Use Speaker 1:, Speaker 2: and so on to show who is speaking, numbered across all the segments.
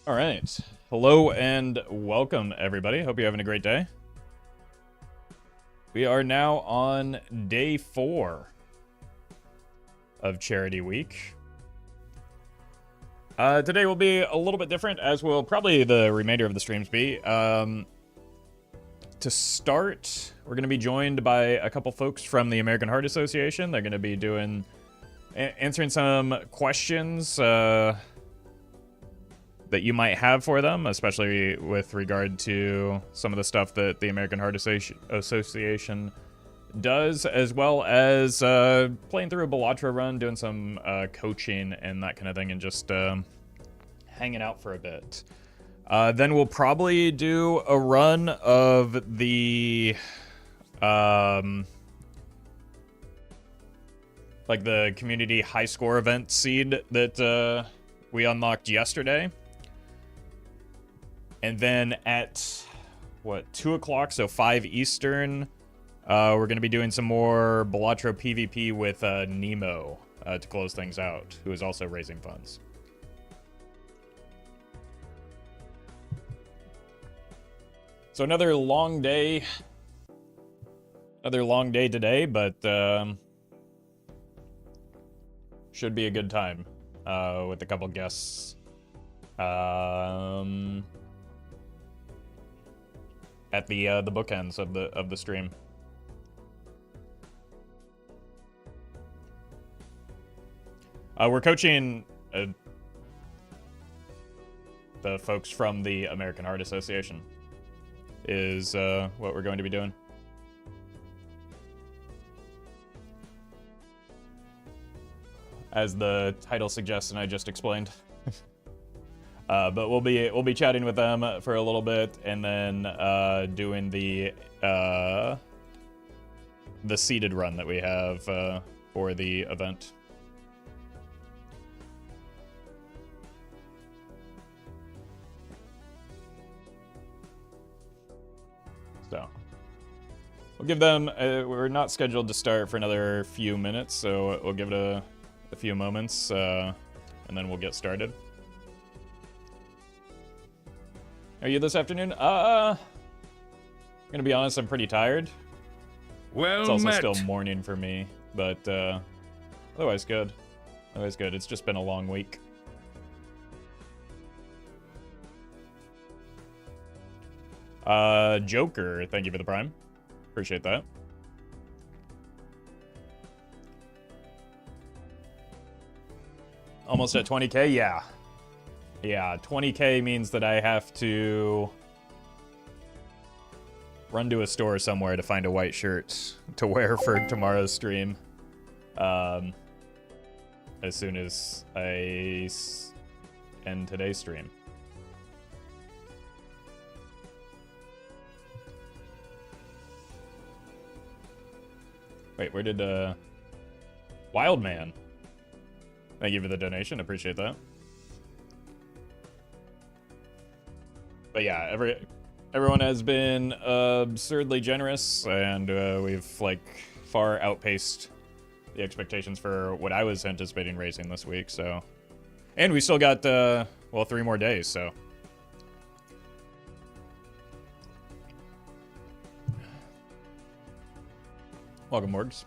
Speaker 1: All right. Hello and welcome, everybody. Hope you're having a great day. We are now on day 4 of Charity Week. Today will be a little bit different, as will probably the remainder of the streams be. To start, we're going to be joined by a couple folks from the American Heart Association. They're going to be answering some questions that you might have for them, especially with regard to some of the stuff that the American Heart Association does, as well as playing through a Balatro run, doing some coaching and that kind of thing, and just hanging out for a bit. Then we'll probably do a run of the like the community high score event seed that we unlocked yesterday. And then at, 2 o'clock, so 5 Eastern, we're going to be doing some more Balatro PvP with Nemo to close things out, who is also raising funds. So another long day today, but should be a good time with a couple guests. At the bookends of the stream. We're coaching the folks from the American Heart Association is what we're going to be doing. As the title suggests and I just explained. But we'll be chatting with them for a little bit, and then doing the seeded run that we have for the event. So we'll give them. We're not scheduled to start for another few minutes, so we'll give it a few moments, and then we'll get started. Are you this afternoon? I'm gonna be honest, I'm pretty tired.
Speaker 2: Well,
Speaker 1: it's also still morning for me, but otherwise good. Otherwise good. It's just been a long week. Joker, thank you for the prime. Appreciate that. Almost at 20k? Yeah. Yeah, 20k means that I have to run to a store somewhere to find a white shirt to wear for tomorrow's stream. As soon as I end today's stream. Wait, where did Wild Man? Thank you for the donation, appreciate that. But yeah, everyone has been absurdly generous, and we've far outpaced the expectations for what I was anticipating raising this week. So, and we still got 3 more days. So, welcome, Morgs.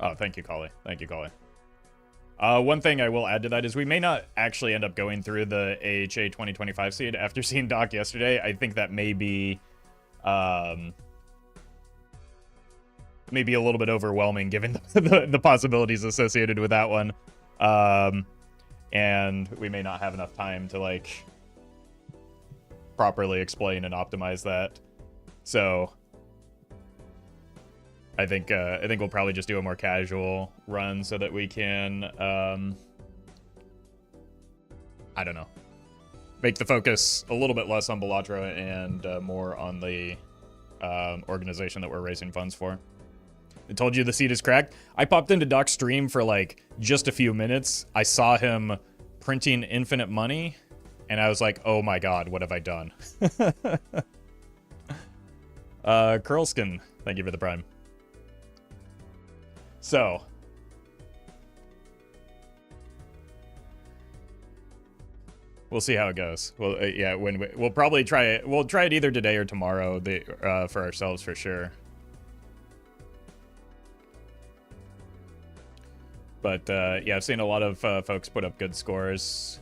Speaker 1: Oh, thank you, Collie. Thank you, Collie. One thing I will add to that is we may not actually end up going through the AHA 2025 seed after seeing Doc yesterday. I think that may be maybe a little bit overwhelming given the possibilities associated with that one. And we may not have enough time to properly explain and optimize that. So I think we'll probably just do a more casual run so that we can, I don't know, make the focus a little bit less on Balatro and more on the organization that we're raising funds for. I told you the seed is cracked. I popped into Doc's stream for just a few minutes. I saw him printing infinite money, and I was like, oh my god, what have I done? Curlskin, thank you for the prime. So, we'll see how it goes. Well, yeah, we'll probably try it. We'll try it either today or tomorrow for ourselves for sure. But yeah, I've seen a lot of folks put up good scores.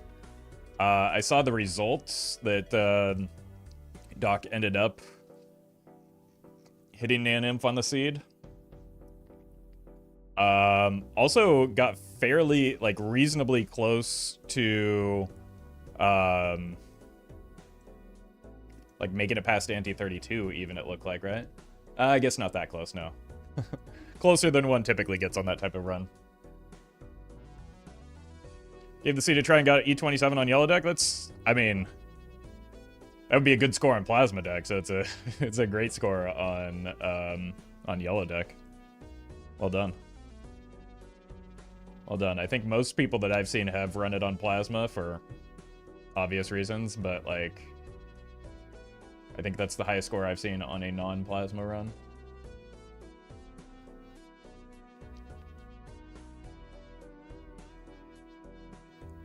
Speaker 1: I saw the results that Doc ended up hitting Nan-Inf on the seed. Also got fairly, like, reasonably close to, like, making it past Anti-32 even, it looked like, right? I guess not that close, no. Closer than one typically gets on that type of run. Gave the seed a try and got E27 on yellow deck. That's, I mean, that would be a good score on plasma deck, so it's a great score on yellow deck. Well done. Well done. I think most people that I've seen have run it on plasma for obvious reasons, but, like, I think that's the highest score I've seen on a non-plasma run.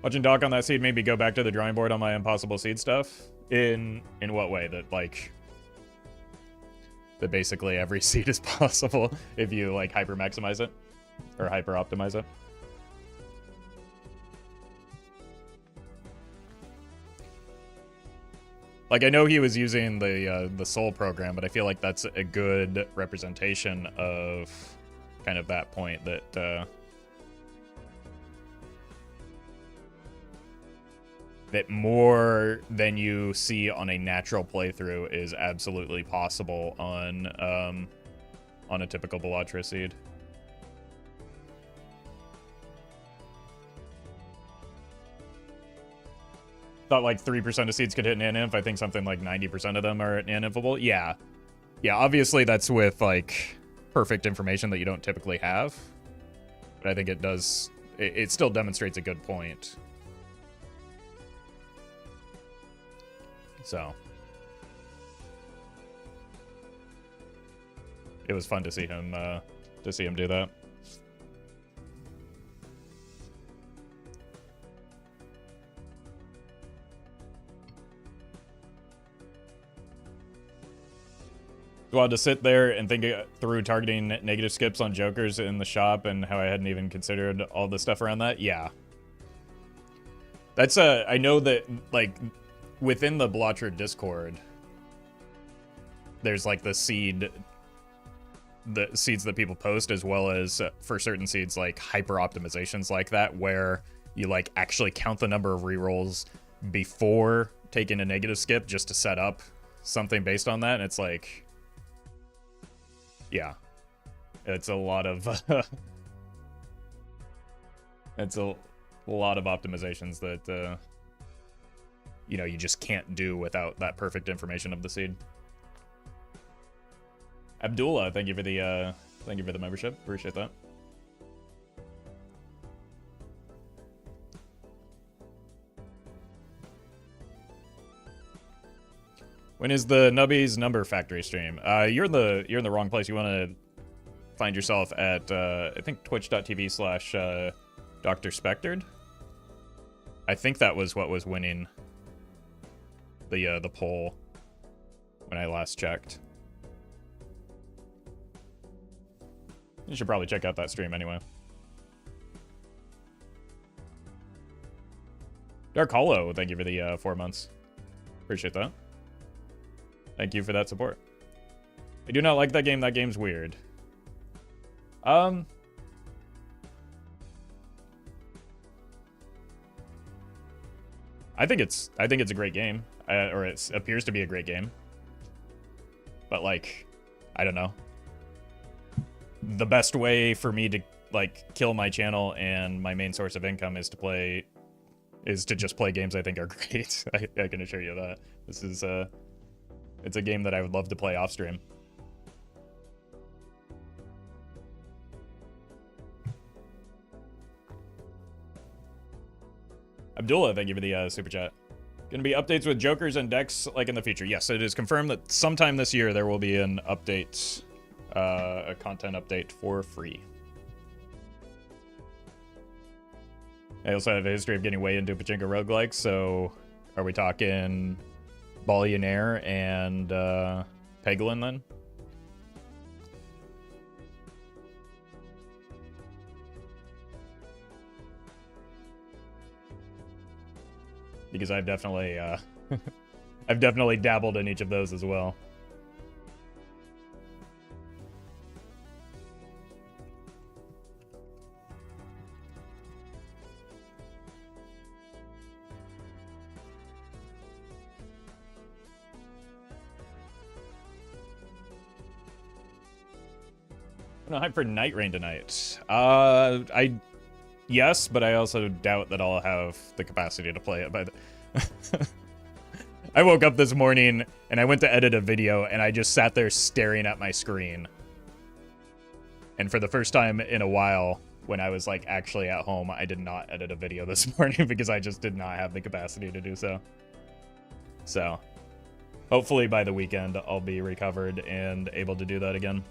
Speaker 1: Watching Doc on that seed made me go back to the drawing board on my impossible seed stuff. In what way? That, like, that basically every seed is possible if you, like, hyper maximize it or hyper optimize it. Like, I know he was using the Soul program, but I feel like that's a good representation of kind of that point that that more than you see on a natural playthrough is absolutely possible on a typical Balatro seed. Thought like 3% of seeds could hit Nan-Inf. I think something like 90% of them are Nan-Infable. Yeah. Yeah, obviously that's with, like, perfect information that you don't typically have. But I think it does... It still demonstrates a good point. So. It was fun to see him do that. So I had to sit there and think through targeting negative skips on jokers in the shop and how I hadn't even considered all the stuff around that. Yeah. That's I know that, like, within the Balatro Discord, there's, like, the seeds that people post, as well as for certain seeds, like, hyper optimizations like that, where you, like, actually count the number of rerolls before taking a negative skip just to set up something based on that. And it's like... Yeah, it's a lot of it's a lot of optimizations that you know, you just can't do without that perfect information of the seed. Abdullah, thank you for the membership. Appreciate that. When is the Nubbies Number Factory stream? You're in the wrong place. You want to find yourself at I think twitch.tv/Dr. Spectred. I think that was what was winning the poll when I last checked. You should probably check out that stream anyway. Dark Hollow, thank you for the 4 months. Appreciate that. Thank you for that support. I do not like that game. That game's weird. I think it's a great game, or it appears to be a great game. But, like, I don't know. The best way for me to, like, kill my channel and my main source of income is to just play games I think are great. I can assure you that. This is it's a game that I would love to play off stream. Abdullah, thank you for the super chat. Gonna be updates with jokers and decks like in the future. Yes, it is confirmed that sometime this year there will be an update, a content update for free. I also have a history of getting way into pachinko roguelikes, so are we talking Billionaire and Peglin then? Because I've definitely I've definitely dabbled in each of those as well. I'm hyped for Night Rain tonight. Yes, but I also doubt that I'll have the capacity to play it by the... I woke up this morning and I went to edit a video and I just sat there staring at my screen. And for the first time in a while, when I was like actually at home, I did not edit a video this morning because I just did not have the capacity to do so. So, hopefully by the weekend I'll be recovered and able to do that again.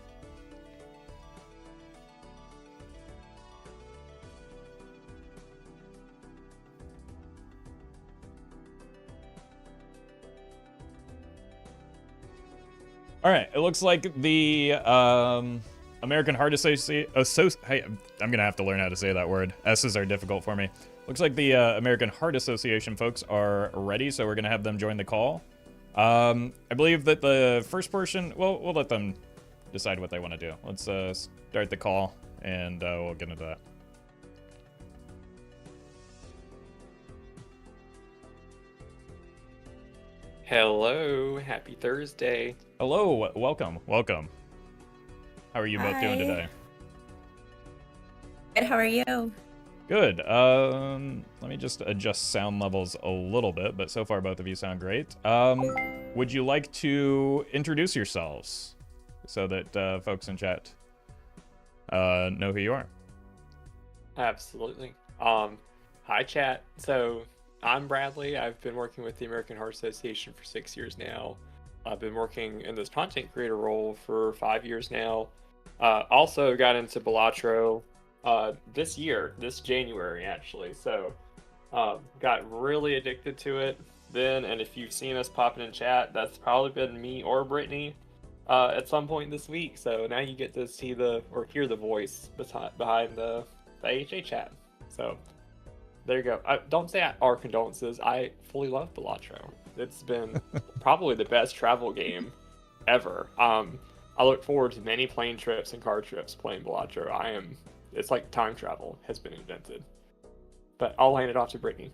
Speaker 1: All right, it looks like the American Heart Association... Hey, I'm going to have to learn how to say that word. S's are difficult for me. Looks like the American Heart Association folks are ready, so we're going to have them join the call. I believe that the first portion... Well, we'll let them decide what they want to do. Let's start the call, and we'll get into that.
Speaker 2: Hello, happy Thursday.
Speaker 1: Hello, welcome. How are you both doing today?
Speaker 3: Good, how are you?
Speaker 1: Good. Let me just adjust sound levels a little bit, but so far both of you sound great. Would you like to introduce yourselves so that folks in chat know who you are?
Speaker 2: Absolutely. Hi chat. So I'm Bradley. I've been working with the American Heart Association for 6 years now. I've been working in this content creator role for 5 years now. Also got into Balatro this year, this January actually. So got really addicted to it then, and if you've seen us popping in chat, that's probably been me or Brittany at some point this week. So now you get to see or hear the voice behind the AHA chat. So there you go. Don't say our condolences. I fully love Balatro. It's been probably the best travel game ever. I look forward to many plane trips and car trips playing Balatro. It's like time travel has been invented. But I'll hand it off to Brittany.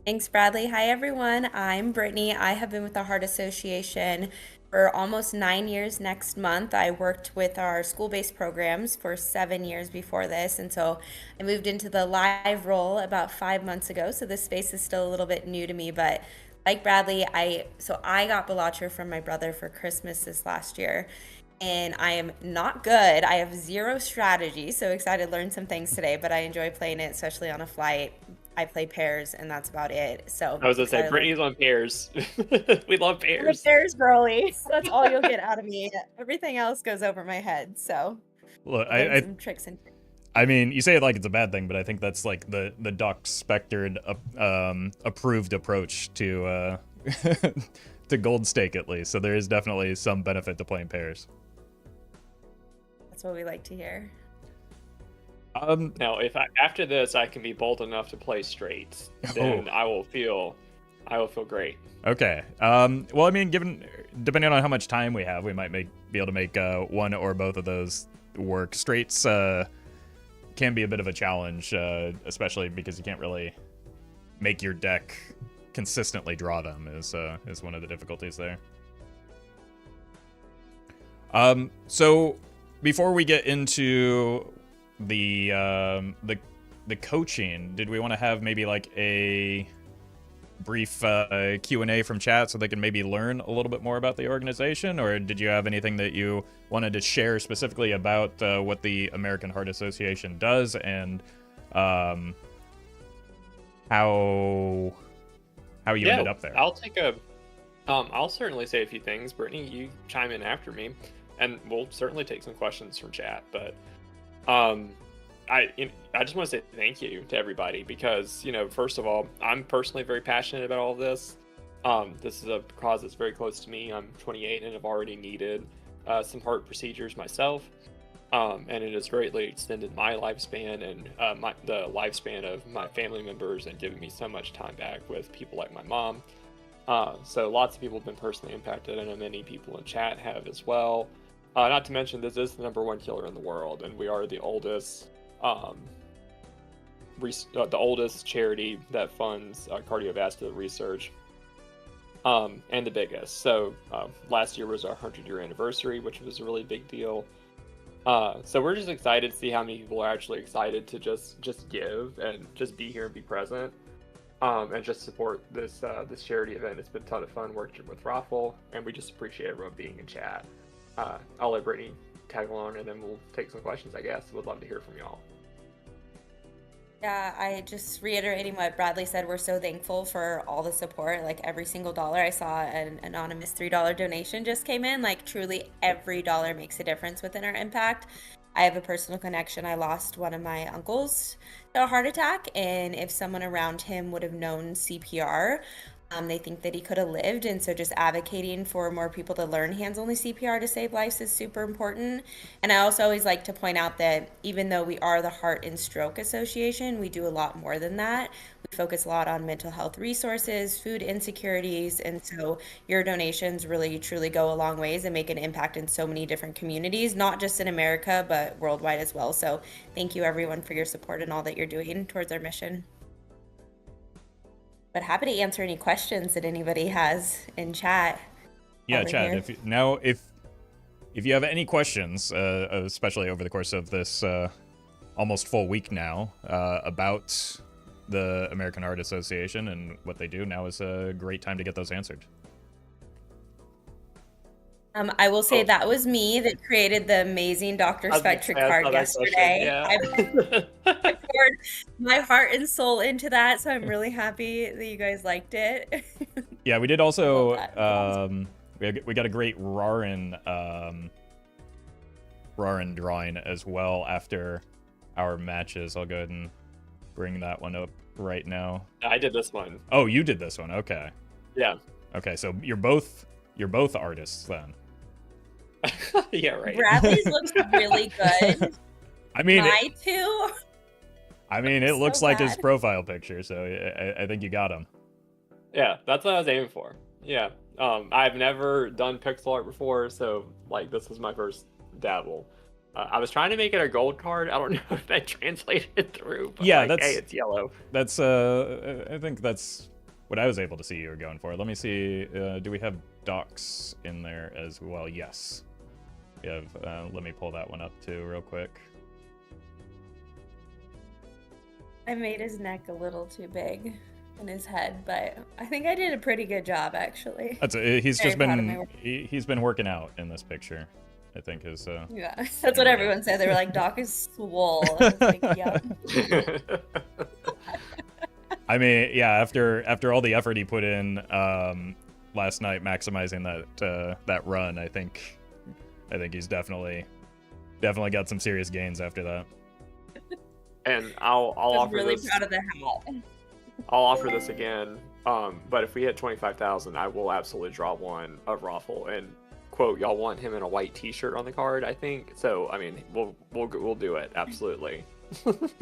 Speaker 3: Thanks, Bradley. Hi, everyone. I'm Brittany. I have been with the Heart Association for almost 9 years next month. I worked with our school-based programs for 7 years before this, and so I moved into the live role about 5 months ago, so this space is still a little bit new to me, but like Bradley, I got Balatro from my brother for Christmas this last year, and I am not good. I have zero strategy, so excited to learn some things today, but I enjoy playing it, especially on a flight. I play pairs, and that's about it. So
Speaker 2: I was gonna say, Brittany's on pairs. We love pairs.
Speaker 3: I'm a pairs girly. That's all you'll get out of me. Everything else goes over my head. So
Speaker 1: look,
Speaker 3: some tricks and tricks.
Speaker 1: I mean, you say it like it's a bad thing, but I think that's like the Doc Spectored approved approach to to Gold Stake at least. So there is definitely some benefit to playing pairs.
Speaker 3: That's what we like to hear.
Speaker 2: Now, if after this I can be bold enough to play straights, then I will feel great.
Speaker 1: Okay. Well, I mean, depending on how much time we have, we might be able to make one or both of those work. Straights can be a bit of a challenge, especially because you can't really make your deck consistently draw them. Is one of the difficulties there. So before we get into the coaching, did we want to have maybe like a brief Q&A from chat so they can maybe learn a little bit more about the organization, or did you have anything that you wanted to share specifically about what the American Heart Association does and how how you ended up there.
Speaker 2: I'll certainly say a few things. Brittany, you chime in after me, and we'll certainly take some questions from chat. But I just want to say thank you to everybody because, first of all, I'm personally very passionate about all of this. This is a cause that's very close to me. I'm 28 and have already needed some heart procedures myself. And it has greatly extended my lifespan and the lifespan of my family members and given me so much time back with people like my mom. So lots of people have been personally impacted. I know many people in chat have as well. Not to mention, this is the #1 killer in the world, and we are the oldest charity that funds cardiovascular research, and the biggest. So last year was our 100-year anniversary, which was a really big deal. So we're just excited to see how many people are actually excited to just give and just be here and be present, and just support this charity event. It's been a ton of fun working with Roffle, and we just appreciate everyone being in chat. I'll let Brittany tag along, and then we'll take some questions, I guess. Would love to hear from y'all.
Speaker 3: Yeah, I just reiterating what Bradley said, we're so thankful for all the support. Like every single dollar, I saw an anonymous $3 donation just came in. Like truly every dollar makes a difference within our impact. I have a personal connection. I lost one of my uncles to a heart attack, and if someone around him would have known CPR, they think that he could have lived. And so just advocating for more people to learn hands-only CPR to save lives is super important. And I also always like to point out that even though we are the Heart and Stroke Association, we do a lot more than that. We focus a lot on mental health resources, food insecurities, and so your donations really truly go a long ways and make an impact in so many different communities, not just in America, but worldwide as well. So thank you everyone for your support and all that you're doing towards our mission. But happy to answer any questions that anybody has in chat.
Speaker 1: Yeah, chat. If you have any questions, especially over the course of this almost full week now, about the American Heart Association and what they do, now is a great time to get those answered.
Speaker 3: I will say that was me that created the amazing Dr. Spectric card yesterday. I poured my heart and soul into that, so I'm really happy that you guys liked it.
Speaker 1: Yeah, we did also, we got a great Rarin drawing as well after our matches. I'll go ahead and bring that one up right now.
Speaker 2: I did this one.
Speaker 1: Oh, you did this one. Okay.
Speaker 2: Yeah.
Speaker 1: Okay, so you're both artists then.
Speaker 2: Yeah, right.
Speaker 3: Bradley's looks really good.
Speaker 1: I mean, it looks like his profile picture, so I think you got him.
Speaker 2: Yeah, that's what I was aiming for. Yeah. I've never done pixel art before, so like this was my first dabble. I was trying to make it a gold card. I don't know if that translated through. But
Speaker 1: yeah,
Speaker 2: hey, it's yellow.
Speaker 1: That's I think that's what I was able to see you were going for. Let me see. Do we have docs in there as well? Yes. We have. Let me pull that one up too, real quick.
Speaker 3: I made his neck a little too big in his head, but I think I did a pretty good job actually.
Speaker 1: He's been working out in this picture. I think is
Speaker 3: yeah, that's what everyone said. They were like, Doc is swole. I was like, yep.
Speaker 1: I mean, yeah, after all the effort he put in last night maximizing that run, I think he's definitely got some serious gains after that.
Speaker 2: And I'll offer
Speaker 3: really
Speaker 2: this.
Speaker 3: Proud of the hat.
Speaker 2: I'll offer this again. But if we hit 25,000, I will absolutely draw one of Roffle and quote, y'all want him in a white t-shirt on the card, I think. So, I mean, we'll do it. Absolutely. What's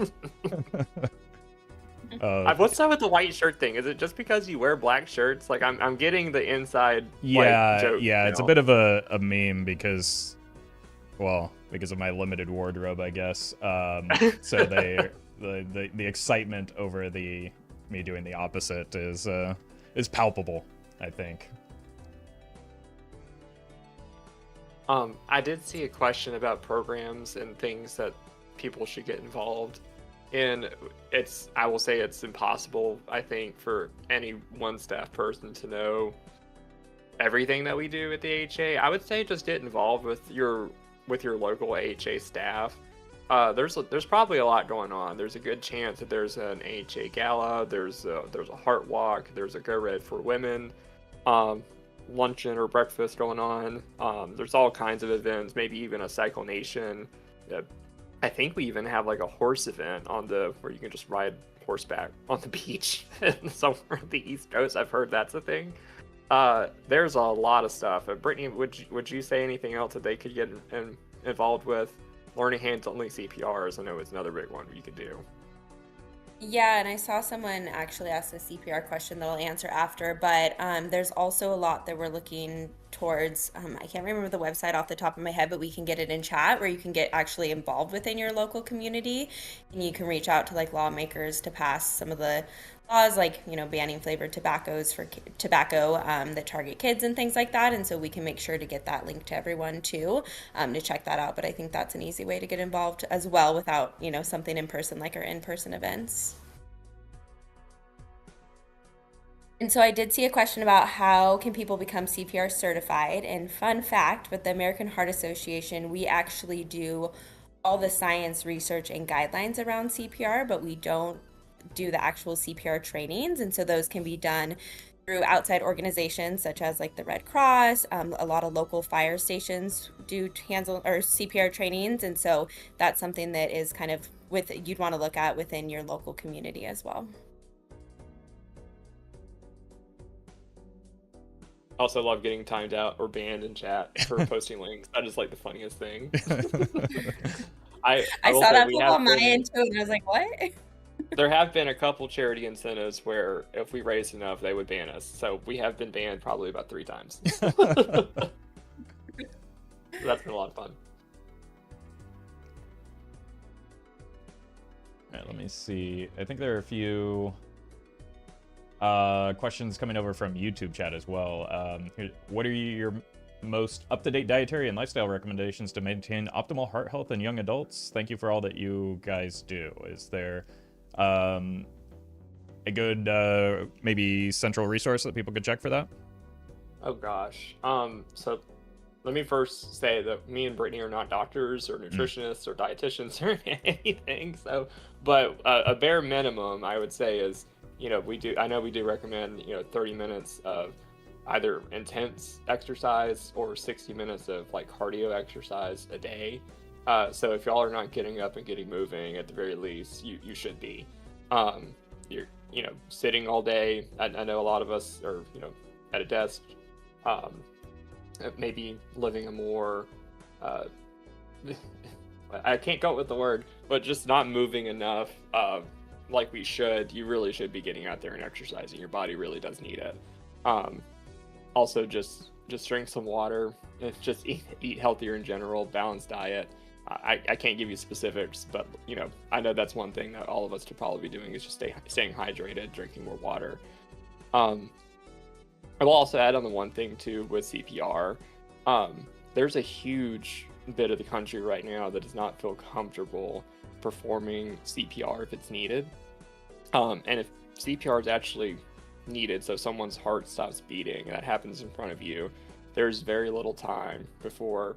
Speaker 2: up with the white shirt thing? Is it just because you wear black shirts? Like, I'm getting the inside white joke.
Speaker 1: Yeah, it's a bit of a meme because of my limited wardrobe, I guess. So the excitement over me doing the opposite is palpable, I think.
Speaker 2: I did see a question about programs and things that people should get involved in. I will say it's impossible, I think, for any one staff person to know everything that we do at the AHA. I would say just get involved with your local AHA staff. There's probably a lot going on. There's a good chance that there's an AHA gala. There's a heart walk. There's a Go Red for women, um, luncheon or breakfast going on. There's all kinds of events. Maybe even a Cycle Nation. I think we even have like a horse event where you can just ride horseback on the beach somewhere on the East Coast. I've heard that's a thing. There's a lot of stuff. Brittany, would you say anything else that they could get involved with? Learning hands-only CPRs, I know it's another big one you could do.
Speaker 3: Yeah, and I saw someone actually ask a CPR question that I'll answer after, but there's also a lot that we're looking towards. I can't remember the website off the top of my head, but we can get it in chat where you can get actually involved within your local community, and you can reach out to like lawmakers to pass some of the laws, like banning flavored tobaccos for tobacco that target kids and things like that. And so we can make sure to get that link to everyone too, to check that out. But I think that's an easy way to get involved as well without something in person like our in-person events. And so I did see a question about how can people become CPR certified. And fun fact, with the American Heart Association, we actually do all the science research and guidelines around CPR, but we don't do the actual CPR trainings. And so those can be done through outside organizations such as like the Red Cross. A lot of local fire stations do or CPR trainings. And so that's something that is kind of you'd want to look at within your local community as well.
Speaker 2: Also love getting timed out or banned in chat for posting links. That is like the funniest thing. I
Speaker 3: saw that pop on my end too, and I was like, what?
Speaker 2: There have been a couple charity incentives where if we raised enough, they would ban us. So we have been banned probably about 3 times. That's been a lot of fun.
Speaker 1: All right, let me see. I think there are a few questions coming over from YouTube chat as well. What are your most up-to-date dietary and lifestyle recommendations to maintain optimal heart health in young adults? Thank you for all that you guys do. Is there a good maybe central resource that people could check for that?
Speaker 2: Oh gosh. So let me first say that me and Brittany are not doctors or nutritionists or dietitians or anything. So, but a bare minimum I would say is, I know we do recommend 30 minutes of either intense exercise or 60 minutes of like cardio exercise a day. So if y'all are not getting up and getting moving, at the very least, you should be. You're sitting all day. I know a lot of us are at a desk, maybe living a more I can't come up with the word, but just not moving enough like we should. You really should be getting out there and exercising. Your body really does need it. Also just drink some water. Just eat healthier in general, balanced diet. I can't give you specifics, but I know that's one thing that all of us should probably be doing is just staying hydrated, drinking more water. I will also add on the one thing too with CPR. There's a huge bit of the country right now that does not feel comfortable performing CPR if it's needed. And if CPR is actually needed, so someone's heart stops beating, and that happens in front of you, there's very little time before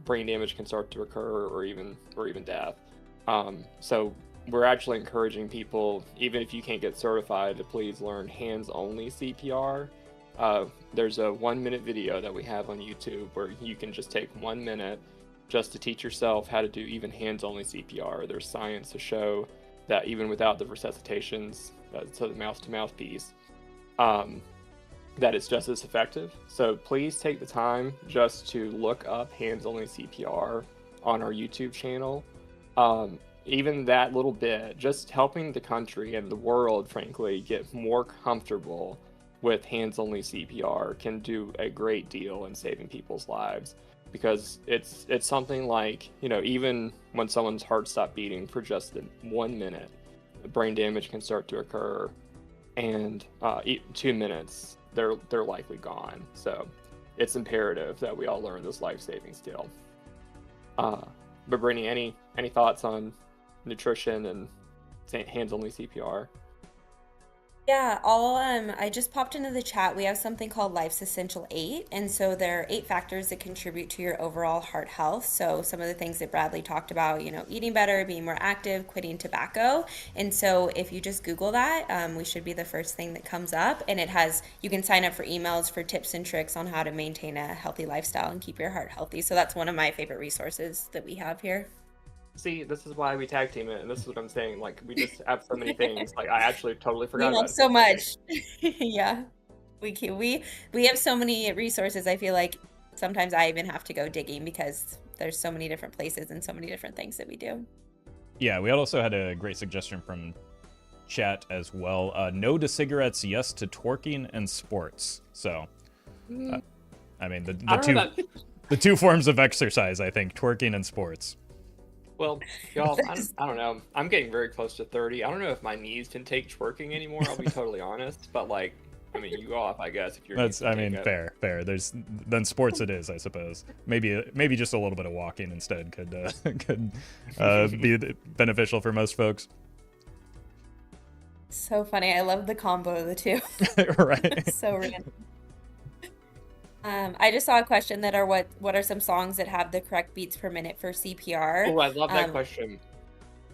Speaker 2: brain damage can start to occur or even death. So we're actually encouraging people, even if you can't get certified, to please learn hands-only CPR. There's a 1-minute video that we have on YouTube where you can just take 1 minute just to teach yourself how to do even hands-only CPR. There's science to show that even without the resuscitations, so the mouth-to-mouth piece, that it's just as effective. So please take the time just to look up hands-only CPR on our YouTube channel. Even that little bit, just helping the country and the world, frankly, get more comfortable with hands-only CPR can do a great deal in saving people's lives, because it's something like, even when someone's heart stopped beating for just 1 minute, brain damage can start to occur, and 2 minutes, they're likely gone. So it's imperative that we all learn this life-saving skill. But Brittany, any thoughts on nutrition and hands-only CPR?
Speaker 3: Yeah, I just popped into the chat. We have something called Life's Essential 8, and so there are 8 factors that contribute to your overall heart health. So some of the things that Bradley talked about, eating better, being more active, quitting tobacco. And so if you just Google that, we should be the first thing that comes up, and you can sign up for emails for tips and tricks on how to maintain a healthy lifestyle and keep your heart healthy. So that's one of my favorite resources that we have here.
Speaker 2: See, this is why we tag team it, and this is what I'm saying. Like, we just have so many things. Like, I actually totally
Speaker 3: We
Speaker 2: forgot
Speaker 3: have
Speaker 2: about it.
Speaker 3: so much. Yeah. We have so many resources. I feel like sometimes I even have to go digging because there's so many different places and so many different things that we do.
Speaker 1: Yeah, we also had a great suggestion from chat as well. No to cigarettes, yes to twerking and sports. So, I mean,
Speaker 2: I don't know that.
Speaker 1: the two forms of exercise, I think, twerking and sports.
Speaker 2: Well, y'all, I don't know. I'm getting very close to 30. I don't know if my knees can take twerking anymore. I'll be totally honest. But like, I mean, you go off, I guess, if you're.
Speaker 1: That's, I mean, fair. Then sports it is, I suppose. Maybe just a little bit of walking instead could be beneficial for most folks.
Speaker 3: So funny. I love the combo of the two.
Speaker 1: Right.
Speaker 3: So random. I just saw a question that what are some songs that have the correct beats per minute for CPR?
Speaker 2: Oh, I love that question.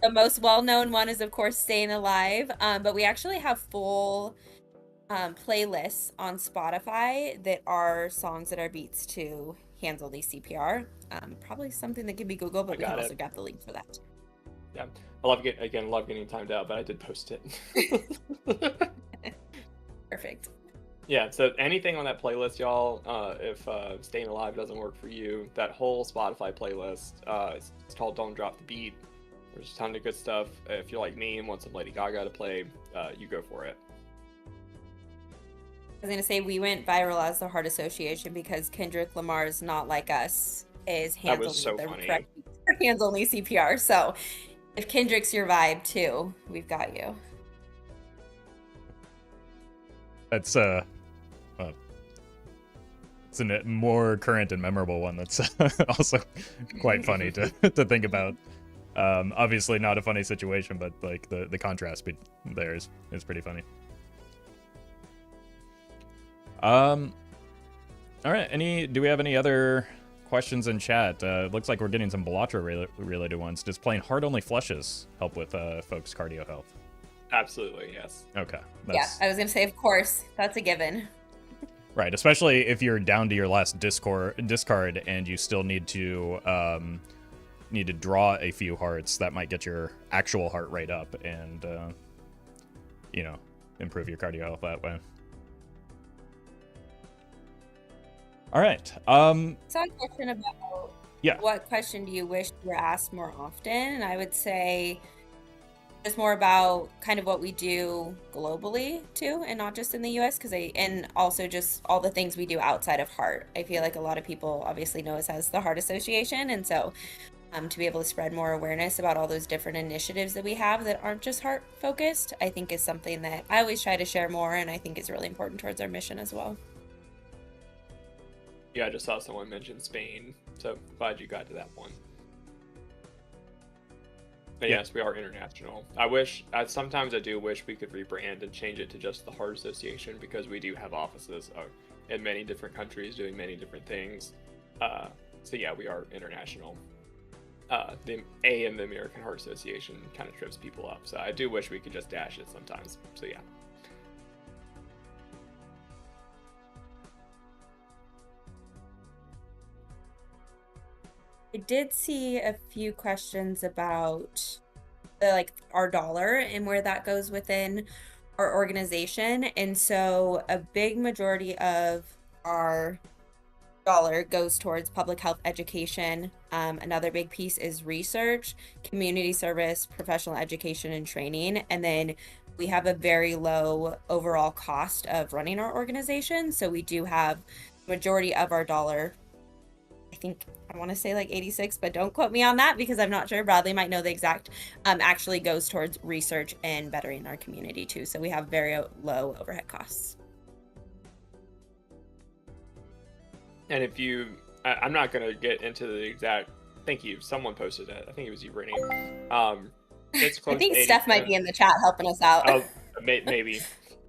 Speaker 3: The most well-known one is, of course, Staying Alive. But we actually have full playlists on Spotify that are songs that are beats to Hands Only CPR. Probably something that can be Googled, but we can also get the link for that.
Speaker 2: Yeah, I love getting timed out, but I did post it.
Speaker 3: Perfect.
Speaker 2: Yeah, so anything on that playlist, y'all, if Staying Alive doesn't work for you, that whole Spotify playlist, it's called Don't Drop the Beat. There's a ton of good stuff. If you're like me and want some Lady Gaga to play, you go for it.
Speaker 3: I was going to say, we went viral as the Heart Association because Kendrick Lamar's Not Like Us is Hands Only CPR. So if Kendrick's your vibe too, we've got you.
Speaker 1: That's it's a more current and memorable one that's also quite funny to think about. Obviously not a funny situation, but like the contrast there is pretty funny. All right, do we have any other questions in chat? It looks like we're getting some Balatro related ones. Does playing hard only flushes help with folks' cardio health?
Speaker 2: Absolutely, yes.
Speaker 1: Okay.
Speaker 3: Yeah, I was gonna say, of course, that's a given.
Speaker 1: Right, especially if you're down to your last discard and you still need to draw a few hearts. That might get your actual heart rate up and improve your cardio health that way. All right.
Speaker 3: So a question about what question do you wish you were asked more often? And I would say just more about kind of what we do globally too, and not just in the US, and also just all the things we do outside of heart. I feel like a lot of people obviously know us as the Heart Association, and so to be able to spread more awareness about all those different initiatives that we have that aren't just heart focused, I think is something that I always try to share more, and I think is really important towards our mission as well.
Speaker 2: Yeah, I just saw someone mention Spain, so glad you got to that one. But yes, we are international. Sometimes I do wish we could rebrand and change it to just the Heart Association, because we do have offices in many different countries doing many different things. So yeah, we are international. The A in the American Heart Association kind of trips people up, so I do wish we could just dash it sometimes. So yeah.
Speaker 3: I did see a few questions about our dollar and where that goes within our organization. And so a big majority of our dollar goes towards public health education. Another big piece is research, community service, professional education, and training. And then we have a very low overall cost of running our organization. So we do have the majority of our dollar, I want to say like 86, but don't quote me on that because I'm not sure. Bradley might know the exact, actually goes towards research and bettering our community too. So we have very low overhead costs.
Speaker 2: And I'm not going to get into the exact, thank you, someone posted it. I think it was you, Brittany. It's close
Speaker 3: I think
Speaker 2: to
Speaker 3: Steph might be in the chat helping us out.
Speaker 2: Oh, maybe.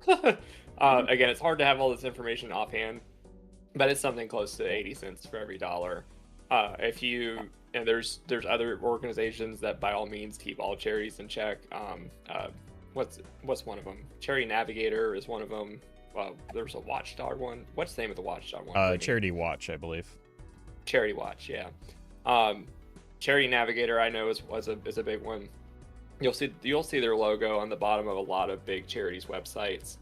Speaker 2: Again, it's hard to have all this information offhand, but it's something close to 80 cents for every dollar. If you and there's other organizations that by all means keep all charities in check. What's one of them? Charity Navigator is one of them. There's a Watchdog one. What's the name of the Watchdog one?
Speaker 1: Charity Watch, I believe.
Speaker 2: Charity Watch, yeah. Charity Navigator, I know is a big one. You'll see their logo on the bottom of a lot of big charities websites.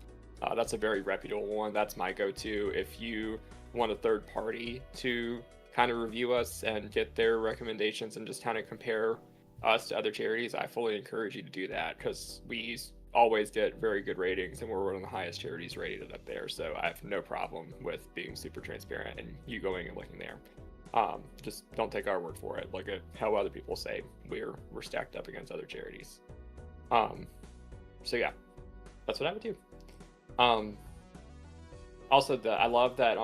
Speaker 2: That's a very reputable one. That's my go-to if you want a third party to kind of review us and get their recommendations and just kind of compare us to other charities. I fully encourage you to do that because we always get very good ratings and we're one of the highest charities rated up there. So I have no problem with being super transparent and you going and looking there. Just don't take our word for it. Look at how other people say we're stacked up against other charities. So yeah, that's what I would do. Also, I love that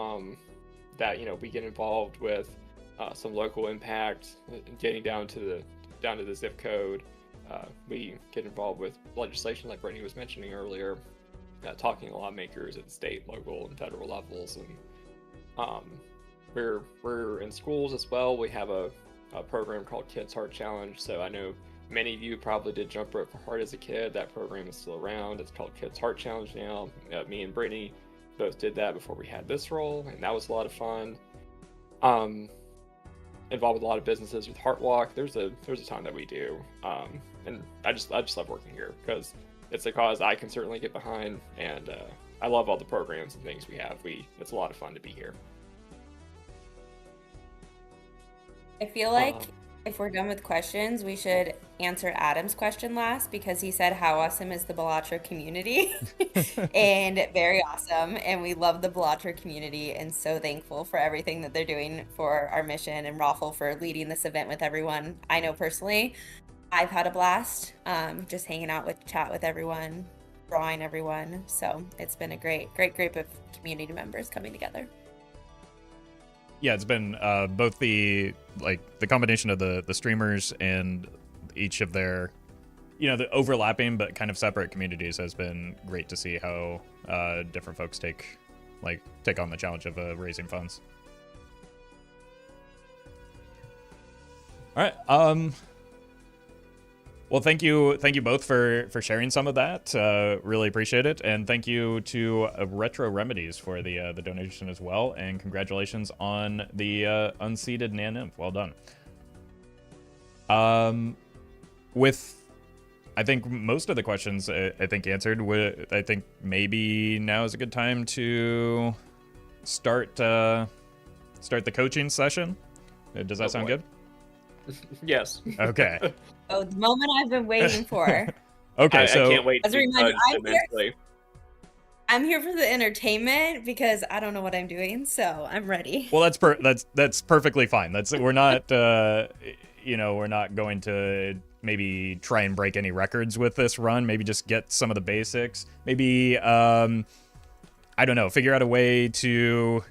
Speaker 2: that we get involved with some local impact, getting down to the zip code. We get involved with legislation, like Brittany was mentioning earlier, talking to lawmakers at the state, local, and federal levels, and we're in schools as well. We have a program called Kids Heart Challenge. So I know many of you probably did jump rope for heart as a kid. That program is still around. It's called Kids Heart Challenge now. Me and Brittany both did that before we had this role, and that was a lot of fun. Involved with a lot of businesses with Heart Walk. There's a ton that we do, and I just love working here because it's a cause I can certainly get behind, and I love all the programs and things we have. It's a lot of fun to be here.
Speaker 3: I feel like if we're done with questions, we should answer Adam's question last because he said, how awesome is the Balatro community? And very awesome. And we love the Balatro community and so thankful for everything that they're doing for our mission, and Roffle for leading this event with everyone. I know personally, I've had a blast just hanging out chat with everyone, drawing everyone. So it's been a great group of community members coming together.
Speaker 1: Yeah, it's been both the combination of the streamers and each of their, the overlapping but kind of separate communities has been great to see how different folks take on the challenge of raising funds. All right. Well, thank you both for sharing some of that. Really appreciate it, and thank you to Retro Remedies for the donation as well. And congratulations on the unseated Nan-Nymph. Well done. With, I think most of the questions I think answered. I think maybe now is a good time to start the coaching session. Does that sound good?
Speaker 2: Yes.
Speaker 1: Okay.
Speaker 3: Oh, the moment I've been waiting for.
Speaker 1: Okay,
Speaker 2: I can't wait
Speaker 3: as a reminder,
Speaker 2: immensely.
Speaker 3: I'm here for the entertainment because I don't know what I'm doing, so I'm ready.
Speaker 1: Well, that's perfectly fine. We're not we're not going to maybe try and break any records with this run. Maybe just get some of the basics. Maybe I don't know, figure out a way to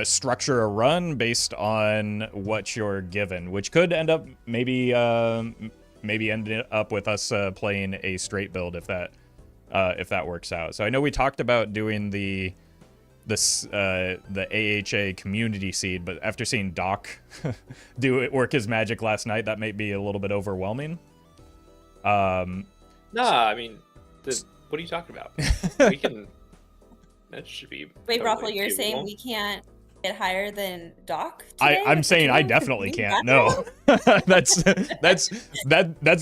Speaker 1: structure a run based on what you're given, which could end up maybe end up with us playing a straight build if that works out. So I know we talked about doing the AHA community seed, but after seeing Doc work his magic last night, that might be a little bit overwhelming.
Speaker 2: Nah, I mean, what are you talking about? We can. That should be.
Speaker 3: Wait,
Speaker 2: totally
Speaker 3: Roffle, you're
Speaker 2: achievable.
Speaker 3: saying we can't get higher than Doc today?
Speaker 1: I'm saying I definitely can't. No, that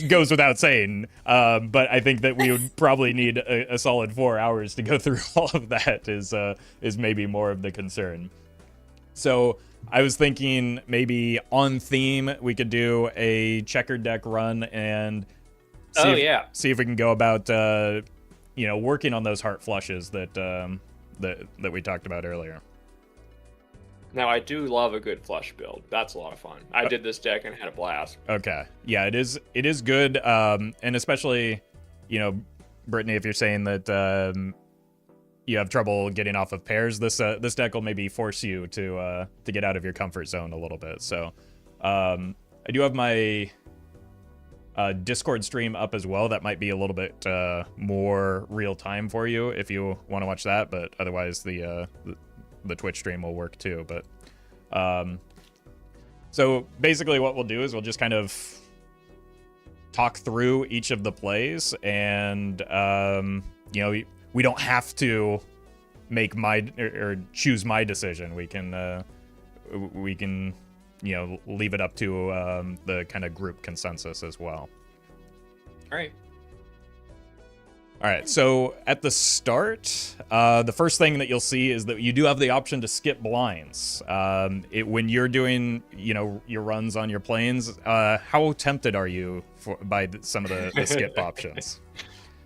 Speaker 1: goes without saying. But I think that we would probably need a solid 4 hours to go through all of that. Is maybe more of the concern. So I was thinking maybe on theme we could do a checkered deck run and see if we can go about working on those heart flushes that we talked about earlier.
Speaker 2: Now, I do love a good flush build. That's a lot of fun. I did this deck and had a blast.
Speaker 1: Okay. Yeah, it is good. And especially, Brittany, if you're saying that you have trouble getting off of pairs, this deck will maybe force you to get out of your comfort zone a little bit. So I do have my Discord stream up as well. That might be a little bit more real time for you if you want to watch that, but otherwise the Twitch stream will work too. But so basically what we'll do is we'll just kind of talk through each of the plays, and you know, we don't have to make my or choose my decision. We can you know, leave it up to the kind of group consensus as well.
Speaker 2: All right.
Speaker 1: All right, so at the start, the first thing that you'll see is that you do have the option to skip blinds. When you're doing, you know, your runs on your planes, how tempted are you by some of the skip options?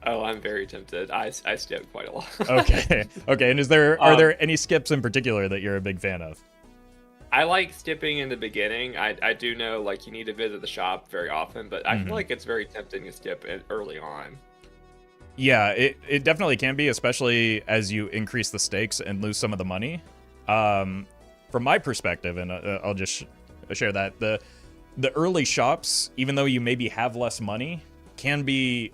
Speaker 2: Oh, I'm very tempted. I skip quite a lot.
Speaker 1: Okay, and are there any skips in particular that you're a big fan of?
Speaker 2: I like skipping in the beginning. I do know, like, you need to visit the shop very often, but I feel like it's very tempting to skip it early on.
Speaker 1: Yeah, it definitely can be, especially as you increase the stakes and lose some of the money. From my perspective, and I'll just share that, the early shops, even though you maybe have less money, can be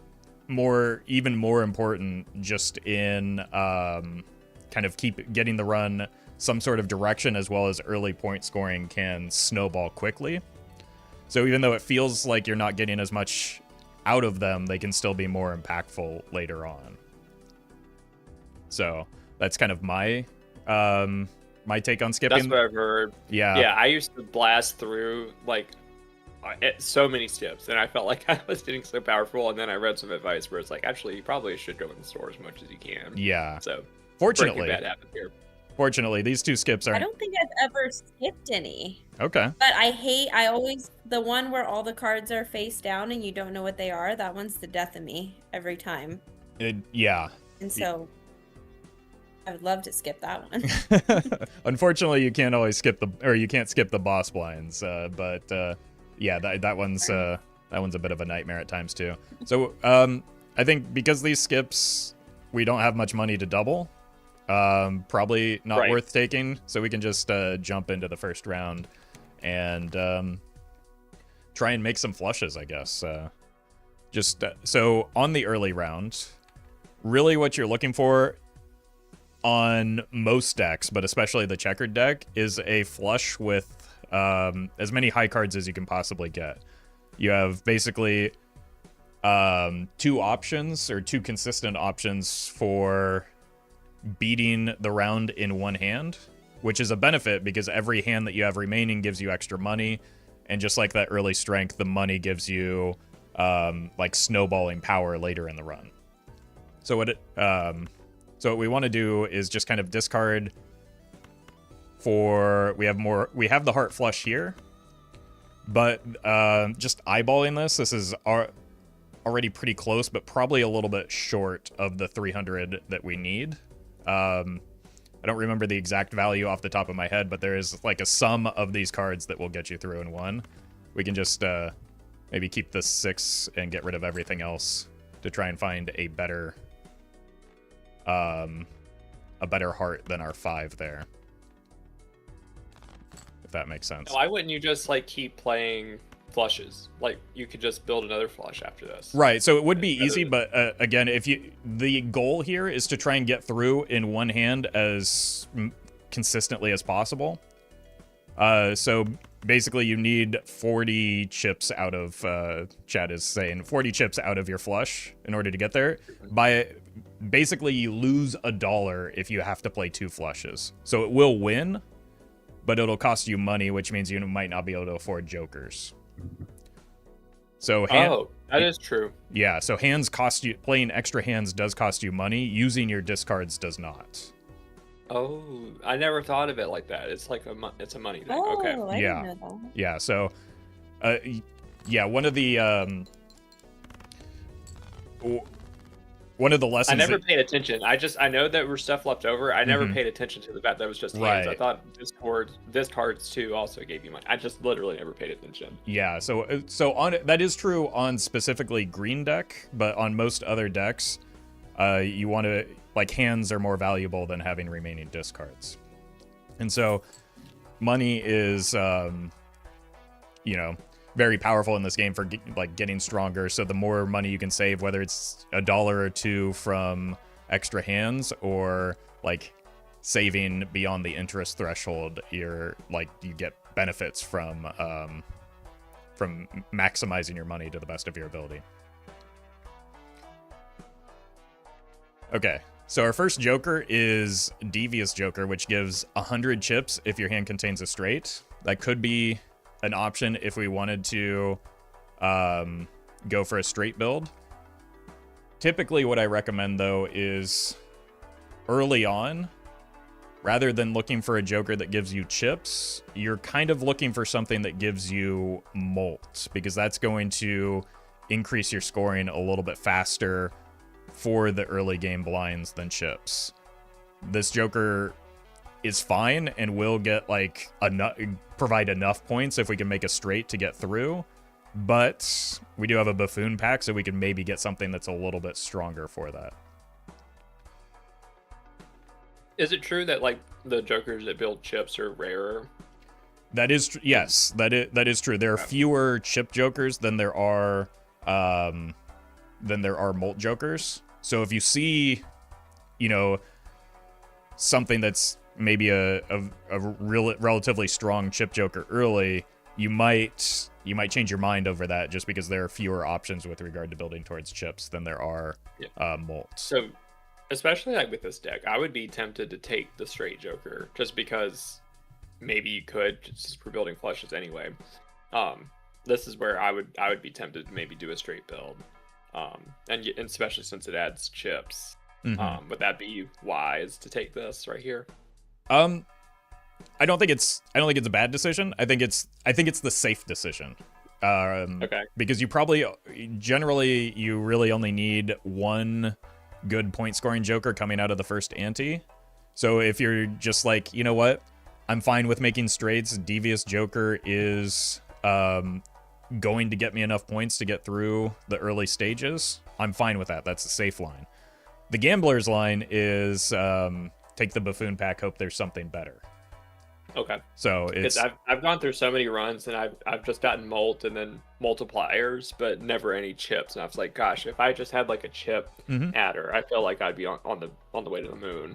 Speaker 1: even more important just in kind of keep getting the run some sort of direction, as well as early point scoring can snowball quickly. So even though it feels like you're not getting as much out of them, they can still be more impactful later on. So that's kind of my take on skipping.
Speaker 2: That's what I've heard. Yeah, I used to blast through like so many skips, and I felt like I was getting so powerful, and then I read some advice where it's like, actually, you probably should go in the store as much as you can.
Speaker 1: Yeah.
Speaker 2: So
Speaker 1: fortunately,
Speaker 2: bad habit here.
Speaker 1: Fortunately, these two skips aren't...
Speaker 3: I don't think I've ever skipped any.
Speaker 1: Okay.
Speaker 3: But I always, the one where all the cards are face down and you don't know what they are, that one's the death of me every time.
Speaker 1: Yeah.
Speaker 3: And so I would love to skip that one.
Speaker 1: Unfortunately, you can't always skip you can't skip the boss blinds, but yeah, that one's a bit of a nightmare at times too. So I think because these skips, we don't have much money to double. Probably not worth taking, so we can just jump into the first round and try and make some flushes, I guess. So on the early round, really what you're looking for on most decks, but especially the checkered deck, is a flush with as many high cards as you can possibly get. You have basically two options, or two consistent options for beating the round in one hand, which is a benefit because every hand that you have remaining gives you extra money, and just like that early strength, the money gives you like snowballing power later in the run. So what we want to do is just kind of discard we have the heart flush here, but just eyeballing this is already pretty close, but probably a little bit short of the 300 that we need. I don't remember the exact value off the top of my head, but there is like a sum of these cards that will get you through in one. We can just maybe keep the 6 and get rid of everything else to try and find a better heart than our 5 there, if that makes sense.
Speaker 2: Why wouldn't you just like keep playing flushes? Like, you could just build another flush after this.
Speaker 1: Right, so it would be easy, but again, the goal here is to try and get through in one hand as consistently as possible. So basically you need 40 chips out of, Chad is saying, 40 chips out of your flush in order to get there. Basically you lose $1 if you have to play 2 flushes. So it will win, but it'll cost you money, which means you might not be able to afford jokers. So
Speaker 2: that is true.
Speaker 1: Yeah, so hands cost you, playing extra hands does cost you money. Using your discards does not.
Speaker 2: Oh, I never thought of it like that. It's like it's a money thing.
Speaker 3: Oh,
Speaker 2: Okay.
Speaker 3: I didn't know that.
Speaker 1: Yeah. So, one of the lessons.
Speaker 2: I never paid attention. I know that there were stuff left over. I never paid attention to the fact that it was just hands. I thought discards too also gave you money. I just literally never paid attention.
Speaker 1: Yeah. So that is true on specifically green deck, but on most other decks, you want to, like, hands are more valuable than having remaining discards, and so money is very powerful in this game for like getting stronger. So the more money you can save, whether it's $1 or $2 from extra hands or like saving beyond the interest threshold, you get benefits from maximizing your money to the best of your ability. Okay, so our first joker is Devious Joker, which gives 100 chips if your hand contains a straight. That could be an option if we wanted to go for a straight build. Typically what I recommend, though, is early on, rather than looking for a joker that gives you chips, you're kind of looking for something that gives you molt, because that's going to increase your scoring a little bit faster for the early game blinds than chips. This joker is fine and will get like provide enough points if we can make a straight to get through, but we do have a buffoon pack, so we can maybe get something that's a little bit stronger for that.
Speaker 2: Is it true that like the jokers that build chips are rarer?
Speaker 1: That is yes, that is true. There are fewer chip jokers than there are molt jokers. So if you see, something that's maybe a relatively strong chip joker early, you might change your mind over that just because there are fewer options with regard to building towards chips than there are molt.
Speaker 2: So especially like with this deck, I would be tempted to take the straight joker just because maybe you could, just for building flushes anyway. This is where I would be tempted to maybe do a straight build. And especially since it adds chips.
Speaker 1: Mm-hmm.
Speaker 2: Would that be wise to take this right here?
Speaker 1: I don't think it's a bad decision. I think it's the safe decision.
Speaker 2: Okay.
Speaker 1: Because you really only need one good point scoring joker coming out of the first ante. So if you're just like, you know what, I'm fine with making straights, Devious Joker is going to get me enough points to get through the early stages, I'm fine with that. That's a safe line. The Gambler's line is take the buffoon pack, hope there's something better.
Speaker 2: Okay.
Speaker 1: So it's
Speaker 2: I've gone through so many runs and I've just gotten molt and then multipliers, but never any chips. And I was like, gosh, if I just had like a chip adder, I feel like I'd be on the way to the moon.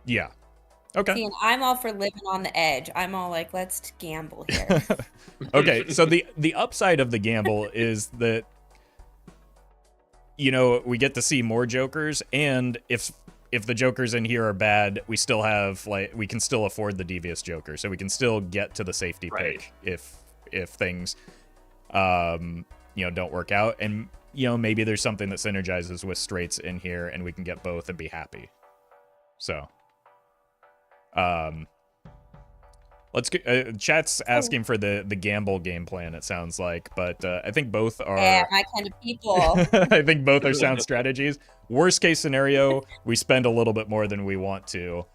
Speaker 1: Yeah. Okay.
Speaker 3: See, and I'm all for living on the edge. I'm all like, let's gamble here.
Speaker 1: Okay, so the upside of the gamble is that, we get to see more jokers, and if the jokers in here are bad, we still have we can still afford the Devious Joker, so we can still get to the safety pick if things don't work out, and maybe there's something that synergizes with straights in here, and we can get both and be happy. So. Let's get chat's asking for the gamble game plan, it sounds like, but I think both are
Speaker 3: my kind of people.
Speaker 1: I think both are sound strategies. Worst case scenario, we spend a little bit more than we want to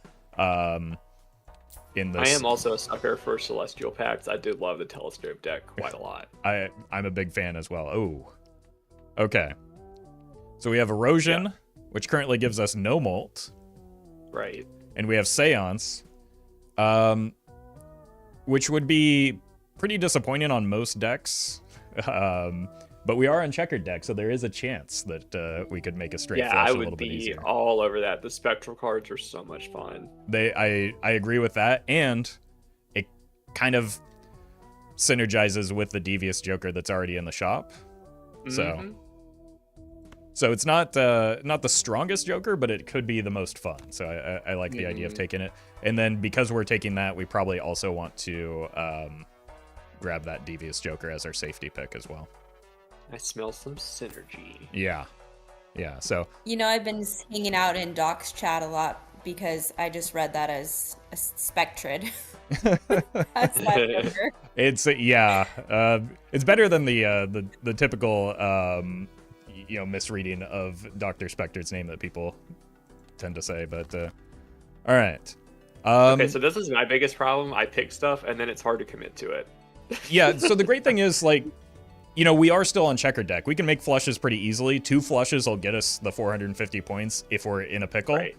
Speaker 1: in this.
Speaker 2: I am also a sucker for Celestial Pacts. I do love the Telescope deck quite a lot.
Speaker 1: I'm a big fan as well. Oh, okay. So we have Erosion, which currently gives us no molt.
Speaker 2: Right.
Speaker 1: And we have Seance, which would be pretty disappointing on most decks. But we are on checkered deck, so there is a chance that we could make a straight flush a little bit easier.
Speaker 2: Yeah, I would be all over that. The spectral cards are so much fun.
Speaker 1: I agree with that, and it kind of synergizes with the Devious Joker that's already in the shop. So it's not the strongest Joker, but it could be the most fun. So I like the idea of taking it. And then because we're taking that, we probably also want to grab that Devious Joker as our safety pick as well.
Speaker 2: I smell some synergy.
Speaker 1: Yeah. So
Speaker 3: I've been hanging out in Doc's chat a lot because I just read that as a Spectred. That's my Joker.
Speaker 1: It's it's better than the typical misreading of Dr. Spectre's name that people tend to say, but all right.
Speaker 2: Okay, so this is my biggest problem. I pick stuff and then it's hard to commit to it.
Speaker 1: Yeah, so the great thing is we are still on checkered deck. We can make flushes pretty easily. 2 flushes will get us the 450 points if we're in a pickle.
Speaker 2: Right.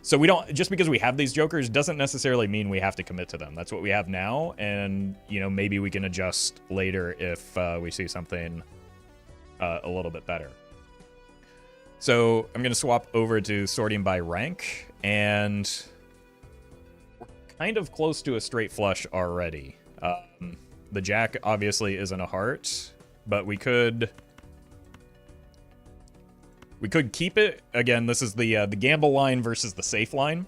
Speaker 1: So we don't, just because we have these jokers doesn't necessarily mean we have to commit to them. That's what we have now, and maybe we can adjust later if we see something a little bit better. So I'm gonna swap over to sorting by rank, and we're kind of close to a straight flush already. The jack obviously isn't a heart, but we could keep it. Again, this is the gamble line versus the safe line.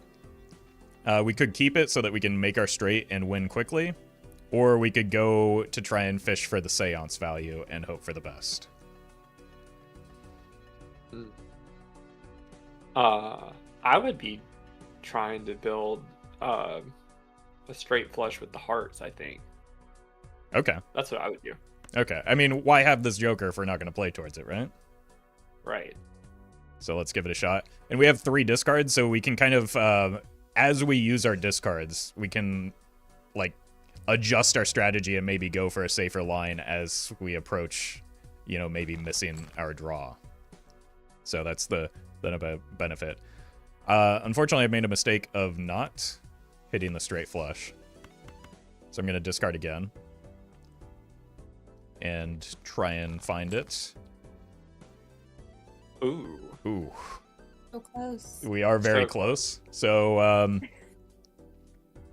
Speaker 1: We could keep it so that we can make our straight and win quickly, or we could go to try and fish for the seance value and hope for the best.
Speaker 2: I would be trying to build a straight flush with the hearts, I think.
Speaker 1: Okay.
Speaker 2: That's what I would do.
Speaker 1: Okay. I mean, why have this joker if we're not going to play towards it, right?
Speaker 2: Right.
Speaker 1: So let's give it a shot. And we have 3 discards, so we can kind of, as we use our discards, we can, like, adjust our strategy and maybe go for a safer line as we approach, maybe missing our draw. So that's the benefit. Unfortunately, I made a mistake of not hitting the straight flush. So I'm going to discard again and try and find it.
Speaker 2: Ooh.
Speaker 1: Ooh.
Speaker 3: So close.
Speaker 1: We are very close. So,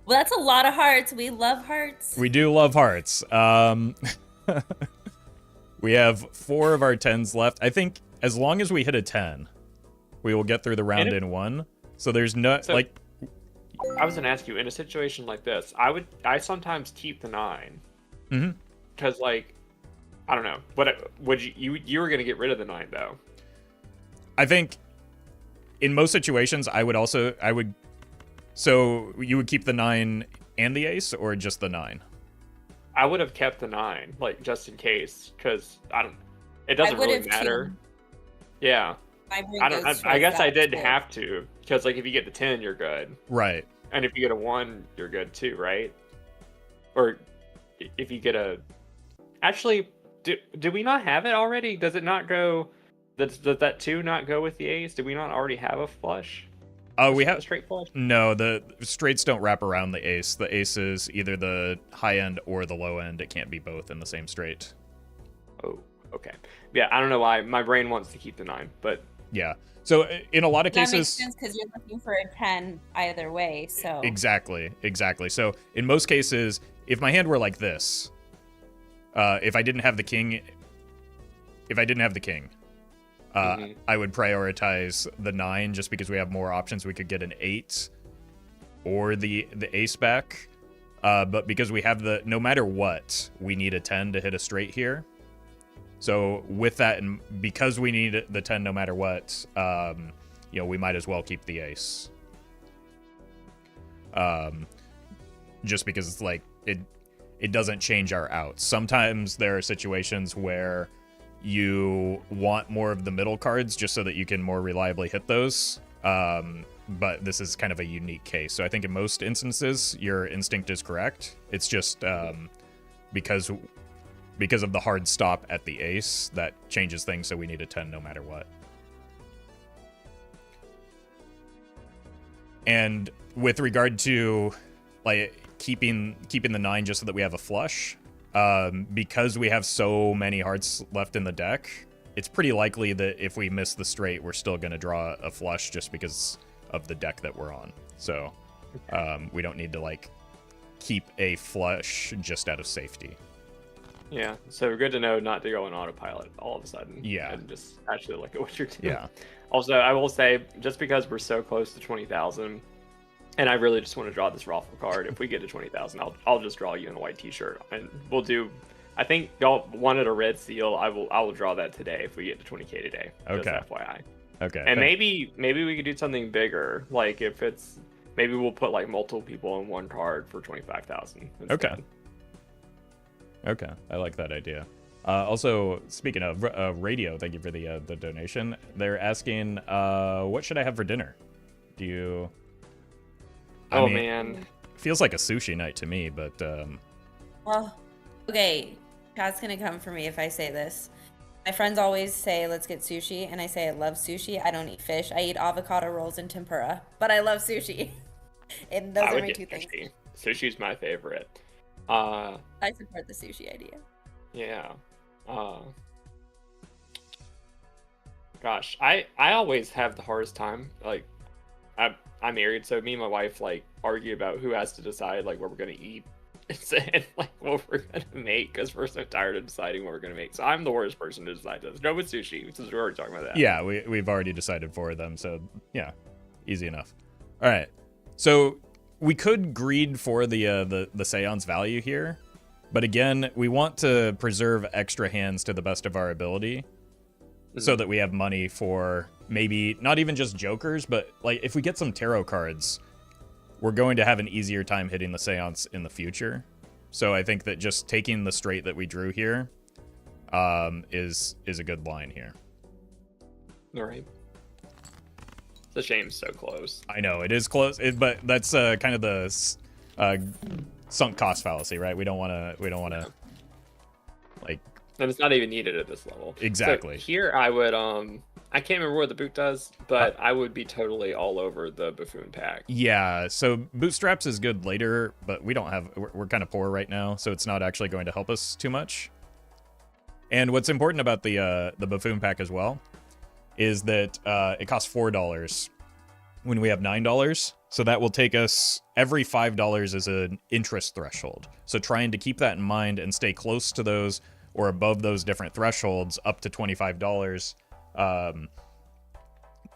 Speaker 3: Well, that's a lot of hearts. We love hearts.
Speaker 1: we do love hearts. We have 4 of our 10s left. I think as long as we hit a 10, we will get through the round in 1. So there's no, like...
Speaker 2: I was going to ask you, in a situation like this, I sometimes keep the 9.
Speaker 1: Mm-hmm.
Speaker 2: Because, like, I don't know. Would you were going to get rid of the 9, though?
Speaker 1: I think in most situations, so you would keep the 9 and the ace, or just the 9?
Speaker 2: I would have kept the 9, like, just in case, because it doesn't really matter.
Speaker 3: Too.
Speaker 2: Yeah. I guess I didn't have to, because, like, if you get the 10, you're good.
Speaker 1: Right.
Speaker 2: And if you get a 1, you're good too, right? Or if you get a... Actually, do we not have it already? Does it not go... Does that 2 not go with the ace? Do we not already have a flush?
Speaker 1: We have
Speaker 2: a straight flush?
Speaker 1: No, the straights don't wrap around the ace. The ace is either the high end or the low end. It can't be both in the same straight.
Speaker 2: Oh, okay. Yeah, I don't know why. My brain wants to keep the 9, but...
Speaker 1: Yeah. So in a lot of cases...
Speaker 3: That makes sense because you're looking for a 10 either way, so...
Speaker 1: Exactly. So in most cases, if my hand were like this, if I didn't have the king... I would prioritize the 9 just because we have more options. We could get an 8 or the ace back. But because we have no matter what, we need a 10 to hit a straight here. So with that, and because we need the 10 no matter what, we might as well keep the ace. Just because it's like, it doesn't change our outs. Sometimes there are situations where you want more of the middle cards just so that you can more reliably hit those. But this is kind of a unique case. So I think in most instances, your instinct is correct. It's just because of the hard stop at the ace, that changes things, so we need a 10 no matter what. And with regard to like keeping the 9 just so that we have a flush, because we have so many hearts left in the deck, it's pretty likely that if we miss the straight, we're still going to draw a flush just because of the deck that we're on. So we don't need to like keep a flush just out of safety.
Speaker 2: Yeah, so good to know not to go on autopilot all of a sudden.
Speaker 1: Yeah.
Speaker 2: And just actually look at what you're doing.
Speaker 1: Yeah.
Speaker 2: Also, I will say, just because we're so close to 20,000, and I really just want to draw this Roffle card, if we get to 20,000, I'll just draw you in a white t-shirt. And we'll do... I think y'all wanted a red seal. I will draw that today if we get to 20k today.
Speaker 1: Okay.
Speaker 2: Just FYI.
Speaker 1: Okay.
Speaker 2: And maybe we could do something bigger. Like if it's... Maybe we'll put like multiple people on one card for 25,000.
Speaker 1: Okay. Okay, I like that idea. Also, speaking of radio, thank you for the donation. They're asking, what should I have for dinner? Do you... I mean,
Speaker 2: man.
Speaker 1: Feels like a sushi night to me, but...
Speaker 3: Well, okay, Chad's gonna come for me if I say this. My friends always say, let's get sushi, and I say I love sushi. I don't eat fish. I eat avocado rolls and tempura, but I love sushi. And those
Speaker 2: I
Speaker 3: are
Speaker 2: would
Speaker 3: my
Speaker 2: get
Speaker 3: two things.
Speaker 2: sushi. Sushi's my favorite.
Speaker 3: I support the sushi idea.
Speaker 2: Yeah. Gosh, I always have the hardest time. Like, I'm married, so me and my wife like argue about who has to decide like what we're gonna eat and like what we're gonna make because we're so tired of deciding what we're gonna make. So I'm the worst person to decide this. No, with sushi, since we're already talking about that.
Speaker 1: Yeah, we've already decided for them, so yeah, easy enough. All right, so we could greed for the seance value here, but again, we want to preserve extra hands to the best of our ability, so that we have money for maybe not even just jokers, but like if we get some tarot cards, we're going to have an easier time hitting the seance in the future. So I think that just taking the straight that we drew here is a good line here.
Speaker 2: All right. It's a shame, so close.
Speaker 1: I know it is close, but that's kind of the sunk cost fallacy, right? We don't want to like.
Speaker 2: And it's not even needed at this level.
Speaker 1: Exactly.
Speaker 2: So here I would I can't remember what the boot does, but I would be totally all over the buffoon pack.
Speaker 1: Yeah, so bootstraps is good later, but we don't have we're kind of poor right now, so it's not actually going to help us too much. And what's important about the buffoon pack as well is that it costs $4 when we have $9. So that will take us every $5 as an interest threshold. So trying to keep that in mind and stay close to those or above those different thresholds up to $25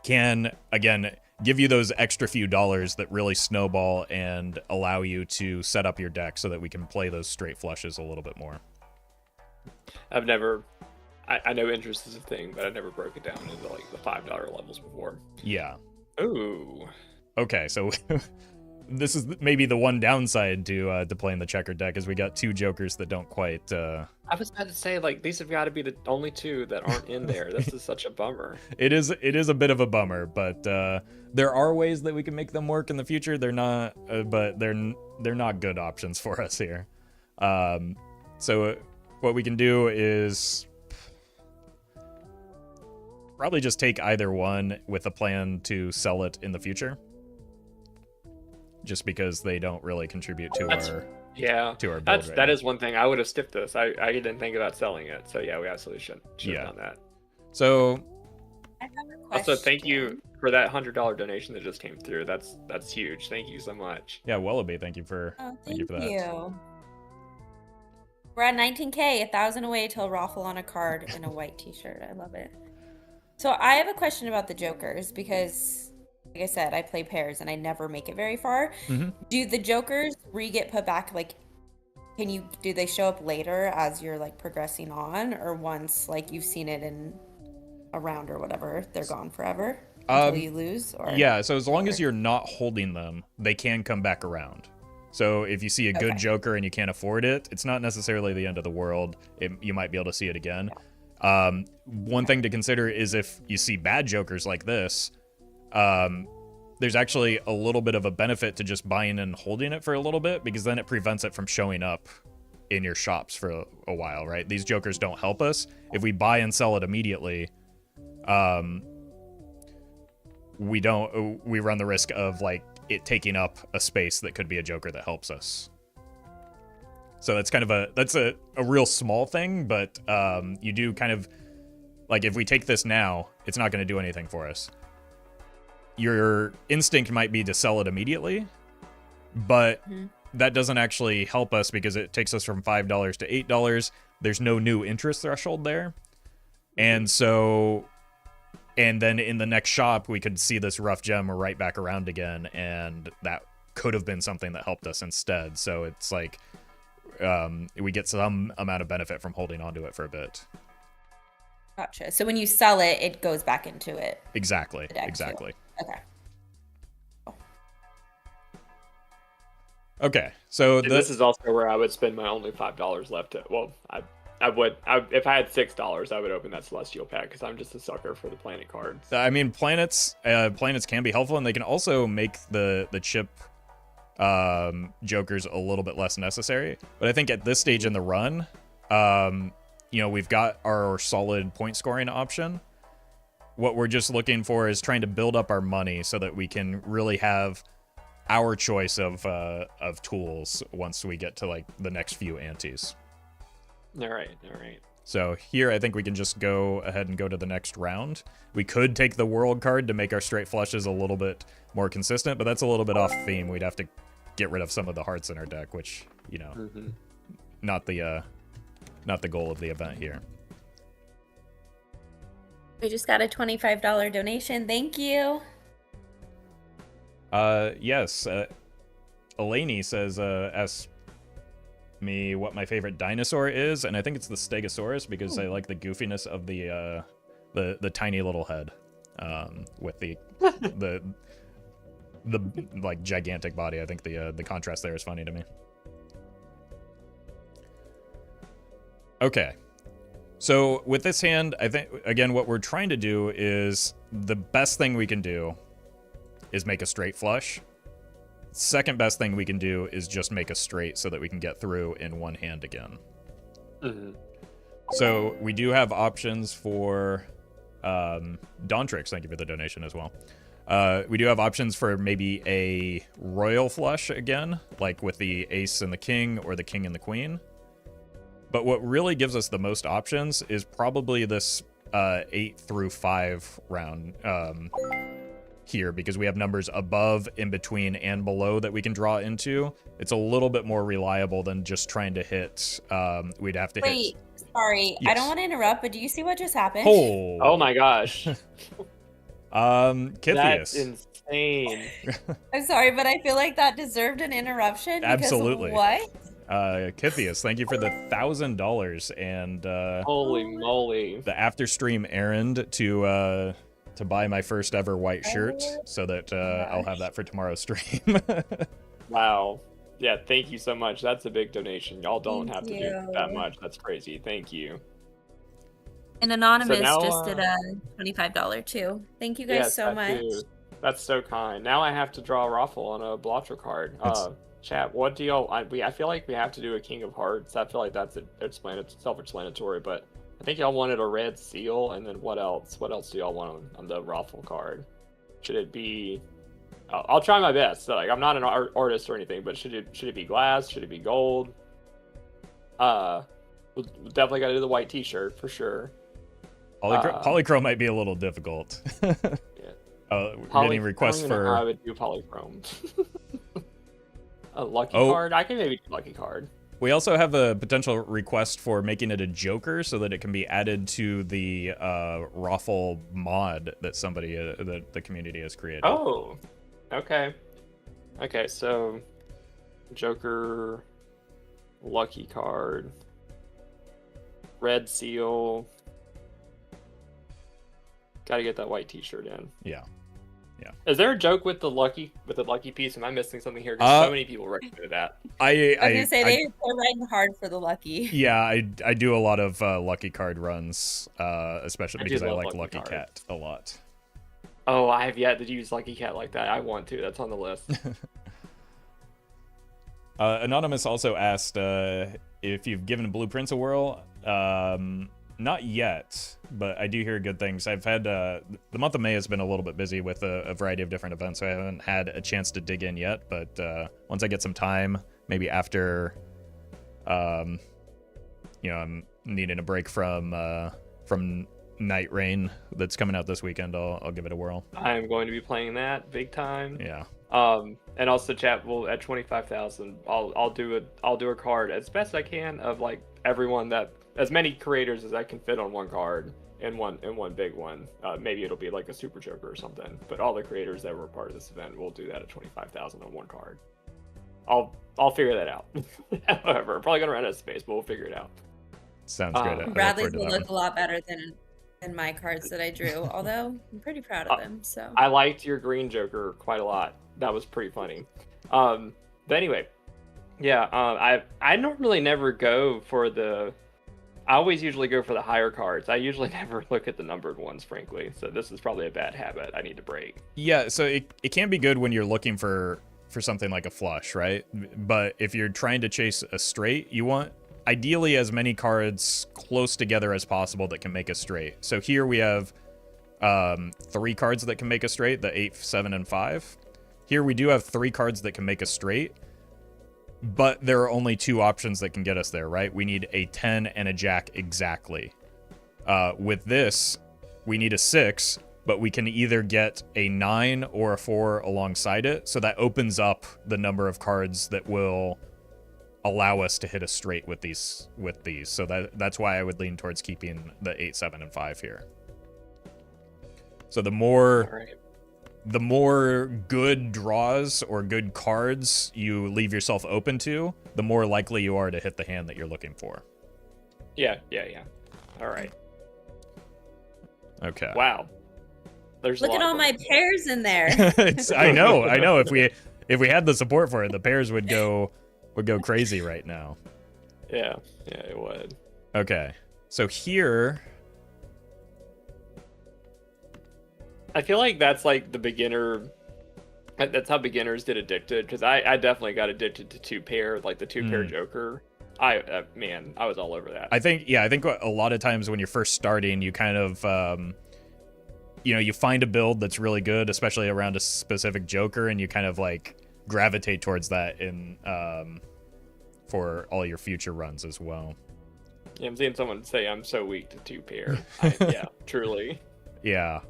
Speaker 1: can, again, give you those extra few dollars that really snowball and allow you to set up your deck so that we can play those straight flushes a little bit more.
Speaker 2: I've never... I know interest is a thing, but I never broke it down into like the $5 levels before.
Speaker 1: Yeah.
Speaker 2: Ooh.
Speaker 1: Okay, so this is maybe the one downside to playing the checkered deck is we got two jokers that don't quite.
Speaker 2: I was about to say like these have got to be the only two that aren't in there. This is such a bummer.
Speaker 1: It is a bit of a bummer, but there are ways that we can make them work in the future. They're not, but they're not good options for us here. So what we can do is probably just take either one with a plan to sell it in the future. Just because they don't really contribute to our build.
Speaker 2: That is one thing I would have skipped this. I didn't think about selling it. So yeah, we absolutely should have done that.
Speaker 1: So
Speaker 3: I have a question.
Speaker 2: Also, thank you for that $100 donation that just came through. That's huge. Thank you so much.
Speaker 1: Yeah, Wellaby, thank you for
Speaker 3: thank
Speaker 1: you for that.
Speaker 3: We're at 19K, 1,000 away till Roffle on a card in a white t-shirt. I love it. So I have a question about the jokers because, like I said, I play pairs and I never make it very far.
Speaker 1: Mm-hmm.
Speaker 3: Do the jokers get put back? Like, do they show up later as you're like progressing on, or once like you've seen it in a round or whatever, they're gone forever until you lose? Or
Speaker 1: yeah. So as long as you're not holding them, they can come back around. So if you see a good joker and you can't afford it, it's not necessarily the end of the world. You might be able to see it again. One thing to consider is if you see bad jokers like this, there's actually a little bit of a benefit to just buying and holding it for a little bit, because then it prevents it from showing up in your shops for a while, right? These jokers don't help us. If we buy and sell it immediately, we run the risk of like it taking up a space that could be a joker that helps us. So that's kind of a real small thing, but you do kind of like, if we take this now, it's not going to do anything for us. Your instinct might be to sell it immediately, but that doesn't actually help us because it takes us from $5 to $8. There's no new interest threshold there. And so, and then in the next shop, we could see this rough gem right back around again, and that could have been something that helped us instead. So it's like, we get some amount of benefit from holding onto it for a bit.
Speaker 3: Gotcha. So when you sell it, it goes back into it.
Speaker 1: Exactly.
Speaker 3: Exactly. Okay.
Speaker 1: Okay. So
Speaker 2: this is also where I would spend my only $5 left. I would if I had $6, I would open that Celestial pack because I'm just a sucker for the planet cards.
Speaker 1: I mean, planets can be helpful, and they can also make the chip jokers a little bit less necessary. But I think at this stage in the run, we've got our solid point scoring option. What we're just looking for is trying to build up our money so that we can really have our choice of tools once we get to like the next few antes.
Speaker 2: All right.
Speaker 1: So here I think we can just go ahead and go to the next round. We could take the world card to make our straight flushes a little bit more consistent, but that's a little bit off theme. We'd have to get rid of some of the hearts in our deck, which, not the goal of the event here.
Speaker 3: We just got a $25 donation. Thank you.
Speaker 1: Yes. Eleni says, ask me what my favorite dinosaur is, and I think it's the Stegosaurus because I like the goofiness of the tiny little head, with the like gigantic body. I think the contrast there is funny to me. Okay. So with this hand, I think, again, what we're trying to do is the best thing we can do is make a straight flush. Second best thing we can do is just make a straight so that we can get through in one hand again. So we do have options for Dawntrix. Thank you for the donation as well. We do have options for maybe a royal flush again, like with the ace and the king or the king and the queen. But what really gives us the most options is probably this 8 through 5 round here, because we have numbers above, in between, and below that we can draw into. It's a little bit more reliable than just trying to hit. We'd have to hit.
Speaker 3: Wait, sorry.
Speaker 1: Yes.
Speaker 3: I don't want to interrupt, but do you see what just happened?
Speaker 2: Oh my gosh.
Speaker 1: Kithius.
Speaker 2: That's insane.
Speaker 3: I'm sorry, but I feel like that deserved an interruption.
Speaker 1: Absolutely.
Speaker 3: What?
Speaker 1: Kithius, thank you for the $1,000 and
Speaker 2: Holy moly.
Speaker 1: the after stream errand to buy my first ever white shirt, so that I'll have that for tomorrow's stream.
Speaker 2: Wow. Yeah, thank you so much. That's a big donation. Y'all don't have to do
Speaker 3: you.
Speaker 2: that much. That's crazy. Thank you.
Speaker 3: And Anonymous
Speaker 2: So now,
Speaker 3: just did a $25 too. Thank you guys
Speaker 2: Yes,
Speaker 3: so
Speaker 2: that
Speaker 3: much.
Speaker 2: too. That's so kind. Now I have to draw a Roffle on a Balatro card.
Speaker 1: It's-
Speaker 2: Chat, what do y'all... I feel like we have to do a King of Hearts. I feel like that's self-explanatory, but I think y'all wanted a red seal, and then what else? What else do y'all want on the Roffle card? Should it be... I'll try my best. So, like, I'm not an artist or anything, but should it be glass? Should it be gold? We'll definitely got to do the white T-shirt for sure.
Speaker 1: Polychrome might be a little difficult.
Speaker 2: Yeah.
Speaker 1: We're getting requests
Speaker 2: I don't even know
Speaker 1: for.
Speaker 2: how I would do polychrome. A lucky
Speaker 1: Oh.
Speaker 2: card? I can maybe do lucky card.
Speaker 1: We also have a potential request for making it a Joker so that it can be added to the Roffle mod that somebody, that the community has created.
Speaker 2: Oh, okay. Okay, so Joker, lucky card, red seal. Got to get that white T-shirt in.
Speaker 1: Yeah.
Speaker 2: Is there a joke with the lucky piece? Am I missing something here? Because so many people recommended that.
Speaker 3: I was gonna say they're riding hard for the lucky.
Speaker 1: Yeah, I do a lot of lucky card runs, especially because I like Lucky
Speaker 2: card.
Speaker 1: Cat a lot.
Speaker 2: Oh, I have yet to use Lucky Cat like that. I want to. That's on the list.
Speaker 1: Anonymous also asked if you've given Blueprints a whirl. Not yet, but I do hear good things. I've had the month of May has been a little bit busy with a variety of different events, so I haven't had a chance to dig in yet. But once I get some time, maybe after, I'm needing a break from Night Rain that's coming out this weekend. I'll give it a whirl.
Speaker 2: I am going to be playing that big time.
Speaker 1: Yeah.
Speaker 2: And also chat. Well, at 25,000, I'll do a card as best I can of like everyone that. As many creators as I can fit on one card in one big one. Maybe it'll be like a Super Joker or something. But all the creators that were part of this event will do that at 25,000 on one card. I'll figure that out. However, I'm probably gonna run out of space, but we'll figure it out.
Speaker 1: Sounds good. I look
Speaker 3: Bradley's
Speaker 1: forward to
Speaker 3: will
Speaker 1: that
Speaker 3: look
Speaker 1: one.
Speaker 3: a lot better than my cards that I drew. Although I'm pretty proud of them. So
Speaker 2: I liked your green Joker quite a lot. That was pretty funny. But anyway, yeah. I normally never go for the. I always usually go for the higher cards. I usually never look at the numbered ones, frankly. So this is probably a bad habit I need to break.
Speaker 1: Yeah, so it can be good when you're looking for something like a flush, right? But if you're trying to chase a straight, you want ideally as many cards close together as possible that can make a straight. So here we have 3 cards that can make a straight, the 8, 7, and 5. Here we do have 3 cards that can make a straight, but there are only 2 options that can get us there, right? We need a 10 and a jack exactly. With this, we need a 6, but we can either get a 9 or a 4 alongside it, so that opens up the number of cards that will allow us to hit a straight with these. So that's why I would lean towards keeping the 8, 7, and 5 here. So the more good draws or good cards you leave yourself open to, the more likely you are to hit the hand that you're looking for.
Speaker 2: Yeah. All right.
Speaker 1: Okay.
Speaker 2: Wow. There's
Speaker 3: Look at all my pairs in there.
Speaker 1: I know. If we had the support for it, the pairs would go crazy right now.
Speaker 2: Yeah, it would.
Speaker 1: Okay. So here,
Speaker 2: I feel like that's like the beginner. That's how beginners get addicted. Because I definitely got addicted to 2-pair, like the 2-pair Joker. I was all over that.
Speaker 1: I think a lot of times when you're first starting, you kind of, you find a build that's really good, especially around a specific Joker, and you kind of like gravitate towards that in for all your future runs as well.
Speaker 2: Yeah, I'm seeing someone say I'm so weak to 2-pair. Yeah, truly.
Speaker 1: Yeah.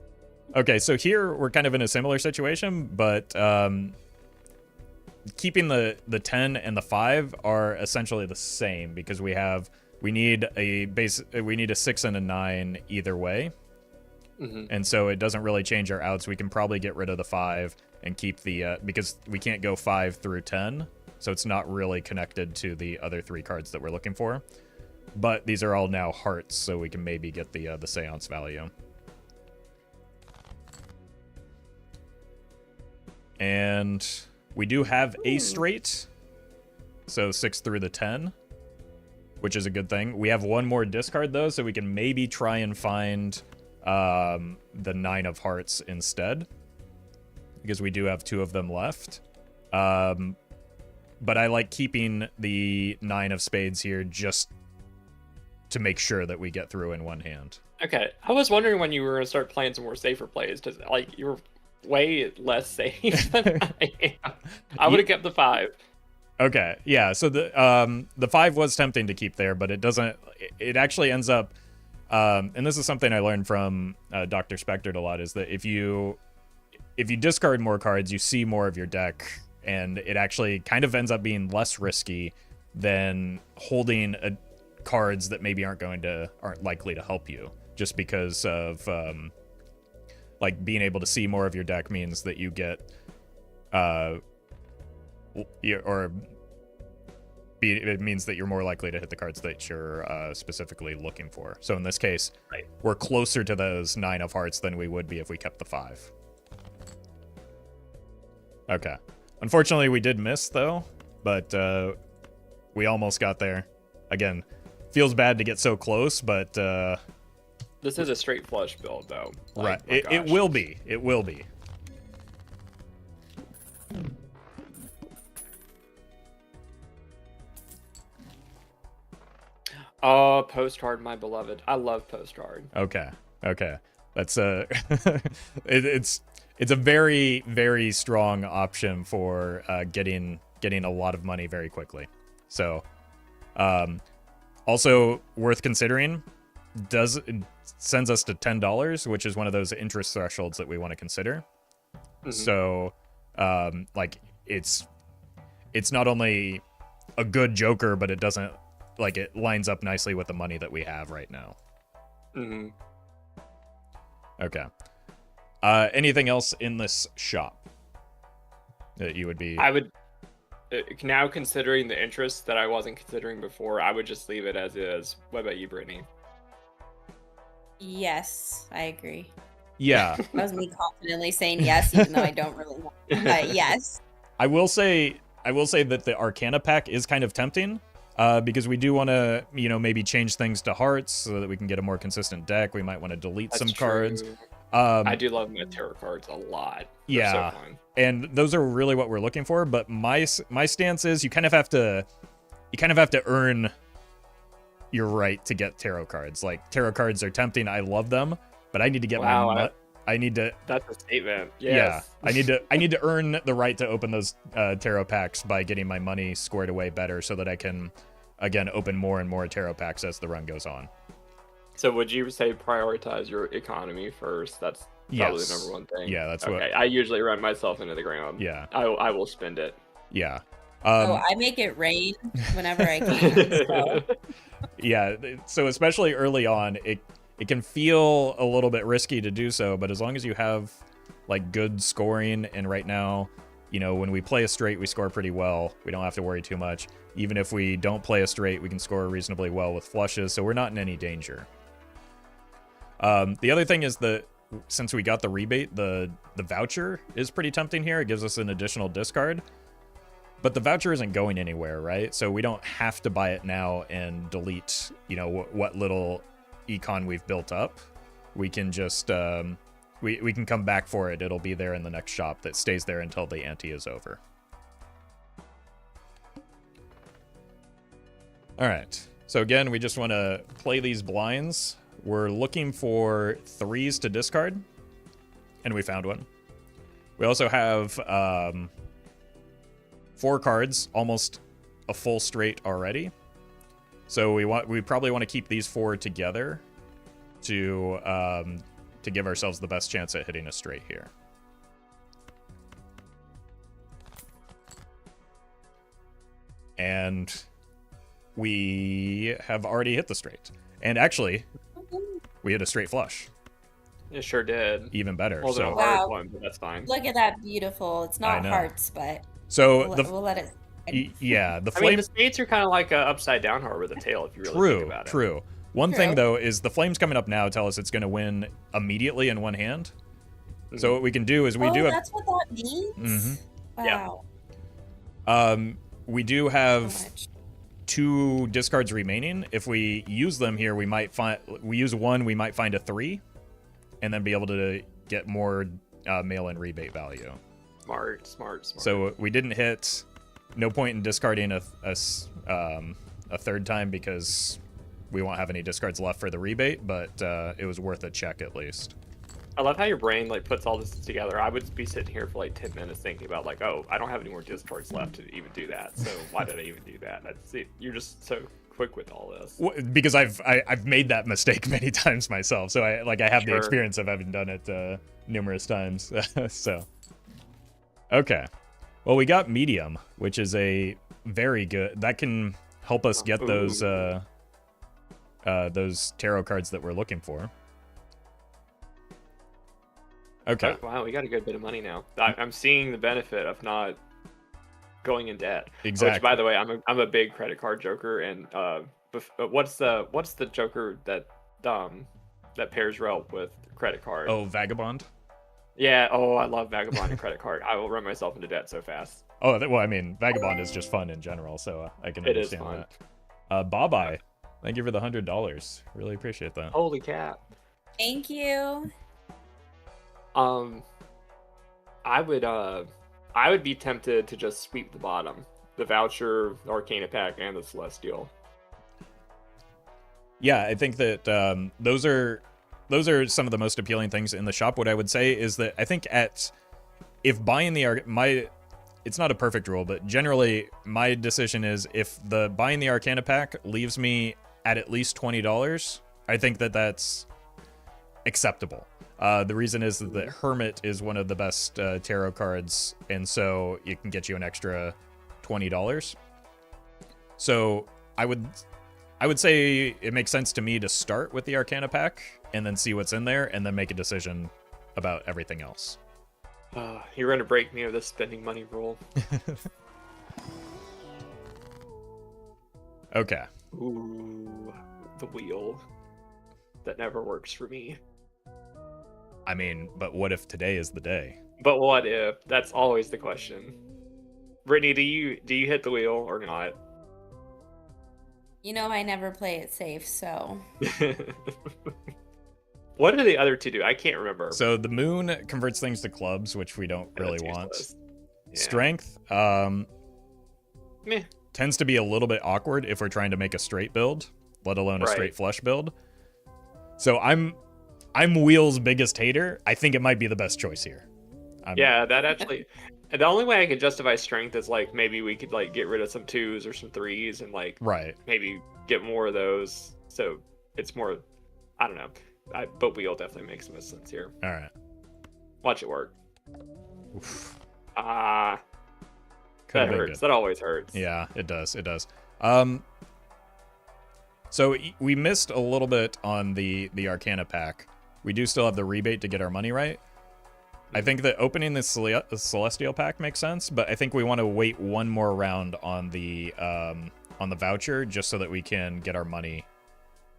Speaker 1: Okay, so here we're kind of in a similar situation, but keeping the 10 and the 5 are essentially the same because we need a 6 and a 9 either way.
Speaker 2: Mm-hmm.
Speaker 1: And so it doesn't really change our outs. We can probably get rid of the 5 and keep the because we can't go 5 through 10, so it's not really connected to the other 3 cards that we're looking for. But these are all now hearts, so we can maybe get the seance value. And we do have a straight, so 6 through the 10, which is a good thing. We have 1 more discard, though, so we can maybe try and find the 9 of hearts instead, because we do have 2 of them left. But I like keeping the 9 of spades here just to make sure that we get through in one hand.
Speaker 2: Okay, I was wondering when you were going to start playing some more safer plays, because like you were way less safe than I am. I would have kept the 5.
Speaker 1: Okay, yeah. So the 5 was tempting to keep there, but it doesn't. It actually ends up, and this is something I learned from Dr. Spectred a lot, is that if you discard more cards, you see more of your deck, and it actually kind of ends up being less risky than holding cards that maybe aren't likely to help you, just because of like being able to see more of your deck means that you get it means that you're more likely to hit the cards that you're specifically looking for. So in this case,
Speaker 2: right,
Speaker 1: we're closer to those 9 of hearts than we would be if we kept the 5. Okay. Unfortunately, we did miss, though, but we almost got there. Again, feels bad to get so close, but...
Speaker 2: this is a straight flush build, though. Like,
Speaker 1: right. It will be. It will be.
Speaker 2: Oh, postcard, my beloved. I love postcard.
Speaker 1: Okay. That's it's a very, very strong option for getting a lot of money very quickly. So, also worth considering, sends us to $10, which is one of those interest thresholds that we want to consider. Mm-hmm. So, like it's not only a good Joker, but it doesn't, like, it lines up nicely with the money that we have right now.
Speaker 2: Mm-hmm.
Speaker 1: Okay. Anything else in this shop that you would be...
Speaker 2: I would, now considering the interest that I wasn't considering before, I would just leave it as is. What about you, Brittany?
Speaker 3: Yes, I agree.
Speaker 1: Yeah.
Speaker 3: That was me confidently saying yes, even though I don't really want to, but yes.
Speaker 1: I will say that the Arcana pack is kind of tempting, because we do want to, maybe change things to hearts so that we can get a more consistent deck. We might want to delete some cards.
Speaker 2: I do love my tarot cards a lot. They're
Speaker 1: yeah,
Speaker 2: so fun.
Speaker 1: And those are really what we're looking for. But my stance is you kind of have to earn you're right to get tarot cards. Like, tarot cards are tempting. I love them, but I need to get I need to.
Speaker 2: That's a statement.
Speaker 1: Yeah,
Speaker 2: Yes.
Speaker 1: I need to earn the right to open those tarot packs by getting my money squared away better, so that I can, again, open more and more tarot packs as the run goes on.
Speaker 2: So would you say prioritize your economy first? That's probably the number one thing.
Speaker 1: Yeah, that's
Speaker 2: okay. I usually run myself into the ground.
Speaker 1: Yeah.
Speaker 2: I will spend it.
Speaker 1: Yeah.
Speaker 3: I make it rain whenever I can. So.
Speaker 1: Yeah, so especially early on, it can feel a little bit risky to do so, but as long as you have like good scoring, and right now, you know, when we play a straight, we score pretty well. We don't have to worry too much. Even if we don't play a straight, we can score reasonably well with flushes, so we're not in any danger. The other thing is that since we got the rebate, the voucher is pretty tempting here. It gives us an additional discard. But the voucher isn't going anywhere, right? So we don't have to buy it now and delete, you know, what little econ we've built up. We can just, we can come back for it. It'll be there in the next shop that stays there until the ante is over. All right. So again, we just want to play these blinds. We're looking for 3s to discard, and we found one. We also have 4 cards, almost a full straight already. So we probably want to keep these 4 together to give ourselves the best chance at hitting a straight here. And we have already hit the straight. And actually, we hit a straight flush.
Speaker 2: It sure did.
Speaker 1: Even better.
Speaker 2: Well,
Speaker 1: so
Speaker 2: a hard one, but that's fine.
Speaker 3: Look at that, beautiful. It's not hearts, but
Speaker 1: so
Speaker 3: we'll let it.
Speaker 1: Yeah, the
Speaker 2: I mean, the spades are kind of like a upside down heart with a tail, if you really think about it.
Speaker 1: True. One thing though is the flames coming up now tell us it's going to win immediately in one hand. Mm-hmm. So what we can do is we do have.
Speaker 3: That's what that means. Wow.
Speaker 1: Yeah. We do have 2 discards remaining. If we use them here, we use 1, we might find a 3, and then be able to get more mail-in rebate value.
Speaker 2: Smart.
Speaker 1: So we didn't hit. No point in discarding a third time because we won't have any discards left for the rebate, but it was worth a check at least.
Speaker 2: I love how your brain like puts all this together. I would be sitting here for like 10 minutes thinking about like, oh, I don't have any more discards left to even do that. So why did I even do that? That's it. You're just so quick with all this.
Speaker 1: Well, because I've made that mistake many times myself. So I have the experience of having done it numerous times. So okay. Well, we got medium, which is a very good. That can help us get those tarot cards that we're looking for. Okay.
Speaker 2: Oh, wow, we got a good bit of money now. I'm seeing the benefit of not going in debt.
Speaker 1: Exactly.
Speaker 2: Which, by the way, I'm a big credit card joker, and what's the joker that pairs well with credit card?
Speaker 1: Oh, Vagabond.
Speaker 2: Yeah. Oh, I love Vagabond and credit card. I will run myself into debt so fast.
Speaker 1: Oh, well, I mean, Vagabond is just fun in general, so I can understand that. Babai, thank you for the $100. Really appreciate that.
Speaker 2: Holy cat.
Speaker 3: Thank you.
Speaker 2: I would be tempted to just sweep the bottom, the voucher, the Arcana pack, and the Celestial.
Speaker 1: Yeah, I think that those are some of the most appealing things in the shop. What I would say is that I think if buying it's not a perfect rule, but generally my decision is if buying the Arcana pack leaves me at least $20, I think that that's acceptable. The reason is that Hermit is one of the best tarot cards, and so it can get you an extra $20. So I would say it makes sense to me to start with the Arcana pack and then see what's in there and then make a decision about everything else.
Speaker 2: You're going to break me of this spending money rule.
Speaker 1: Okay.
Speaker 2: Ooh, the wheel. That never works for me.
Speaker 1: I mean, but what if today is the day?
Speaker 2: But what if? That's always the question. Brittany, do you hit the wheel or not?
Speaker 3: You know, I never play it safe, so.
Speaker 2: What do the other two do? I can't remember.
Speaker 1: So the moon converts things to clubs, which we don't really want.
Speaker 2: Yeah.
Speaker 1: Strength
Speaker 2: Meh.
Speaker 1: tends to be a little bit awkward if we're trying to make a straight build. let alone a
Speaker 2: Right.
Speaker 1: straight flush build. So I'm Wheel's biggest hater. I think it might be the best choice here.
Speaker 2: Yeah, that actually. The only way I could justify strength is like maybe we could like get rid of some 2s or some 3s and like
Speaker 1: Right.
Speaker 2: maybe get more of those. So it's more, I don't know. But Wheel definitely makes the most sense here.
Speaker 1: All right.
Speaker 2: Watch it work.
Speaker 1: Oof.
Speaker 2: That
Speaker 1: Could've been
Speaker 2: hurts.
Speaker 1: good.
Speaker 2: That always hurts.
Speaker 1: Yeah, it does. It does. So we missed a little bit on the Arcana pack. We do still have the rebate to get our money right. I think that opening the Celestial pack makes sense, but I think we want to wait one more round on the voucher just so that we can get our money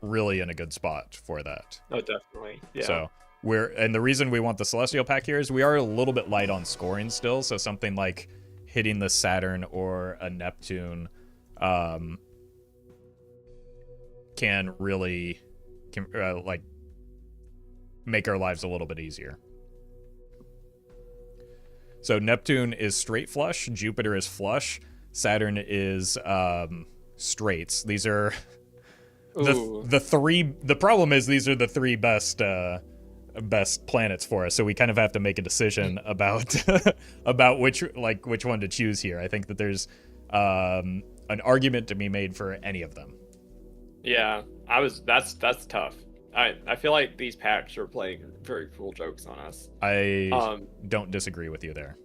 Speaker 1: really in a good spot for that.
Speaker 2: Oh, definitely. Yeah.
Speaker 1: So and the reason we want the Celestial pack here is we are a little bit light on scoring still, so something like hitting the Saturn or a Neptune can really like make our lives a little bit easier. So Neptune is straight flush, Jupiter is flush, Saturn is straights. These are the three. The problem is these are the three best planets for us. So we kind of have to make a decision about about which one to choose here. I think that there's an argument to be made for any of them.
Speaker 2: Yeah, that's tough. I feel like these packs are playing very cruel jokes on us.
Speaker 1: I don't disagree with you there.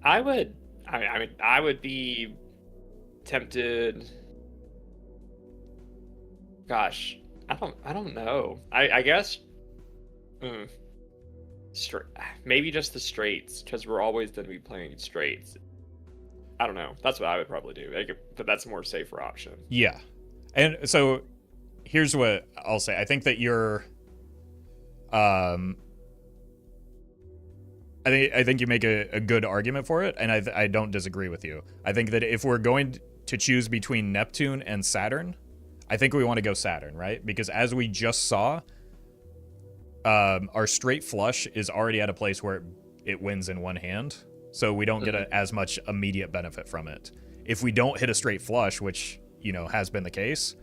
Speaker 2: I would be tempted. Gosh, I don't know. I guess maybe just the straights, because we're always going to be playing straights. I don't know. That's what I would probably do. But that's a more safer option.
Speaker 1: Yeah. And so here's what I'll say. I think that you're I think you make a good argument for it, and I don't disagree with you. I think that if we're going to choose between Neptune and Saturn, I think we want to go Saturn, right? Because as we just saw, our straight flush is already at a place where it wins in one hand, so we don't get as much immediate benefit from it. If we don't hit a straight flush, which has been the case,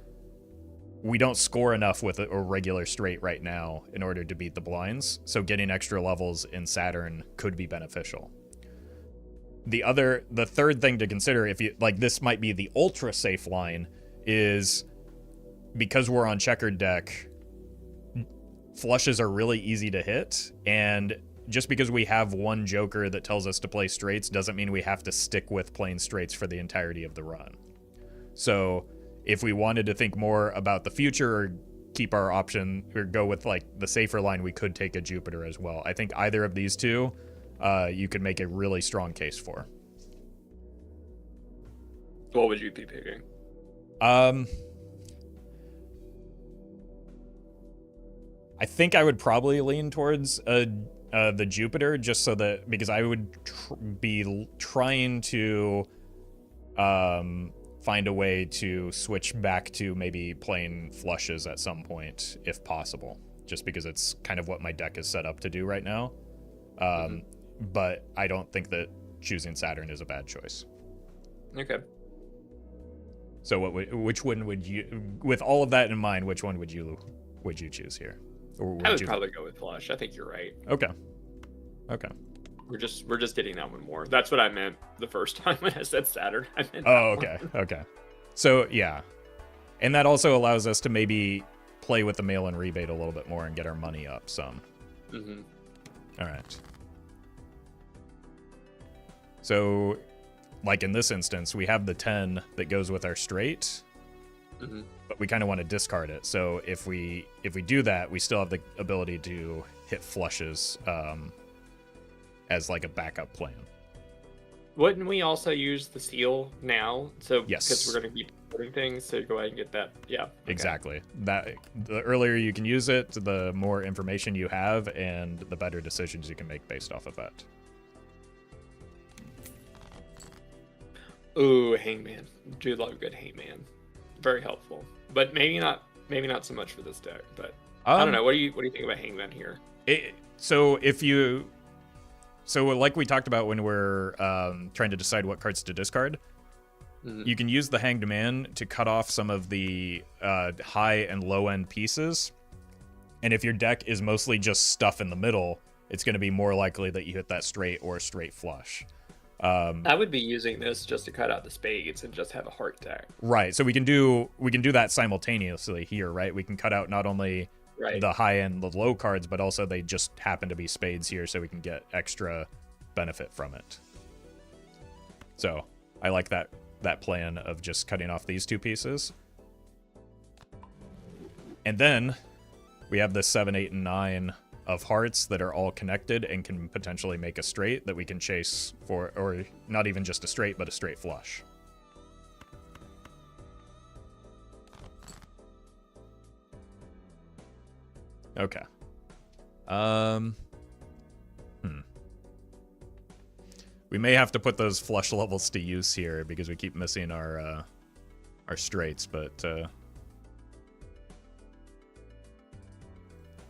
Speaker 1: we don't score enough with a regular straight right now in order to beat the blinds, so getting extra levels in Saturn could be beneficial. The third thing to consider, if you like, this might be the ultra safe line, is because we're on checkered deck, flushes are really easy to hit, and just because we have one joker that tells us to play straights doesn't mean we have to stick with playing straights for the entirety of the run. So if we wanted to think more about the future or keep our option or go with like the safer line, we could take a Jupiter as well. I think either of these two you could make a really strong case for.
Speaker 2: What would you be picking?
Speaker 1: I think I would probably lean towards the Jupiter, just so that, because I would be trying to find a way to switch back to maybe playing flushes at some point, if possible, just because it's kind of what my deck is set up to do right now. But I don't think that choosing Saturn is a bad choice.
Speaker 2: Okay.
Speaker 1: So which one would you, with all of that in mind, which one would you choose here? Or
Speaker 2: I would probably go with flush. I think you're right.
Speaker 1: Okay.
Speaker 2: We're just hitting that one more. That's what I meant the first time when I said Saturn. I meant
Speaker 1: okay. So yeah, and that also allows us to maybe play with the mail-in rebate a little bit more and get our money up some. All right. So, like in this instance, we have the 10 that goes with our straight, but we kind of want to discard it. So if we do that, we still have the ability to hit flushes as like a backup plan.
Speaker 2: Wouldn't we also use the seal now? So
Speaker 1: yes,
Speaker 2: because we're going to keep putting things, so go ahead and get that. Yeah. Okay.
Speaker 1: Exactly. That the earlier you can use it, the more information you have, and the better decisions you can make based off of that.
Speaker 2: Ooh, Hangman. Do love a good Hangman. Very helpful, but maybe not so much for this deck. But I don't know. What do you think about Hangman here?
Speaker 1: So like we talked about when we're trying to decide what cards to discard, you can use the Hanged Man to cut off some of the high and low end pieces. And if your deck is mostly just stuff in the middle, it's going to be more likely that you hit that straight or straight flush.
Speaker 2: I would be using this just to cut out the spades and just have a heart deck.
Speaker 1: Right. So we can do that simultaneously here, right? We can cut out not only the high and the low cards, but also they just happen to be spades here, so we can get extra benefit from it. So I like that plan of just cutting off these two pieces. And then we have the 7, 8, and 9 of hearts that are all connected and can potentially make a straight that we can chase for, or not even just a straight, but a straight flush. Okay. We may have to put those flush levels to use here because we keep missing our straights, but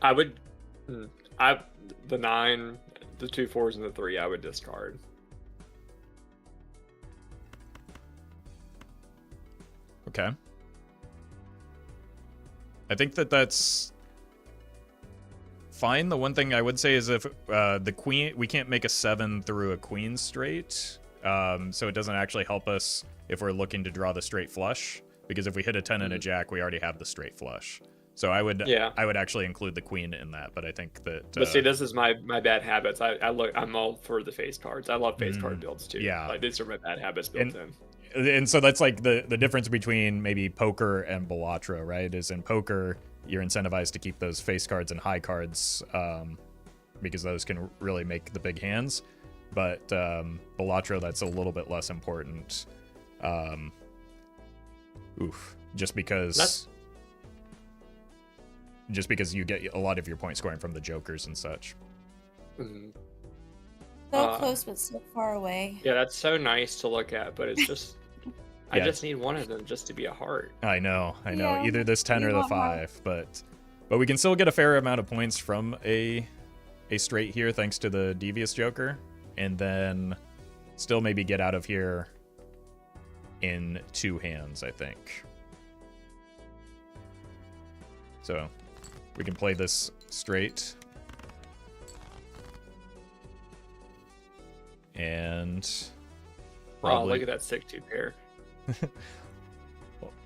Speaker 2: I would, the 9, the 2 4s, and the 3, I would discard.
Speaker 1: Okay. I think that's fine. The one thing I would say is if the queen, we can't make a 7 through a queen straight, so it doesn't actually help us if we're looking to draw the straight flush, because if we hit a 10 and a jack, we already have the straight flush. So I would actually include the queen in that, but I think that.
Speaker 2: But see, this is my bad habits. I'm all for the face cards. I love face card builds too.
Speaker 1: Yeah,
Speaker 2: like these are my bad habits built in.
Speaker 1: And so that's like the difference between maybe poker and Balatro, right? Is in poker, you're incentivized to keep those face cards and high cards because those can really make the big hands. But Balatro, that's a little bit less important. Just because you get a lot of your point scoring from the jokers and such.
Speaker 3: So close, but so far away.
Speaker 2: Yeah, that's so nice to look at, but it's just... I just need one of them just to be a heart.
Speaker 1: I know.
Speaker 3: Yeah,
Speaker 1: Either this 10 or the 5, but we can still get a fair amount of points from a straight here thanks to the devious joker, and then still maybe get out of here in 2 hands, I think. So we can play this straight. And probably...
Speaker 2: Oh, look at that sick 2 pair.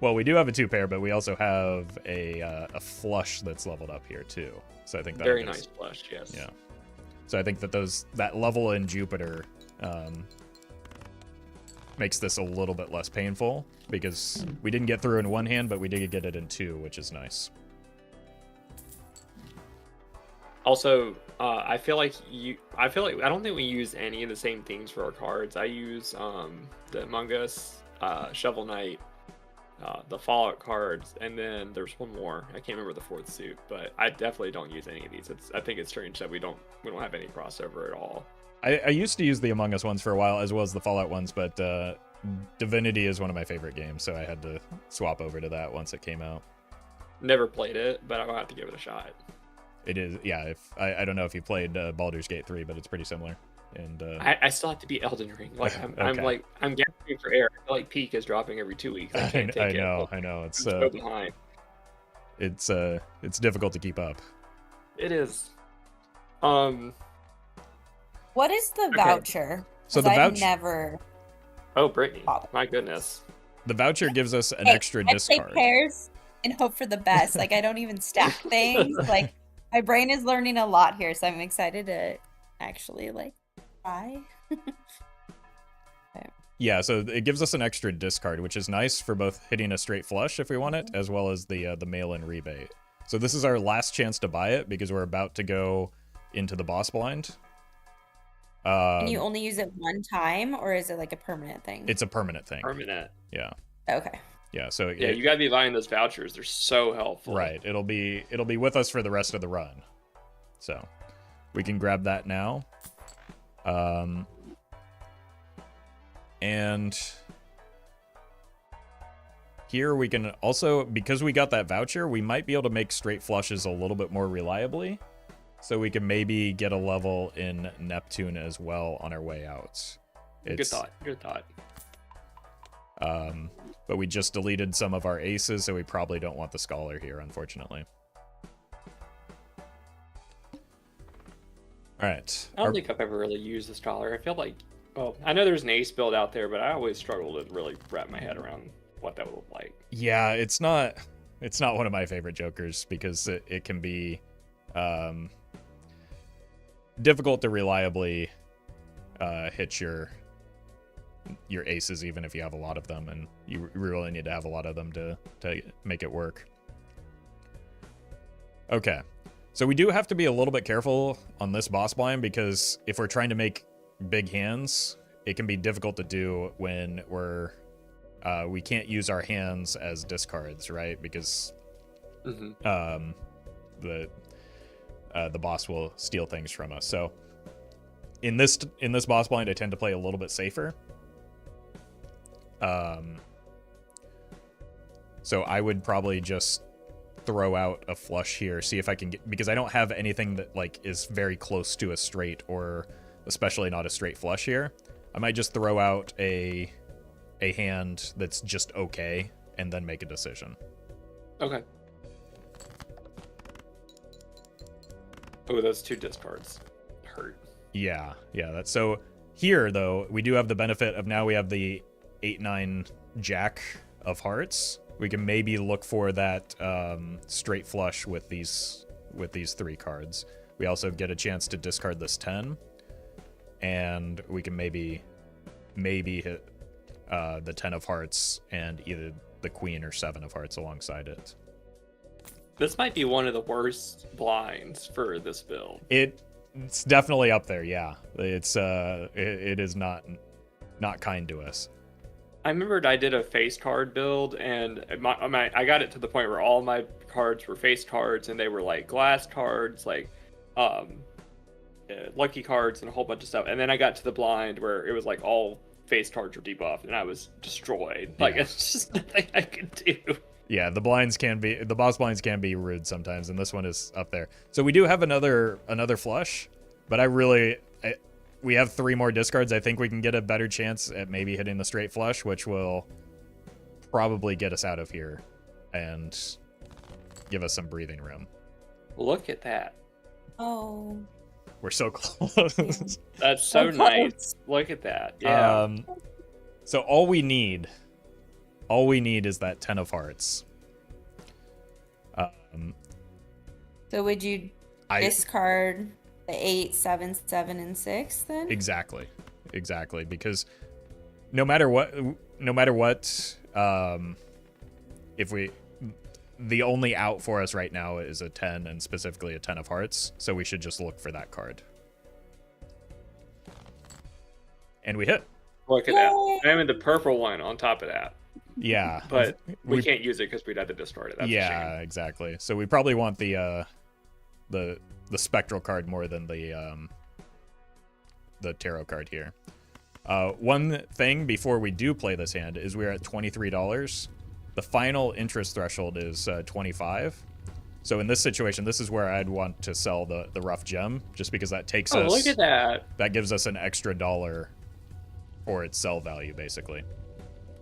Speaker 1: Well, we do have a 2 pair, but we also have a flush that's leveled up here too. So I think that
Speaker 2: very nice flush, yes.
Speaker 1: Yeah. So I think that that level in Jupiter makes this a little bit less painful because we didn't get through in 1 hand, but we did get it in 2, which is nice.
Speaker 2: Also, I don't think we use any of the same things for our cards. I use the Among Us, Shovel Knight, the Fallout cards, and then there's one more. I can't remember the 4th suit, but I definitely don't use any of these. I think it's strange that we don't have any crossover at all.
Speaker 1: I used to use the Among Us ones for a while as well as the Fallout ones, but Divinity is one of my favorite games, so I had to swap over to that once it came out.
Speaker 2: Never played it, but I'll have to give it a shot.
Speaker 1: It is, yeah. I don't know if you played Baldur's Gate 3, but it's pretty similar. And
Speaker 2: I still have to beat Elden Ring. Like I'm gasping for air. I feel like Peak is dropping every 2 weeks. I can't take it.
Speaker 1: I know. It's
Speaker 2: so behind.
Speaker 1: It's difficult to keep up.
Speaker 2: It is.
Speaker 3: What is the voucher?
Speaker 1: So the voucher.
Speaker 3: Never.
Speaker 2: Oh, Brittany! My goodness.
Speaker 1: The voucher gives us an extra discard.
Speaker 3: I play pairs and hope for the best. Like I don't even stack things. Like my brain is learning a lot here, so I'm excited to actually try. Okay.
Speaker 1: Yeah, so it gives us an extra discard, which is nice for both hitting a straight flush if we want it, as well as the mail-in rebate. So this is our last chance to buy it because we're about to go into the boss blind.
Speaker 3: Can you only use it 1 time, or is it like a permanent thing?
Speaker 1: It's a permanent thing.
Speaker 2: Permanent.
Speaker 1: Yeah.
Speaker 3: Okay.
Speaker 1: Yeah. So
Speaker 2: yeah, you gotta be buying those vouchers. They're so helpful.
Speaker 1: Right. It'll be with us for the rest of the run. So we can grab that now. And here we can also, because we got that voucher, we might be able to make straight flushes a little bit more reliably. So we can maybe get a level in Neptune as well on our way out.
Speaker 2: Good thought.
Speaker 1: But we just deleted some of our aces, so we probably don't want the Scholar here, unfortunately. All right.
Speaker 2: I don't think I've ever really used the Scholar. I feel like, well, I know there's an ace build out there, but I always struggle to really wrap my head around what that would look like.
Speaker 1: Yeah, it's not one of my favorite jokers because it can be difficult to reliably hit your aces, even if you have a lot of them, and you really need to have a lot of them to make it work. Okay, so we do have to be a little bit careful on this boss blind, because if we're trying to make big hands, it can be difficult to do when we can't use our hands as discards, right? Because the boss will steal things from us. So in this boss blind, I tend to play a little bit safer. So I would probably just throw out a flush here, see if I can get, because I don't have anything that like is very close to a straight, or especially not a straight flush here. I might just throw out a hand that's just okay, and then make a decision.
Speaker 2: Okay. Oh, those two discards hurt.
Speaker 1: Yeah, that's so. Here though, we do have the benefit of now we have the 8-9 Jack of Hearts. We can maybe look for that straight flush with these three cards. We also get a chance to discard this 10, and we can maybe hit the 10 of Hearts and either the Queen or 7 of Hearts alongside it.
Speaker 2: This might be one of the worst blinds for this build.
Speaker 1: It's definitely up there. Yeah, it's it is not kind to us.
Speaker 2: I remembered I did a face card build, and I got it to the point where all my cards were face cards, and they were like glass cards, like lucky cards, and a whole bunch of stuff. And then I got to the blind where it was like all face cards were debuffed, and I was destroyed. Like, it's just nothing I could do.
Speaker 1: Yeah, the boss blinds can be rude sometimes, and this one is up there. So we do have another flush, but we have 3 more discards. I think we can get a better chance at maybe hitting the straight flush, which will probably get us out of here and give us some breathing room.
Speaker 2: Look at that.
Speaker 3: Oh.
Speaker 1: We're so close.
Speaker 2: That's so nice. Look at that. Yeah.
Speaker 1: So all we need is that 10 of Hearts.
Speaker 3: So would you discard the 8, 7, 7, and 6 then?
Speaker 1: Exactly, because no matter what, the only out for us right now is a 10, and specifically a 10 of Hearts, so we should just look for that card. And we hit.
Speaker 2: Look at that. I'm in the purple one on top of that.
Speaker 1: Yeah.
Speaker 2: But we can't use it because we'd have to discard it. That's a shame.
Speaker 1: Exactly. So we probably want the spectral card more than the tarot card here. One thing before we do play this hand is we're at $23. The final interest threshold is 25. So in this situation, this is where I'd want to sell the rough gem, just because that takes us.
Speaker 2: Oh, look at that!
Speaker 1: That gives us an extra $1 for its sell value, basically.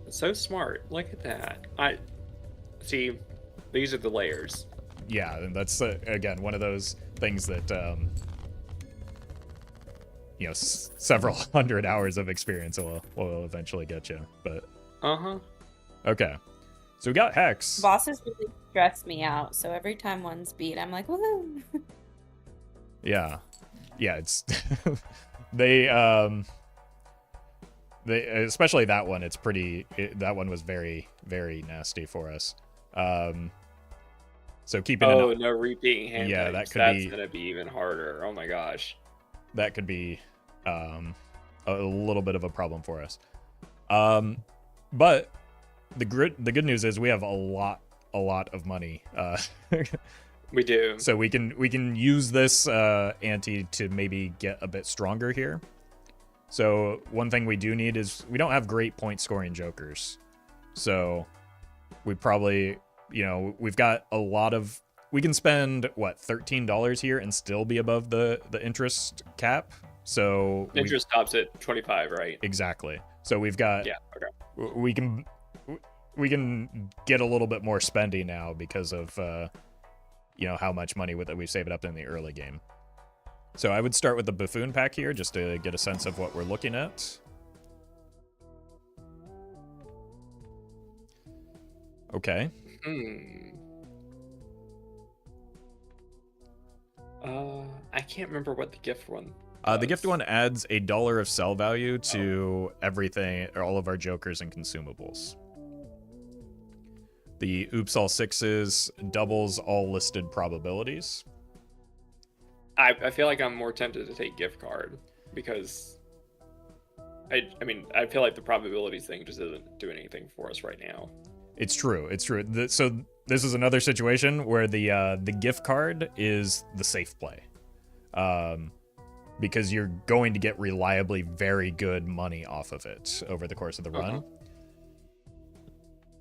Speaker 2: So smart. Look at that. I see. These are the layers.
Speaker 1: Yeah, and that's again one of those things that several hundred hours of experience will eventually get you. But okay, so we got Hex.
Speaker 3: Bosses really stress me out, so every time one's beat, I'm like, woohoo.
Speaker 1: Yeah, it's they especially that one. It's that one was very, very nasty for us. So keeping
Speaker 2: no repeating hand types. That's gonna be even harder. Oh my gosh,
Speaker 1: that could be a little bit of a problem for us. But the good news is we have a lot of money.
Speaker 2: We do.
Speaker 1: So we can use this ante to maybe get a bit stronger here. So one thing we do need is we don't have great point scoring jokers. So we probably, we've got a lot of, we can spend $13 here and still be above the interest cap. So
Speaker 2: interest stops at 25, right?
Speaker 1: Exactly. So we've got,
Speaker 2: yeah, okay.
Speaker 1: we can get a little bit more spendy now because of how much money that we saved up in the early game. So I would start with the buffoon pack here just to get a sense of what we're looking at. Okay.
Speaker 2: I can't remember what the gift one.
Speaker 1: The gift one adds $1 of sell value to everything, or all of our jokers and consumables. The Oops All Sixes doubles all listed probabilities.
Speaker 2: I feel like I'm more tempted to take gift card because I feel like the probabilities thing just isn't doing anything for us right now.
Speaker 1: It's true. So this is another situation where the gift card is the safe play, because you're going to get reliably very good money off of it over the course of the run.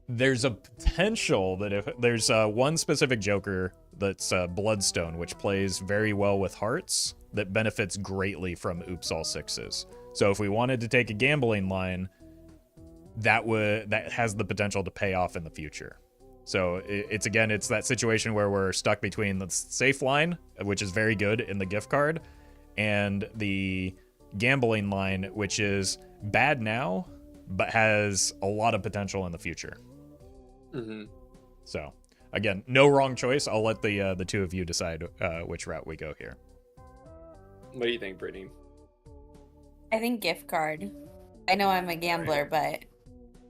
Speaker 1: There's a potential that if there's one specific joker that's Bloodstone, which plays very well with hearts, that benefits greatly from Oops All Sixes. So if we wanted to take a gambling line, that has the potential to pay off in the future. So it's that situation where we're stuck between the safe line, which is very good in the gift card, and the gambling line, which is bad now, but has a lot of potential in the future. So, again, no wrong choice. I'll let the two of you decide which route we go here.
Speaker 2: What do you think, Brittany?
Speaker 3: I think gift card. I know I'm a gambler, but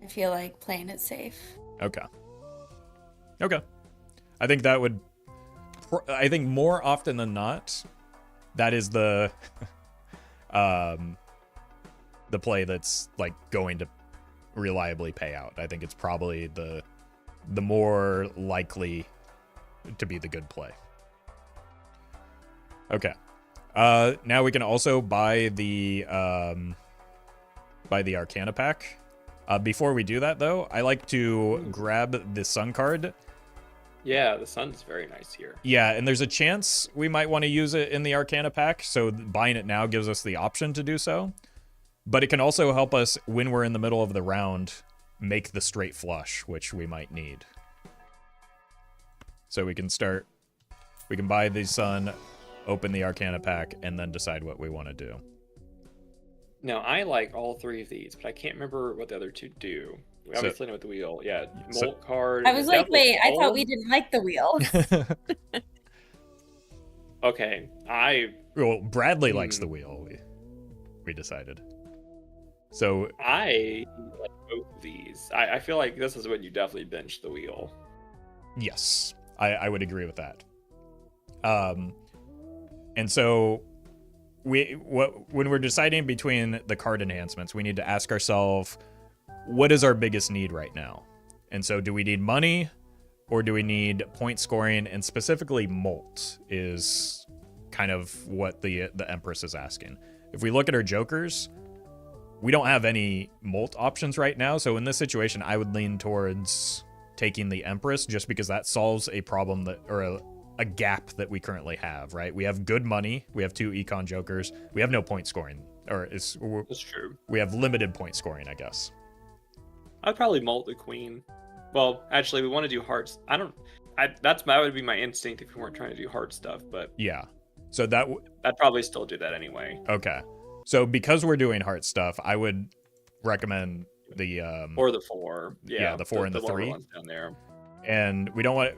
Speaker 3: I feel like playing it safe.
Speaker 1: Okay. I think that would... I think more often than not, that is the... the play that's, like, going to reliably pay out. I think it's probably the more likely to be the good play. Okay. Now we can also buy the Arcana pack. Before we do that, though, I like to grab the Sun card.
Speaker 2: Yeah, the Sun's very nice here.
Speaker 1: Yeah, and there's a chance we might want to use it in the Arcana pack, so buying it now gives us the option to do so. But it can also help us, when we're in the middle of the round, make the straight flush, which we might need. So we can buy the Sun, open the Arcana pack, and then decide what we want to do.
Speaker 2: Now, I like all three of these, but I can't remember what the other two do. We obviously know what the wheel. Yeah, Molt card.
Speaker 3: I was like, wait, I thought we didn't like the wheel.
Speaker 2: Okay,
Speaker 1: Well, Bradley likes the wheel, we decided. So
Speaker 2: I like both of these. I feel like this is when you definitely bench the wheel.
Speaker 1: Yes, I would agree with that. And so when we're deciding between the card enhancements, we need to ask ourselves, what is our biggest need right now? And so do we need money, or do we need point scoring? And specifically Molt is kind of what the Empress is asking. If we look at our jokers, we don't have any Molt options right now, so in this situation, I would lean towards taking the Empress, just because that solves a problem or a gap that we currently have, right? We have good money, we have 2 econ jokers, we have no point scoring, that's
Speaker 2: true.
Speaker 1: We have limited point scoring, I guess.
Speaker 2: I'd probably Molt the Queen. Well, actually, we want to do hearts. That would be my instinct if we weren't trying to do heart stuff, but
Speaker 1: yeah. So
Speaker 2: I'd probably still do that anyway.
Speaker 1: Okay. So because we're doing heart stuff, I would recommend the
Speaker 2: or the 4. Yeah,
Speaker 1: the 4 and the 3
Speaker 2: ones down there.
Speaker 1: And we don't want,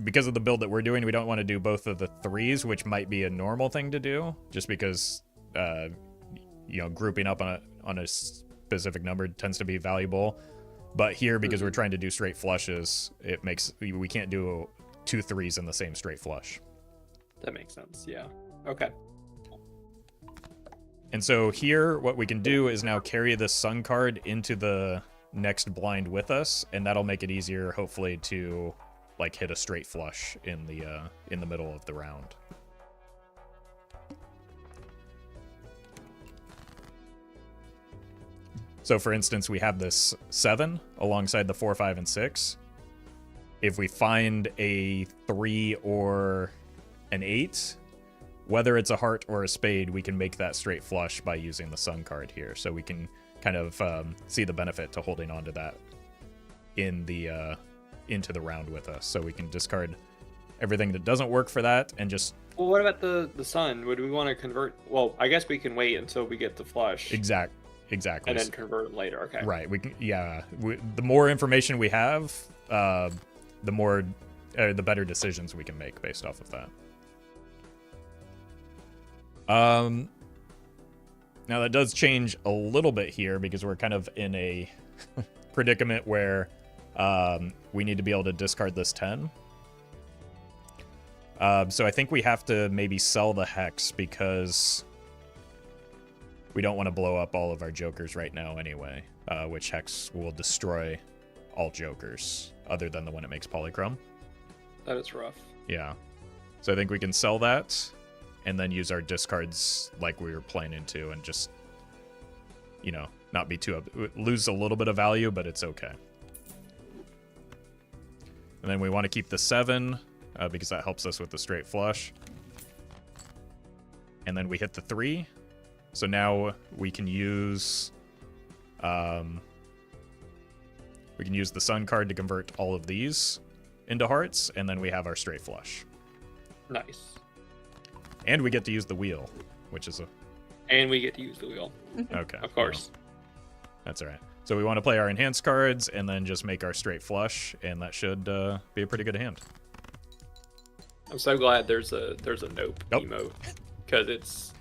Speaker 1: because of the build that we're doing, we don't want to do both of the 3s, which might be a normal thing to do, just because grouping up on a specific number tends to be valuable. But here, because we're trying to do straight flushes, we can't do 2 3s in the same straight flush.
Speaker 2: That makes sense. Yeah. Okay.
Speaker 1: And so here, what we can do is now carry the Sun card into the next blind with us, and that'll make it easier, hopefully, to like hit a straight flush in the middle of the round. So for instance, we have this 7 alongside the 4, 5, and 6. If we find a 3 or an 8, whether it's a heart or a spade, we can make that straight flush by using the Sun card here. So we can kind of see the benefit to holding on to that in the into the round with us. So we can discard everything that doesn't work for that and just...
Speaker 2: Well, what about the sun? Would we want to convert? Well, I guess we can wait until we get the flush.
Speaker 1: Exactly.
Speaker 2: And then convert it later. Okay.
Speaker 1: Right. We can. Yeah. The more information we have, the better decisions we can make based off of that. Now that does change a little bit here because we're kind of in a predicament where we need to be able to discard this 10. So I think we have to maybe sell the Hex because we don't want to blow up all of our Jokers right now anyway, which Hex will destroy all Jokers other than the one it makes polychrome.
Speaker 2: That is rough.
Speaker 1: Yeah. So I think we can sell that and then use our discards like we were planning to and just, you know, not be too... lose a little bit of value, but it's okay. And then we want to keep the 7 because that helps us with the straight flush. And then we hit the 3. So now we can use... we can use the Sun card to convert all of these into hearts, and then we have our straight flush.
Speaker 2: Nice.
Speaker 1: And we get to use the wheel, which is a...
Speaker 2: And we get to use the wheel.
Speaker 1: Okay.
Speaker 2: Of course.
Speaker 1: Well, that's all right. So we want to play our enhanced cards and then just make our straight flush, and that should be a pretty good hand.
Speaker 2: I'm so glad there's a nope emote, because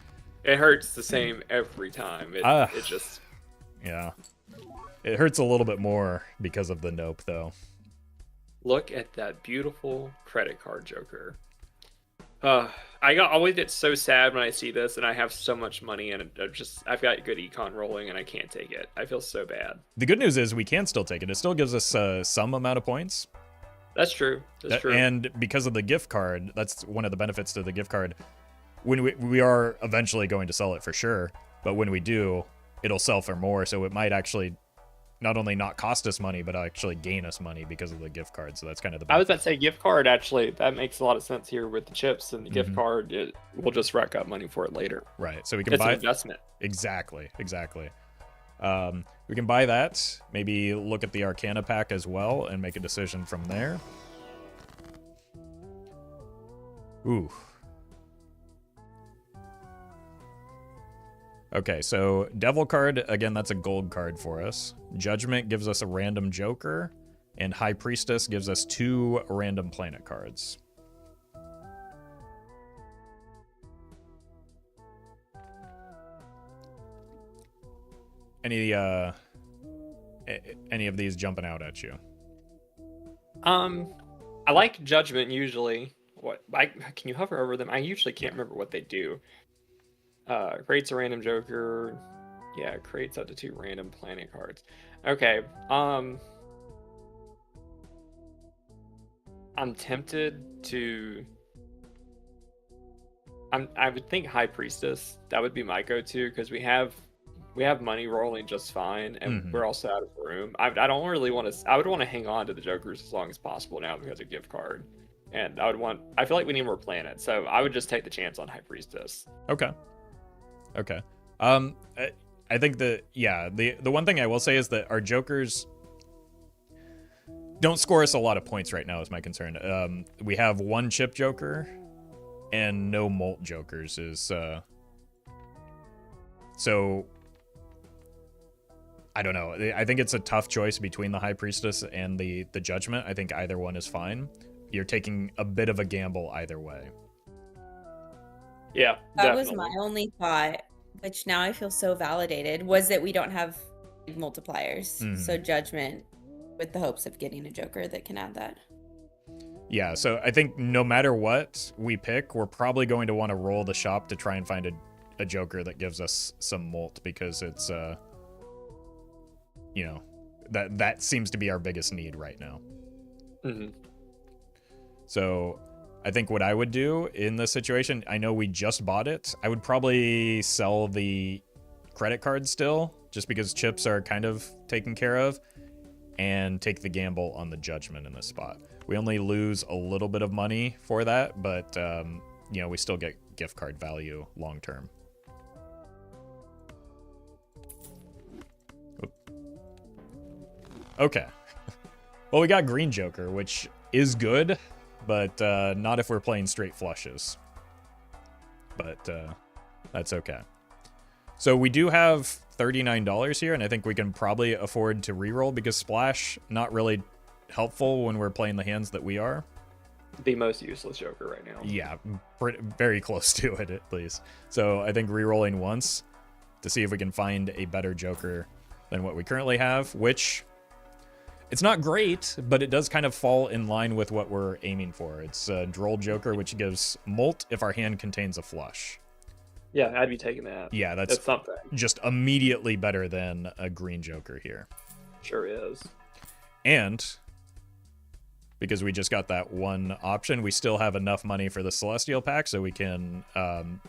Speaker 2: it hurts the same every time. It just...
Speaker 1: Yeah. It hurts a little bit more because of the nope, though.
Speaker 2: Look at that beautiful credit card Joker. I always get so sad when I see this, and I have so much money, and I've got good econ rolling, and I can't take it. I feel so bad.
Speaker 1: The good news is we can still take it. It still gives us some amount of points.
Speaker 2: That's true. That's true.
Speaker 1: And because of the gift card, that's one of the benefits to the gift card. When we are eventually going to sell it for sure, but when we do, it'll sell for more, so it might actually not only not cost us money, but actually gain us money because of the gift card. So that's kind of the benefit.
Speaker 2: I was about to say gift card, actually, that makes a lot of sense here with the chips and the gift card. We'll just rack up money for it later.
Speaker 1: Right. So we can
Speaker 2: it's
Speaker 1: buy
Speaker 2: an investment.
Speaker 1: Exactly. We can buy that, maybe look at the Arcana pack as well and make a decision from there. Ooh. Okay, so Devil card, again, that's a gold card for us. Judgment gives us a random Joker, and High Priestess gives us 2 random planet cards. Any of these jumping out at you?
Speaker 2: I like Judgment usually. Can you hover over them? I usually can't remember what they do. Creates a random Joker. Yeah, creates up to 2 random planet cards. Okay. I'm tempted to... I would think High Priestess. That would be my go-to, because we have money rolling just fine, and we're also out of room. I don't really want to... I would want to hang on to the Jokers as long as possible now because of gift card. And I feel like we need more planets, so I would just take the chance on High Priestess.
Speaker 1: Okay. I think the one thing I will say is that our Jokers don't score us a lot of points right now is my concern. We have 1 chip Joker and no Molt Jokers so I don't know. I think it's a tough choice between the High Priestess and the Judgment. I think either one is fine. You're taking a bit of a gamble either way.
Speaker 2: Yeah,
Speaker 3: that
Speaker 2: definitely.
Speaker 3: was my only thought, which now I feel so validated, was that we don't have multipliers. So Judgment with the hopes of getting a Joker that can add that.
Speaker 1: Yeah, so I think no matter what we pick, we're probably going to want to roll the shop to try and find a Joker that gives us some Molt, because it's, you know, that seems to be our biggest need right now. So I think what I would do in this situation, I know we just bought it. I would probably sell the credit card still, just because chips are kind of taken care of, and take the gamble on the Judgment in this spot. We only lose a little bit of money for that, but, you know, we still get gift card value long term. Okay. Well, we got green joker, which is good, but not if we're playing straight flushes. But that's okay. So we do have $39 here, and I think we can probably afford to reroll because splash, not really helpful when we're playing the hands that we are.
Speaker 2: The most useless joker right now.
Speaker 1: Yeah, very close to it at least. So I think rerolling once to see if we can find a better joker than what we currently have, which it's not great, but it does kind of fall in line with what we're aiming for. It's a droll joker, which gives molt if our hand contains a flush.
Speaker 2: Yeah, I'd be taking that.
Speaker 1: Yeah, that's
Speaker 2: something.
Speaker 1: Just immediately better than a green joker here.
Speaker 2: Sure is.
Speaker 1: And because we just got that one option, we still have enough money for the Celestial pack, so we can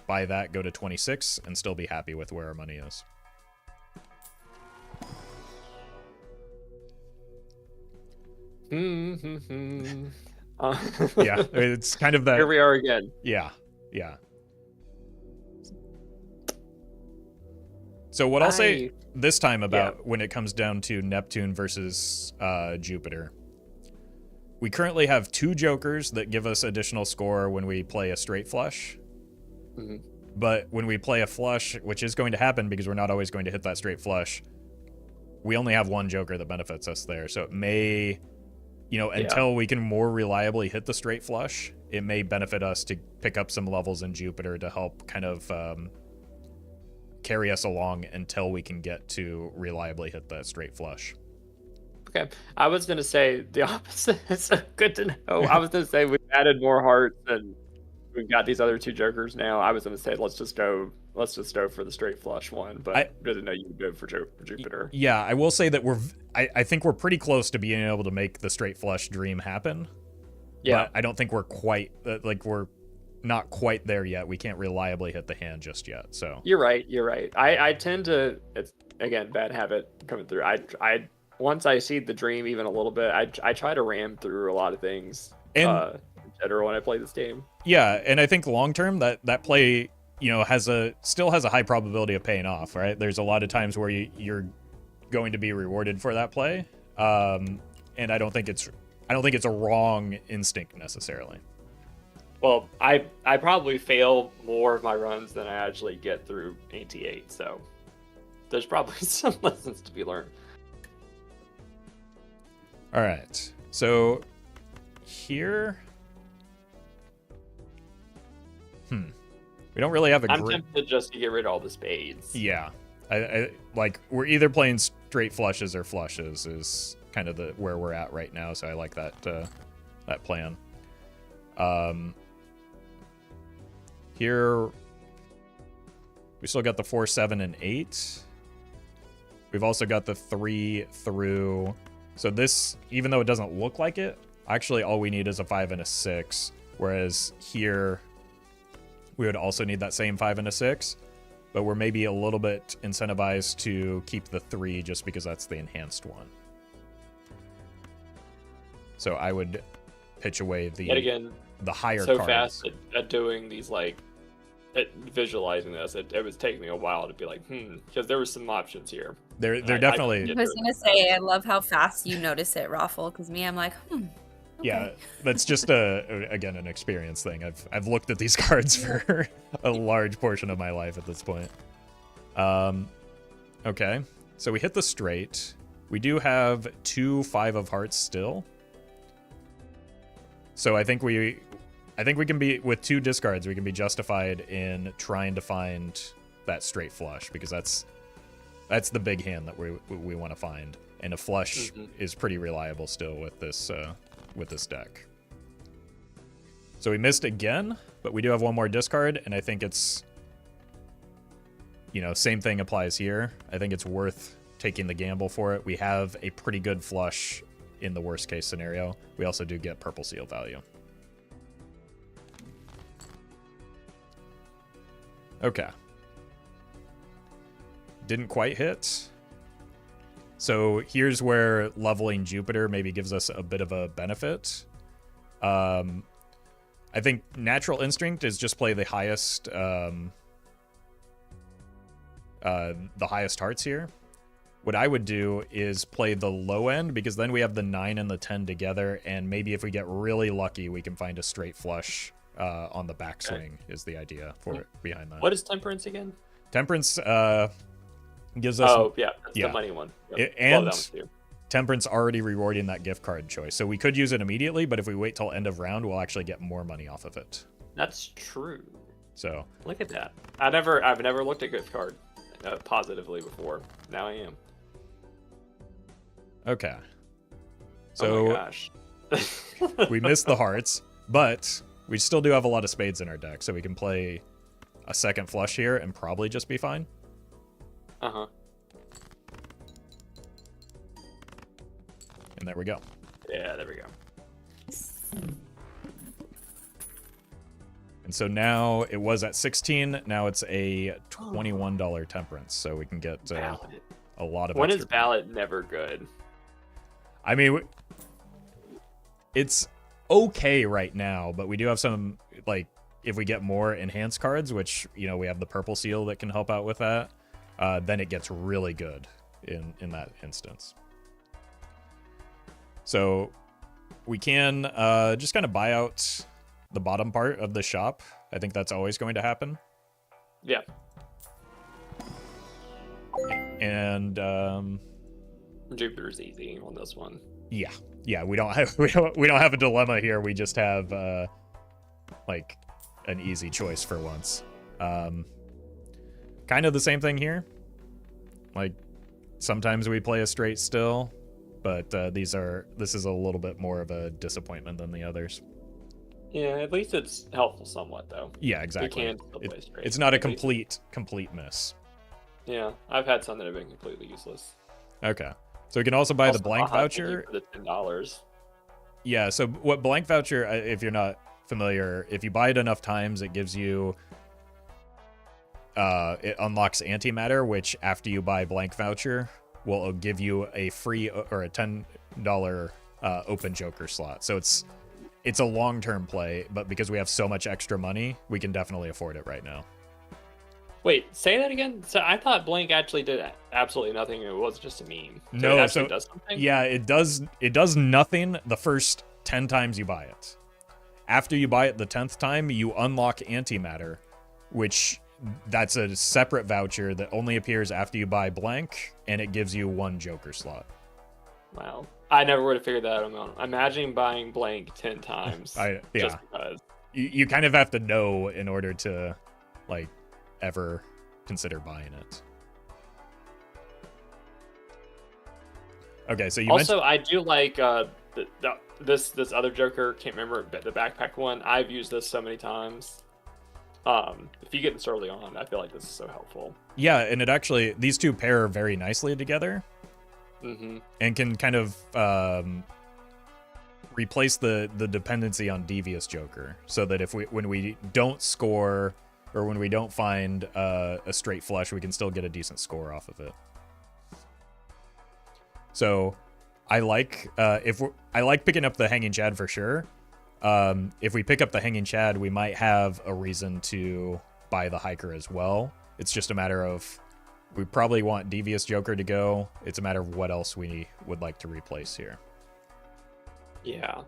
Speaker 1: buy that, go to 26, and still be happy with where our money is. Yeah, it's kind of that.
Speaker 2: Here we are again.
Speaker 1: Yeah. So what I'll say this time about when it comes down to Neptune versus Jupiter, we currently have 2 jokers that give us additional score when we play a straight flush.
Speaker 2: Mm-hmm.
Speaker 1: But when we play a flush, which is going to happen because we're not always going to hit that straight flush, we only have 1 joker that benefits us there. So it may, until we can more reliably hit the straight flush, it may benefit us to pick up some levels in Jupiter to help kind of carry us along until we can get to reliably hit that straight flush.
Speaker 2: Okay, I was gonna say the opposite. It's good to know. I was gonna say we've added more hearts and we've got these other 2 jokers now. I was gonna say let's just go for the straight flush one, but I didn't know you would go for Jupiter.
Speaker 1: Yeah, I will say that I think we're pretty close to being able to make the straight flush dream happen.
Speaker 2: Yeah,
Speaker 1: but I don't think we're quite we're not quite there yet. We can't reliably hit the hand just yet. So
Speaker 2: you're right. I tend to, it's again bad habit coming through. I once I see the dream even a little bit, I try to ram through a lot of things in general when I play this game.
Speaker 1: Yeah, and I think long term that play still has a high probability of paying off. Right, there's a lot of times where you're going to be rewarded for that play, and I don't think it's a wrong instinct necessarily.
Speaker 2: Well, I probably fail more of my runs than I actually get through AT8, so there's probably some lessons to be learned.
Speaker 1: All right, so here, we don't really have a.
Speaker 2: I'm tempted just to get rid of all the spades.
Speaker 1: Yeah, I like we're either playing straight flushes or flushes is kind of where we're at right now. So I like that plan. Here, we still got the 4, 7, and 8. We've also got the 3 through. So this, even though it doesn't look like it, actually all we need is a 5 and a 6. Whereas here, we would also need that same 5 and a 6. But we're maybe a little bit incentivized to keep the 3 just because that's the enhanced one. So I would pitch away the higher
Speaker 2: so
Speaker 1: cards.
Speaker 2: Fast at doing these, at visualizing this, it was taking me a while to be like, because there was some options here.
Speaker 1: They're definitely.
Speaker 3: I was gonna say, I love how fast you notice it, Roffle, because me, I'm like, Okay.
Speaker 1: Yeah, that's just again an experience thing. I've looked at these cards for a large portion of my life at this point. Okay, so we hit the straight. We do have 2 5 of hearts still. So I think we can be, with 2 discards, we can be justified in trying to find that straight flush, because that's the big hand that we want to find, and a flush is pretty reliable still with this deck. So we missed again, but we do have 1 more discard, and I think it's, same thing applies here. I think it's worth taking the gamble for it. We have a pretty good flush in the worst case scenario. We also do get purple seal value. Okay. Didn't quite hit. So here's where leveling Jupiter maybe gives us a bit of a benefit. I think natural instinct is just play the highest hearts here, what I would do is play the low end, because then we have the 9 and the 10 together, and maybe if we get really lucky, we can find a straight flush on the backswing. Is the idea behind that.
Speaker 2: What is Temperance again?
Speaker 1: Temperance gives us...
Speaker 2: Oh, yeah, that's the money one. Yep.
Speaker 1: And Temperance already rewarding that gift card choice. So we could use it immediately, but if we wait till end of round, we'll actually get more money off of it.
Speaker 2: That's true.
Speaker 1: So
Speaker 2: look at that. I've never looked at gift card positively before. Now I am.
Speaker 1: Okay. So
Speaker 2: oh my gosh.
Speaker 1: we missed the hearts, but we still do have a lot of spades in our deck, so we can play a second flush here and probably just be fine.
Speaker 2: Uh-huh.
Speaker 1: And there we go.
Speaker 2: Yeah, there we go.
Speaker 1: And so now it was at 16. Now it's a $21 Temperance, so we can get a lot of.
Speaker 2: When is Ballot never good?
Speaker 1: I mean, it's okay right now, but we do have some, like, if we get more enhanced cards, which, you know, we have the purple seal that can help out with that, then it gets really good in that instance. So we can just kind of buy out the bottom part of the shop. I think that's always going to happen.
Speaker 2: Yeah.
Speaker 1: And
Speaker 2: Jupiter's easy on this one.
Speaker 1: Yeah, we don't have a dilemma here. We just have like an easy choice for once. Kind of the same thing here. Like sometimes we play a straight still, but this is a little bit more of a disappointment than the others.
Speaker 2: Yeah, at least it's helpful somewhat though.
Speaker 1: Yeah, exactly.
Speaker 2: You can still play straight.
Speaker 1: It's not a complete miss.
Speaker 2: Yeah, I've had some that have been completely useless.
Speaker 1: Okay. So we can also buy the blank voucher.
Speaker 2: For the $10.
Speaker 1: Yeah, so what blank voucher, if you're not familiar, if you buy it enough times, it gives you, it unlocks antimatter, which after you buy blank voucher, will give you a free or a $10 open joker slot. So it's a long-term play, but because we have so much extra money, we can definitely afford it right now.
Speaker 2: Wait, say that again? So I thought blank actually did absolutely nothing. It was just a meme. So
Speaker 1: no,
Speaker 2: it actually does something?
Speaker 1: Yeah, it does nothing the first 10 times you buy it. After you buy it the 10th time, you unlock antimatter, which that's a separate voucher that only appears after you buy blank, and it gives you 1 joker slot.
Speaker 2: Wow. I never would have figured that out. Imagine buying blank 10 times. Just because.
Speaker 1: You kind of have to know in order to, like, ever consider buying it. Okay, so you
Speaker 2: also I do like this other Joker. Can't remember the backpack one. I've used this so many times. If you get this early on, I feel like this is so helpful.
Speaker 1: Yeah, and it actually, these two pair very nicely together.
Speaker 2: Mm-hmm.
Speaker 1: And can kind of replace the dependency on Devious Joker, so that when we don't score or when we don't find a straight flush, we can still get a decent score off of it. So I like picking up the Hanging Chad for sure. If we pick up the Hanging Chad, we might have a reason to buy the Hiker as well. It's just a matter of, we probably want Devious Joker to go. It's a matter of what else we would like to replace here.
Speaker 2: Yeah.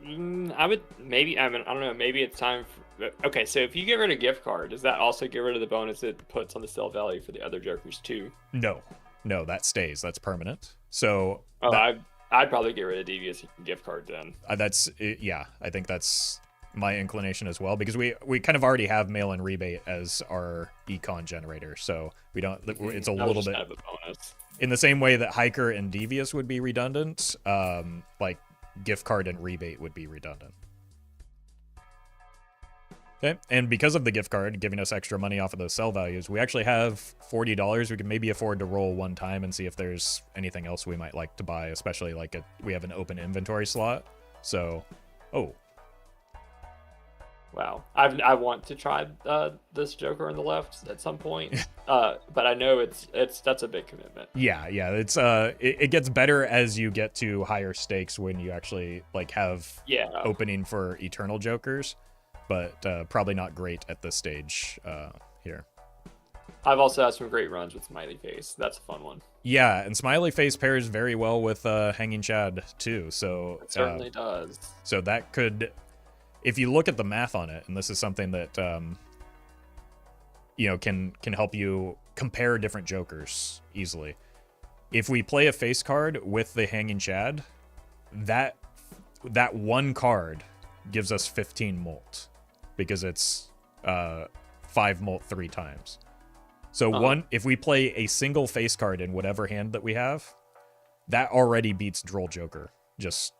Speaker 2: I would maybe, I don't know, maybe it's time for, okay, so if you get rid of gift card, does that also get rid of the bonus it puts on the sell value for the other Jokers too?
Speaker 1: No, that stays. That's permanent. So
Speaker 2: I'd probably get rid of Devious gift card then.
Speaker 1: Yeah, I think that's my inclination as well, because we kind of already have mail-in rebate as our econ generator, so we don't. It's a little bit
Speaker 2: kind of a bonus.
Speaker 1: In the same way that Hiker and Devious would be redundant. Like gift card and rebate would be redundant. Okay, and because of the gift card giving us extra money off of those sell values, we actually have $40. We can maybe afford to roll one time and see if there's anything else we might like to buy, especially like we have an open inventory slot. So,
Speaker 2: wow, I want to try this Joker on the left at some point, but I know that's a big commitment.
Speaker 1: Yeah, it's it gets better as you get to higher stakes when you actually like have opening for Eternal Jokers, but probably not great at this stage here.
Speaker 2: I've also had some great runs with Smiley Face. That's a fun one.
Speaker 1: Yeah, and Smiley Face pairs very well with Hanging Chad too. So
Speaker 2: It certainly does.
Speaker 1: So that could, if you look at the math on it, and this is something that can help you compare different jokers easily. If we play a face card with the Hanging Chad, that one card gives us 15 molt because it's 5 molt 3 times. So if we play a single face card in whatever hand that we have, that already beats Droll Joker just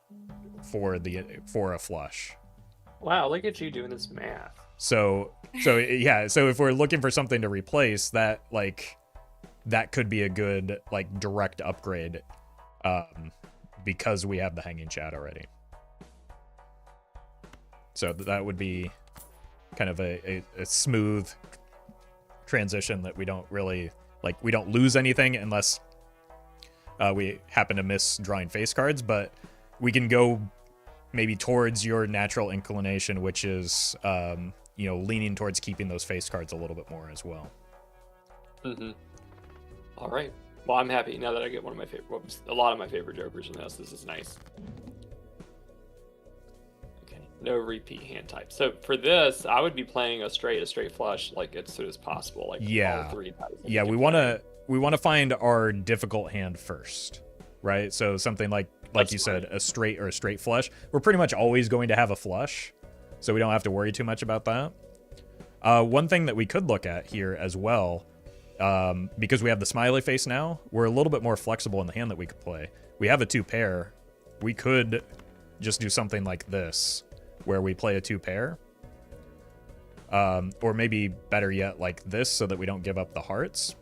Speaker 1: for a flush.
Speaker 2: Wow, look at you doing this math.
Speaker 1: So if we're looking for something to replace that, that could be a good direct upgrade, because we have the Hanging Chad already. So that would be kind of a smooth transition that we don't really we don't lose anything unless we happen to miss drawing face cards, but we can go maybe towards your natural inclination, which is leaning towards keeping those face cards a little bit more as well.
Speaker 2: All right. Well, I'm happy now that I get a lot of my favorite jokers in this. This is nice. Okay, no repeat hand type. So for this, I would be playing a straight flush as soon as possible. All 3 types.
Speaker 1: Yeah, we want to find our difficult hand first, right? So something like you said, a straight or a straight flush. We're pretty much always going to have a flush, so we don't have to worry too much about that. One thing that we could look at here as well, because we have the Smiley Face now, we're a little bit more flexible in the hand that we could play. We have a 2 pair. We could just do something like this, where we play a 2 pair. Or maybe better yet, like this, so that we don't give up the hearts.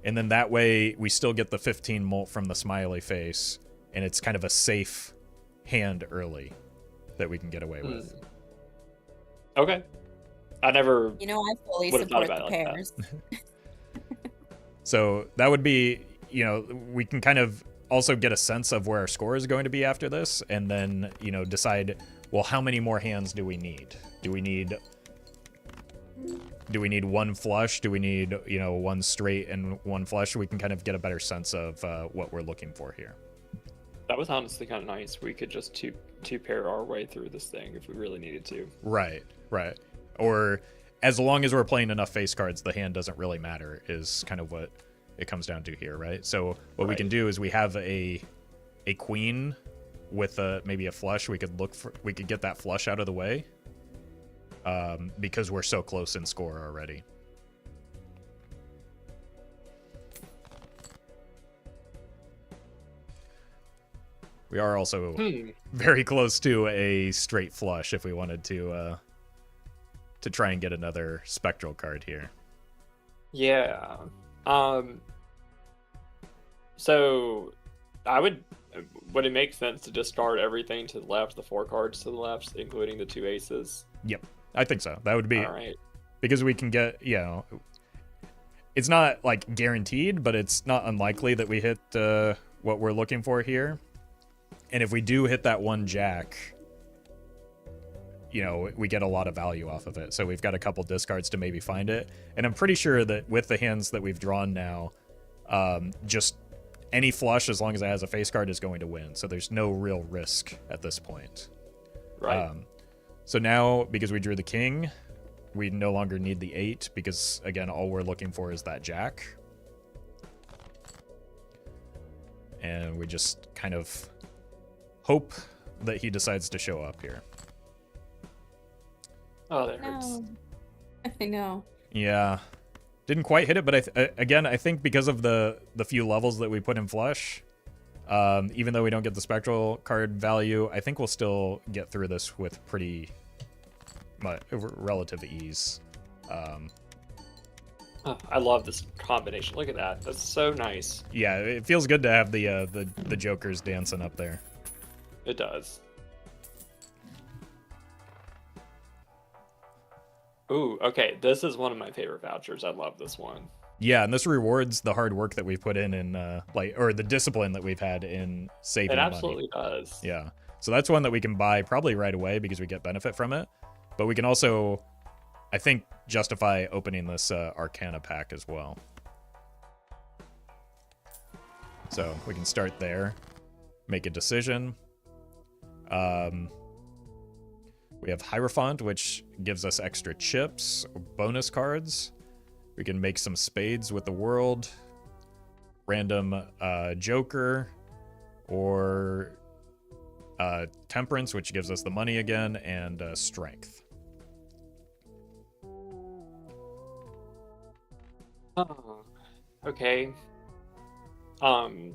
Speaker 1: And then that way, we still get the 15 molt from the Smiley Face, and it's kind of a safe hand early that we can get away with.
Speaker 2: Okay. I never
Speaker 3: I fully support the pairs.
Speaker 1: So that would be, we can kind of also get a sense of where our score is going to be after this, and then, decide, well, how many more hands do we need? Do we need 1 flush? Do we need, 1 straight and 1 flush? We can kind of get a better sense of what we're looking for here.
Speaker 2: That was honestly kind of nice. We could just two pair our way through this thing if we really needed to.
Speaker 1: Right. Or as long as we're playing enough face cards, the hand doesn't really matter, is kind of what it comes down to here, right? So what we can do is we have a queen with maybe a flush. We could get that flush out of the way, because we're so close in score already. We are also very close to a straight flush if we wanted to try and get another spectral card here.
Speaker 2: Yeah. So would it make sense to discard everything to the left, the 4 cards to the left, including the 2 aces?
Speaker 1: Yep, I think so. That would be
Speaker 2: all right.
Speaker 1: Because we can get, it's not guaranteed, but it's not unlikely that we hit what we're looking for here. And if we do hit that 1 jack, we get a lot of value off of it. So we've got a couple discards to maybe find it. And I'm pretty sure that with the hands that we've drawn now, just any flush, as long as it has a face card, is going to win. So there's no real risk at this point.
Speaker 2: Right.
Speaker 1: So now, because we drew the king, we no longer need the 8, because, again, all we're looking for is that jack. And we just kind of hope that he decides to show up here.
Speaker 2: Oh, that hurts.
Speaker 3: I know.
Speaker 1: Yeah. Didn't quite hit it, but I think because of the few levels that we put in flush, even though we don't get the spectral card value, I think we'll still get through this with pretty relative ease.
Speaker 2: I love this combination. Look at that. That's so nice.
Speaker 1: Yeah, it feels good to have the jokers dancing up there.
Speaker 2: It does. Ooh, okay. This is one of my favorite vouchers. I love this one.
Speaker 1: Yeah, and this rewards the hard work that we've put in or the discipline that we've had in saving money.
Speaker 2: It absolutely does.
Speaker 1: Yeah. So that's one that we can buy probably right away because we get benefit from it. But we can also, I think, justify opening this Arcana pack as well. So we can start there, make a decision. We have Hierophant, which gives us extra chips, bonus cards. We can make some spades with the world. Random Joker, or Temperance, which gives us the money again, and Strength.
Speaker 2: Oh, okay. I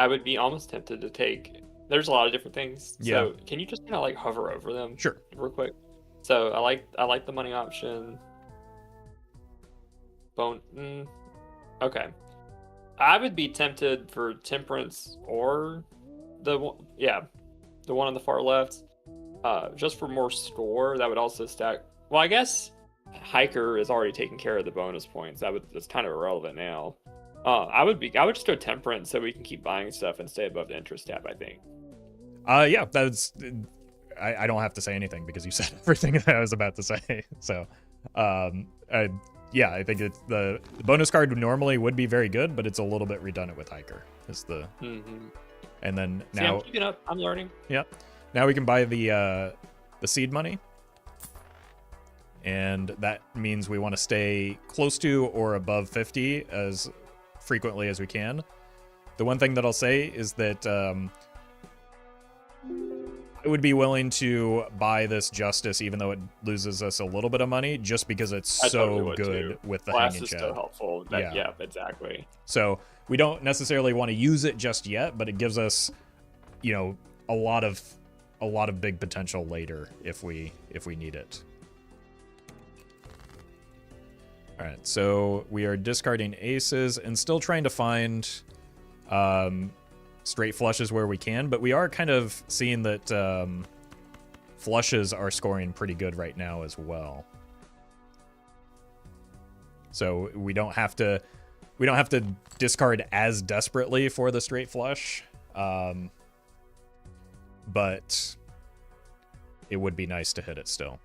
Speaker 2: would be almost tempted to take. There's a lot of different things.
Speaker 1: Yeah.
Speaker 2: So can you just kind of like hover over them?
Speaker 1: Sure.
Speaker 2: Real quick. So I like the money option. Okay. I would be tempted for Temperance or the one on the far left. Just for more score, that would also stack. Well, I guess Hiker is already taking care of the bonus points. That's kind of irrelevant now. I would just go Temperance so we can keep buying stuff and stay above the interest tab, I think.
Speaker 1: Yeah, that's. I don't have to say anything because you said everything that I was about to say. So, yeah, I think it's the bonus card normally would be very good, but it's a little bit redundant with Hiker. Is the. And then now.
Speaker 2: I'm keeping up. I'm learning.
Speaker 1: Yeah. Now we can buy the seed money. And that means we want to stay close to or above 50 as frequently as we can. The one thing that I'll say is that I would be willing to buy this Justice, even though it loses us a little bit of money, just because it's so good with the hanging
Speaker 2: is
Speaker 1: shed.
Speaker 2: so helpful. Yeah, exactly.
Speaker 1: So we don't necessarily want to use it just yet, but it gives us, a lot of big potential later if we need it. All right, so we are discarding aces and still trying to find straight flushes where we can, but we are kind of seeing that flushes are scoring pretty good right now as well. So we don't have to discard as desperately for the straight flush, but it would be nice to hit it still.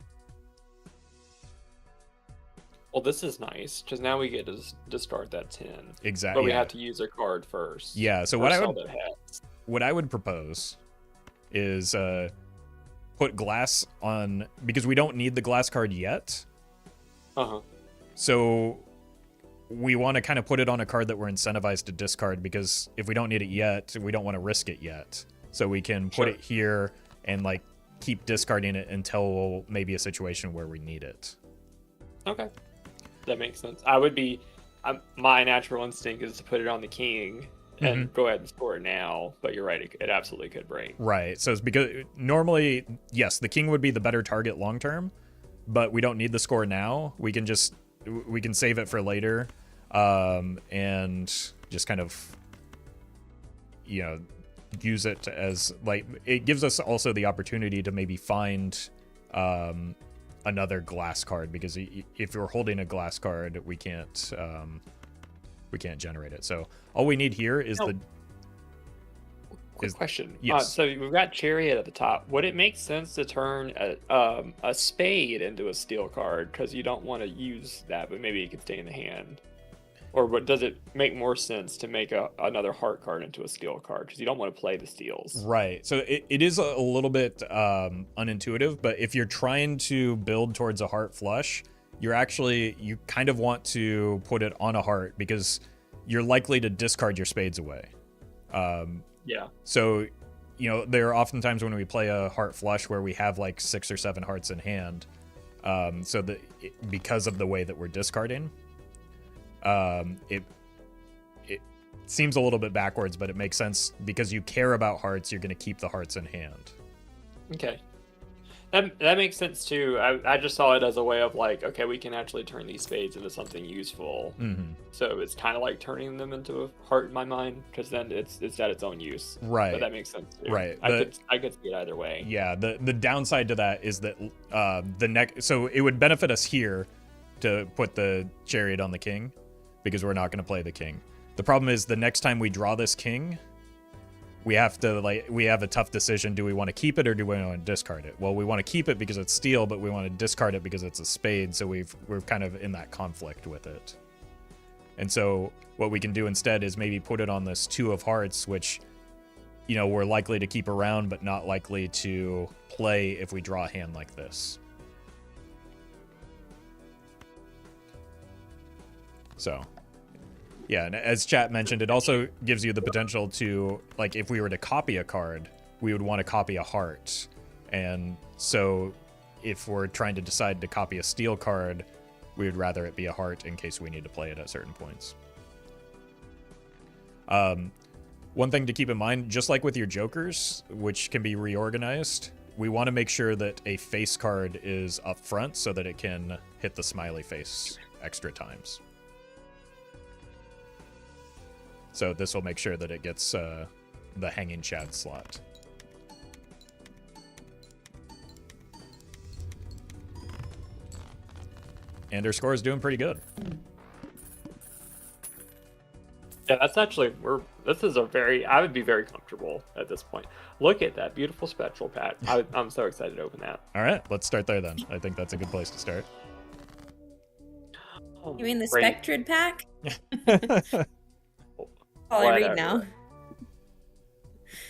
Speaker 2: Well, this is nice because now we get to discard that 10.
Speaker 1: Exactly.
Speaker 2: But we have to use a card first.
Speaker 1: Yeah. So what I would propose is put glass on, because we don't need the glass card yet. So we want to kind of put it on a card that we're incentivized to discard, because if we don't need it yet, we don't want to risk it yet. So we can put it here and like keep discarding it until maybe a situation where we need it.
Speaker 2: Okay. That makes sense. My natural instinct is to put it on the king and go ahead and score it now, but you're right, it absolutely could break.
Speaker 1: Right. So it's because normally, yes, the king would be the better target long term, but we don't need the score now. We can save it for later, and just kind of, use it as like, it gives us also the opportunity to maybe find another glass card, because if you're holding a glass card, we can't generate it. So all we need here is
Speaker 2: Quick question.
Speaker 1: Yes.
Speaker 2: So we've got Chariot at the top. Would it make sense to turn a spade into a steel card, because you don't want to use that, but maybe it could stay in the hand? Or does it make more sense to make another heart card into a steel card, because you don't want to play the steels?
Speaker 1: Right. So it is a little bit unintuitive, but if you're trying to build towards a heart flush, you kind of want to put it on a heart, because you're likely to discard your spades away.
Speaker 2: Yeah.
Speaker 1: So, there are often times when we play a heart flush where we have like 6 or 7 hearts in hand. So that because of the way that we're discarding, it seems a little bit backwards, but it makes sense because you care about hearts. You're going to keep the hearts in hand.
Speaker 2: Okay. That makes sense too. I just saw it as a way of like, okay, we can actually turn these spades into something useful. So it's kind of like turning them into a heart in my mind, because then it's at its own use.
Speaker 1: Right.
Speaker 2: But that makes sense too.
Speaker 1: Right.
Speaker 2: I could see it either way.
Speaker 1: Yeah. The downside to that is that so it would benefit us here to put the Chariot on the king, because we're not going to play the king. The problem is the next time we draw this king, we have a tough decision. Do we want to keep it or do we want to discard it? Well, we want to keep it because it's steel, but we want to discard it because it's a spade. So we're kind of in that conflict with it. And so what we can do instead is maybe put it on this 2 of hearts, which, you know, we're likely to keep around, but not likely to play if we draw a hand like this. So, yeah, and as chat mentioned, it also gives you the potential to, like, if we were to copy a card, we would want to copy a heart. And so if we're trying to decide to copy a steel card, we would rather it be a heart in case we need to play it at certain points. One thing to keep in mind, just like with your jokers, which can be reorganized, we want to make sure that a face card is up front so that it can hit the smiley face extra times. So this will make sure that it gets the hanging Chad slot. And our score is doing pretty good.
Speaker 2: Yeah, that's actually, this is a very, I would be very comfortable at this point. Look at that beautiful spectral pack. I'm so excited to open that.
Speaker 1: All right, let's start there then. I think that's a good place to start.
Speaker 2: Oh,
Speaker 3: You mean the
Speaker 2: great.
Speaker 3: Spectred pack? All I read now.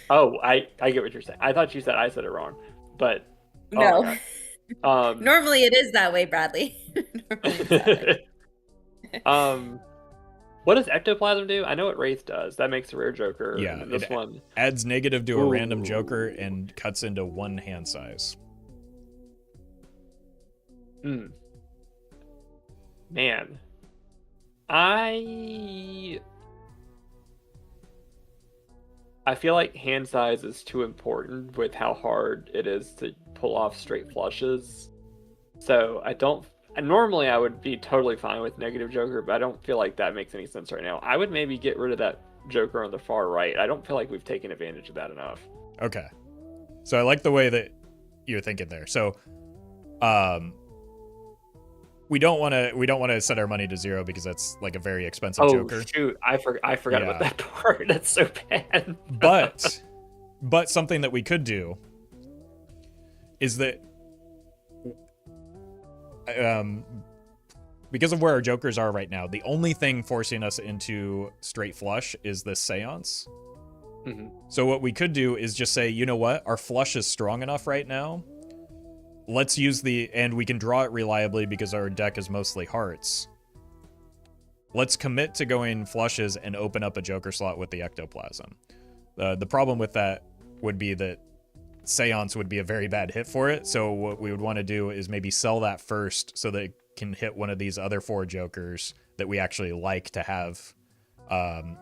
Speaker 2: Oh, I get what you're saying. I thought you said I said it wrong, but
Speaker 3: No.
Speaker 2: Oh
Speaker 3: Normally it is that way, Bradley. Normally it's that way.
Speaker 2: What does Ectoplasm do? I know what Wraith does. That makes a rare Joker.
Speaker 1: Yeah,
Speaker 2: And this one
Speaker 1: adds negative to a random Joker and cuts into 1 hand size.
Speaker 2: Man, I feel like hand size is too important with how hard it is to pull off straight flushes. So normally I would be totally fine with negative Joker, but I don't feel like that makes any sense right now. I would maybe get rid of that Joker on the far right. I don't feel like we've taken advantage of that enough.
Speaker 1: Okay. So I like the way that you're thinking there. So we don't want to set our money to 0 because that's like a very expensive Joker.
Speaker 2: Oh shoot, I forgot about that part. That's so bad.
Speaker 1: But something that we could do is that because of where our Jokers are right now, the only thing forcing us into straight flush is this Seance.
Speaker 2: Mm-hmm.
Speaker 1: So what we could do is just say, you know what, our flush is strong enough right now. Let's use and we can draw it reliably because our deck is mostly hearts. Let's commit to going flushes and open up a Joker slot with the Ectoplasm. The problem with that would be that Seance would be a very bad hit for it. So what we would want to do is maybe sell that first so that it can hit one of these other 4 Jokers that we actually like to have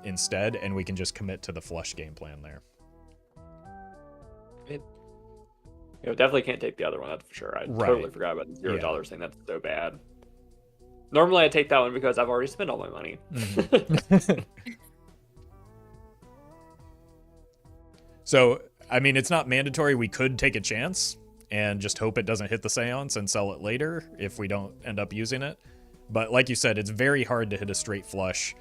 Speaker 1: instead, and we can just commit to the flush game plan there.
Speaker 2: Definitely can't take the other one, that's for sure. I totally forgot about the $0 thing. That's so bad. Normally I take that one because I've already spent all my money.
Speaker 1: Mm-hmm. So, I mean, it's not mandatory. We could take a chance and just hope it doesn't hit the Seance and sell it later if we don't end up using it. But like you said, it's very hard to hit a straight flush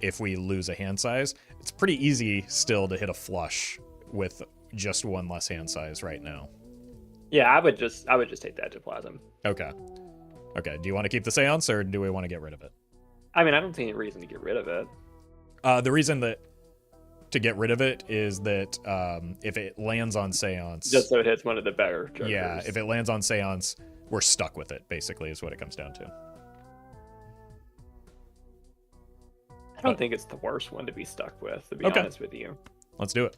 Speaker 1: if we lose a hand size. It's pretty easy still to hit a flush with just 1 less hand size right now.
Speaker 2: Yeah, I would just take that Ectoplasm.
Speaker 1: Okay. Do you want to keep the Seance or do we want to get rid of it?
Speaker 2: I mean, I don't see any reason to get rid of it.
Speaker 1: The reason to get rid of it is that if it lands on Seance,
Speaker 2: just so it hits one of the better Jokers.
Speaker 1: Yeah, if it lands on Seance, we're stuck with it, basically, is what it comes down to.
Speaker 2: I don't think it's the worst one to be stuck with, to be honest with you.
Speaker 1: Let's do it.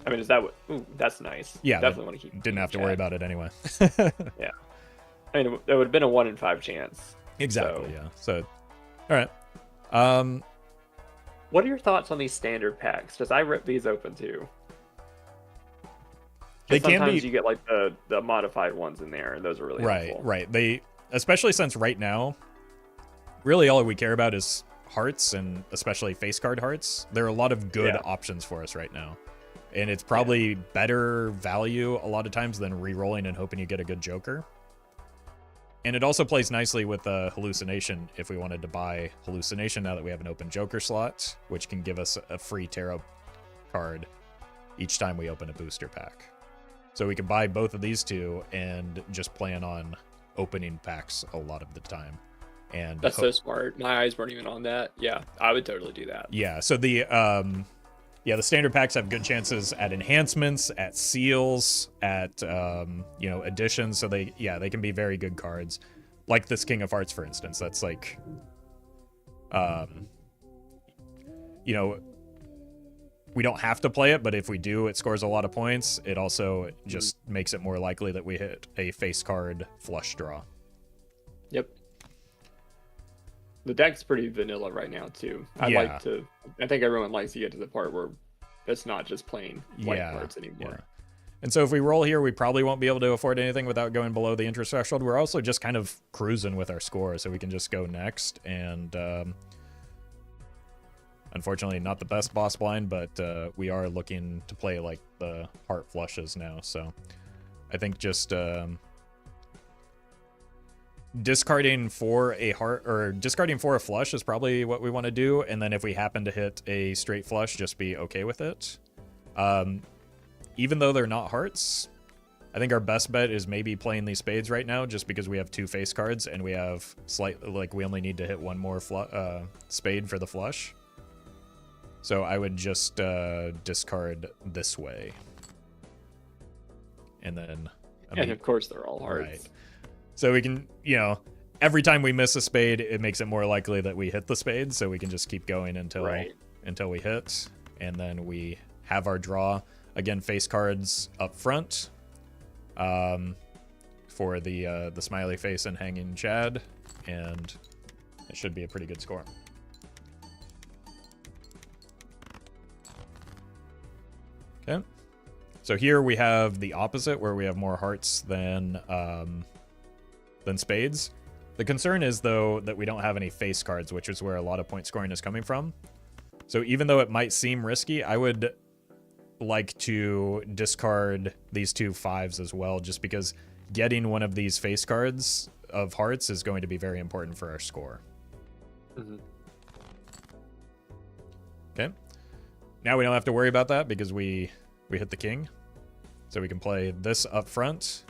Speaker 2: I mean, is that what... Ooh, that's nice.
Speaker 1: Yeah,
Speaker 2: definitely want to keep...
Speaker 1: Didn't have to worry about it anyway.
Speaker 2: Yeah. I mean, it would have been a 1 in 5 chance.
Speaker 1: Exactly, yeah. So, all right.
Speaker 2: What are your thoughts on these standard packs? Because I rip these open too.
Speaker 1: They can
Speaker 2: sometimes
Speaker 1: be...
Speaker 2: you get like the modified ones in there, and those are really helpful.
Speaker 1: Right. They, especially since right now, really all we care about is hearts, and especially face card hearts. There are a lot of good options for us right now. And it's probably better value a lot of times than re-rolling and hoping you get a good Joker. And it also plays nicely with Hallucination if we wanted to buy Hallucination now that we have an open Joker slot, which can give us a free tarot card each time we open a booster pack. So we can buy both of these two and just plan on opening packs a lot of the time. And
Speaker 2: That's so smart. My eyes weren't even on that. Yeah, I would totally do that.
Speaker 1: Yeah, so the standard packs have good chances at enhancements, at seals, at additions. So they can be very good cards. Like this King of Hearts, for instance. That's like we don't have to play it, but if we do, it scores a lot of points. It also just makes it more likely that we hit a face card flush draw.
Speaker 2: Yep. The deck's pretty vanilla right now too. I think everyone likes to get to the part where it's not just plain white cards anymore.
Speaker 1: Yeah. And so if we roll here, we probably won't be able to afford anything without going below the interest threshold. We're also just kind of cruising with our score, so we can just go next. And unfortunately, not the best boss blind, but we are looking to play like the heart flushes now. So I think just discarding for a heart or discarding for a flush is probably what we want to do. And then if we happen to hit a straight flush, just be okay with it. Even though they're not hearts, I think our best bet is maybe playing these spades right now, just because we have two face cards and we have we only need to hit one more spade for the flush. So I would just discard this way. And then...
Speaker 2: and of course they're all hearts.
Speaker 1: Right. So we can, every time we miss a spade, it makes it more likely that we hit the spade. So we can just keep going until we hit. And then we have our draw. Again, face cards up front for the smiley face and hanging Chad. And it should be a pretty good score. Okay. So here we have the opposite, where we have more hearts than spades. The concern is, though, that we don't have any face cards, which is where a lot of point scoring is coming from. So even though it might seem risky, I would like to discard these two fives as well, just because getting one of these face cards of hearts is going to be very important for our score.
Speaker 2: Mm-hmm.
Speaker 1: Okay. Now we don't have to worry about that because we hit the king. So we can play this up front,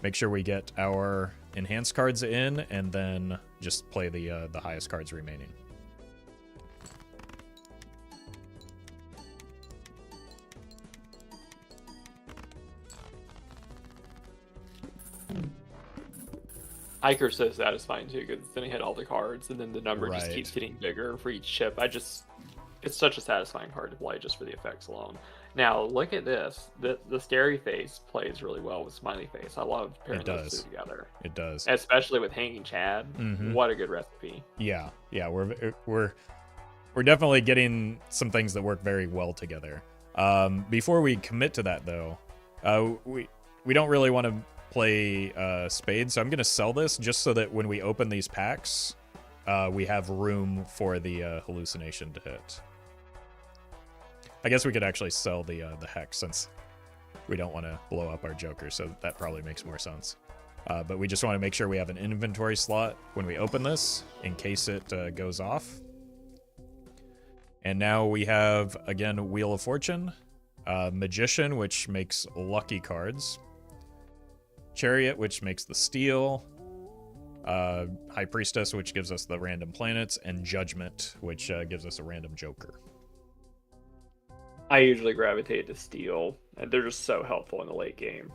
Speaker 1: make sure we get our enhanced cards in, and then just play the highest cards remaining.
Speaker 2: Hiker's so satisfying too, because then he hit all the cards, and then the number just keeps getting bigger for each chip. It's such a satisfying card to play just for the effects alone. Now look at this. The scary face plays really well with smiley face. I love pairing those two together.
Speaker 1: It does,
Speaker 2: especially with hanging Chad.
Speaker 1: Mm-hmm.
Speaker 2: What a good recipe.
Speaker 1: Yeah, we're definitely getting some things that work very well together. Before we commit to that, though, we don't really want to play spades, so I'm gonna sell this just so that when we open these packs, we have room for the hallucination to hit. I guess we could actually sell the hex, since we don't want to blow up our joker, so that probably makes more sense. But we just want to make sure we have an inventory slot when we open this in case it goes off. And now we have, again, Wheel of Fortune, Magician, which makes lucky cards, Chariot, which makes the steal, High Priestess, which gives us the random planets, and Judgment, which gives us a random joker.
Speaker 2: I usually gravitate to steal, and they're just so helpful in the late game.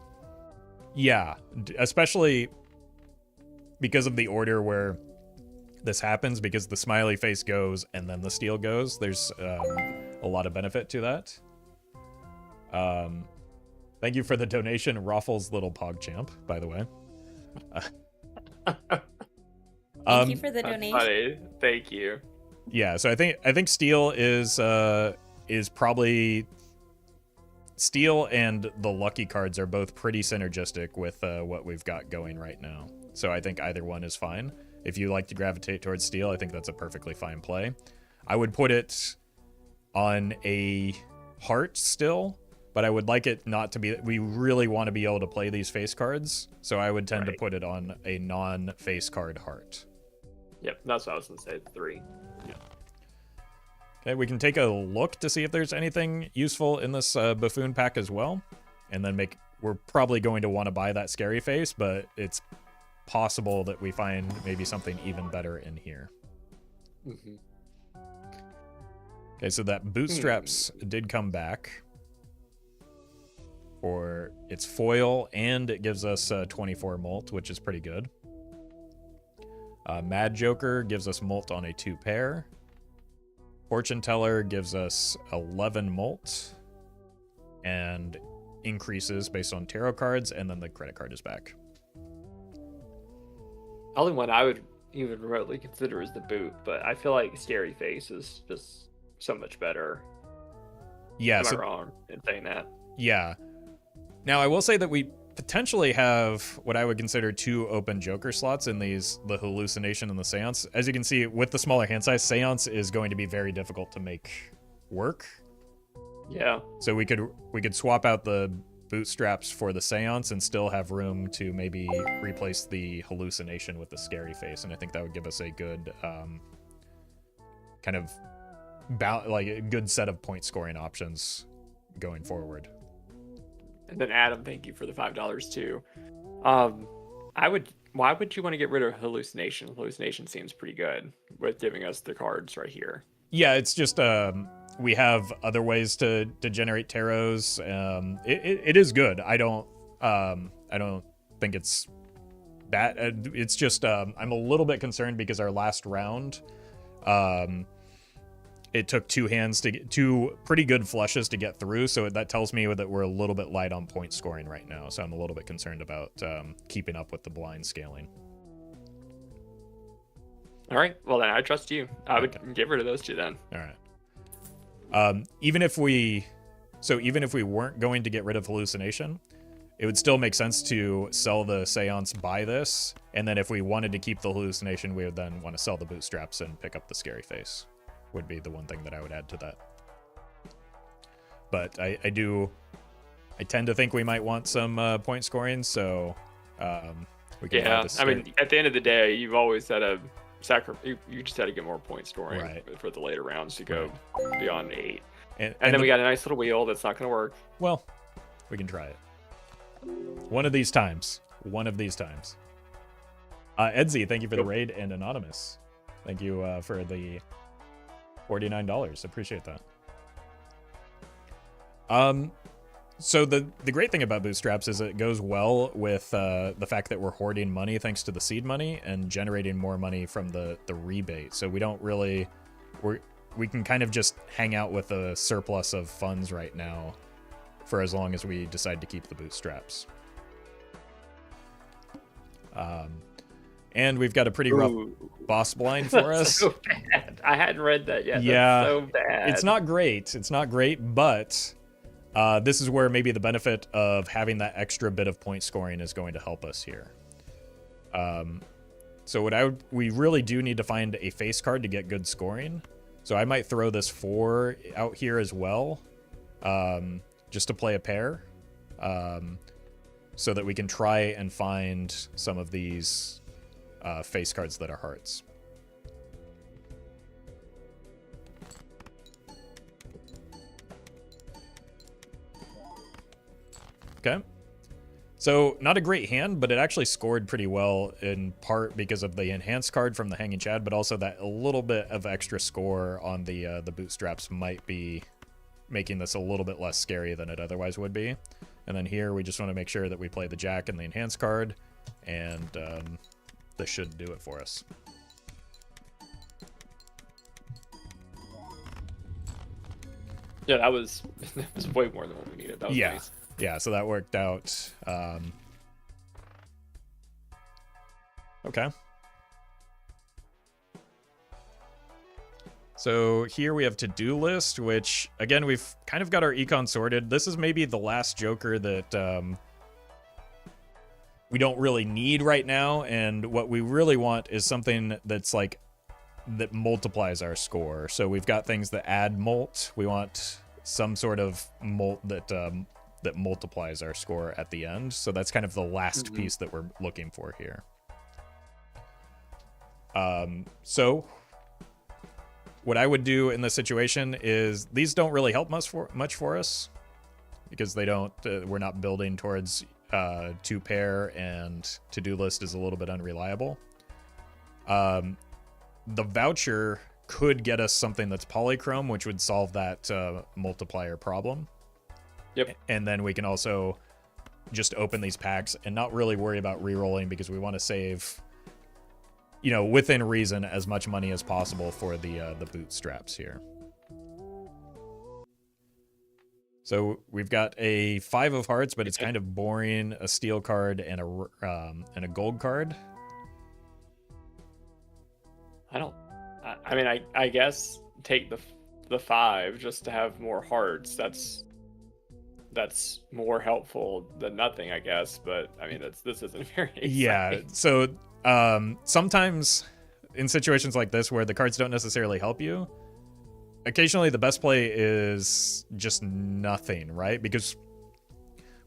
Speaker 1: Yeah, especially because of the order where this happens, because the smiley face goes and then the steal goes. There's a lot of benefit to that. Thank you for the donation, Roffle's little PogChamp, by the way.
Speaker 3: Thank you for the donation.
Speaker 2: Funny. Thank you.
Speaker 1: Yeah, so I think steal is probably... Steal and the lucky cards are both pretty synergistic with what we've got going right now. So I think either one is fine. If you like to gravitate towards steal, I think that's a perfectly fine play. I would put it on a heart still, but I would like it not to be... We really want to be able to play these face cards, so I would tend to put it on a non-face card heart.
Speaker 2: Yep, that's what I was going to say, 3.
Speaker 1: Yeah. Okay, we can take a look to see if there's anything useful in this buffoon pack as well. And then we're probably going to want to buy that scary face, but it's possible that we find maybe something even better in here.
Speaker 2: Mm-hmm.
Speaker 1: Okay, so that bootstraps did come back for its foil, and it gives us 24 molt, which is pretty good. Mad Joker gives us molt on a 2-pair. Fortune Teller gives us 11 molt and increases based on tarot cards, and then the credit card is back.
Speaker 2: Only one I would even remotely consider is the boot, but I feel like Scary Face is just so much better.
Speaker 1: Yeah,
Speaker 2: Am I wrong in saying that?
Speaker 1: Yeah. Now, I will say that we potentially have what I would consider 2 open Joker slots in the Hallucination and the Seance. As you can see, with the smaller hand size, Seance is going to be very difficult to make work.
Speaker 2: Yeah.
Speaker 1: So we could swap out the bootstraps for the Seance and still have room to maybe replace the Hallucination with the Scary Face, and I think that would give us a good kind of like a good set of point scoring options going forward.
Speaker 2: And then Adam, thank you for the $5 too. Why would you want to get rid of Hallucination? Hallucination seems pretty good with giving us the cards right here.
Speaker 1: Yeah, it's just we have other ways to generate tarots. It is good. I don't think it's bad. It's just I'm a little bit concerned because our last round, it took 2 hands to get 2 pretty good flushes to get through, so that tells me that we're a little bit light on point scoring right now. So I'm a little bit concerned about keeping up with the blind scaling.
Speaker 2: All right, well then I trust you. I would get rid of those 2 then.
Speaker 1: All right. Even if we weren't going to get rid of Hallucination, it would still make sense to sell the Seance, buy this, and then if we wanted to keep the Hallucination, we would then want to sell the bootstraps and pick up the Scary Face. Would be the one thing that I would add to that. But I tend to think we might want some point scoring, so we can.
Speaker 2: Yeah, I mean, at the end of the day, you've always had a you just had to get more point scoring for the later rounds to go beyond 8. And then we got a nice little wheel that's not going to work.
Speaker 1: Well, we can try it. One of these times. Edsy, thank you for the raid, and Anonymous, thank you for the $49. Appreciate that. So the great thing about bootstraps is it goes well with the fact that we're hoarding money thanks to the seed money and generating more money from the rebate. So we don't really we can kind of just hang out with a surplus of funds right now for as long as we decide to keep the bootstraps. And we've got a pretty rough boss blind for us.
Speaker 2: So bad. I hadn't read that yet.
Speaker 1: Yeah,
Speaker 2: that's so bad.
Speaker 1: It's not great, but this is where maybe the benefit of having that extra bit of point scoring is going to help us here. So we really do need to find a face card to get good scoring. So I might throw this 4 out here as well, just to play a pair, so that we can try and find some of these face cards that are hearts. Okay. So not a great hand, but it actually scored pretty well, in part because of the enhanced card from the Hanging Chad, but also that a little bit of extra score on the bootstraps might be making this a little bit less scary than it otherwise would be. And then here we just want to make sure that we play the Jack and the enhanced card, and this should do it for us.
Speaker 2: Yeah, that was way more than what we needed. That was nice.
Speaker 1: Yeah, so that worked out. Okay. So here we have to-do list, which, again, we've kind of got our econ sorted. This is maybe the last Joker that we don't really need right now, and what we really want is something that's like that multiplies our score. So we've got things that add molt. We want some sort of molt that that multiplies our score at the end. So that's kind of the last piece that we're looking for here. So what I would do in this situation is these don't really help much for us because they don't. We're not building towards 2-pair, and to-do list is a little bit unreliable. The voucher could get us something that's polychrome, which would solve that multiplier problem.
Speaker 2: Yep.
Speaker 1: And then we can also just open these packs and not really worry about re-rolling because we want to save, within reason, as much money as possible for the bootstraps here. So we've got a 5 of hearts, but it's kind of boring. A steel card and a gold card.
Speaker 2: I guess take the 5 just to have more hearts. That's more helpful than nothing, I guess. But I mean, this isn't very exciting.
Speaker 1: Yeah. So sometimes in situations like this where the cards don't necessarily help you, occasionally the best play is just nothing, right? Because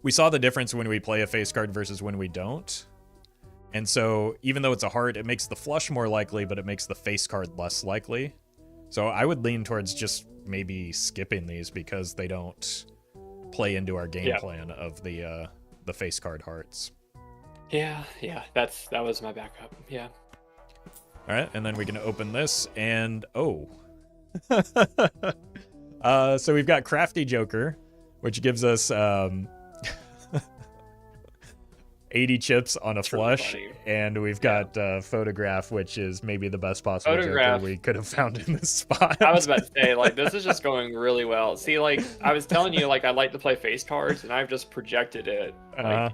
Speaker 1: we saw the difference when we play a face card versus when we don't. And so even though it's a heart, it makes the flush more likely, but it makes the face card less likely. So I would lean towards just maybe skipping these because they don't play into our game plan of the face card hearts.
Speaker 2: Yeah, that was my backup. Yeah.
Speaker 1: All right, and then we can open this, and so we've got Crafty Joker, which gives us 80 chips on a flush, and we've got Photograph, which is maybe the best possible Joker we could have found in this spot.
Speaker 2: I was about to say, this is just going really well. See, I was telling you, I like to play face cards, and I've just projected it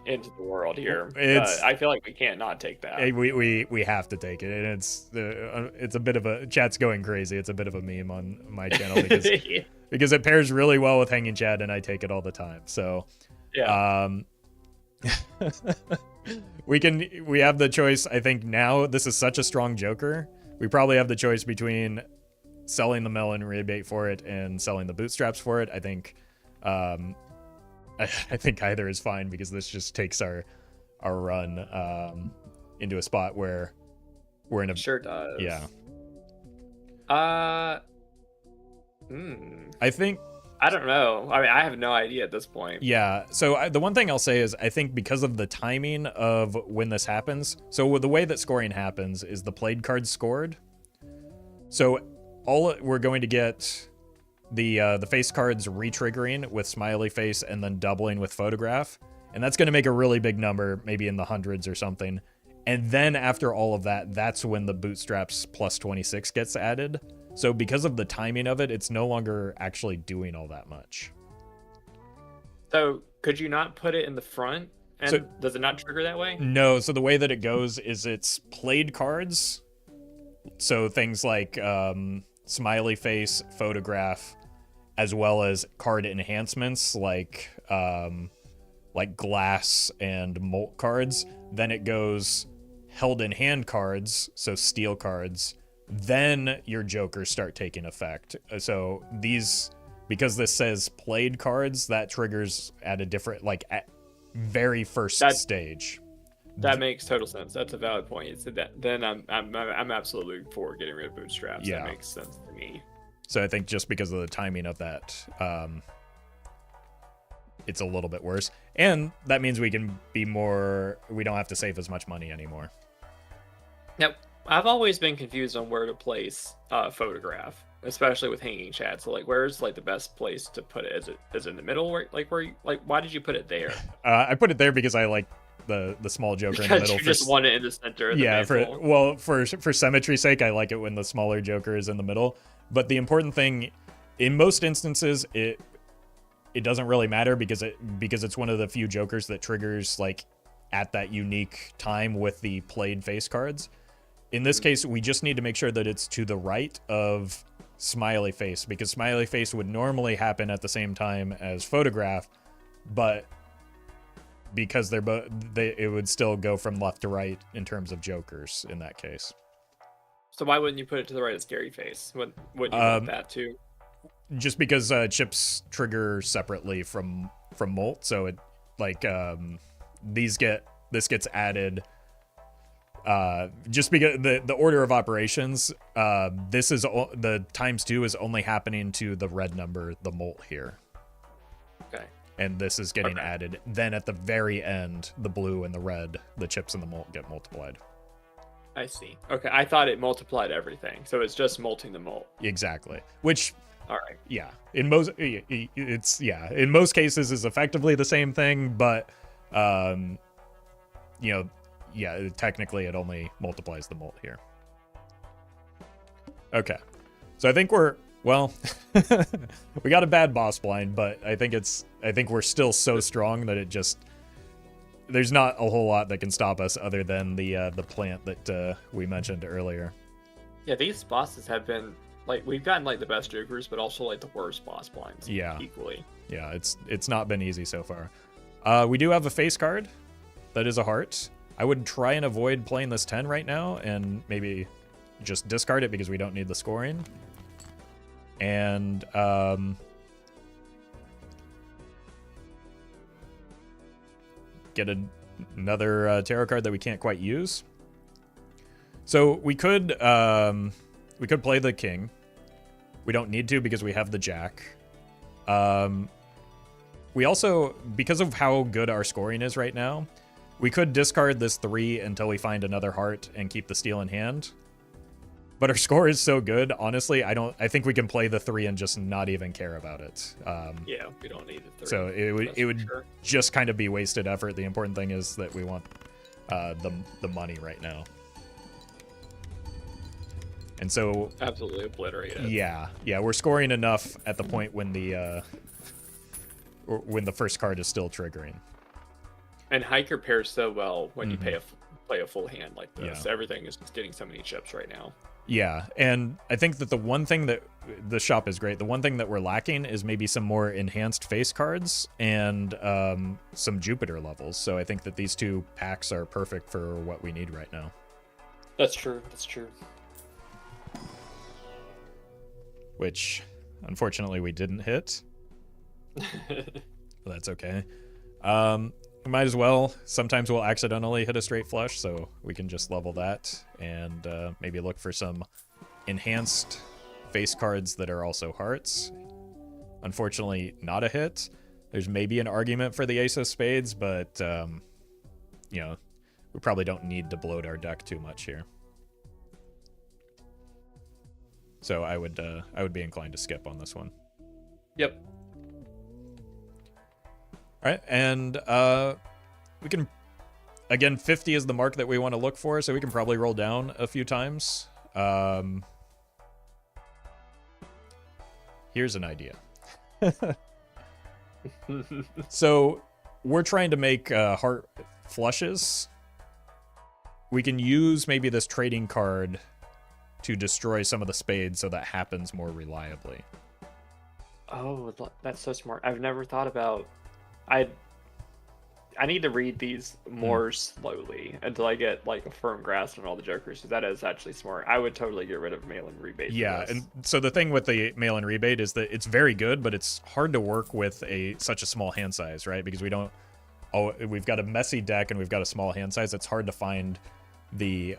Speaker 2: into the world here. I feel like we can't not take that.
Speaker 1: We have to take it, and it's a bit of a chat's going crazy. It's a bit of a meme on my channel because it pairs really well with Hanging Chat, and I take it all the time. So
Speaker 2: yeah.
Speaker 1: We have the choice. I think now this is such a strong Joker. We probably have the choice between selling the melon rebate for it and selling the bootstraps for it. I think I think either is fine because this just takes our run into a spot where we're in a
Speaker 2: sure does.
Speaker 1: Yeah.
Speaker 2: I
Speaker 1: think
Speaker 2: I don't know. I mean, I have no idea at this point.
Speaker 1: Yeah. So the one thing I'll say is I think because of the timing of when this happens, so the way that scoring happens is the played cards scored. So we're going to get the face cards re-triggering with smiley face and then doubling with photograph. And that's going to make a really big number, maybe in the hundreds or something. And then after all of that, that's when the bootstraps plus 26 gets added. So because of the timing of it, it's no longer actually doing all that much.
Speaker 2: So could you not put it in the front? And does it not trigger that way?
Speaker 1: No. So the way that it goes is it's played cards. So things like smiley face, photograph, as well as card enhancements like glass and molt cards. Then it goes held in hand cards, so steel cards. Then your jokers start taking effect. So because this says played cards, that triggers at a different, at very first stage.
Speaker 2: That makes total sense. That's a valid point. Then I'm absolutely for getting rid of bootstraps.
Speaker 1: Yeah.
Speaker 2: That makes sense to me.
Speaker 1: So I think just because of the timing of that, it's a little bit worse. And that means we don't have to save as much money anymore.
Speaker 2: Now, I've always been confused on where to place photograph, especially with Hanging Chat. So where's the best place to put it? Is it in the middle? Why did you put it there?
Speaker 1: I put it there because I like the small Joker in the middle.
Speaker 2: You just want it in the center of the mantle.
Speaker 1: For symmetry's sake, I like it when the smaller Joker is in the middle. But the important thing, in most instances, it doesn't really matter because it's one of the few Jokers that triggers at that unique time with the played face cards. In this case, we just need to make sure that it's to the right of smiley face, because smiley face would normally happen at the same time as photograph, but because it would still go from left to right in terms of Jokers in that case.
Speaker 2: So why wouldn't you put it to the right of scary face? Wouldn't you want that too?
Speaker 1: Just because chips trigger separately from molt, so it this gets added just because the order of operations, this is the ×2 is only happening to the red number, the molt here.
Speaker 2: Okay.
Speaker 1: And this is getting added. Then at the very end, the blue and the red, the chips and the molt get multiplied.
Speaker 2: I see. Okay, I thought it multiplied everything, so it's just molting the molt.
Speaker 1: Exactly. Which,
Speaker 2: all right,
Speaker 1: yeah, in most in most cases is effectively the same thing, but you know, yeah, technically it only multiplies the molt here. Okay, so I think we're we got a bad boss blind, but I think we're still so strong that it just. There's not a whole lot that can stop us other than the plant that we mentioned earlier.
Speaker 2: Yeah, these bosses have been like we've gotten like the best jokers, but also like the worst boss blinds.
Speaker 1: Yeah,
Speaker 2: equally.
Speaker 1: Yeah, it's not been easy so far. We do have a face card that is a heart. I would try and avoid playing this 10 right now and maybe just discard it because we don't need the scoring. And get another tarot card that we can't quite use. So we could play the king. We don't need to because we have the jack. We also, because of how good our scoring is right now, we could discard this 3 until we find another heart and keep the steel in hand. But our score is so good, honestly, I think we can play the 3 and just not even care about it.
Speaker 2: Yeah, we don't need the 3.
Speaker 1: So it would just kind of be wasted effort. The important thing is that we want the money right now. And so
Speaker 2: absolutely obliterate it.
Speaker 1: Yeah, we're scoring enough at the point when the first card is still triggering.
Speaker 2: And Hiker pairs so well when you play a full hand like this.
Speaker 1: Yeah.
Speaker 2: Everything is just getting so many chips right now.
Speaker 1: Yeah, and I think that the one thing that the shop is great. The one thing that we're lacking is maybe some more enhanced face cards and some Jupiter levels. So I think that these 2 packs are perfect for what we need right now.
Speaker 2: That's true. That's true.
Speaker 1: Which, unfortunately, we didn't hit. That's okay. We might as well. Sometimes we'll accidentally hit a straight flush, so we can just level that and maybe look for some enhanced face cards that are also hearts. Unfortunately, not a hit. There's maybe an argument for the Ace of Spades, but you know, we probably don't need to bloat our deck too much here. So I would be inclined to skip on this one.
Speaker 2: Yep.
Speaker 1: All right, and we can, again, 50 is the mark that we want to look for, so we can probably roll down a few times. Here's an idea. So we're trying to make heart flushes. We can use maybe this trading card to destroy some of the spades so that happens more reliably.
Speaker 2: Oh, that's so smart. I've never thought about... I need to read these more slowly until I get like a firm grasp on all the jokers. So that is actually smart. I would totally get rid of mail-in rebate.
Speaker 1: Yeah, and so the thing with the mail-in rebate is that it's very good, but it's hard to work with such a small hand size, right? Because we've got a messy deck and we've got a small hand size. It's hard to find the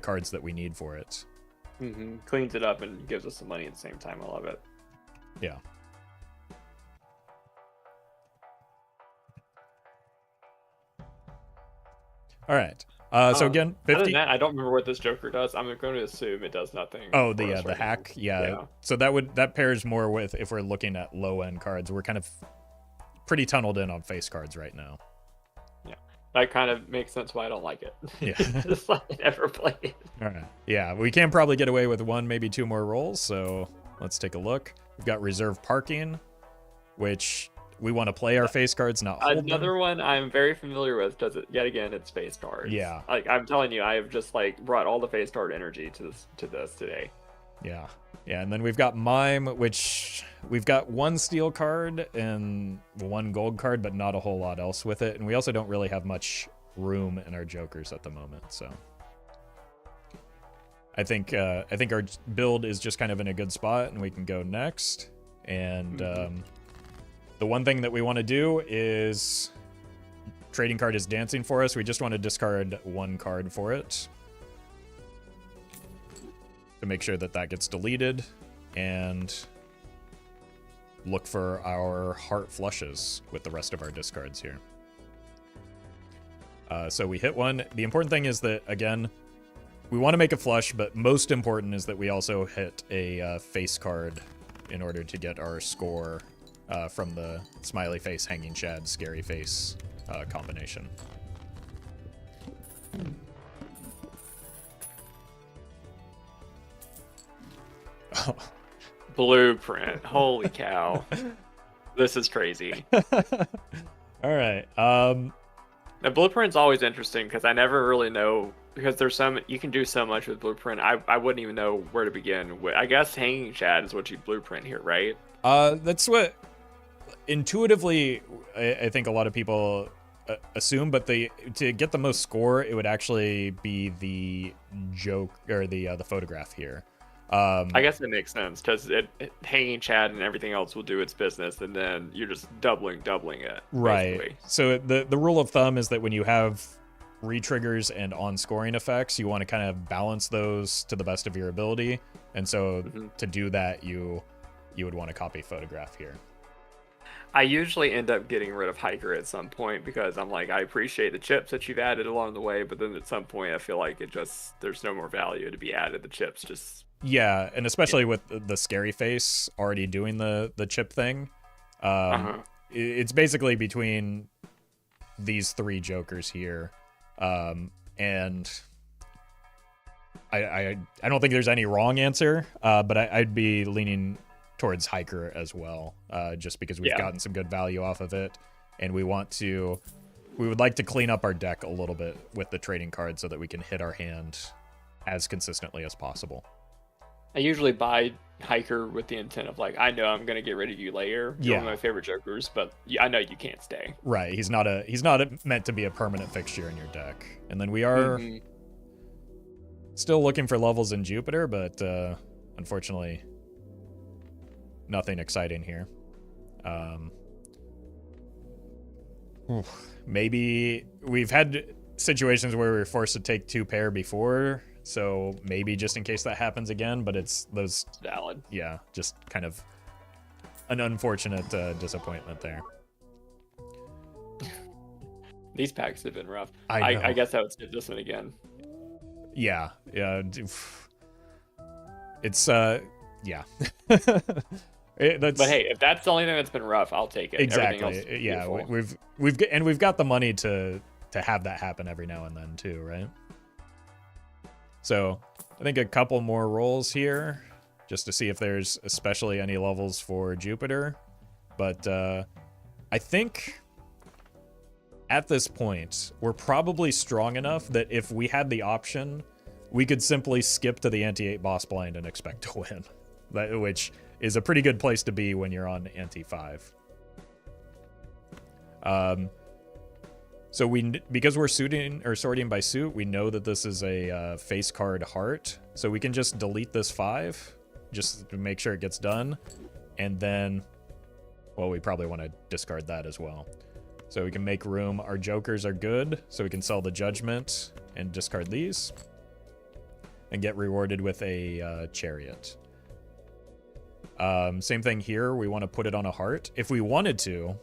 Speaker 1: cards that we need for it.
Speaker 2: Cleans it up and gives us some money at the same time. I love it.
Speaker 1: Yeah. All right. So again, 50.
Speaker 2: Other than that, I don't remember what this Joker does. I'm going to assume it does nothing.
Speaker 1: Oh, the hack. Yeah. So that pairs more with if we're looking at low end cards. We're kind of pretty tunneled in on face cards right now.
Speaker 2: Yeah, that kind of makes sense why I don't like it.
Speaker 1: Yeah.
Speaker 2: Just like I never play it.
Speaker 1: All right. Yeah, we can probably get away with 1, maybe 2 more rolls. So let's take a look. We've got reserve parking, which we want to play our face cards, not hold
Speaker 2: Another
Speaker 1: them.
Speaker 2: one I'm very familiar with does it yet again. It's face cards.
Speaker 1: Yeah.
Speaker 2: Like I'm telling you, I have just like brought all the face card energy to this today.
Speaker 1: Yeah. Yeah, and then we've got Mime, which we've got 1 steel card and 1 gold card, but not a whole lot else with it. And we also don't really have much room in our jokers at the moment, so I think our build is just kind of in a good spot, and we can go next. And the one thing that we want to do is trading card is dancing for us, we just want to discard 1 card for it to make sure that that gets deleted, and look for our heart flushes with the rest of our discards here. So we hit 1. The important thing is that, again, we want to make a flush, but most important is that we also hit a face card in order to get our score from the smiley face, hanging shad, scary face combination.
Speaker 2: Oh. Blueprint. Holy cow. This is crazy.
Speaker 1: All right.
Speaker 2: The blueprint's always interesting because I never really know, because you can do so much with blueprint. I wouldn't even know where to begin. I guess hanging shad is what you blueprint here, right?
Speaker 1: That's what intuitively I think a lot of people assume, but to get the most score, it would actually be the joke or the photograph here.
Speaker 2: I guess it makes sense because hanging shad and everything else will do its business, and then you're just doubling it.
Speaker 1: Right.
Speaker 2: Basically.
Speaker 1: So the rule of thumb is that when you have re-triggers and on-scoring effects, you want to kind of balance those to the best of your ability. And so to do that, you would want to copy photograph here.
Speaker 2: I usually end up getting rid of hiker at some point because I'm like, I appreciate the chips that you've added along the way, but then at some point I feel like there's no more value to be added. The chips just...
Speaker 1: Yeah, and especially with the scary face already doing the chip thing. It's basically between these 3 jokers here. And I don't think there's any wrong answer, but I'd be leaning towards hiker as well, just because we've gotten some good value off of it, and we would like to clean up our deck a little bit with the trading card so that we can hit our hand as consistently as possible.
Speaker 2: I usually buy hiker with the intent of like, I know I'm gonna get rid of you later. You're one of my favorite jokers, but I know you can't stay.
Speaker 1: Right. He's not meant to be a permanent fixture in your deck. And then we are still looking for levels in Jupiter, but unfortunately, nothing exciting here. Maybe we've had situations where we were forced to take 2 pair before. So maybe just in case that happens again, but it's those...
Speaker 2: Valid.
Speaker 1: Yeah, just kind of an unfortunate disappointment there.
Speaker 2: These packs have been rough.
Speaker 1: I
Speaker 2: guess I would skip this one again.
Speaker 1: Yeah. It's, yeah.
Speaker 2: But hey, if that's the only thing that's been rough, I'll take it.
Speaker 1: Exactly. Yeah, we've got the money to have that happen every now and then too, right? So I think a couple more rolls here just to see if there's especially any levels for Jupiter. But I think at this point, we're probably strong enough that if we had the option, we could simply skip to the anti-8 boss blind and expect to win, which is a pretty good place to be when you're on anti-5. So because we're sorting by suit, we know that this is a face card heart. So we can just delete this 5 just to make sure it gets done. And then, well, we probably want to discard that as well. So we can make room. Our jokers are good, so we can sell the judgment and discard these and get rewarded with a chariot. Same thing here. We want to put it on a heart. If we wanted to,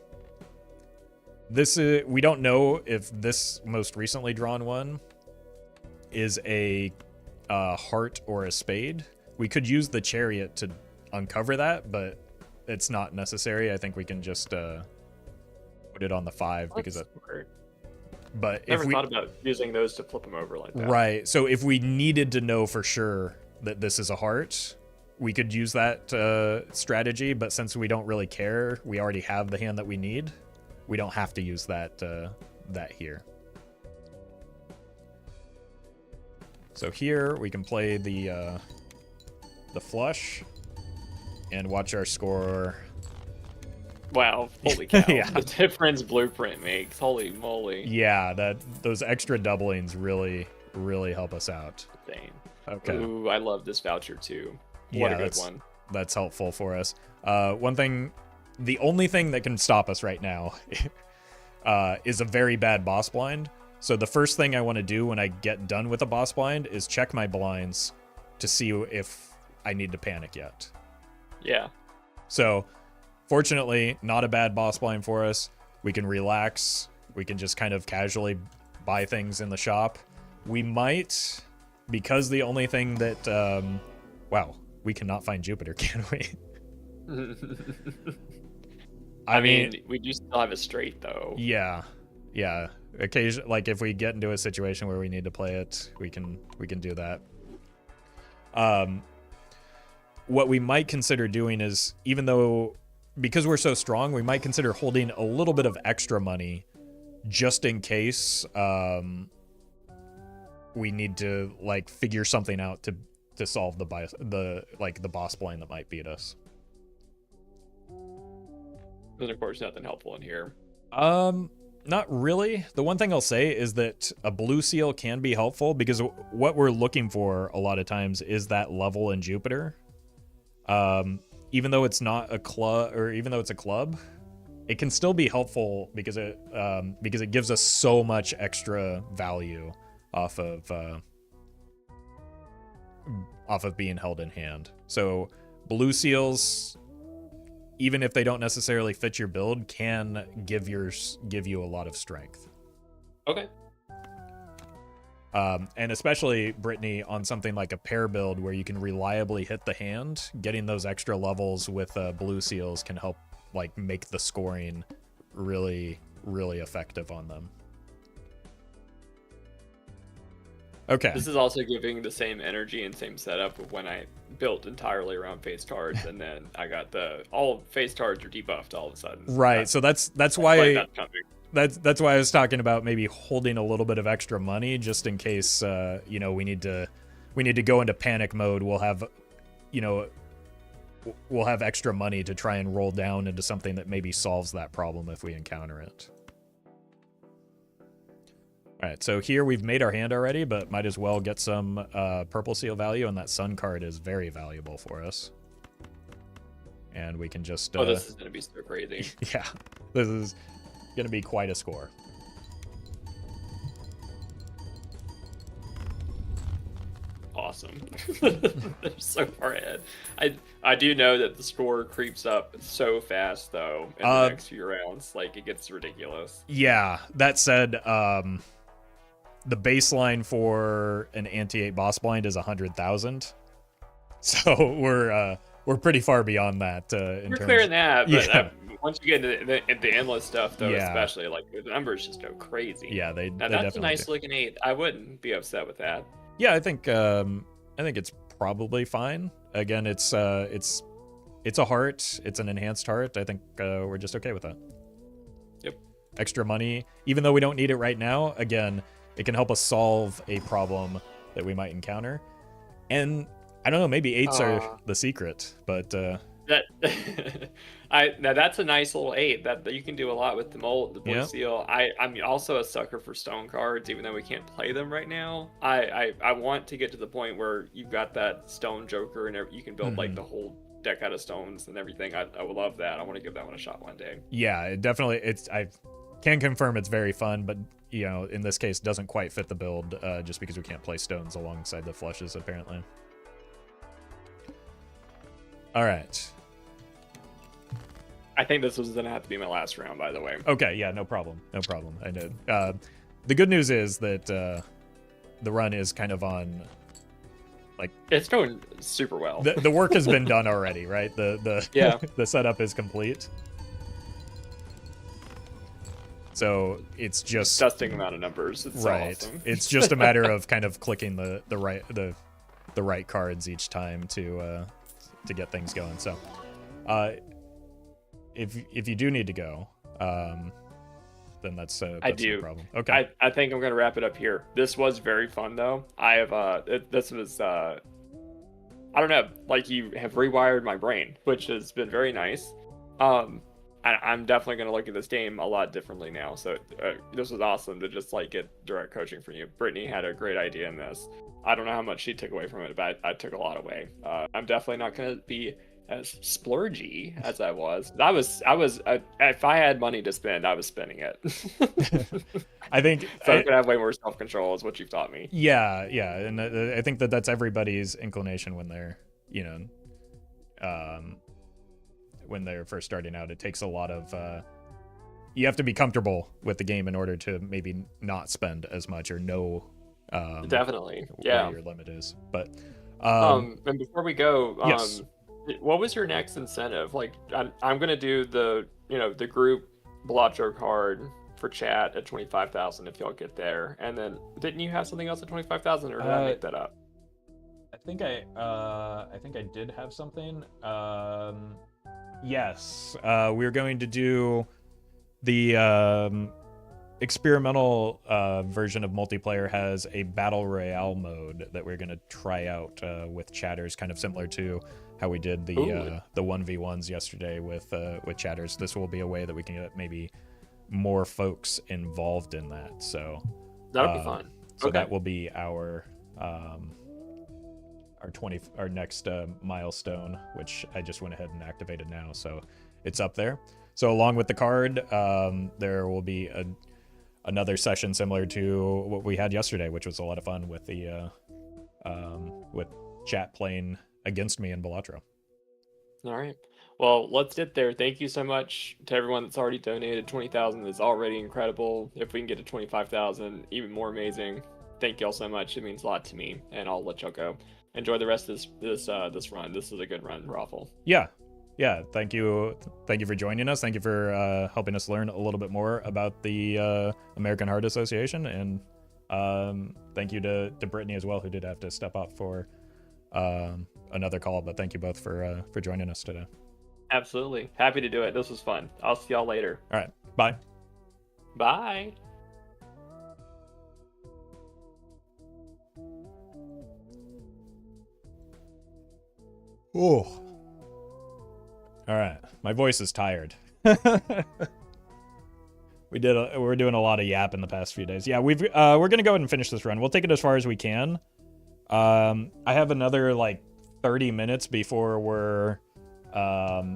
Speaker 1: we don't know if this most recently drawn one is a heart or a spade. We could use the chariot to uncover that, but it's not necessary. I think we can just put it on the 5 because
Speaker 2: that's smart.
Speaker 1: But
Speaker 2: never thought about using those to flip them over like that.
Speaker 1: Right. So if we needed to know for sure that this is a heart, we could use that strategy. But since we don't really care, we already have the hand that we need. We don't have to use that here. So here we can play the flush and watch our score.
Speaker 2: Wow, holy cow.
Speaker 1: Yeah.
Speaker 2: The difference blueprint makes, holy moly.
Speaker 1: Yeah, those extra doublings really help us out.
Speaker 2: Insane.
Speaker 1: Okay.
Speaker 2: Ooh, I love this voucher too. What a good one.
Speaker 1: That's helpful for us. The only thing that can stop us right now is a very bad boss blind. So the first thing I want to do when I get done with a boss blind is check my blinds to see if I need to panic yet.
Speaker 2: Yeah.
Speaker 1: So fortunately, not a bad boss blind for us. We can relax. We can just kind of casually buy things in the shop. We might, because the only thing that, wow, we cannot find Jupiter, can we?
Speaker 2: I mean, we do still have it straight though.
Speaker 1: Yeah. Occasionally, like if we get into a situation where we need to play it, we can do that. What we might consider doing is, even though, because we're so strong, we might consider holding a little bit of extra money just in case we need to like figure something out to solve the boss blind that might beat us.
Speaker 2: And of course, nothing helpful in here.
Speaker 1: Not really. The one thing I'll say is that a blue seal can be helpful because what we're looking for a lot of times is that level in Jupiter. Even though it's not a club, or even though it's a club, it can still be helpful because it gives us so much extra value off of being held in hand. So blue seals, even if they don't necessarily fit your build, can give you a lot of strength.
Speaker 2: Okay.
Speaker 1: And especially, Brittany, on something like a pair build where you can reliably hit the hand, getting those extra levels with blue seals can help like make the scoring really, really effective on them. Okay.
Speaker 2: This is also giving the same energy and same setup of when I built entirely around face cards, and then I got all face cards are debuffed all of a sudden.
Speaker 1: Right. So that's why that's why I was talking about maybe holding a little bit of extra money just in case we need to go into panic mode. We'll have extra money to try and roll down into something that maybe solves that problem if we encounter it. All right, so here we've made our hand already, but might as well get some purple seal value, and that sun card is very valuable for us. And we can just...
Speaker 2: oh, this is going to be so crazy.
Speaker 1: Yeah, this is going to be quite a score.
Speaker 2: Awesome. They're so far ahead. I do know that the score creeps up so fast, though, in the next few rounds. Like, it gets ridiculous.
Speaker 1: Yeah, that said... the baseline for an anti-8 boss blind is 100,000, so we're pretty far beyond that. We're
Speaker 2: clearing that, but
Speaker 1: yeah.
Speaker 2: Once you get into the endless stuff, though, especially like the numbers just go crazy.
Speaker 1: Yeah,
Speaker 2: that's a nice looking 8. I wouldn't be upset with that.
Speaker 1: Yeah, I think it's probably fine. Again, it's a heart. It's an enhanced heart. I think we're just okay with that.
Speaker 2: Yep.
Speaker 1: Extra money, even though we don't need it right now. Again, it can help us solve a problem that we might encounter. And I don't know, maybe 8s are the secret, but
Speaker 2: now that's a nice little 8 that you can do a lot with the blue seal. I'm also a sucker for stone cards, even though we can't play them right now. I want to get to the point where you've got that stone joker and you can build like the whole deck out of stones and everything. I would love that. I want to give that one a shot one day.
Speaker 1: Yeah, it definitely. I can confirm it's very fun, but in this case, doesn't quite fit the build just because we can't play stones alongside the flushes, apparently. All right.
Speaker 2: I think this was going to have to be my last round, by the way.
Speaker 1: Okay, yeah, no problem. I know. The good news is that the run is kind of on, like...
Speaker 2: it's going super well.
Speaker 1: The work has been done already, right? The setup is complete. So it's just
Speaker 2: disgusting amount of numbers. It's
Speaker 1: right. Awesome. It's just a matter of kind of clicking the right cards each time to get things going. So if you do need to go, then that's no problem. Okay.
Speaker 2: I think I'm gonna wrap it up here. This was very fun though. I have this was I don't know, like you have rewired my brain, which has been very nice. I'm definitely going to look at this game a lot differently now. So this was awesome to just like get direct coaching from you. Brittany had a great idea in this. I don't know how much she took away from it, but I took a lot away. I'm definitely not going to be as splurgy as I was. If I had money to spend, I was spending it.
Speaker 1: I think
Speaker 2: So I'm gonna have way more self-control, is what you've taught me.
Speaker 1: yeah, and I think that that's everybody's inclination when they're, when they're first starting out. It takes a lot of you have to be comfortable with the game in order to maybe not spend as much or know
Speaker 2: Definitely,
Speaker 1: where
Speaker 2: yeah.
Speaker 1: your limit is. But
Speaker 2: And before we go,
Speaker 1: yes.
Speaker 2: what was your next incentive? Like, I'm gonna do the group Balatro card for chat at 25,000 if y'all get there, and then didn't you have something else at 25,000, or did I make that up?
Speaker 1: I think I did have something. Yes, we're going to do the experimental version of multiplayer has a battle royale mode that we're going to try out with chatters, kind of similar to how we did the 1v1s yesterday with chatters. This will be a way that we can get maybe more folks involved in that. So
Speaker 2: that'll be fun.
Speaker 1: So that will be our next milestone, which I just went ahead and activated now, so it's up there. So along with the card, there will be another session similar to what we had yesterday, which was a lot of fun with the with chat playing against me in Balatro.
Speaker 2: All right. Well, let's get there. Thank you so much to everyone that's already donated. 20,000 is already incredible. If we can get to 25,000, even more amazing. Thank y'all so much. It means a lot to me, and I'll let y'all go. Enjoy the rest of this run. This is a good run, Roffle.
Speaker 1: Yeah. Thank you for joining us. Thank you for helping us learn a little bit more about the American Heart Association, and thank you to Brittany as well, who did have to step up for another call. But thank you both for joining us today.
Speaker 2: Absolutely, happy to do it. This was fun. I'll see y'all later.
Speaker 1: All right, bye.
Speaker 2: Bye.
Speaker 1: Oh. All right, my voice is tired. We're doing a lot of yap in the past few days. Yeah, we're gonna go ahead and finish this run. We'll take it as far as we can. I have another like 30 minutes before we're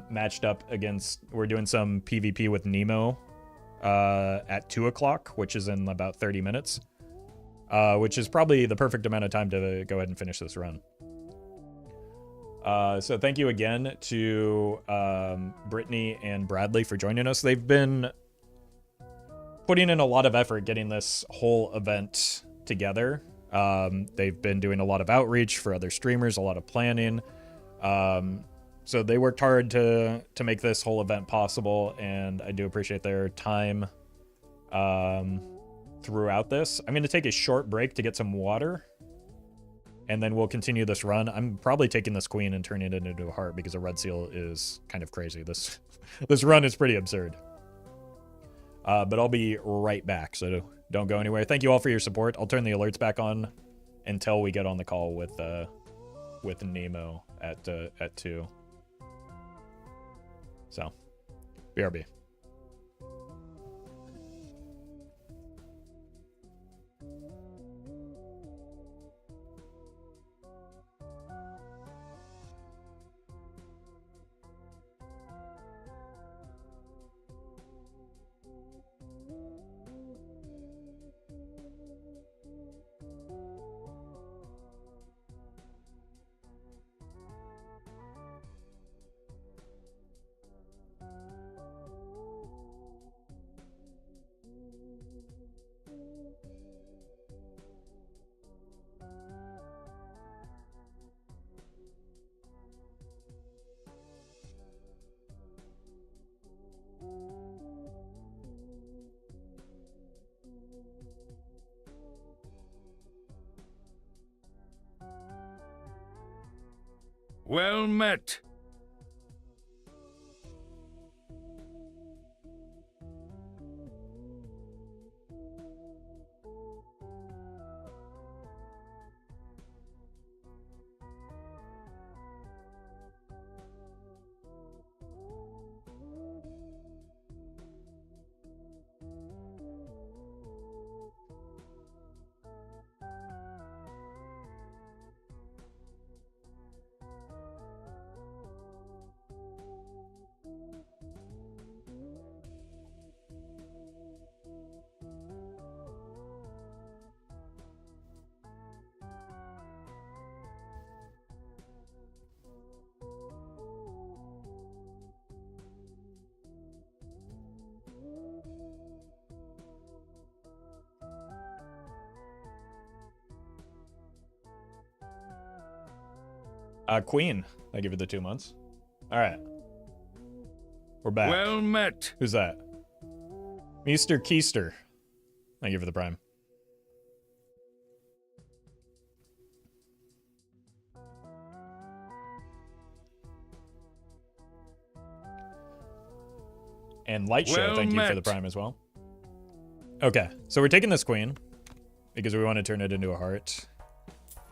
Speaker 1: matched up against. We're doing some PvP with Nemo at 2 o'clock, which is in about 30 minutes, which is probably the perfect amount of time to go ahead and finish this run. So thank you again to Brittany and Bradley for joining us. They've been putting in a lot of effort getting this whole event together. They've been doing a lot of outreach for other streamers, a lot of planning. So they worked hard to make this whole event possible, and I do appreciate their time throughout this. I'm going to take a short break to get some water, and then we'll continue this run. I'm probably taking this queen and turning it into a heart because a red seal is kind of crazy. This run is pretty absurd. But I'll be right back, so don't go anywhere. Thank you all for your support. I'll turn the alerts back on until we get on the call with Nemo at 2. So, BRB.
Speaker 4: Well met.
Speaker 1: Queen. I give you the 2 months. All right. We're back.
Speaker 4: Well met.
Speaker 1: Who's that? Mr. Keister. Thank you for the prime. And Light Show,
Speaker 4: Well
Speaker 1: thank you for
Speaker 4: met.
Speaker 1: the prime as well. Okay, so we're taking this queen because we want to turn it into a heart.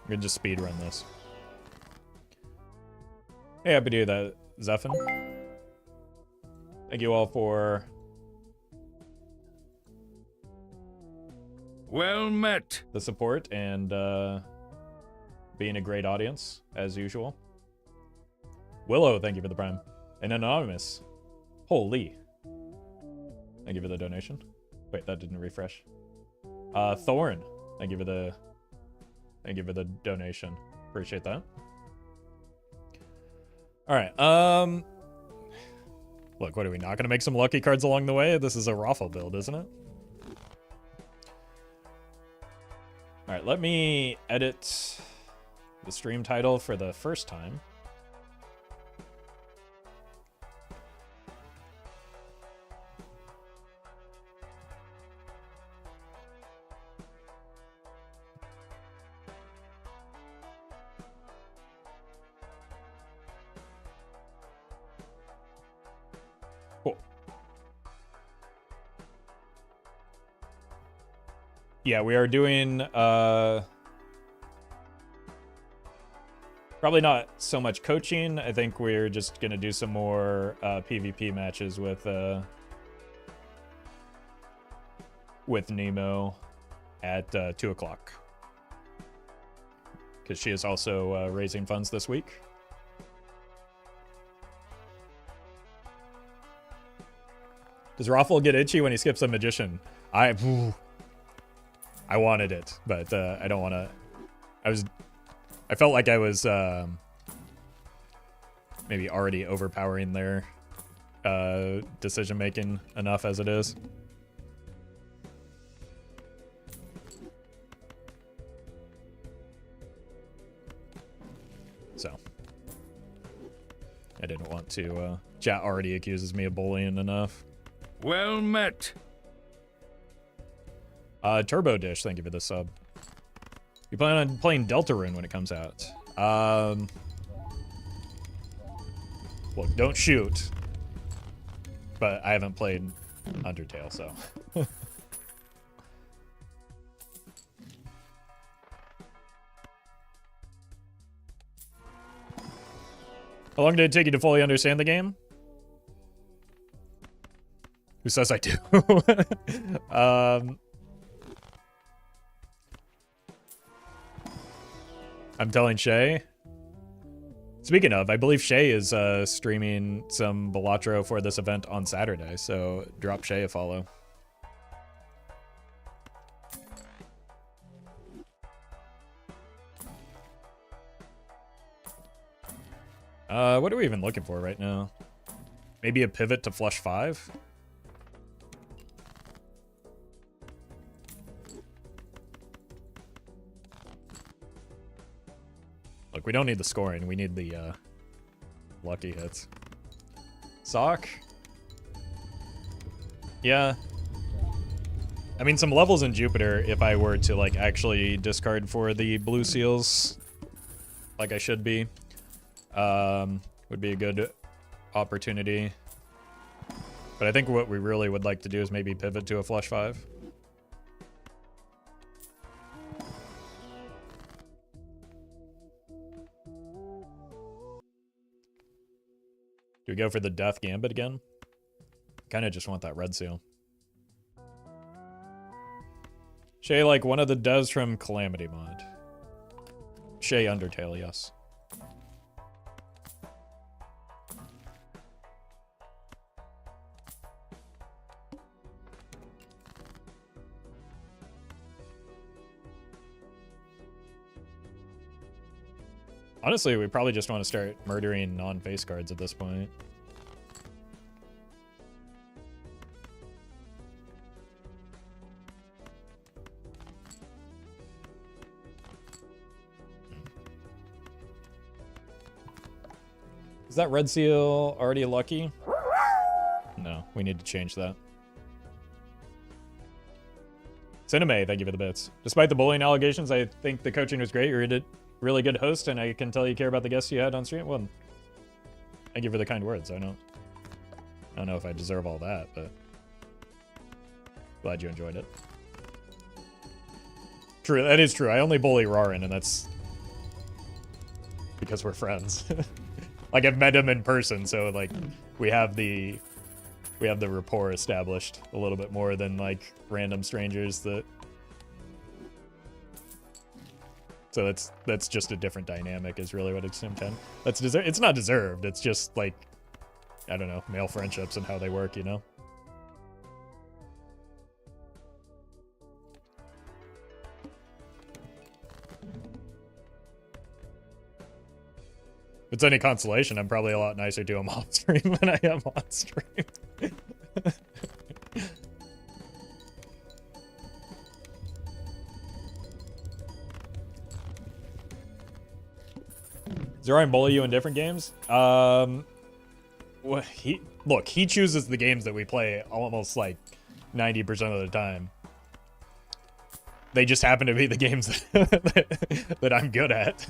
Speaker 1: We're gonna just speed run this. Hey, happy to do that, Zephin. Thank you all for
Speaker 4: Well met.
Speaker 1: the support and being a great audience, as usual. Willow, thank you for the prime. And Anonymous. Holy. Thank you for the donation. Wait, that didn't refresh. Thorn, thank you for the donation. Appreciate that. All right. Look, what are we not gonna make some lucky cards along the way? This is a Roffle build, isn't it? All right, let me edit the stream title for the first time. Cool. Yeah, we are doing probably not so much coaching. I think we're just gonna do some more PvP matches with Nemo at 2 o'clock. Because she is also raising funds this week. Does Roffle get itchy when he skips a magician? I wanted it, but I don't want to. I felt like I was maybe already overpowering their decision making enough as it is. So I didn't want to. Chat already accuses me of bullying enough.
Speaker 4: Well met.
Speaker 1: Turbo Dish, thank you for the sub. You plan on playing Deltarune when it comes out? Look, don't shoot. But I haven't played Undertale, so. How long did it take you to fully understand the game? Who says I do? I'm telling Shay. Speaking of, I believe Shay is streaming some Balatro for this event on Saturday, so drop Shay a follow. What are we even looking for right now? Maybe a pivot to flush 5? Look, we don't need the scoring. We need the lucky hits. Sock? Yeah. I mean, some levels in Jupiter, if I were to, like, actually discard for the blue seals, like I should be, would be a good opportunity. But I think what we really would like to do is maybe pivot to a flush 5. Do we go for the Death Gambit again? Kind of just want that red seal. Shay, like one of the devs from Calamity Mod. Shay Undertale, yes. Honestly, we probably just want to start murdering non-face cards at this point. Is that red seal already lucky? No, we need to change that. Cineme, thank you for the bits. Despite the bullying allegations, I think the coaching was great. You're a really good host, and I can tell you care about the guests you had on stream. Well, thank you for the kind words. I don't know if I deserve all that, but glad you enjoyed it. True, that is true. I only bully Rarin, and that's because we're friends. Like, I've met him in person, so like we have the rapport established a little bit more than like random strangers that. So that's just a different dynamic, is really what it's intended. It's not deserved. It's just like, I don't know, male friendships and how they work, you know. If it's any consolation, I'm probably a lot nicer to him off stream than I am on stream. Does Ryan bully you in different games? Well, he chooses the games that we play almost like 90% of the time. They just happen to be the games that I'm good at.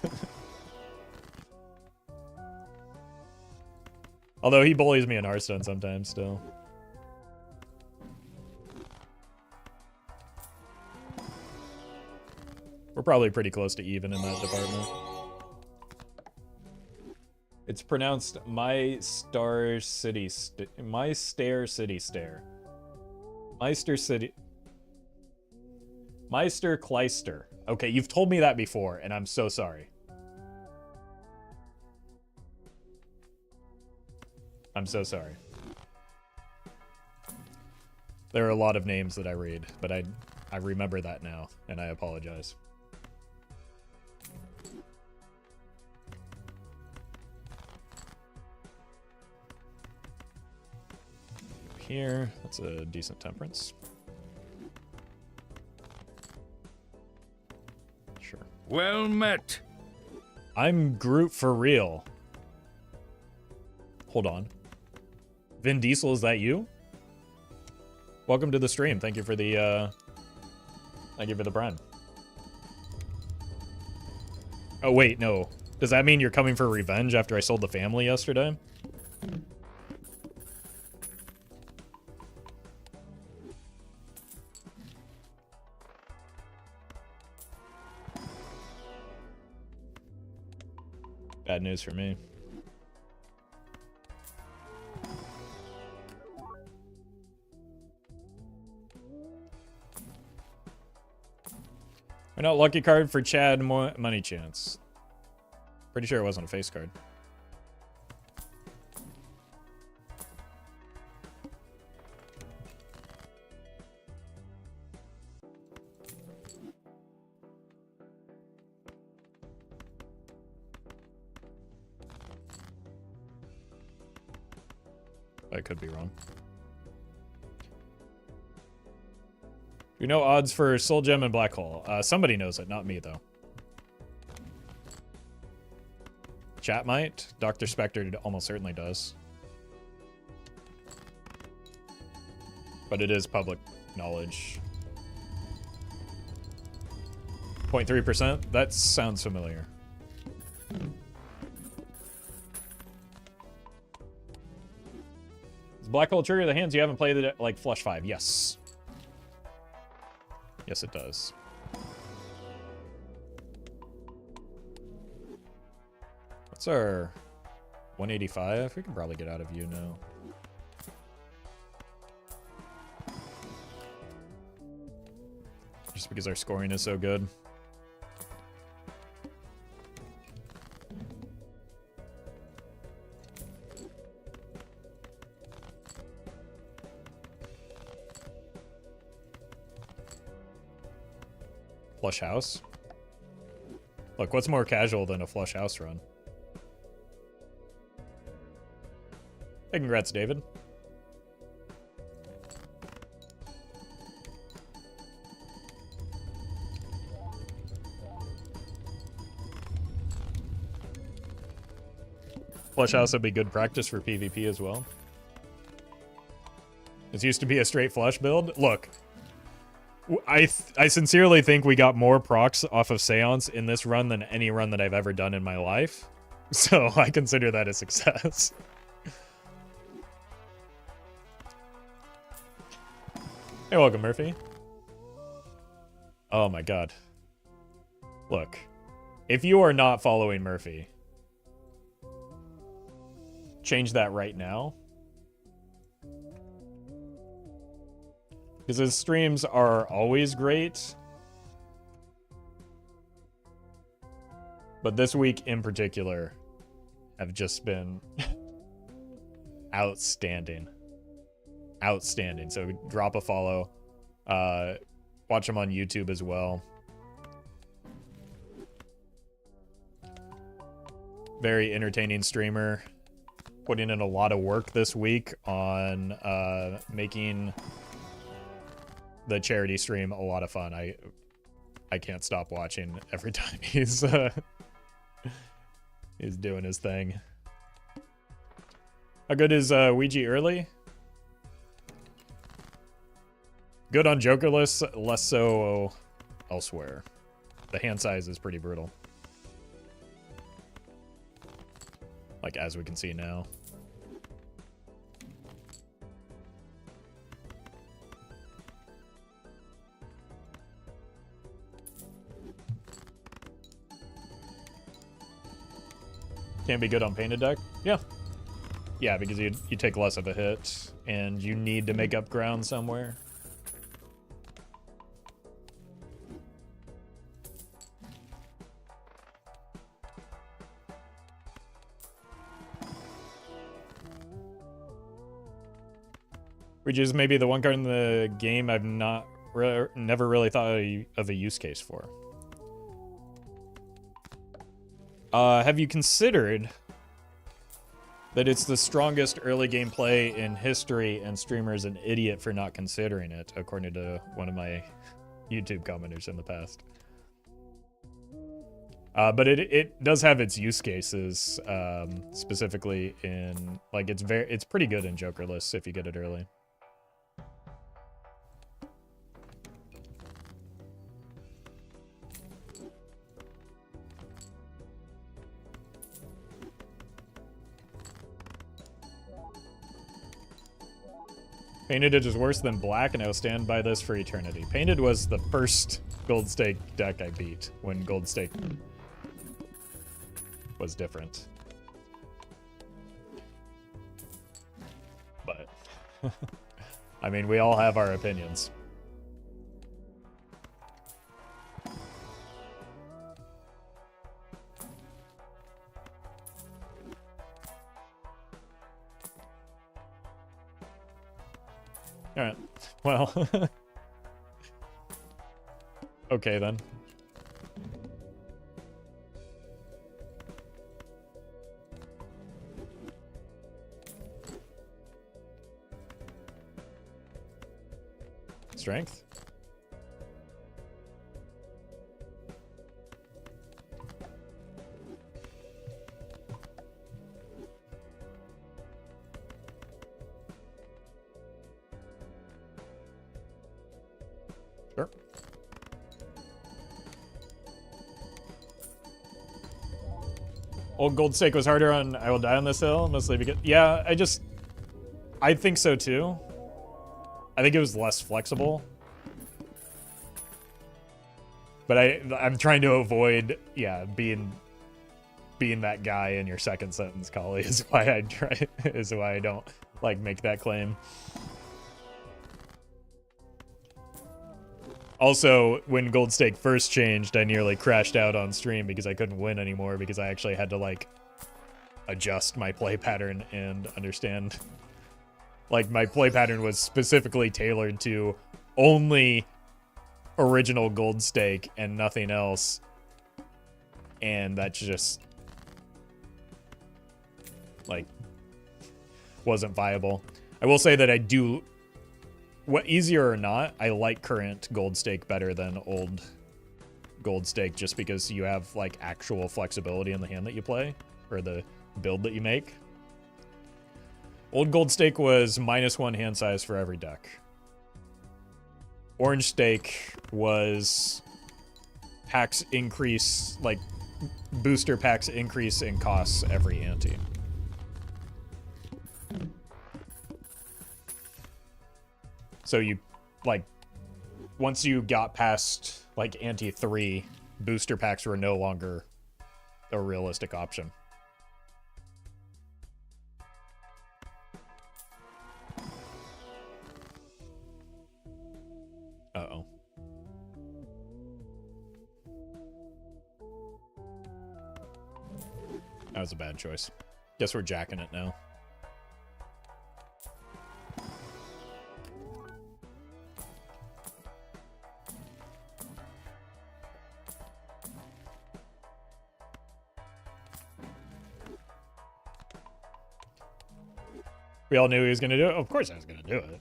Speaker 1: Although he bullies me in Hearthstone sometimes still. We're probably pretty close to even in that department. It's pronounced My Stair City Stair. Meister City. Meister Kleister. Okay, you've told me that before, and I'm so sorry. I'm so sorry. There are a lot of names that I read, but I remember that now, and I apologize. Here, that's a decent temperance. Sure.
Speaker 4: Well met.
Speaker 1: I'm Groot for real. Hold on. Vin Diesel, is that you? Welcome to the stream. Thank you for the prime. Oh wait, no. Does that mean you're coming for revenge after I sold the family yesterday? Bad news for me. Why not lucky card for Chad money chance? Pretty sure it wasn't a face card. I could be wrong. You know odds for Soul Gem and Black Hole. Somebody knows it, not me though. Chat might. Dr. Spectre almost certainly does. But it is public knowledge. 0.3%? That sounds familiar. Is Black Hole trigger the hands you haven't played it like Flush 5? Yes. Yes, it does. What's our 185? We can probably get out of you now. Just because our scoring is so good. Flush house? Look, what's more casual than a flush house run? Hey, congrats, David. Flush House would be good practice for PvP as well. This used to be a straight flush build. Look, I sincerely think we got more procs off of Seance in this run than any run that I've ever done in my life. So I consider that a success. Hey, welcome, Murphy. Oh my god. Look, if you are not following Murphy, change that right now. Because his streams are always great. But this week in particular have just been outstanding. Outstanding. So drop a follow. Watch him on YouTube as well. Very entertaining streamer. Putting in a lot of work this week on making the charity stream a lot of fun. I can't stop watching every time he's doing his thing. How good is Ouija early? Good on Jokerless, less so elsewhere. The hand size is pretty brutal. Like, as we can see now. Can be good on painted deck? Yeah. Yeah, because you take less of a hit, and you need to make up ground somewhere. Which is maybe the one card in the game I've never really thought of a use case for. Have you considered that it's the strongest early game play in history and streamer's an idiot for not considering it, according to one of my YouTube commenters in the past? But it does have its use cases, specifically in, like, it's pretty good in Jokerless if you get it early. Painted is worse than black, and I will stand by this for eternity. Painted was the first Gold Stake deck I beat when Gold Stake was different. But, I mean, we all have our opinions. Alright, well, okay then. Strength? Sure. Old Gold Stake was harder on I Will Die on This Hill, mostly because... Yeah, I think so too. I think it was less flexible. But I'm trying to avoid, yeah, being that guy in your second sentence, Collie, is why I don't, like, make that claim. Also, when Gold Stake first changed, I nearly crashed out on stream because I couldn't win anymore because I actually had to, like, adjust my play pattern and understand. Like, my play pattern was specifically tailored to only original Gold Stake and nothing else. And that just, like, wasn't viable. I will say that I do... What, easier or not, I like current Gold Stake better than old Gold Stake just because you have, like, actual flexibility in the hand that you play, or the build that you make. Old gold stake was -1 hand size for every deck. Orange stake was packs increase, like booster packs increase in costs every ante. So you, like, once you got past, like, ante 3, booster packs were no longer a realistic option. Uh-oh. That was a bad choice. Guess we're jacking it now. We all knew he was going to do it. Of course I was going to do it.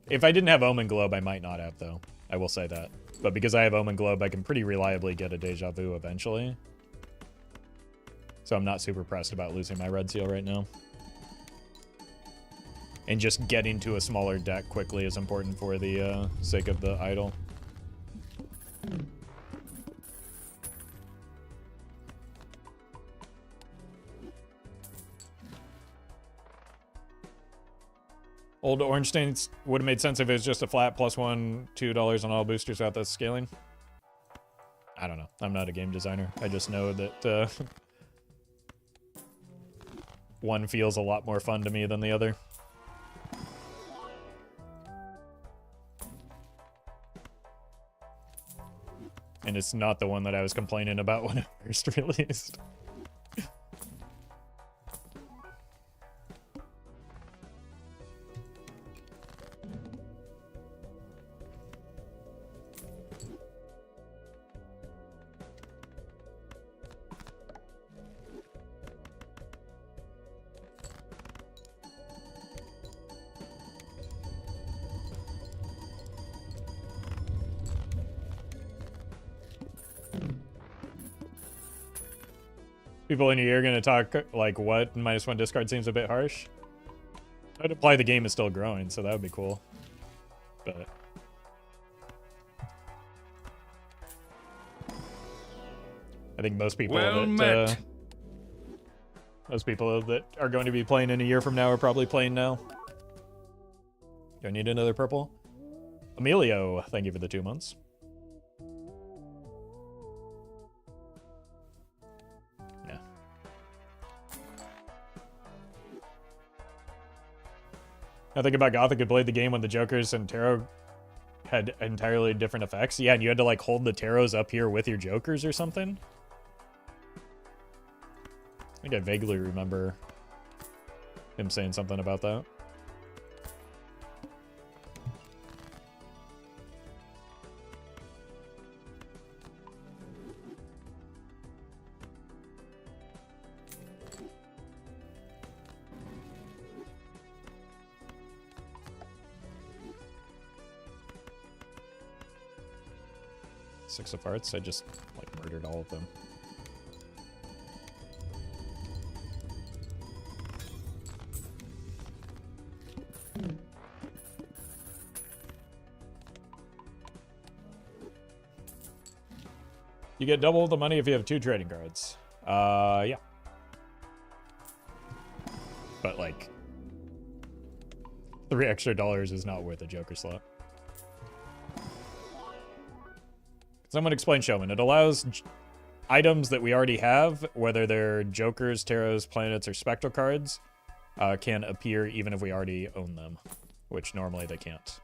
Speaker 1: If I didn't have Omen Globe, I might not have, though. I will say that. But because I have Omen Globe, I can pretty reliably get a Deja Vu eventually. So I'm not super pressed about losing my Red Seal right now. And just getting to a smaller deck quickly is important for the sake of the idol. Old Orange Stains would have made sense if it was just a flat +1, $2 on all boosters without the scaling. I don't know. I'm not a game designer. I just know that one feels a lot more fun to me than the other. And it's not the one that I was complaining about when it first released. People in your ear gonna talk like, what? -1 discard seems a bit harsh. I'd imply the game is still growing, so that would be cool. But I think most people most people that are going to be playing in a year from now are probably playing now. Do I need another purple? Emilio, thank you for the 2 months. I think about Gothic had played the game when the Jokers and Tarot had entirely different effects. Yeah, and you had to like hold the Tarots up here with your Jokers or something. I think I vaguely remember him saying something about that. Six of Hearts, I just like murdered all of them. You get double the money if you have 2 trading cards. Yeah. But like, $3 extra is not worth a Joker slot. Someone explain Showman. It allows items that we already have, whether they're Jokers, Tarots, Planets, or Spectral cards, can appear even if we already own them, which normally they can't.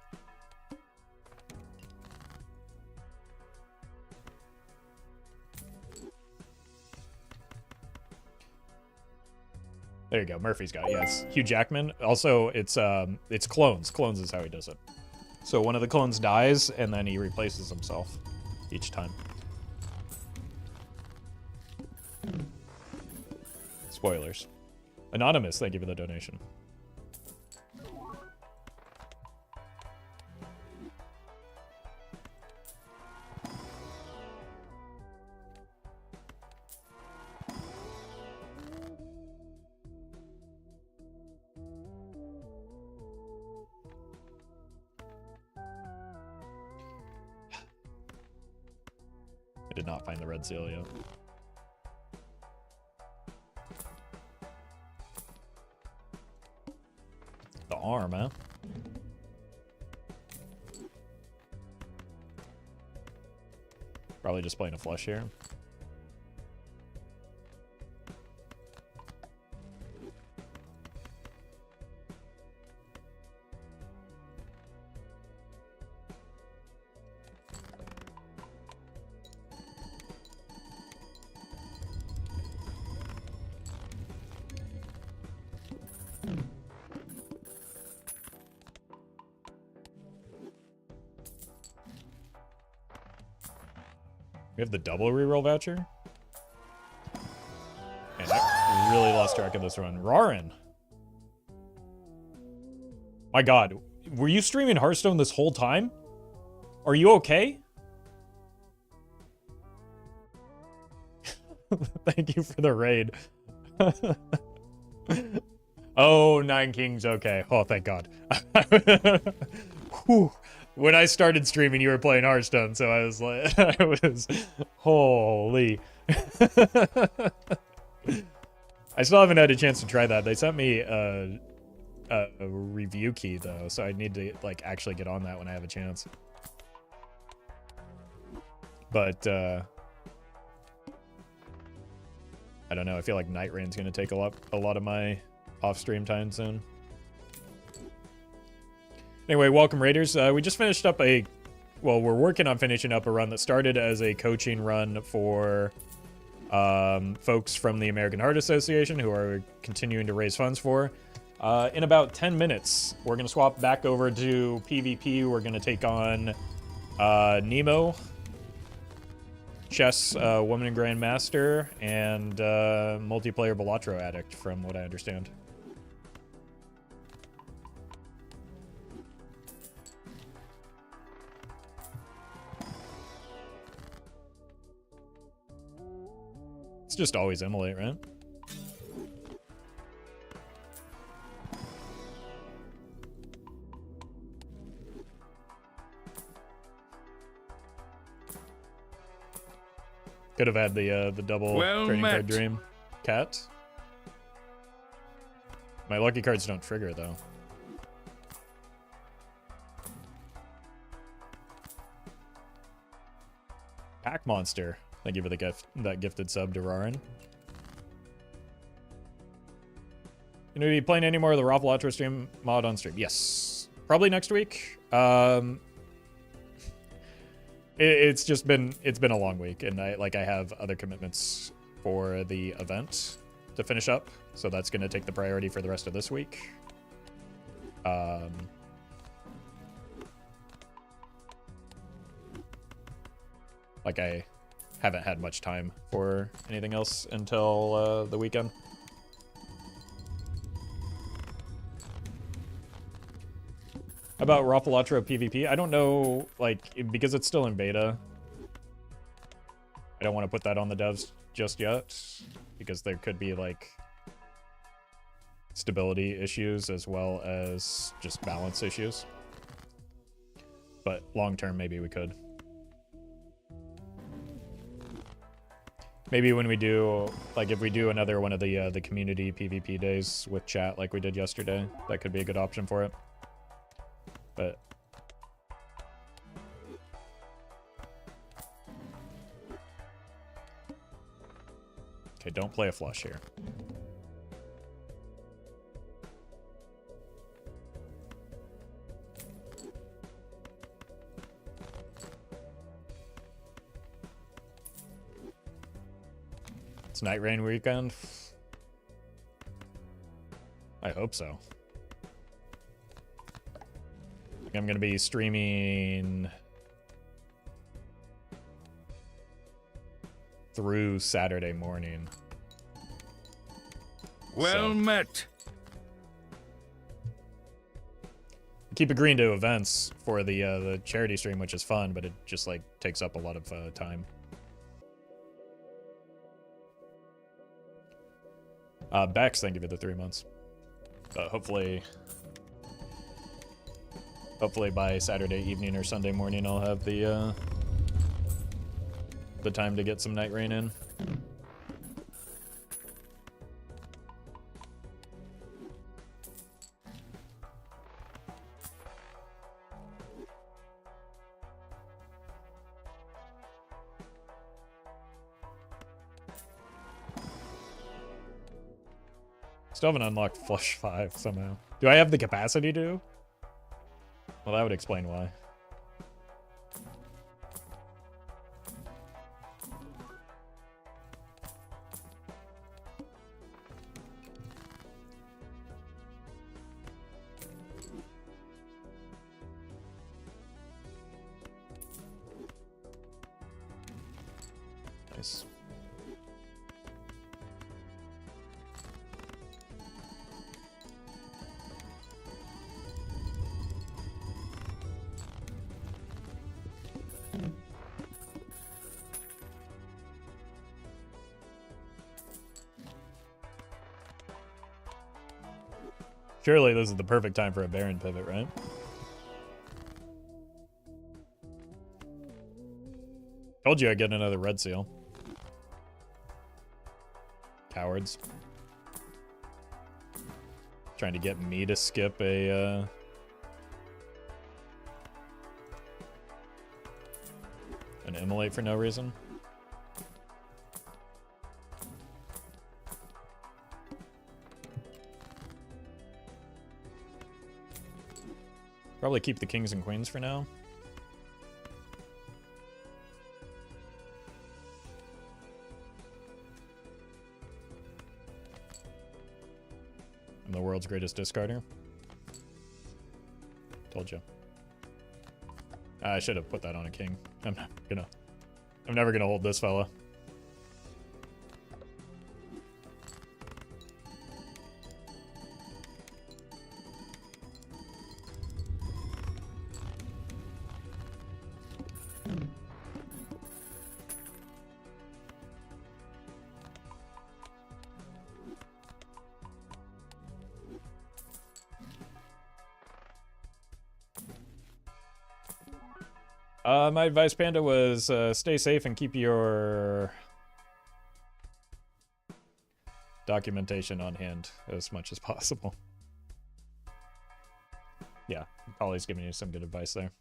Speaker 1: There you go. Murphy's got it. Yeah, it's Hugh Jackman. Also, it's clones. Clones is how he does it. So one of the clones dies, and then he replaces himself each time. Spoilers. Anonymous, thank you for the donation. did not find the red seal yet. The arm, huh? Probably just playing a flush here. We have the double reroll voucher. And I really lost track of this run. Rarin. My god. Were you streaming Hearthstone this whole time? Are you okay? Thank you for the raid. Oh, Nine Kings, okay. Oh, thank god. Whew. When I started streaming, you were playing Hearthstone, so I was like, I was, holy. I still haven't had a chance to try that. They sent me a review key, though, so I need to, like, actually get on that when I have a chance. But, I don't know. I feel like Night Rain's going to take a lot of my off-stream time soon. Anyway, welcome Raiders. We just finished up we're working on finishing up a run that started as a coaching run for folks from the American Heart Association who are continuing to raise funds for. In about 10 minutes, we're going to swap back over to PvP. We're going to take on Nemo, Chess Woman Grandmaster, and multiplayer Balatro Addict, from what I understand. It's just always immolate, right? Could have had the double training card dream. Cat. My lucky cards don't trigger though. Pack Monster. Thank you for the that gifted sub to Rarin. You know, be playing any more of the Balatro stream mod on stream? Yes, probably next week. It's been a long week, and I have other commitments for the event to finish up, so that's going to take the priority for the rest of this week. Like I haven't had much time for anything else until the weekend. About Balatro PvP, I don't know, like, because it's still in beta. I don't want to put that on the devs just yet, because there could be, like, stability issues as well as just balance issues. But long term, maybe we could. Maybe when we do, like, if we do another one of the community PvP days with chat like we did yesterday, that could be a good option for it. But okay, don't play a flush here. It's Night Rain weekend. I hope so. I'm going to be streaming through Saturday morning.
Speaker 4: Well met.
Speaker 1: Keep agreeing to events for the charity stream, which is fun, but it just like takes up a lot of time. Bex, thank you for the 3 months. Hopefully by Saturday evening or Sunday morning, I'll have the the time to get some Night Rain in. Still haven't unlocked Flush 5 somehow. Do I have the capacity to? Well, that would explain why. Nice. Surely this is the perfect time for a Baron pivot, right? Told you I'd get another red seal. Cowards. Trying to get me to skip a, an immolate for no reason. Probably keep the kings and queens for now. I'm the world's greatest discarder. Told you. I should have put that on a king. I'm never gonna hold this fella. My advice, Panda, was stay safe and keep your documentation on hand as much as possible. Yeah, Polly's giving you some good advice there.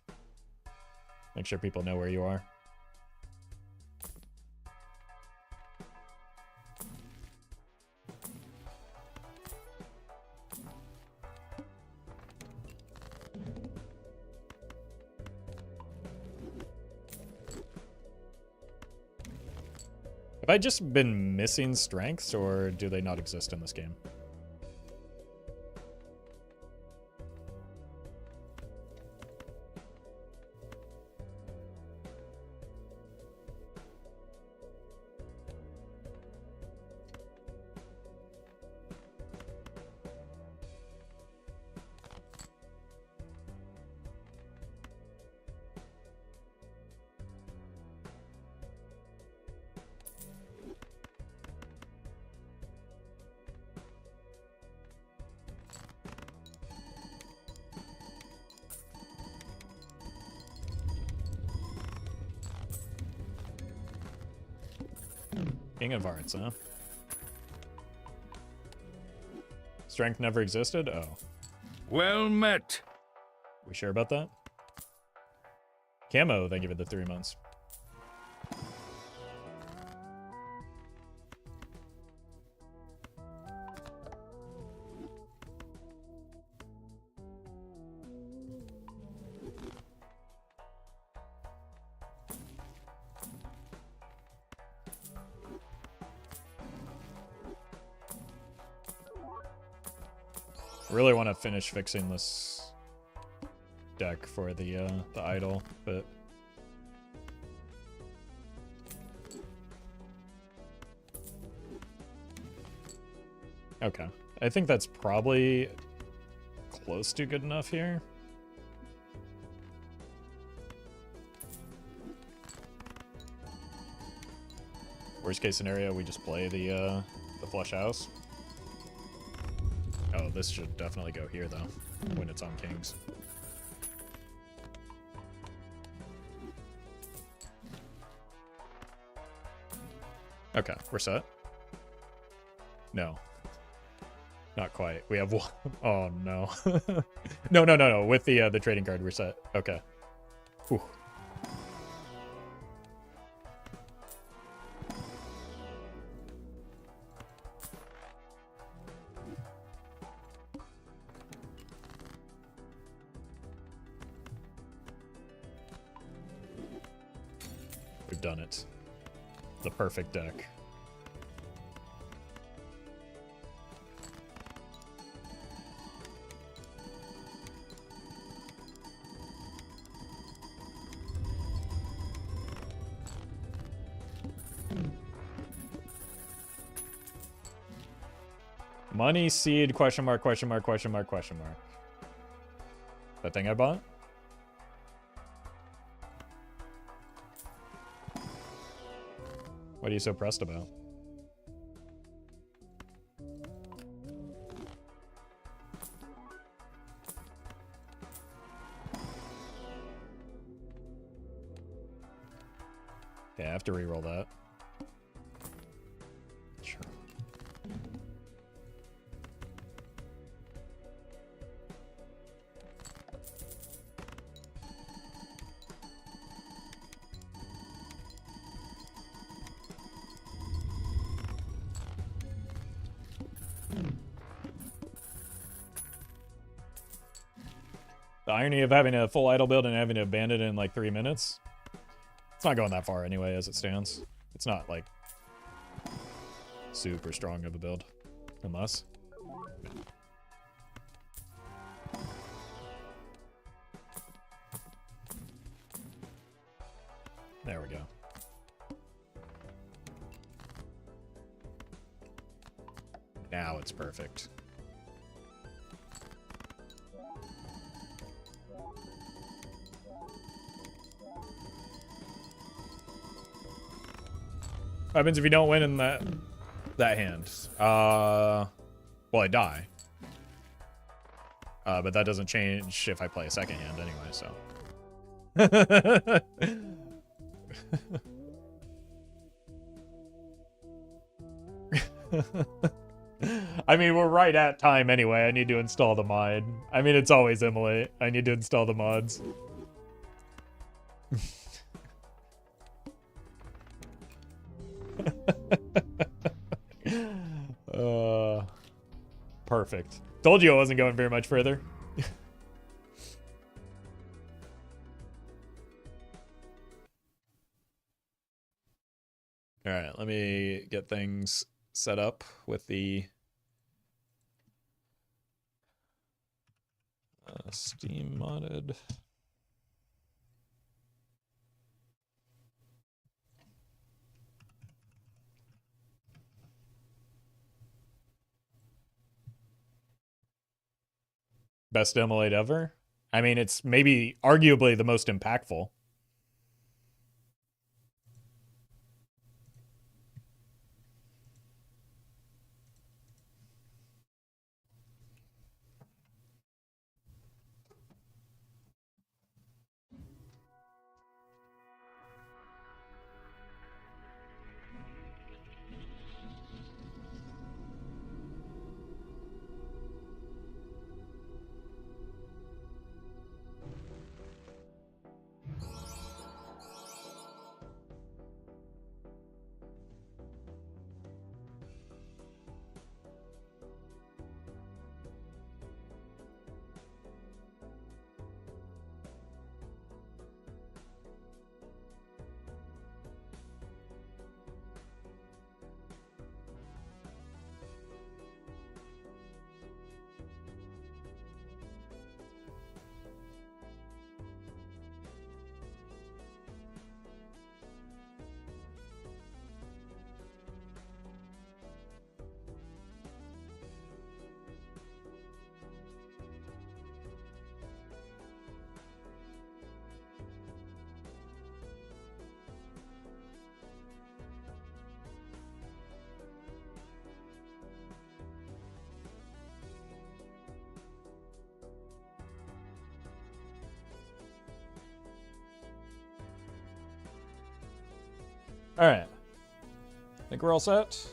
Speaker 1: Make sure people know where you are. Have I just been missing strengths, or do they not exist in this game? King of Hearts, huh? Strength never existed? Oh.
Speaker 4: Well met.
Speaker 1: We sure about that? Camo, thank you for the 3 months. Really want to finish fixing this deck for the idol, but okay. I think that's probably close to good enough here. Worst case scenario, we just play the flush house. Oh, this should definitely go here, though, when it's on kings. Okay, we're set. No. Not quite. We have one. Oh, no. No. With the trading card, we're set. Okay. Whew. We've done it. The perfect deck. Money, seed, question mark, question mark, question mark, question mark. That thing I bought? What are you so pressed about? Okay, I have to reroll that. Sure. The irony of having a full idle build and having to abandon it in like 3 minutes. It's not going that far anyway as it stands. It's not like super strong of a build. Unless. There we go. Now it's perfect. What happens if you don't win in that hand? Well, I die. But that doesn't change if I play a second hand anyway, so. I mean, we're right at time anyway. I need to install the mod. I mean, it's always Emily. I need to install the mods. Perfect. Told you I wasn't going very much further. All right, let me get things set up with the Steam modded. Best Emulate ever? I mean, it's maybe arguably the most impactful. All right. I think we're all set.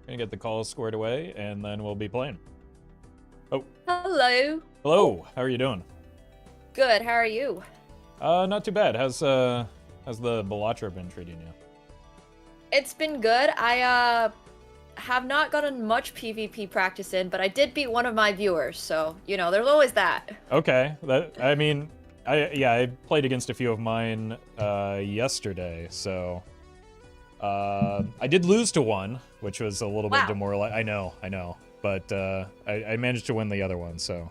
Speaker 1: Gonna get the calls squared away, and then we'll be playing. Oh.
Speaker 5: Hello.
Speaker 1: Hello. How are you doing?
Speaker 5: Good. How are you?
Speaker 1: Not too bad. How's the Balatro been treating you?
Speaker 5: It's been good. I have not gotten much PvP practice in, but I did beat one of my viewers, so you know, there's always that.
Speaker 1: Okay. I played against a few of mine yesterday, so I did lose to one, which was a little bit demoralizing. I know, but I managed to win the other one, so.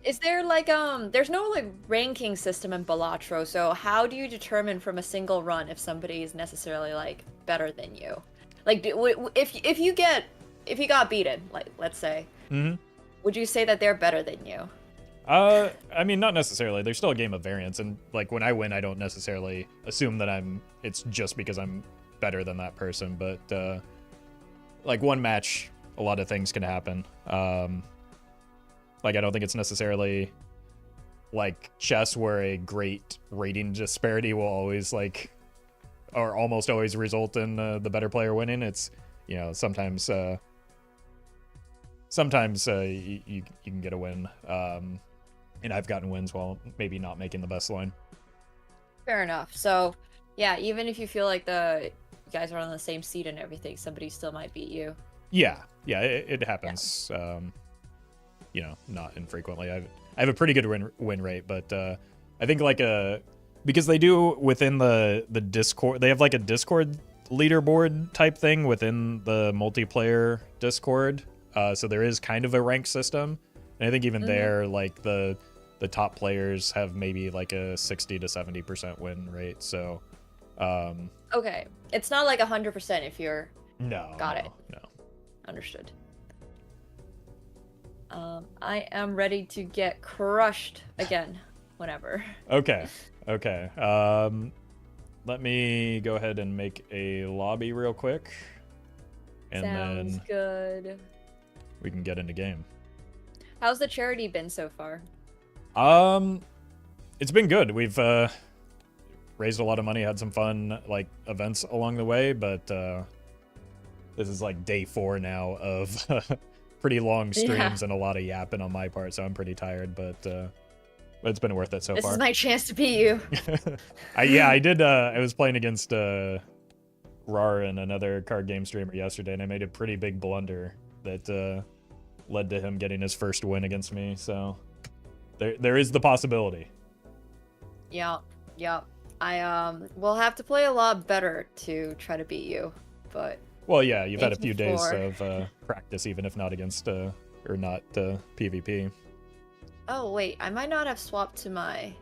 Speaker 5: Is there like there's no like ranking system in Balatro, so how do you determine from a single run if somebody is necessarily like better than you? Like if you got beaten, like let's say, would you say that they're better than you?
Speaker 1: I mean, not necessarily. There's still a game of variance, and like when I win, I don't necessarily assume that it's just because I'm better than that person, but like one match, a lot of things can happen. Like I don't think it's necessarily like chess where a great rating disparity will always like, or almost always result in the better player winning. It's, you know, sometimes you can get a win. And I've gotten wins while maybe not making the best line.
Speaker 5: Fair enough. So, yeah, even if you feel like you guys are on the same seat and everything, somebody still might beat you.
Speaker 1: Yeah, it happens. Yeah. You know, not infrequently. I have a pretty good win rate, but I think like because they do within the Discord, they have like a Discord leaderboard type thing within the multiplayer Discord. So there is kind of a rank system, and I think even there, like the top players have maybe like a 60 to 70% win rate. So
Speaker 5: okay, it's not like 100% if you're got it.
Speaker 1: No,
Speaker 5: understood. I am ready to get crushed again whenever.
Speaker 1: Okay. Let me go ahead and make a lobby real quick, and
Speaker 5: Sounds
Speaker 1: then
Speaker 5: good.
Speaker 1: we can get into game.
Speaker 5: How's the charity been so far?
Speaker 1: It's been good. We've raised a lot of money, had some fun like events along the way, but this is like day 4 now of pretty long streams and a lot of yapping on my part, so I'm pretty tired, but it's been worth it so far.
Speaker 5: This is my chance to beat you.
Speaker 1: I did. I was playing against Rar and another card game streamer yesterday, and I made a pretty big blunder that led to him getting his first win against me, so there is the possibility.
Speaker 5: Yeah. I will have to play a lot better to try to beat you, but
Speaker 1: well, yeah, you've had a few days of practice, even if not against or not PvP.
Speaker 5: Oh wait, I might not have swapped to my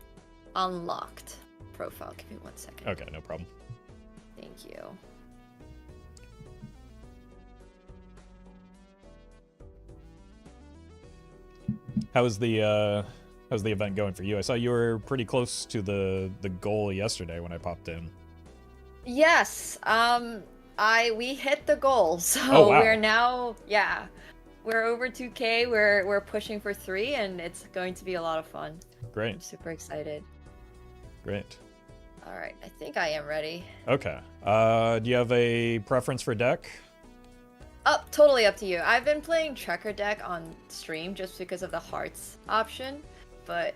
Speaker 5: unlocked profile. Give me 1 second.
Speaker 1: Okay, no problem.
Speaker 5: Thank you.
Speaker 1: How's the event going for you? I saw you were pretty close to the goal yesterday when I popped in.
Speaker 5: Yes. We hit the goal, so
Speaker 1: wow.
Speaker 5: We're now we're over 2K. We're pushing for 3, and it's going to be a lot of fun.
Speaker 1: Great.
Speaker 5: I'm super excited.
Speaker 1: Great.
Speaker 5: All right, I think I am ready.
Speaker 1: Okay. Do you have a preference for deck?
Speaker 5: Totally up to you. I've been playing Trekker deck on stream just because of the hearts option, but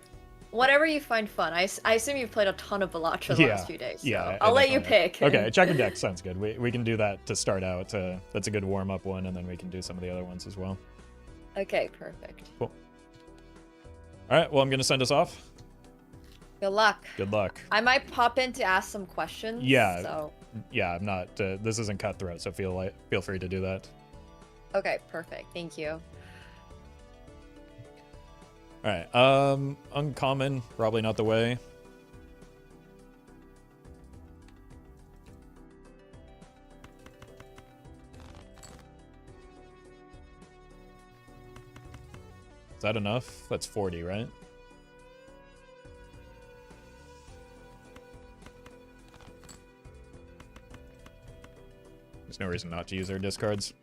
Speaker 5: whatever you find fun. I assume you've played a ton of Balatro the last few days, so I'll let you pick.
Speaker 1: Okay, checker deck sounds good. We can do that to start out. That's a good warm-up one, and then we can do some of the other ones as well.
Speaker 5: Okay, perfect.
Speaker 1: Cool. All right, well, I'm going to send us off.
Speaker 5: Good luck.
Speaker 1: Good luck.
Speaker 5: I might pop in to ask some questions.
Speaker 1: Yeah.
Speaker 5: So.
Speaker 1: Yeah, I'm not. This isn't cutthroat, so feel free to do that.
Speaker 5: Okay, perfect. Thank you.
Speaker 1: All right. Uncommon, probably not the way. Is that enough? That's 40, right? no reason not to use our discards.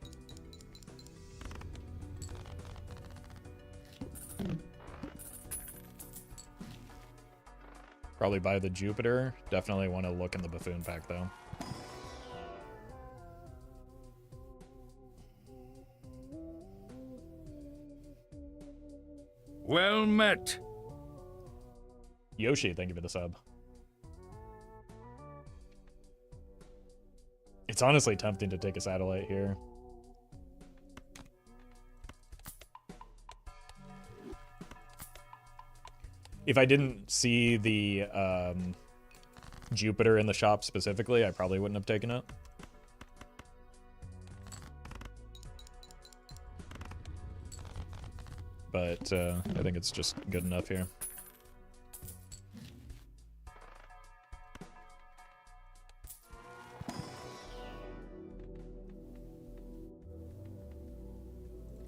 Speaker 1: Probably buy the Jupiter. Definitely want to look in the Buffoon pack, though.
Speaker 4: Well met.
Speaker 1: Yoshi, thank you for the sub. It's honestly tempting to take a satellite here. If I didn't see the Jupiter in the shop specifically, I probably wouldn't have taken it. But I think it's just good enough here.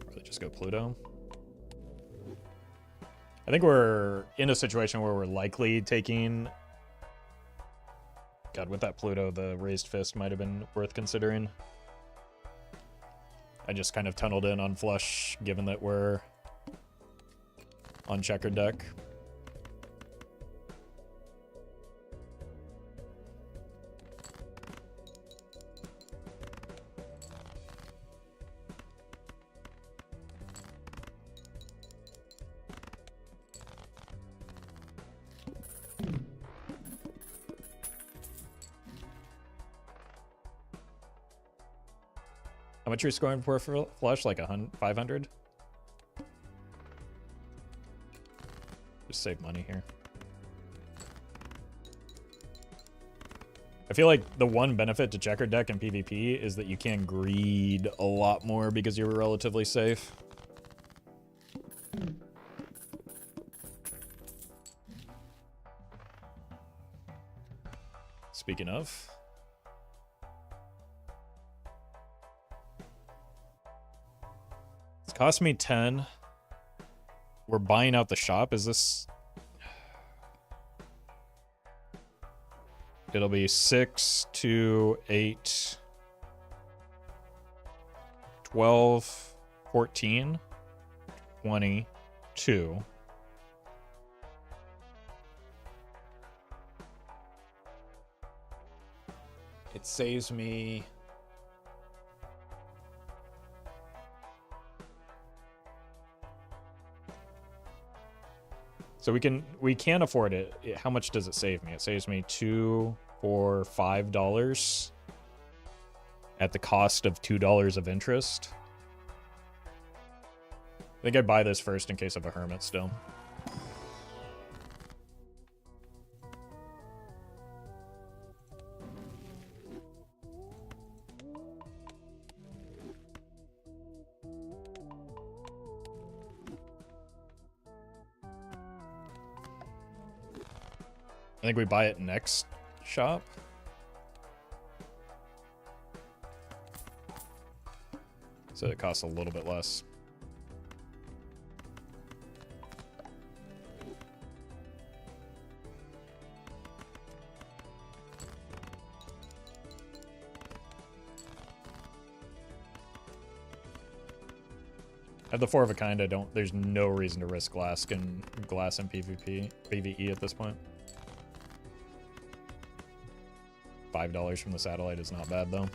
Speaker 1: Probably just go Pluto. I think we're in a situation where we're likely taking... God, with that Pluto, the raised fist might have been worth considering. I just kind of tunneled in on flush, given that we're on checkered deck. How much are you scoring per flush? Like 500? Just save money here. I feel like the one benefit to checkered deck in PvP is that you can greed a lot more because you're relatively safe. Speaking of... It's cost me 10. We're buying out the shop. Is this... It'll be 6 to 8, 12, 14, 22. It saves me... So we can afford it. How much does it save me? It saves me $2 or $5 at the cost of $2 of interest. I think I'd buy this first in case of a hermit still. I think we buy it next shop. So it costs a little bit less. I have the 4 of a kind. There's no reason to risk glass in PvE at this point. $5 from the satellite is not bad, though.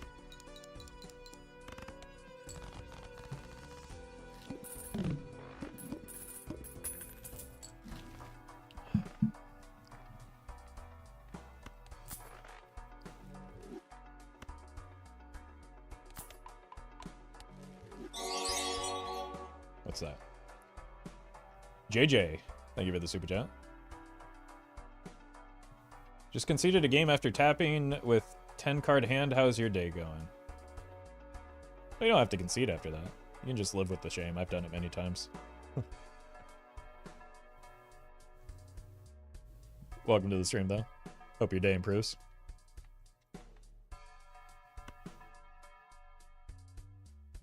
Speaker 1: What's that? JJ, thank you for the super chat. Just conceded a game after tapping with 10 card hand. How's your day going? Well, you don't have to concede after that. You can just live with the shame. I've done it many times. Welcome to the stream, though. Hope your day improves.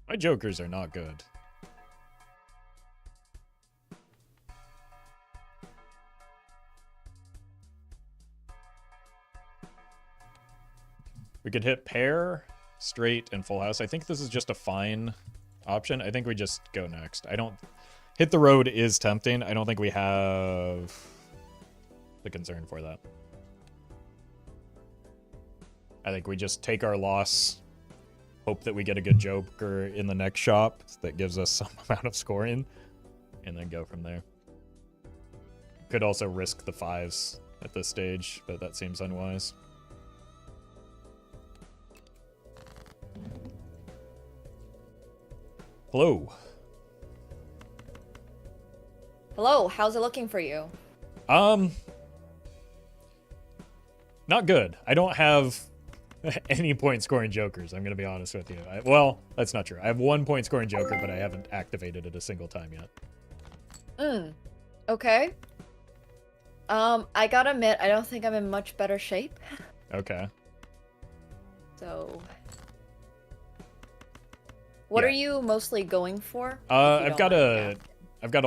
Speaker 1: My jokers are not good. We could hit pair, straight, and full house. I think this is just a fine option. I think we just go next. I don't... Hit the road is tempting. I don't think we have the concern for that. I think we just take our loss, hope that we get a good joker in the next shop that gives us some amount of scoring, and then go from there. Could also risk the 5s at this stage, but that seems unwise. Hello.
Speaker 5: Hello, how's it looking for you?
Speaker 1: Not good. I don't have any point scoring jokers, I'm gonna be honest with you. Well, that's not true. I have 1 point scoring joker, but I haven't activated it a single time yet.
Speaker 5: Okay. I gotta admit, I don't think I'm in much better shape.
Speaker 1: Okay.
Speaker 5: So... What
Speaker 1: Yeah.
Speaker 5: are you mostly going for?
Speaker 1: I've got a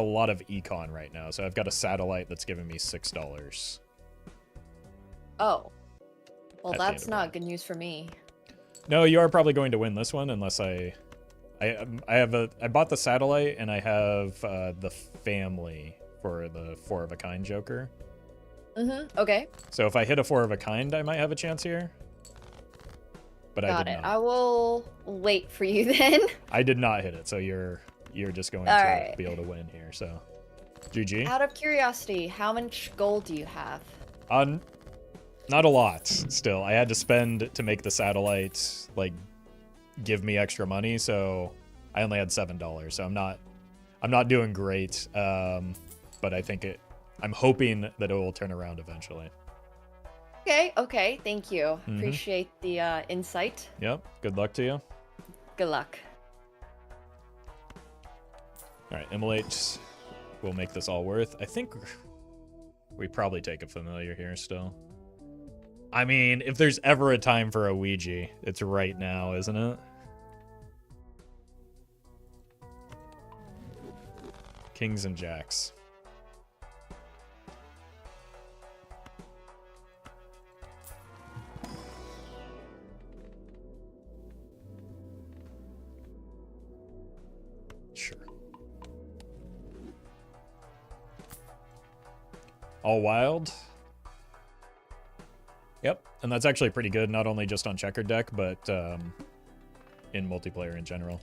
Speaker 1: lot of econ right now, so I've got a satellite that's giving me $6.
Speaker 5: Oh. Well,
Speaker 1: At the end
Speaker 5: that's
Speaker 1: of
Speaker 5: not
Speaker 1: it.
Speaker 5: good news for me.
Speaker 1: No, you are probably going to win this one unless I bought the satellite and I have the family for the 4 of a kind joker.
Speaker 5: Okay.
Speaker 1: So if I hit a 4 of a kind, I might have a chance here. But I
Speaker 5: Got
Speaker 1: did
Speaker 5: it.
Speaker 1: not.
Speaker 5: I will wait for you then.
Speaker 1: I did not hit it, so you're just going
Speaker 5: All
Speaker 1: to
Speaker 5: right.
Speaker 1: be able to win here. So, GG.
Speaker 5: Out of curiosity, how much gold do you have?
Speaker 1: Not a lot. Still, I had to spend to make the satellite like give me extra money, so I only had $7. So I'm not doing great. But I think I'm hoping that it will turn around eventually.
Speaker 5: Okay, thank you. Appreciate the insight.
Speaker 1: Yep. Good luck to you.
Speaker 5: Good luck.
Speaker 1: All right, immolate. We'll make this all worth. I think we probably take a familiar here still. I mean, if there's ever a time for a Ouija, it's right now, isn't it? Kings and jacks. Sure. All wild. Yep, and that's actually pretty good, not only just on checkered deck, but in multiplayer in general.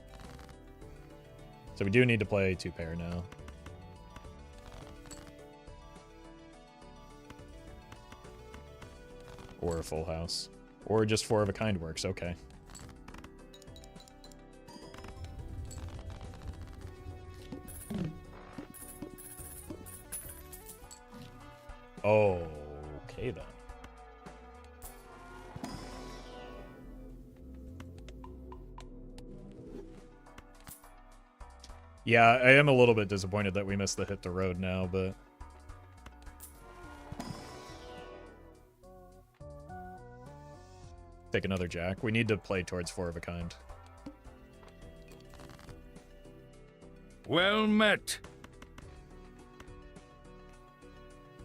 Speaker 1: So we do need to play 2 pair now. Or a full house. Or just 4 of a kind works, okay. Okay then. Yeah, I am a little bit disappointed that we missed the hit the road now, but... Take another jack. We need to play towards 4 of a kind.
Speaker 4: Well met.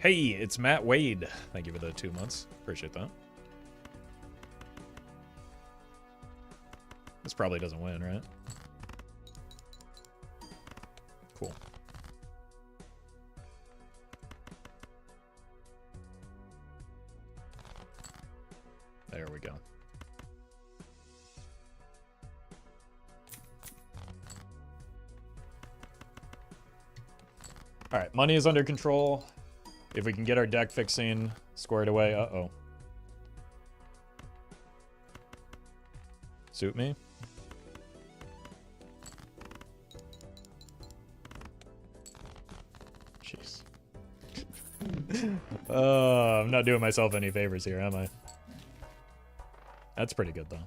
Speaker 1: Hey, it's Matt Wade. Thank you for the 2 months. Appreciate that. This probably doesn't win, right? Cool. There we go. All right, money is under control. If we can get our deck fixing squared away, uh-oh. Suit me? Jeez. I'm not doing myself any favors here, am I? That's pretty good, though.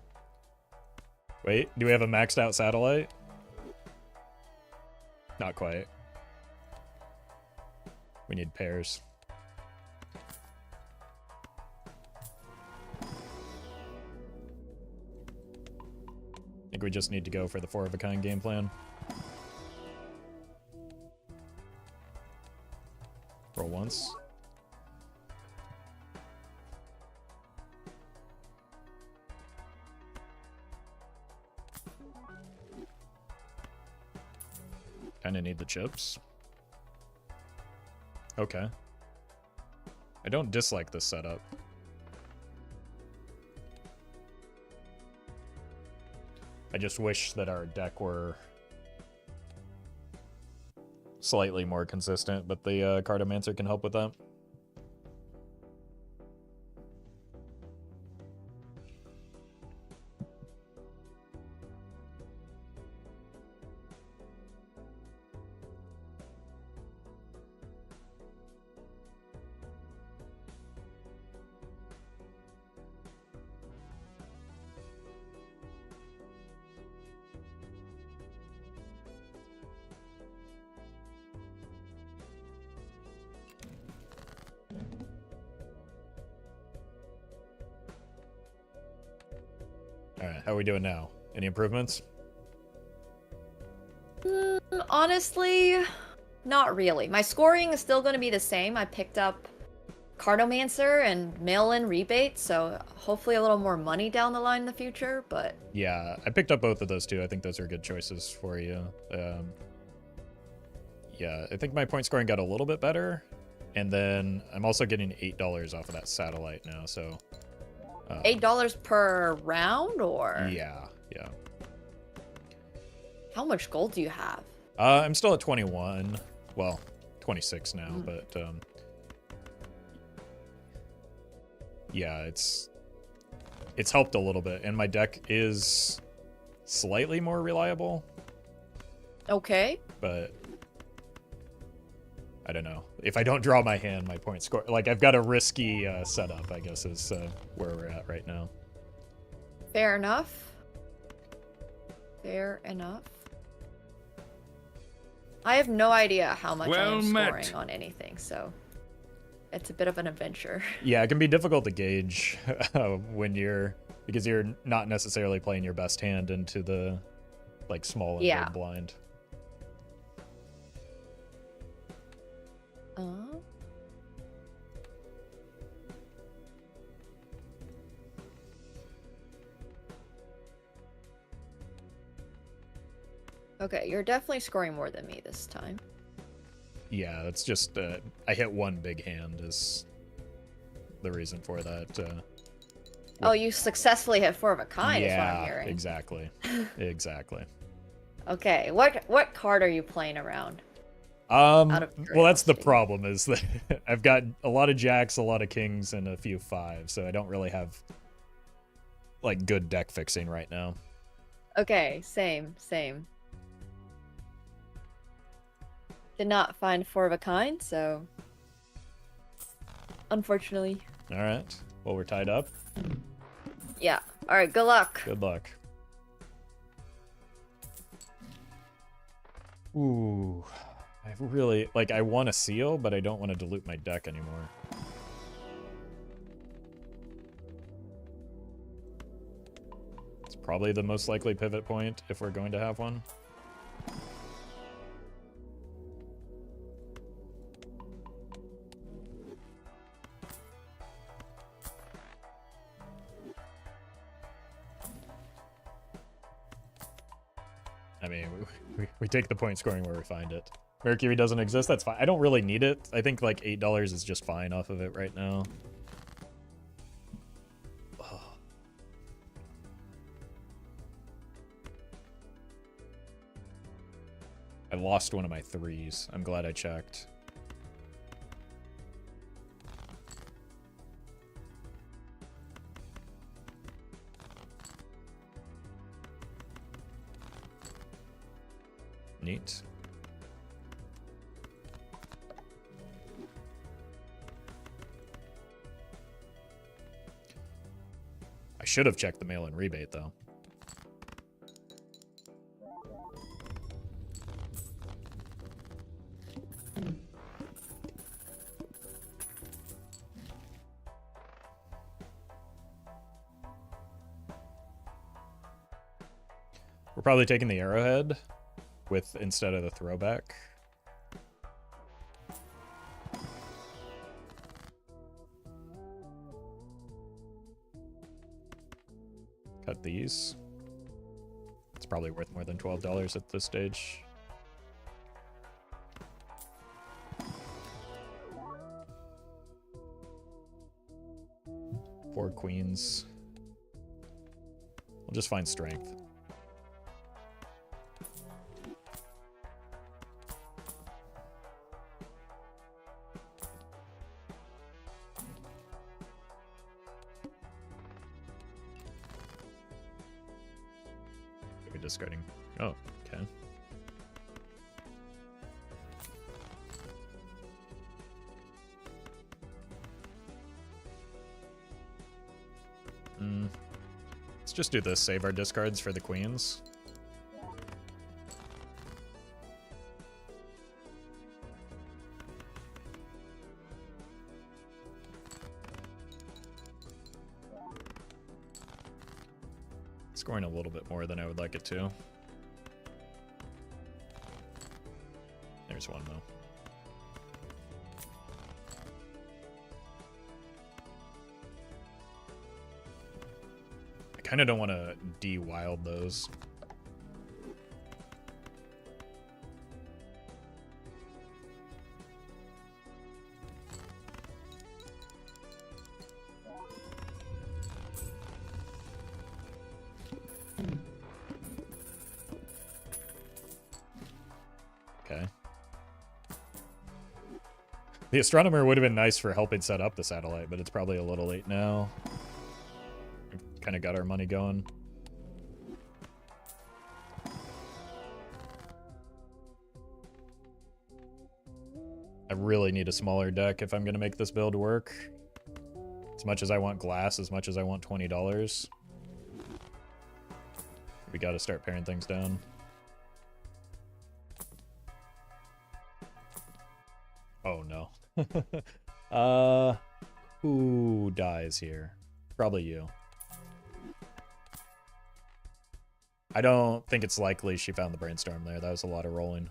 Speaker 1: Wait, do we have a maxed out satellite? Not quite. We need pairs. I think we just need to go for the 4 of a kind game plan. Roll once. Kind of need the chips. Okay. I don't dislike this setup. I just wish that our deck were slightly more consistent, but the Cartomancer can help with that. Alright, how are we doing now? Any improvements?
Speaker 5: Honestly, not really. My scoring is still going to be the same. I picked up Cartomancer and mail-in rebate, so hopefully a little more money down the line in the future, but...
Speaker 1: Yeah, I picked up both of those too. I think those are good choices for you. Yeah, I think my point scoring got a little bit better, and then I'm also getting $8 off of that satellite now, so...
Speaker 5: $8 per round, or?
Speaker 1: Yeah.
Speaker 5: How much gold do you have?
Speaker 1: I'm still at 21. Well, 26 now, but yeah, it's helped a little bit, and my deck is slightly more reliable.
Speaker 5: Okay.
Speaker 1: But I don't know. If I don't draw my hand, my point score, like, I've got a risky setup, I guess, is where we're at right now.
Speaker 5: Fair enough. Fair enough. I have no idea how much I am scoring on anything, so it's a bit of an adventure.
Speaker 1: Yeah, it can be difficult to gauge because you're not necessarily playing your best hand into the, like, small and big blind.
Speaker 5: Okay, you're definitely scoring more than me this time.
Speaker 1: Yeah, that's just I hit one big hand is the reason for that.
Speaker 5: Oh, you successfully hit 4 of a kind, is what I'm
Speaker 1: Yeah,
Speaker 5: hearing.
Speaker 1: exactly. Exactly.
Speaker 5: Okay, what card are you playing around?
Speaker 1: Well, that's the problem, is that I've got a lot of jacks, a lot of kings, and a few fives, so I don't really have, like, good deck fixing right now.
Speaker 5: Okay, same. Did not find 4 of a kind, so unfortunately.
Speaker 1: All right. Well, we're tied up.
Speaker 5: Yeah. All right. Good luck.
Speaker 1: Good luck. Ooh. I really, like, I want to seal, but I don't want to dilute my deck anymore. It's probably the most likely pivot point if we're going to have one. I mean, we take the point scoring where we find it. Mercury doesn't exist, that's fine. I don't really need it. I think like $8 is just fine off of it right now. Oh. I lost one of my 3s. I'm glad I checked. Neat. I should have checked the mail-in rebate, though. We're probably taking the arrowhead with instead of the throwback. Cut these. It's probably worth more than $12 at this stage. Four queens. We'll just find strength. We're discarding. Oh, okay. Let's just do this. Save our discards for the queens. Scoring a little bit more than I would like it to. There's one though. I kind of don't want to de-wild those. Okay. The astronomer would have been nice for helping set up the satellite, but it's probably a little late now. Kind of got our money going. I really need a smaller deck if I'm going to make this build work. As much as I want glass, as much as I want $20. We got to start paring things down. Oh no. Who dies here? Probably you. I don't think it's likely she found the brainstorm there. That was a lot of rolling.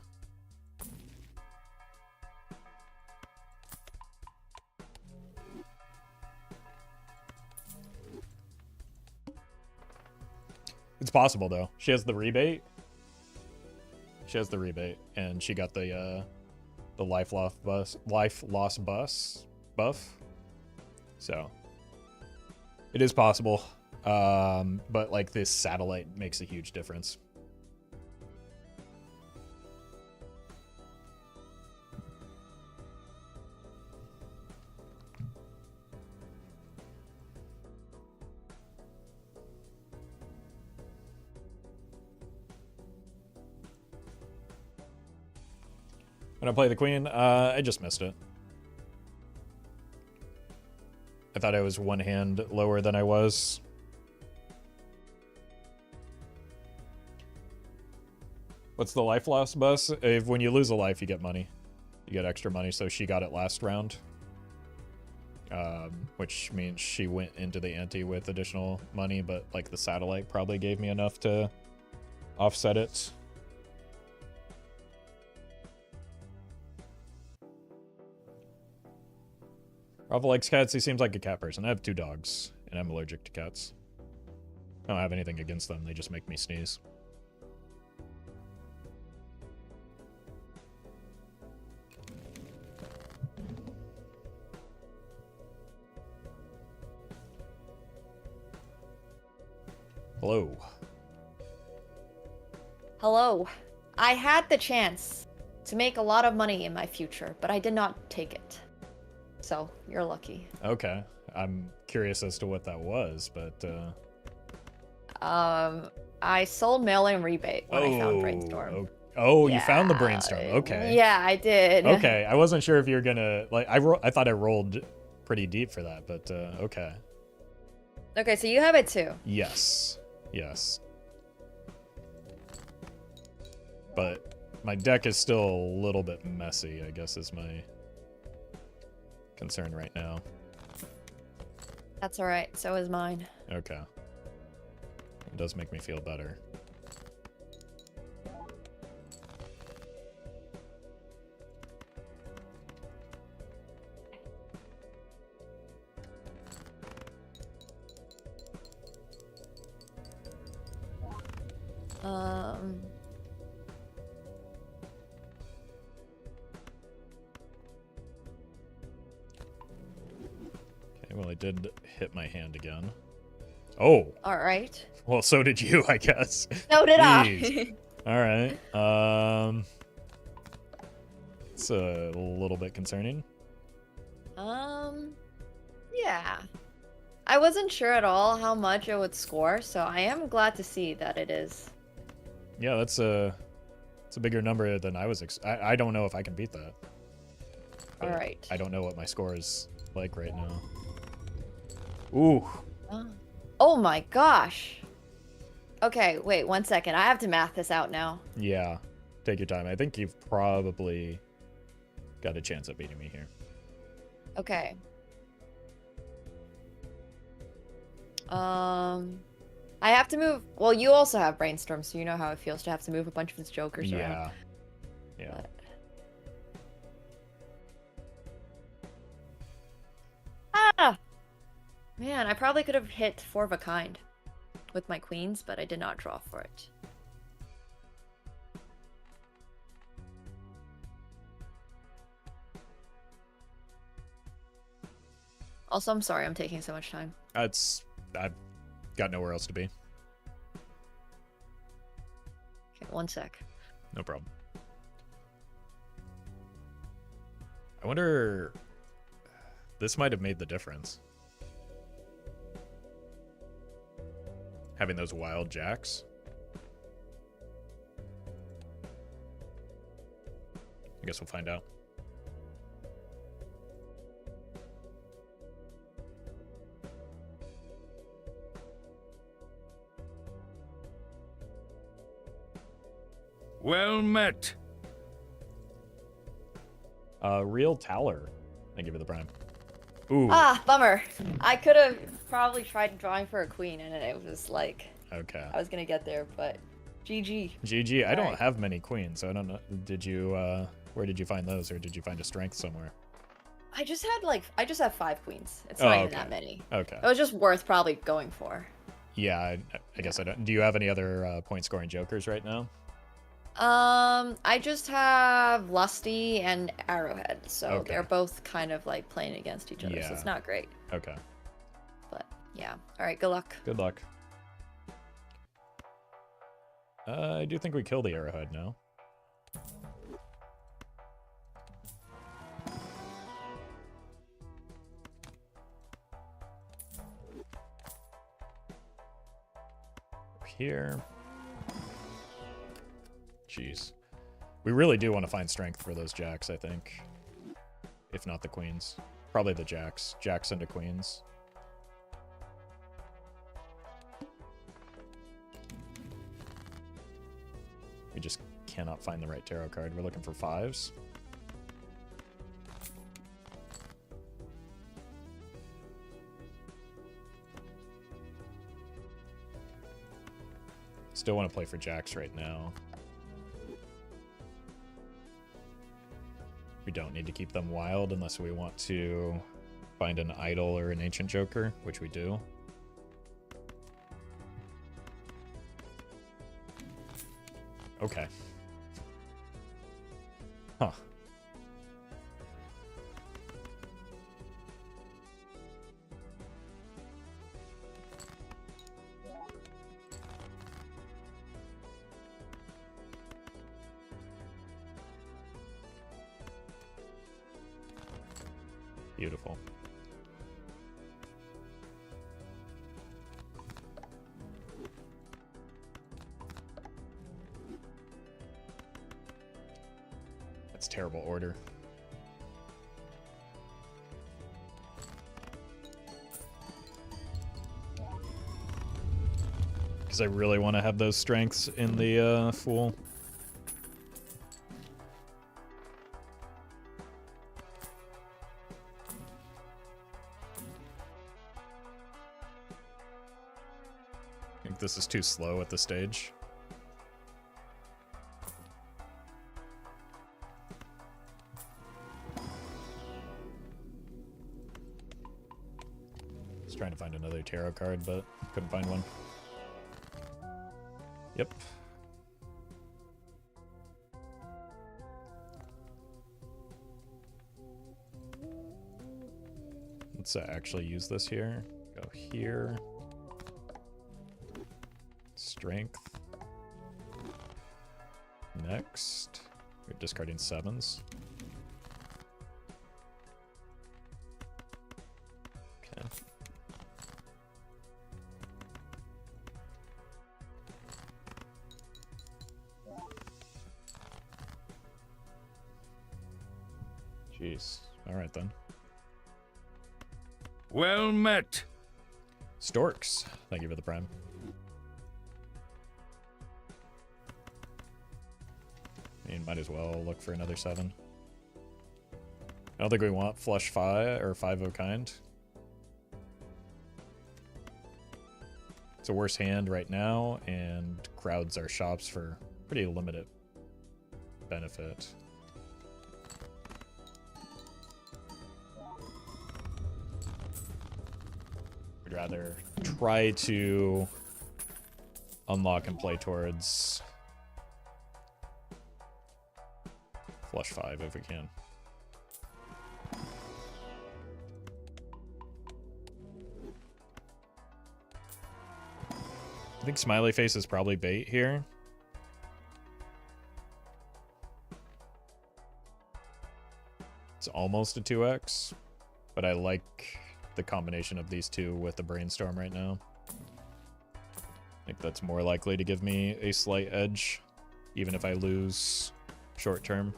Speaker 1: It's possible though. She has the rebate. She has the rebate, and she got the life loss buff. So it is possible. But like this satellite makes a huge difference. When I play the queen, I just missed it. I thought I was one hand lower than I was. What's the life loss bus? If when you lose a life, you get money. You get extra money, so she got it last round. Which means she went into the ante with additional money, but like the satellite probably gave me enough to offset it. Roffle likes cats. He seems like a cat person. I have 2 dogs, and I'm allergic to cats. I don't have anything against them. They just make me sneeze. Hello.
Speaker 5: Hello. I had the chance to make a lot of money in my future, but I did not take it. So, you're lucky.
Speaker 1: Okay. I'm curious as to what that was, but
Speaker 5: I sold mail-in rebate when I found Brainstorm.
Speaker 1: Oh, yeah. You found the Brainstorm. Okay.
Speaker 5: Yeah, I did.
Speaker 1: Okay. I wasn't sure if you were gonna like I thought I rolled pretty deep for that, but okay.
Speaker 5: Okay, so you have it too.
Speaker 1: Yes. Yes. But my deck is still a little bit messy, I guess is my concern right now.
Speaker 5: That's alright, so is mine.
Speaker 1: Okay. It does make me feel better. well, I did hit my hand again. Oh,
Speaker 5: All right.
Speaker 1: well, so did you, I guess.
Speaker 5: So did
Speaker 1: Jeez.
Speaker 5: I.
Speaker 1: All right. It's a little bit concerning.
Speaker 5: Yeah. I wasn't sure at all how much it would score, so I am glad to see that it is.
Speaker 1: Yeah, it's a bigger number than I was. I don't know if I can beat that.
Speaker 5: All right.
Speaker 1: I don't know what my score is like right now. Ooh.
Speaker 5: Oh my gosh. Okay, wait 1 second. I have to math this out now.
Speaker 1: Yeah. Take your time. I think you've probably got a chance at beating me here.
Speaker 5: Okay. I have to move. Well, you also have brainstorm, so you know how it feels to have to move a bunch of its jokers around.
Speaker 1: Yeah.
Speaker 5: But... Ah! Man, I probably could have hit 4 of a kind with my queens, but I did not draw for it. Also, I'm sorry I'm taking so much time.
Speaker 1: I've got nowhere else to be.
Speaker 5: Okay, 1 sec.
Speaker 1: No problem. I wonder... This might have made the difference. Having those wild jacks. I guess we'll find out.
Speaker 4: Well met.
Speaker 1: Real Taller. Thank you for the prime. Ooh.
Speaker 5: Ah, bummer. I could have probably tried drawing for a queen, and it was like...
Speaker 1: Okay.
Speaker 5: I was gonna get there, but... GG.
Speaker 1: GG. I don't
Speaker 5: Alright.
Speaker 1: have many queens, so I don't know. Did you, where did you find those, or did you find a strength somewhere?
Speaker 5: I just have 5 queens. It's not even
Speaker 1: okay.
Speaker 5: that many.
Speaker 1: Okay.
Speaker 5: It was just worth probably going for.
Speaker 1: Yeah, I guess I don't. Do you have any other point scoring jokers right now?
Speaker 5: I just have Lusty and Arrowhead, so
Speaker 1: Okay.
Speaker 5: they're both kind of like playing against each other, so it's not great.
Speaker 1: Okay.
Speaker 5: But yeah. Alright, good luck.
Speaker 1: Good luck. I do think we kill the Arrowhead now. Here. Jeez. We really do want to find strength for those jacks, I think. If not the queens. Probably the jacks. Jacks into queens. We just cannot find the right tarot card. We're looking for 5s. Still want to play for jacks right now. We don't need to keep them wild unless we want to find an idol or an ancient joker, which we do. Okay. Huh. Beautiful. That's terrible order. Because I really want to have those strengths in the Fool. I think this is too slow at the stage. Just trying to find another tarot card, but couldn't find one. Yep. Let's Let's actually use this here. Go here. Strength. Next. We're discarding 7s. Okay. Jeez. Alright then.
Speaker 4: Well met.
Speaker 1: Storks. Thank you for the prime. I mean, might as well look for another 7. I don't think we want flush 5 or 5 of kind. It's a worse hand right now, and crowds our shops for pretty limited benefit. We'd rather try to unlock and play towards flush 5 if we can. I think smiley face is probably bait here. It's almost a 2x, but I like the combination of these two with the brainstorm right now. I think that's more likely to give me a slight edge, even if I lose short term.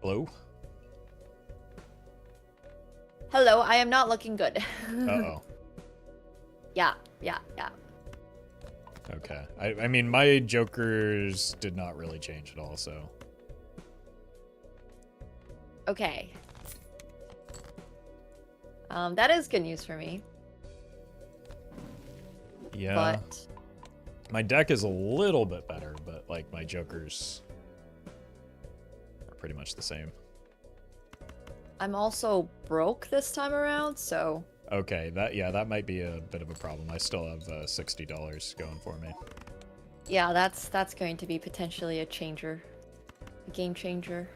Speaker 1: Hello?
Speaker 5: Hello, I am not looking good.
Speaker 1: Uh-oh.
Speaker 5: Yeah.
Speaker 1: Okay. I mean, my jokers did not really change at all, so...
Speaker 5: Okay. That is good news for me.
Speaker 1: Yeah.
Speaker 5: But
Speaker 1: My deck is a little bit better, but, like, my jokers are pretty much the same.
Speaker 5: I'm also broke this time around, so...
Speaker 1: Okay, that might be a bit of a problem. I still have $60 going for me.
Speaker 5: Yeah, that's going to be potentially a changer. A game changer.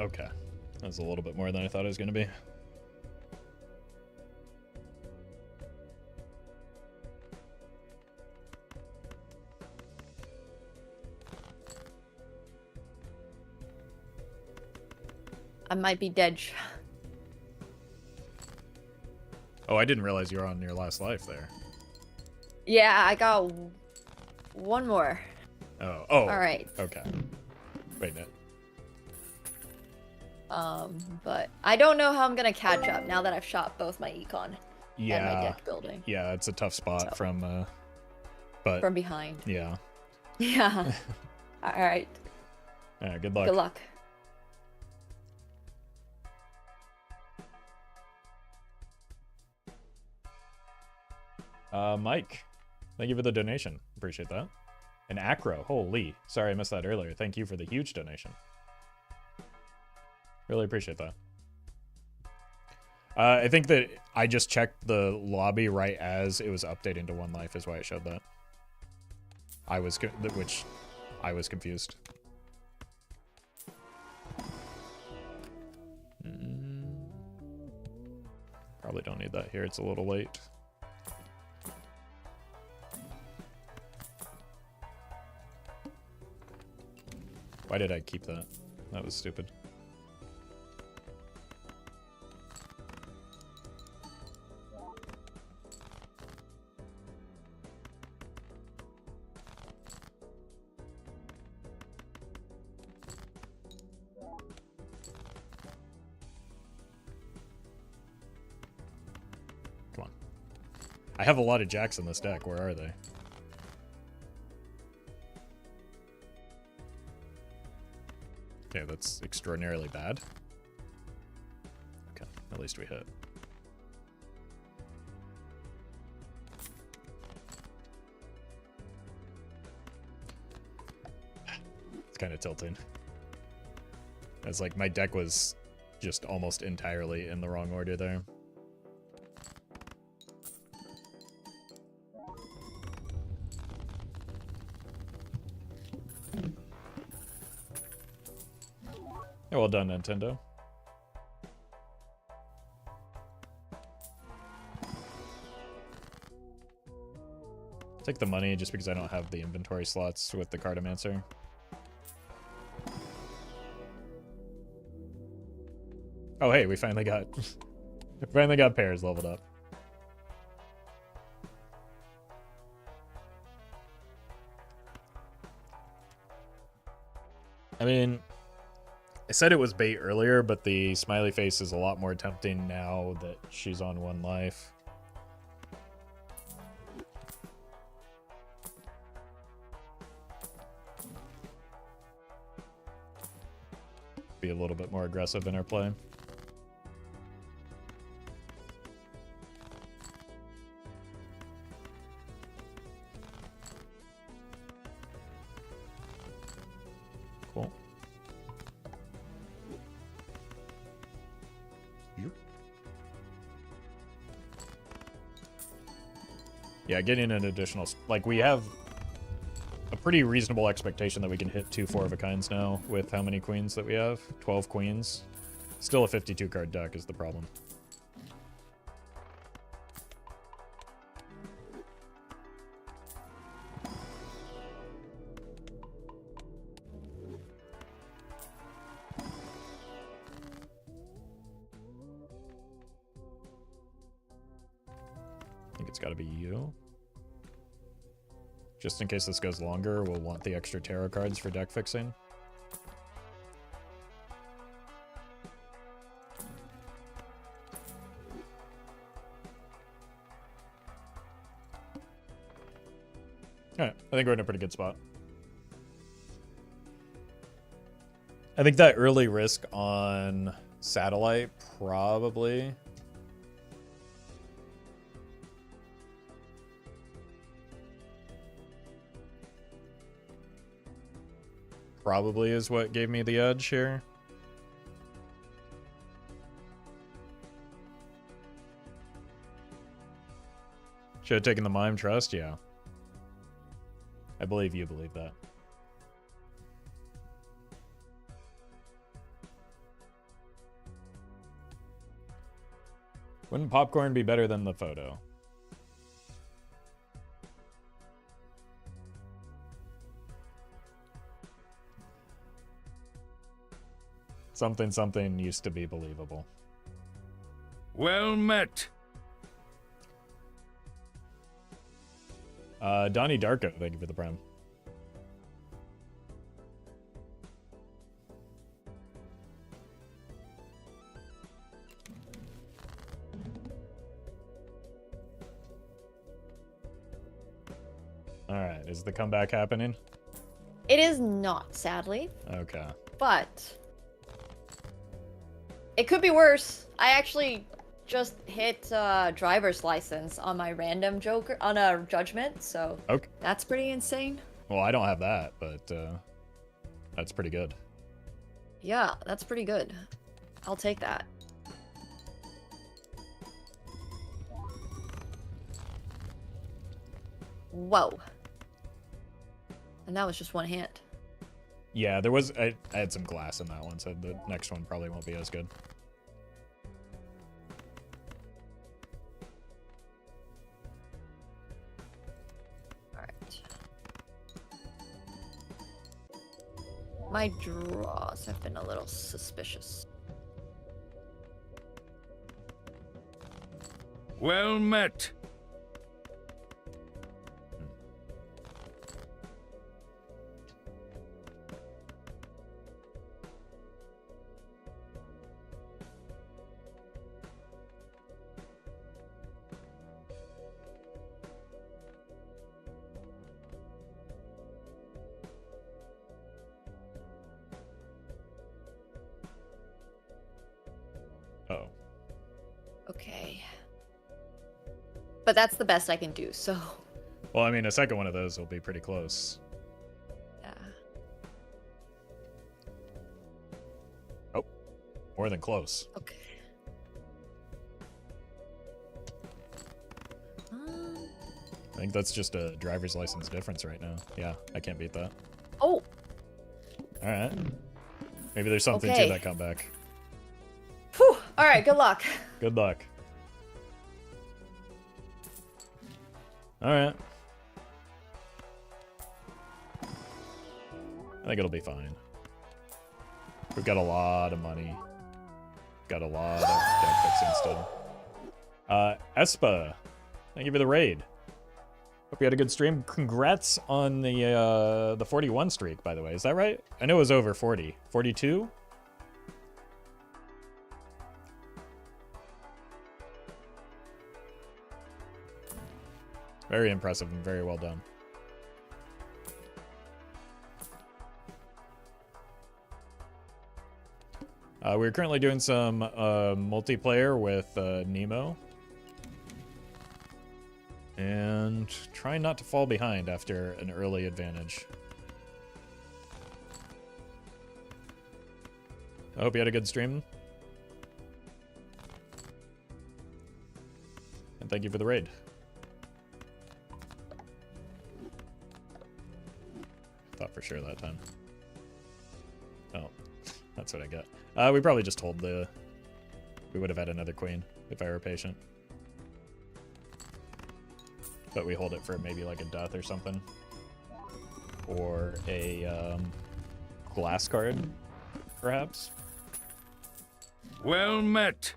Speaker 1: Okay. That was a little bit more than I thought it was going to be.
Speaker 5: I might be dead.
Speaker 1: Oh, I didn't realize you were on your last life there.
Speaker 5: Yeah, I got one more.
Speaker 1: Oh.
Speaker 5: All right.
Speaker 1: Okay. Wait, no.
Speaker 5: But I don't know how I'm gonna catch up now that I've shot both my econ and my deck building.
Speaker 1: Yeah, it's a tough spot from
Speaker 5: behind.
Speaker 1: Yeah.
Speaker 5: Yeah. All right.
Speaker 1: All right, good luck.
Speaker 5: Good luck.
Speaker 1: Mike, thank you for the donation. Appreciate that. And Acro, holy. Sorry I missed that earlier. Thank you for the huge donation. Really appreciate that. I think that I just checked the lobby right as it was updating to 1 life is why it showed that. I was confused. Probably don't need that here. It's a little late. Why did I keep that? That was stupid. Come on. I have a lot of jacks in this deck. Where are they? Okay, that's extraordinarily bad. Okay, at least we hit. It's kind of tilting. It's like my deck was just almost entirely in the wrong order there. Yeah, well done, Nintendo. Take the money just because I don't have the inventory slots with the Cartomancer. Oh hey, we finally got pairs leveled up. I mean, I said it was bait earlier, but the smiley face is a lot more tempting now that she's on 1 life. Be a little bit more aggressive in her play. Cool. Yeah, getting an additional... Like, we have a pretty reasonable expectation that we can hit 2 4-of-a-kinds now with how many queens that we have. 12 queens. Still a 52-card deck is the problem. I think it's got to be you. Just in case this goes longer, we'll want the extra tarot cards for deck fixing. Alright, I think we're in a pretty good spot. I think that early risk on Satellite probably... probably is what gave me the edge here. Should have taken the Mime Trust? Yeah. I believe you believe that. Wouldn't popcorn be better than the photo? Something something used to be believable.
Speaker 4: Well met.
Speaker 1: Donnie Darko, thank you for the prime. Alright, is the comeback happening?
Speaker 5: It is not, sadly.
Speaker 1: Okay.
Speaker 5: But it could be worse. I actually just hit driver's license on my random joker on a judgment, so
Speaker 1: okay.
Speaker 5: That's pretty insane.
Speaker 1: Well, I don't have that, but that's pretty good.
Speaker 5: Yeah, that's pretty good. I'll take that. Whoa. And that was just one hand.
Speaker 1: Yeah, there was... I had some glass in that one, so the next one probably won't be as good.
Speaker 5: My draws have been a little suspicious.
Speaker 4: Well met.
Speaker 1: Oh.
Speaker 5: Okay. But that's the best I can do, so...
Speaker 1: Well, I mean, a second one of those will be pretty close.
Speaker 5: Yeah.
Speaker 1: Oh. More than close.
Speaker 5: Okay.
Speaker 1: I think that's just a driver's license difference right now. Yeah, I can't beat that.
Speaker 5: Oh!
Speaker 1: Alright. Maybe there's something
Speaker 5: Okay.
Speaker 1: to that comeback.
Speaker 5: Whew! Alright, good luck.
Speaker 1: Good luck. Alright. I think it'll be fine. We've got a lot of money. Got a lot of deck fixing stuff. Espa, thank you for the raid. Hope you had a good stream. Congrats on the 41 streak, by the way. Is that right? I know it was over 40. 42? Very impressive and very well done. We're currently doing some multiplayer with Nemo. And trying not to fall behind after an early advantage. I hope you had a good stream. And thank you for the raid. Thought for sure that time. Oh, that's what I got. We probably just hold the... We would have had another queen if I were patient. But we hold it for maybe like a death or something. Or a glass card, perhaps.
Speaker 4: Well met.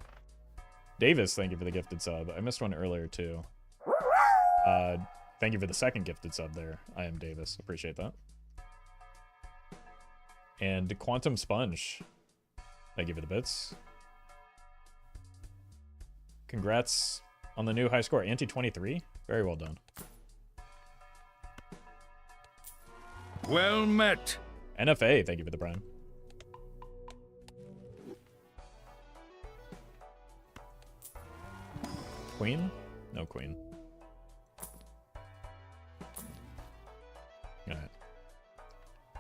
Speaker 1: Davis, thank you for the gifted sub. I missed one earlier too. Thank you for the second gifted sub there. I am Davis. Appreciate that. And Quantum Sponge, thank you for the bits. Congrats on the new high score. Ante 23. Very well done.
Speaker 4: Well met.
Speaker 1: NFA, thank you for the prime. Queen? No queen. Alright.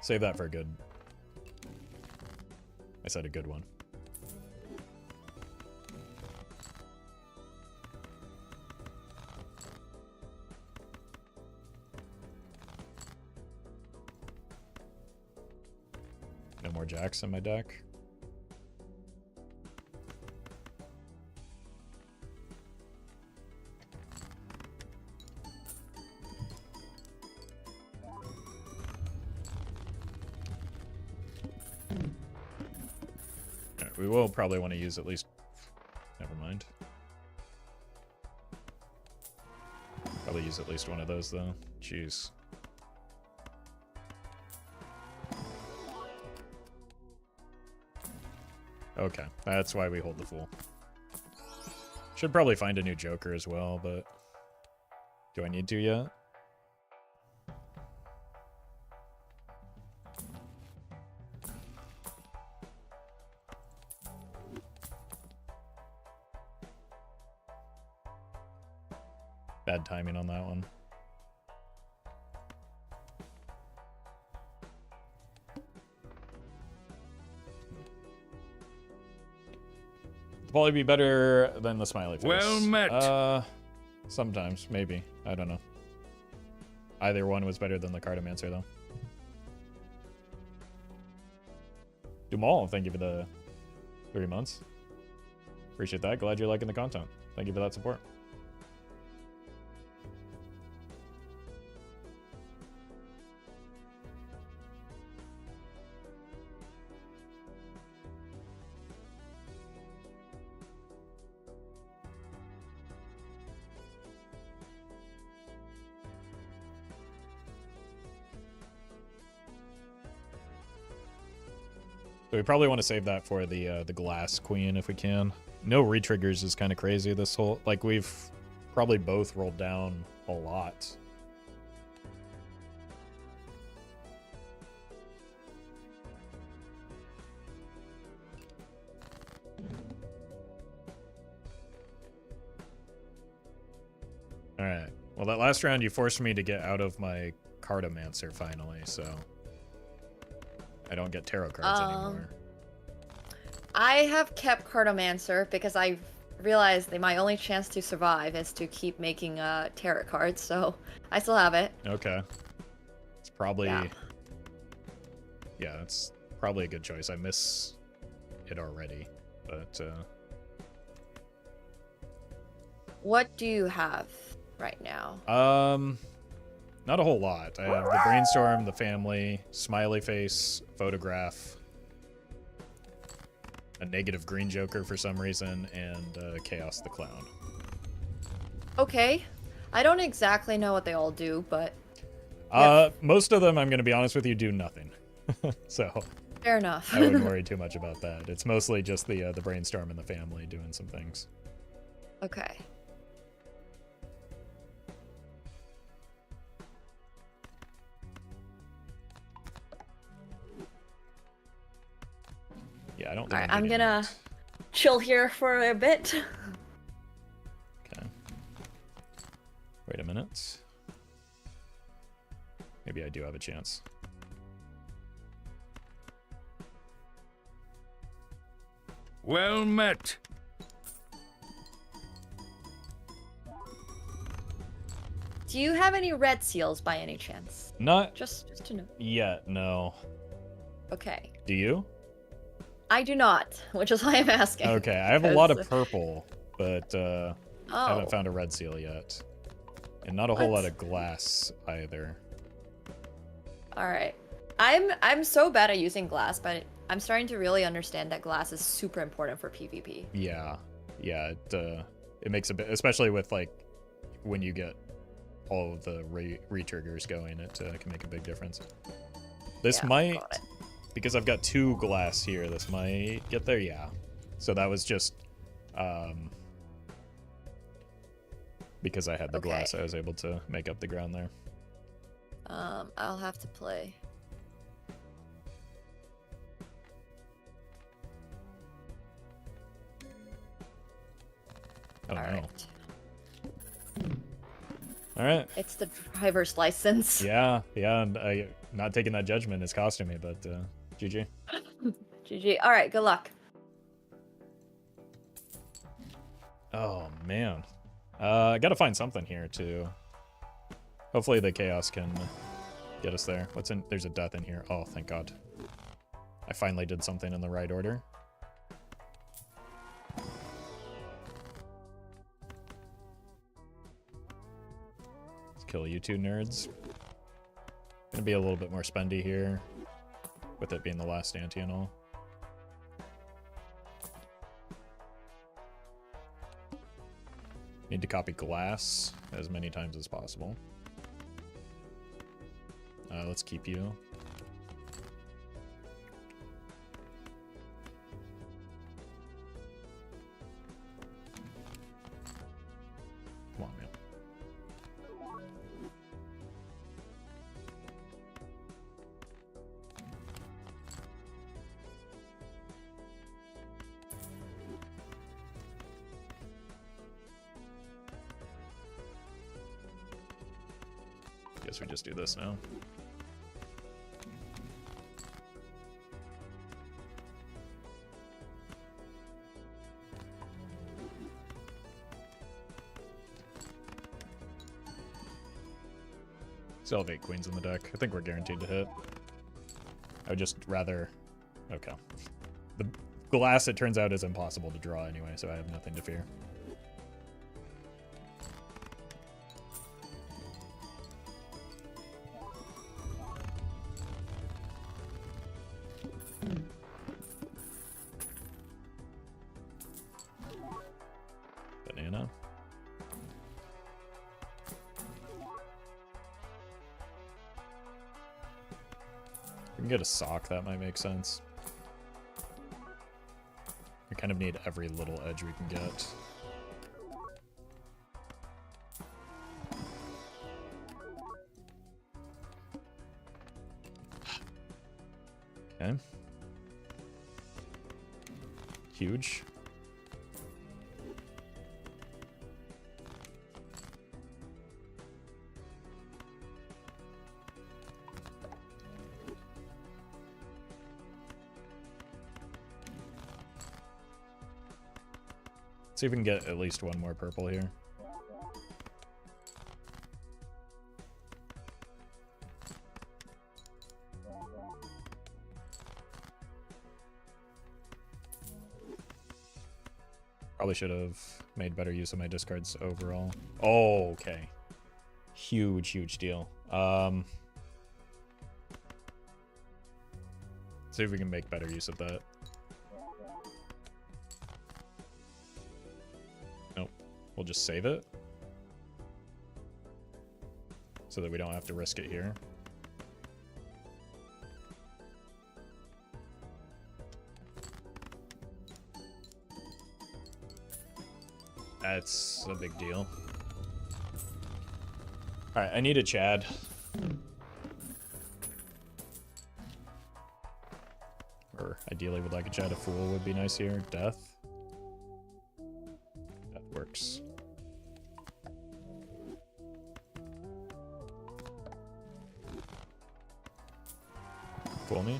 Speaker 1: Save that for a good... I said a good one. No more jacks in my deck. Alright, we will probably want to use at least... Never mind. Probably use at least one of those though. Jeez. Okay, that's why we hold the Fool. Should probably find a new Joker as well, but... Do I need to yet? Bad timing on that one. Probably be better than the smiley face.
Speaker 4: Well met.
Speaker 1: Sometimes, maybe. I don't know. Either one was better than the Cartomancer, though. Dumal, thank you for the 3 months. Appreciate that. Glad you're liking the content. Thank you for that support. So we probably want to save that for the glass queen if we can. No retriggers is kind of crazy this whole... Like, we've probably both rolled down a lot. Alright. Well, that last round you forced me to get out of my Cartomancer finally, so... I don't get tarot cards anymore.
Speaker 5: I have kept Cartomancer because I realized that my only chance to survive is to keep making tarot cards, so I still have it.
Speaker 1: Okay. It's probably... Yeah, it's probably a good choice. I miss it already, but...
Speaker 5: What do you have right now?
Speaker 1: Not a whole lot. I have the Brainstorm, the Family, Smiley Face, Photograph, a negative green Joker for some reason, and Chaos the Clown.
Speaker 5: Okay. I don't exactly know what they all do, but...
Speaker 1: Most of them, I'm going to be honest with you, do nothing. So...
Speaker 5: Fair enough.
Speaker 1: I wouldn't worry too much about that. It's mostly just the Brainstorm and the Family doing some things.
Speaker 5: Okay.
Speaker 1: Yeah, I don't think
Speaker 5: I'm gonna chill here for a bit.
Speaker 1: Okay. Wait a minute. Maybe I do have a chance.
Speaker 4: Well met.
Speaker 5: Do you have any red seals by any chance?
Speaker 1: Not
Speaker 5: Just to know.
Speaker 1: yet, no.
Speaker 5: Okay.
Speaker 1: Do you?
Speaker 5: I do not, which is why I'm asking.
Speaker 1: Okay, I have a lot of purple, but I
Speaker 5: Oh.
Speaker 1: haven't found a red seal yet. And not a whole lot of glass either.
Speaker 5: All right. I'm so bad at using glass, but I'm starting to really understand that glass is super important for PvP.
Speaker 1: Yeah. Yeah, it makes a bit, especially with like when you get all of the re-triggers going, it can make a big difference. This
Speaker 5: Yeah,
Speaker 1: might,
Speaker 5: got it.
Speaker 1: because I've got 2 glass here, this might get there, yeah. So that was just, because I had the glass, I was able to make up the ground there.
Speaker 5: I'll have to play.
Speaker 1: Oh, no.
Speaker 5: Alright.
Speaker 1: Alright.
Speaker 5: It's the driver's license.
Speaker 1: Yeah, and not taking that judgment is costing me, but GG.
Speaker 5: GG. Alright, good luck.
Speaker 1: Oh, man. I gotta find something here, too. Hopefully the chaos can get us there. What's in? There's a death in here. Oh, thank God. I finally did something in the right order. Let's kill you 2 nerds. Gonna be a little bit more spendy here, with it being the last ante and all. Need to copy glass as many times as possible. Let's keep you. Come on, man. Guess we just do this now. Still have 8 queens in the deck. I think we're guaranteed to hit. I would just rather... Okay. The glass, it turns out, is impossible to draw anyway, so I have nothing to fear. Banana. We can get a sock, that might make sense. kind of need every little edge we can get. Okay. Huge. See if we can get at least one more purple here. Probably should have made better use of my discards overall. Oh, okay. Huge, huge deal. See if we can make better use of that. Nope. We'll just save it. So that we don't have to risk it here. That's a big deal. Alright, I need a Chad. Or ideally would like a Chad. A Fool would be nice here. Death. That works. Fool me.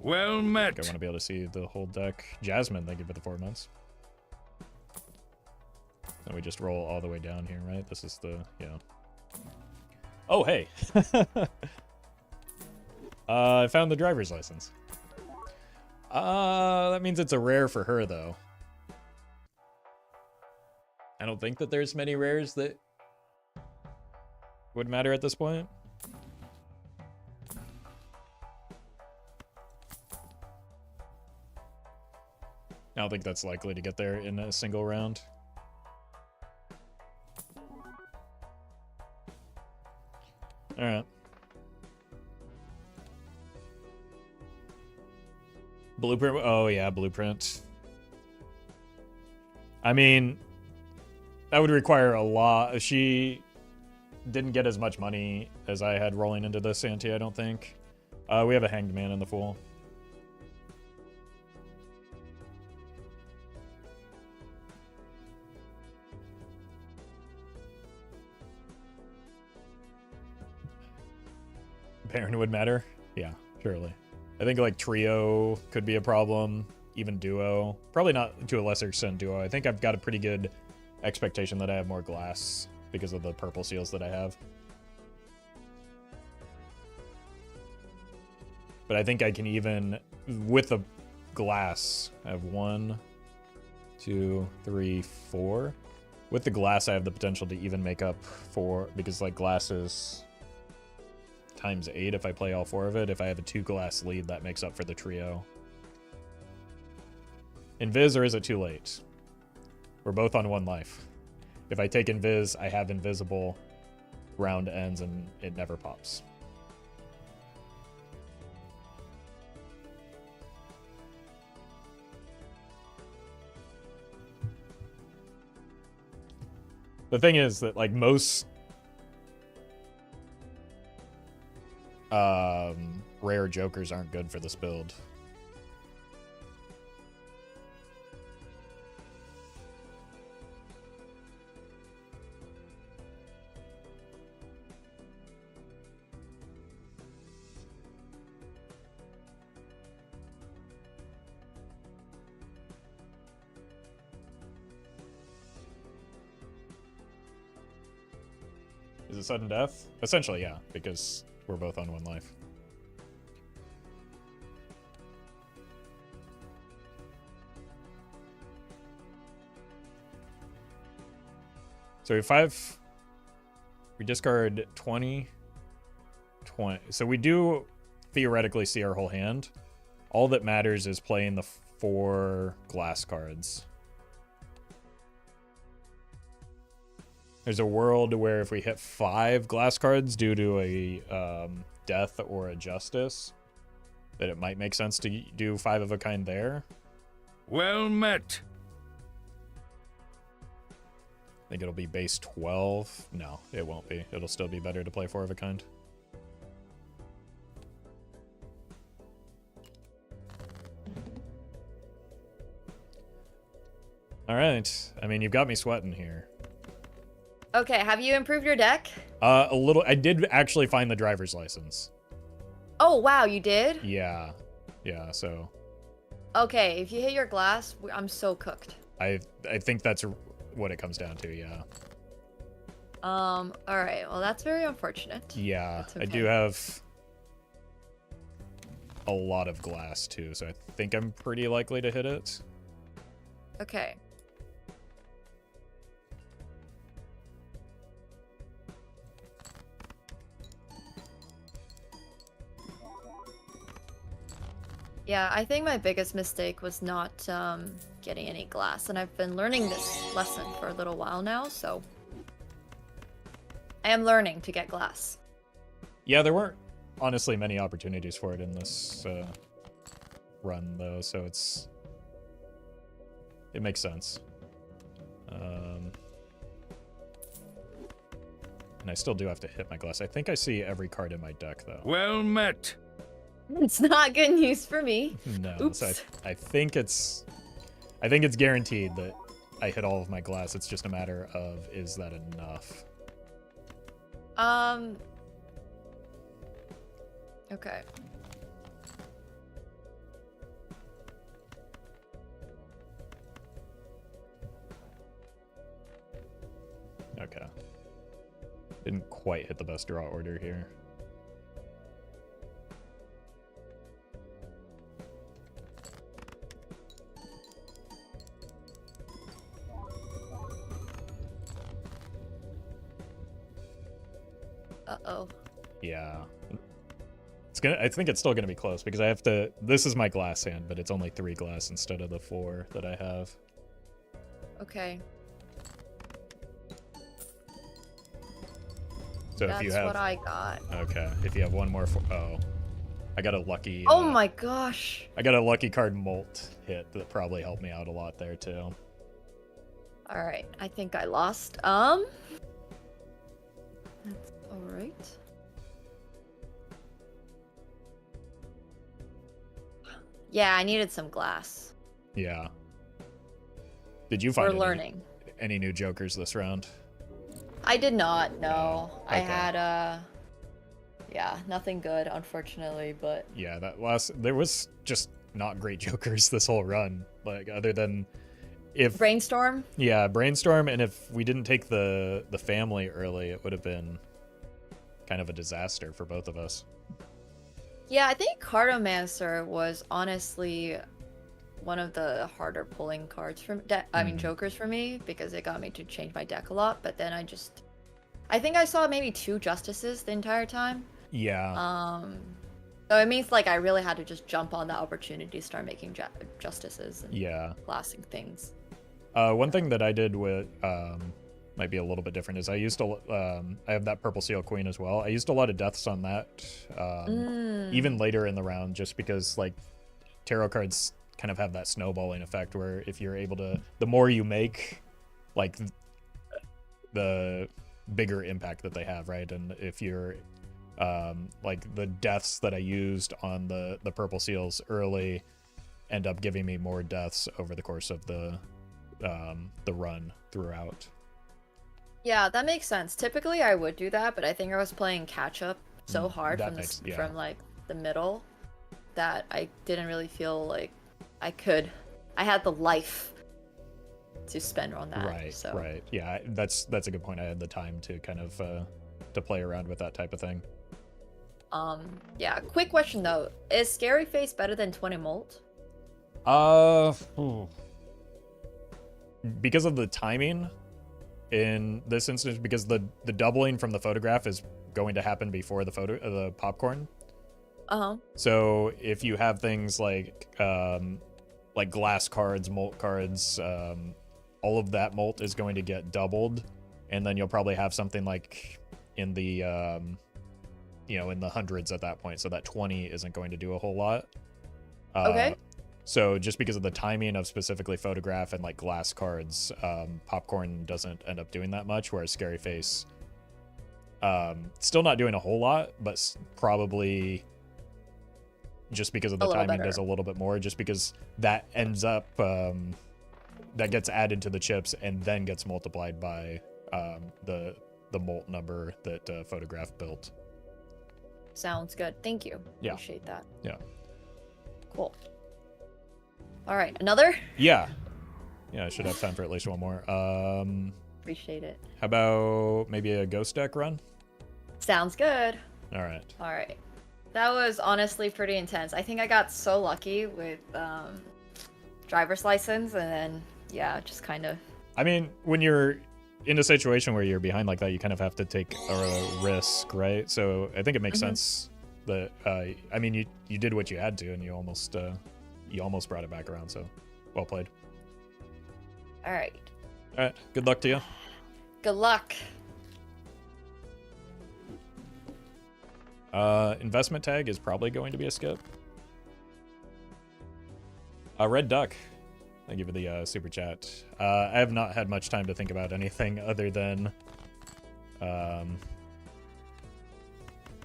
Speaker 4: Well met.
Speaker 1: I want to be able to see the whole deck. Jasmine, thank you for the 4 months. And we just roll all the way down here, right? This is the, yeah. Oh, hey. I found the driver's license. That means it's a rare for her, though. I don't think that there's many rares that would matter at this point. I don't think that's likely to get there in a single round. Alright. Blueprint. Oh, yeah, blueprint. I mean, that would require a lot. She didn't get as much money as I had rolling into this ante, I don't think. We have a hanged man in the Fool. Baron would matter? Yeah, surely. I think like trio could be a problem, even duo. Probably not to a lesser extent duo. I think I've got a pretty good expectation that I have more glass because of the purple seals that I have. But I think I can even, with the glass, I have 1, 2, 3, 4. With the glass, I have the potential to even make up for, because like glass is times 8 if I play all 4 of it. If I have a 2 glass lead, that makes up for the trio. Invis, or is it too late? We're both on 1 life. If I take Invis, I have invisible, round ends, and it never pops. The thing is that like most rare jokers aren't good for this build. Is it sudden death? Essentially, yeah, because we're both on 1 life. So we have 5. We discard 20. 20. So we do theoretically see our whole hand. All that matters is playing the 4 glass cards. There's a world where if we hit 5 glass cards due to a death or a justice, that it might make sense to do 5 of a kind there.
Speaker 4: Well met.
Speaker 1: I think it'll be base 12. No, it won't be. It'll still be better to play 4 of a kind. All right. I mean, you've got me sweating here.
Speaker 5: Okay, have you improved your deck?
Speaker 1: A little. I did actually find the driver's license.
Speaker 5: Oh, wow, you did?
Speaker 1: Yeah. Yeah, so
Speaker 5: Okay, if you hit your glass, I'm so cooked.
Speaker 1: I think that's what it comes down to, yeah.
Speaker 5: All right, well, that's very unfortunate.
Speaker 1: Yeah,
Speaker 5: That's
Speaker 1: I
Speaker 5: okay.
Speaker 1: do have a lot of glass too, so I think I'm pretty likely to hit it.
Speaker 5: Okay. Yeah, I think my biggest mistake was not getting any glass, and I've been learning this lesson for a little while now, so I am learning to get glass.
Speaker 1: Yeah, there weren't honestly many opportunities for it in this run though, so it makes sense. And I still do have to hit my glass. I think I see every card in my deck though.
Speaker 4: Well met.
Speaker 5: It's not good news for me.
Speaker 1: No,
Speaker 5: Oops.
Speaker 1: so I think it's guaranteed that I hit all of my glass. It's just a matter of, is that enough?
Speaker 5: Okay.
Speaker 1: Okay. Didn't quite hit the best draw order here.
Speaker 5: Uh-oh.
Speaker 1: Yeah. I think it's still gonna be close because I have to. This is my glass hand, but it's only 3 glass instead of the 4 that I have.
Speaker 5: Okay.
Speaker 1: So
Speaker 5: That's
Speaker 1: if you have,
Speaker 5: what I got.
Speaker 1: okay, if you have one more, I got a lucky.
Speaker 5: Oh my gosh.
Speaker 1: I got a lucky card molt hit that probably helped me out a lot there too.
Speaker 5: All right, I think I lost. That's all right. Yeah, I needed some glass.
Speaker 1: Yeah. Did you find
Speaker 5: We're learning.
Speaker 1: any new jokers this round?
Speaker 5: I did not, no.
Speaker 1: Oh,
Speaker 5: I
Speaker 1: okay.
Speaker 5: had, yeah, nothing good, unfortunately, but...
Speaker 1: Yeah, there was just not great jokers this whole run. Like, other than if...
Speaker 5: Brainstorm?
Speaker 1: Yeah, Brainstorm, and if we didn't take the family early, it would have been kind of a disaster for both of us.
Speaker 5: Yeah, I think Cartomancer was honestly one of the harder pulling cards from jokers for me, because it got me to change my deck a lot, but then I think I saw maybe 2 Justices the entire time.
Speaker 1: Yeah.
Speaker 5: So it means like I really had to just jump on the opportunity to start making Justices and
Speaker 1: Yeah.
Speaker 5: glassing things.
Speaker 1: One thing that I did with might be a little bit different is I used to I have that Purple Seal Queen as well. I used a lot of deaths on that even later in the round, just because like tarot cards kind of have that snowballing effect where if you're able to, the more you make, like the bigger impact that they have, right? And if you're like the deaths that I used on the Purple Seals early end up giving me more deaths over the course of the run throughout.
Speaker 5: Yeah, that makes sense. Typically I would do that, but I think I was playing catch up so hard from like the middle that I didn't really feel like I had the life to spend on that.
Speaker 1: Right,
Speaker 5: so.
Speaker 1: right. Yeah, that's a good point. I had the time to kind of to play around with that type of thing.
Speaker 5: Yeah, quick question though. Is Scary Face better than 20 Molt?
Speaker 1: Because of the timing in this instance, because the doubling from the photograph is going to happen before the popcorn. So if you have things like glass cards, molt cards, all of that molt is going to get doubled, and then you'll probably have something like in the in the hundreds at that point, so that 20 isn't going to do a whole lot.
Speaker 5: Okay.
Speaker 1: So just because of the timing of specifically photograph and like glass cards, popcorn doesn't end up doing that much, whereas scary face still not doing a whole lot, but probably just because of the timing does a little bit more, just because that ends up that gets added to the chips and then gets multiplied by the molt number that photograph built.
Speaker 5: Sounds good. Thank you.
Speaker 1: Yeah.
Speaker 5: Appreciate that.
Speaker 1: Yeah.
Speaker 5: Cool. All right, another?
Speaker 1: Yeah, I should have time for at least one more.
Speaker 5: Appreciate it.
Speaker 1: How about maybe a ghost deck run?
Speaker 5: Sounds good.
Speaker 1: All right.
Speaker 5: All right. That was honestly pretty intense. I think I got so lucky with driver's license, and then, yeah, just kind of...
Speaker 1: I mean, when you're in a situation where you're behind like that, you kind of have to take a risk, right? So I think it makes sense that, I mean, you did what you had to, and you almost brought it back around, so well played.
Speaker 5: All right.
Speaker 1: All right, good luck to you.
Speaker 5: Good luck.
Speaker 1: Investment tag is probably going to be a skip. Red Duck, thank you for the super chat. I have not had much time to think about anything other than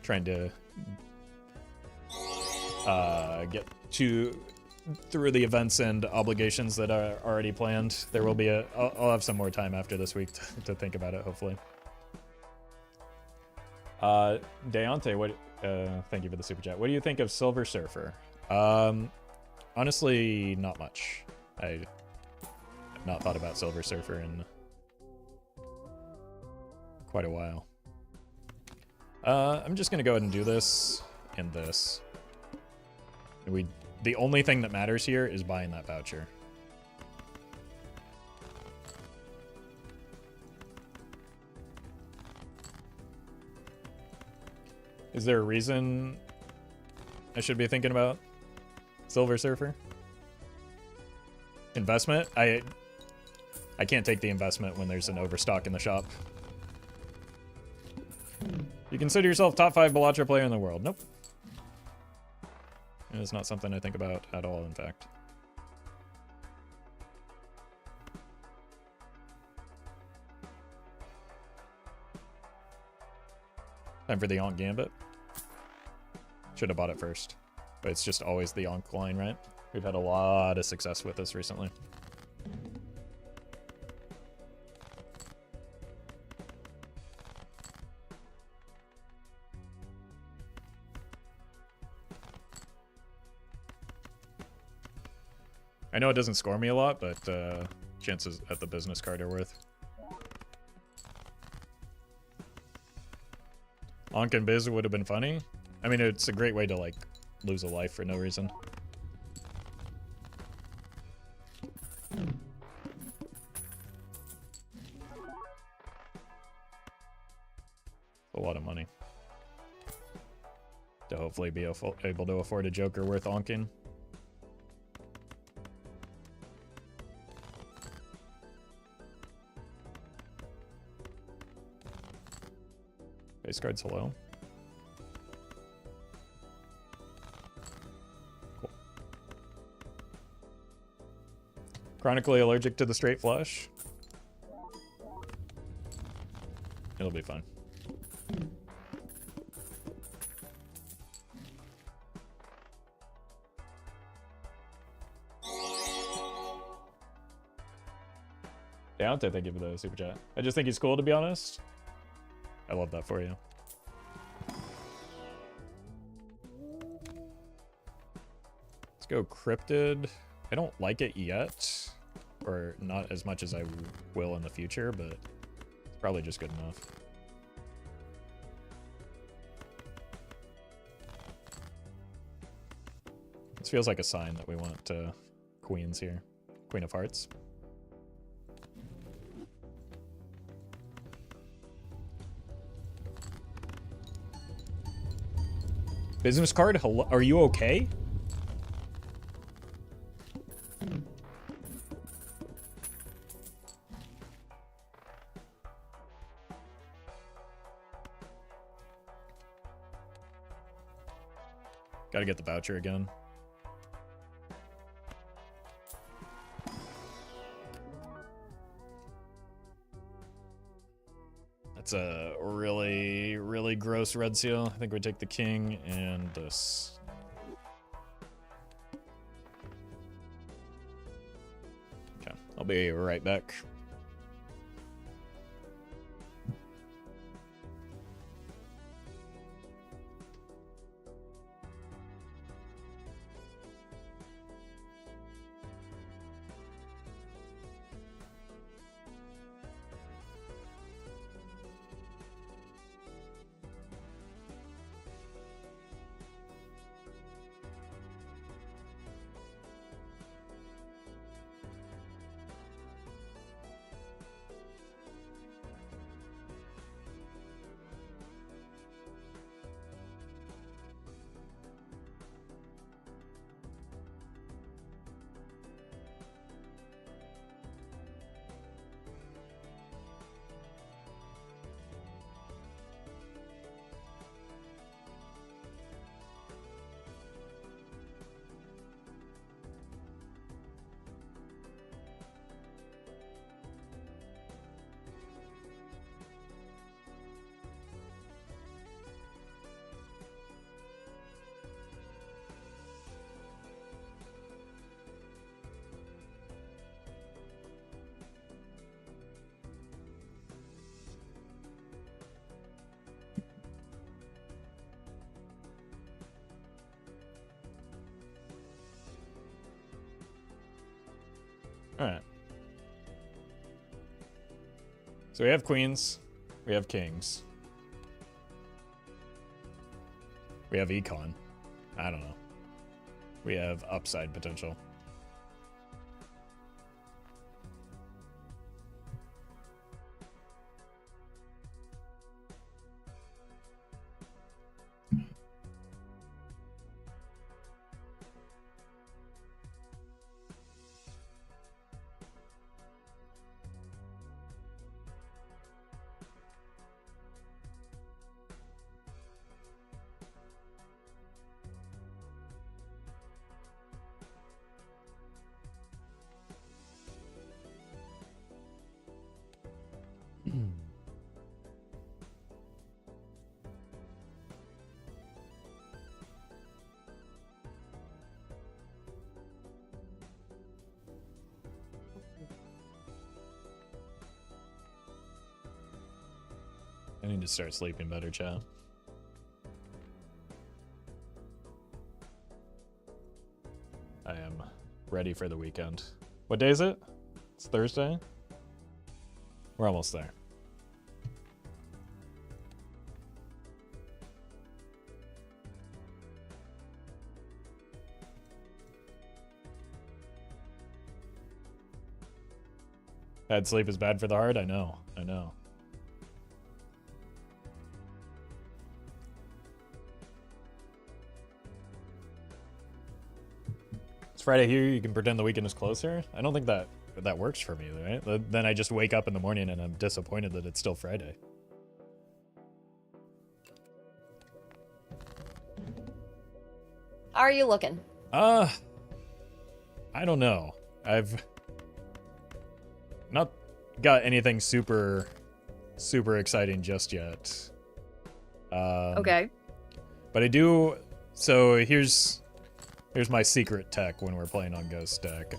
Speaker 1: trying to get through the events and obligations that are already planned. There will be I'll have some more time after this week to think about it, hopefully. Deontay, thank you for the super chat. What do you think of Silver Surfer? Honestly, not much. I have not thought about Silver Surfer in quite a while. I'm just gonna go ahead and do this and this. The only thing that matters here is buying that voucher. Is there a reason I should be thinking about Silver Surfer? Investment? I can't take the investment when there's an overstock in the shop. You consider yourself top 5 Balatro player in the world? Nope. It's not something I think about at all, in fact. Time for the Ankh Gambit. Should have bought it first. But it's just always the Ankh line, right? We've had a lot of success with this recently. I know it doesn't score me a lot, but chances at the business card are worth. Ankh and Biz would have been funny. I mean, it's a great way to, like, lose a life for no reason. A lot of money. To hopefully be able to afford a Joker worth Anking. Base cards, hello. Cool. Chronically allergic to the straight flush. It'll be fine. Down to thank you for the super chat. I just think he's cool, to be honest. I love that for you. Let's go Cryptid. I don't like it yet, or not as much as I will in the future, but it's probably just good enough. This feels like a sign that we want queens here. Queen of Hearts. Business card? Hello? Are you okay? Gotta get the voucher again. That's a really, really gross red seal. I think we take the king and this. Okay, I'll be right back. Alright. So we have queens. We have kings. We have econ. I don't know. We have upside potential. I need to start sleeping better, chat. I am ready for the weekend. What day is it? It's Thursday? We're almost there. Bad sleep is bad for the heart? I know. I know. It's Friday here, you can pretend the weekend is closer? I don't think that works for me, right? Then I just wake up in the morning and I'm disappointed that it's still Friday.
Speaker 5: How are you looking?
Speaker 1: I don't know. I've not got anything super exciting just yet.
Speaker 5: Okay.
Speaker 1: But I do. So here's my secret tech when we're playing on Ghost deck.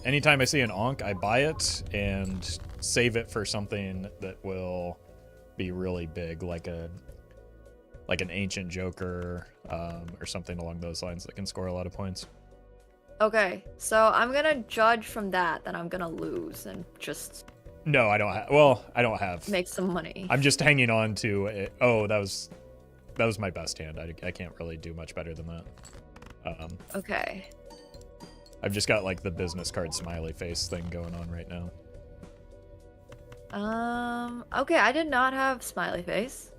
Speaker 1: Anytime I see an Ankh, I buy it and save it for something that will be really big, like an Ancient Joker, or something along those lines that can score a lot of points.
Speaker 5: Okay, so I'm gonna judge from that I'm gonna lose and just...
Speaker 1: No, I don't have... Well, I don't have...
Speaker 5: Make some money.
Speaker 1: I'm just hanging on to it. Oh, that was my best hand. I can't really do much better than that.
Speaker 5: Okay.
Speaker 1: I've just got, like, the business card smiley face thing going on right now.
Speaker 5: Okay, I did not have smiley face.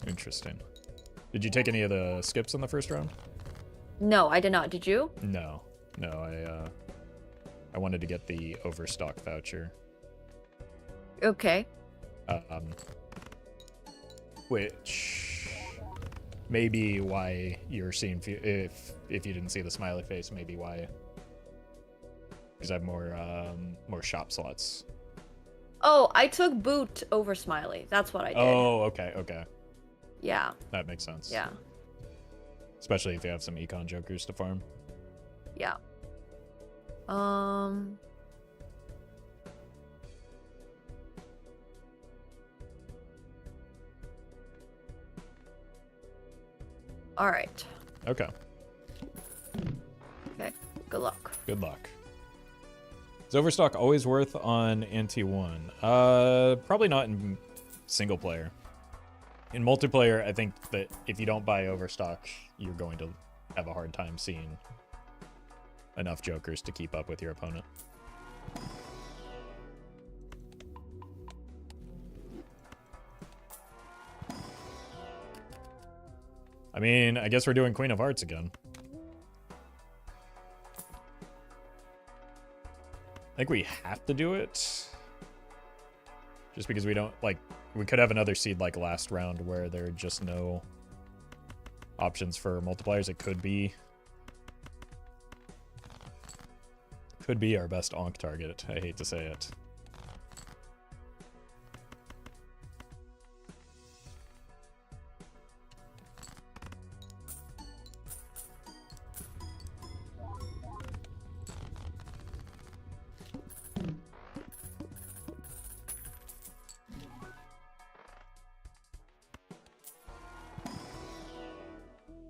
Speaker 1: Interesting. Did you take any of the skips in the first round?
Speaker 5: No, I did not. Did you?
Speaker 1: No. I wanted to get the overstock voucher.
Speaker 5: Okay.
Speaker 1: Which maybe why you're seeing, if you didn't see the smiley face, maybe why. Because I have more shop slots.
Speaker 5: Oh, I took boot over smiley. That's what I did.
Speaker 1: Oh, okay, okay.
Speaker 5: Yeah.
Speaker 1: That makes sense.
Speaker 5: Yeah.
Speaker 1: Especially if you have some econ jokers to farm.
Speaker 5: Yeah. All right.
Speaker 1: Okay.
Speaker 5: Okay. Good luck.
Speaker 1: Good luck. Is Overstock always worth on NT1? Probably not in single player. In multiplayer, I think that if you don't buy Overstock, you're going to have a hard time seeing enough jokers to keep up with your opponent. I mean, I guess we're doing Queen of Hearts again. I think we have to do it. Just because we don't, like, we could have another seed like last round where there are just no options for multipliers. It could be our best onk target. I hate to say it.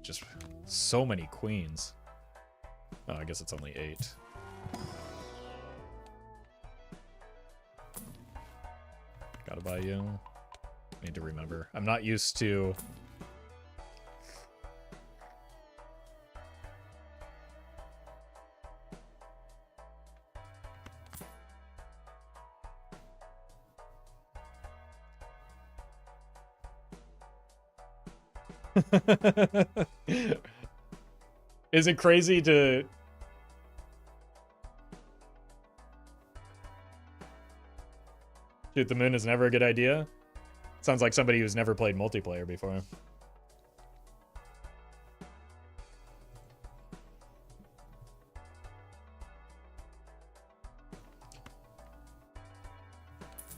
Speaker 1: Just so many queens. Oh, I guess it's only 8. Gotta buy you. Need to remember. I'm not used to... Is it crazy to... Shoot the moon is never a good idea? Sounds like somebody who's never played multiplayer before.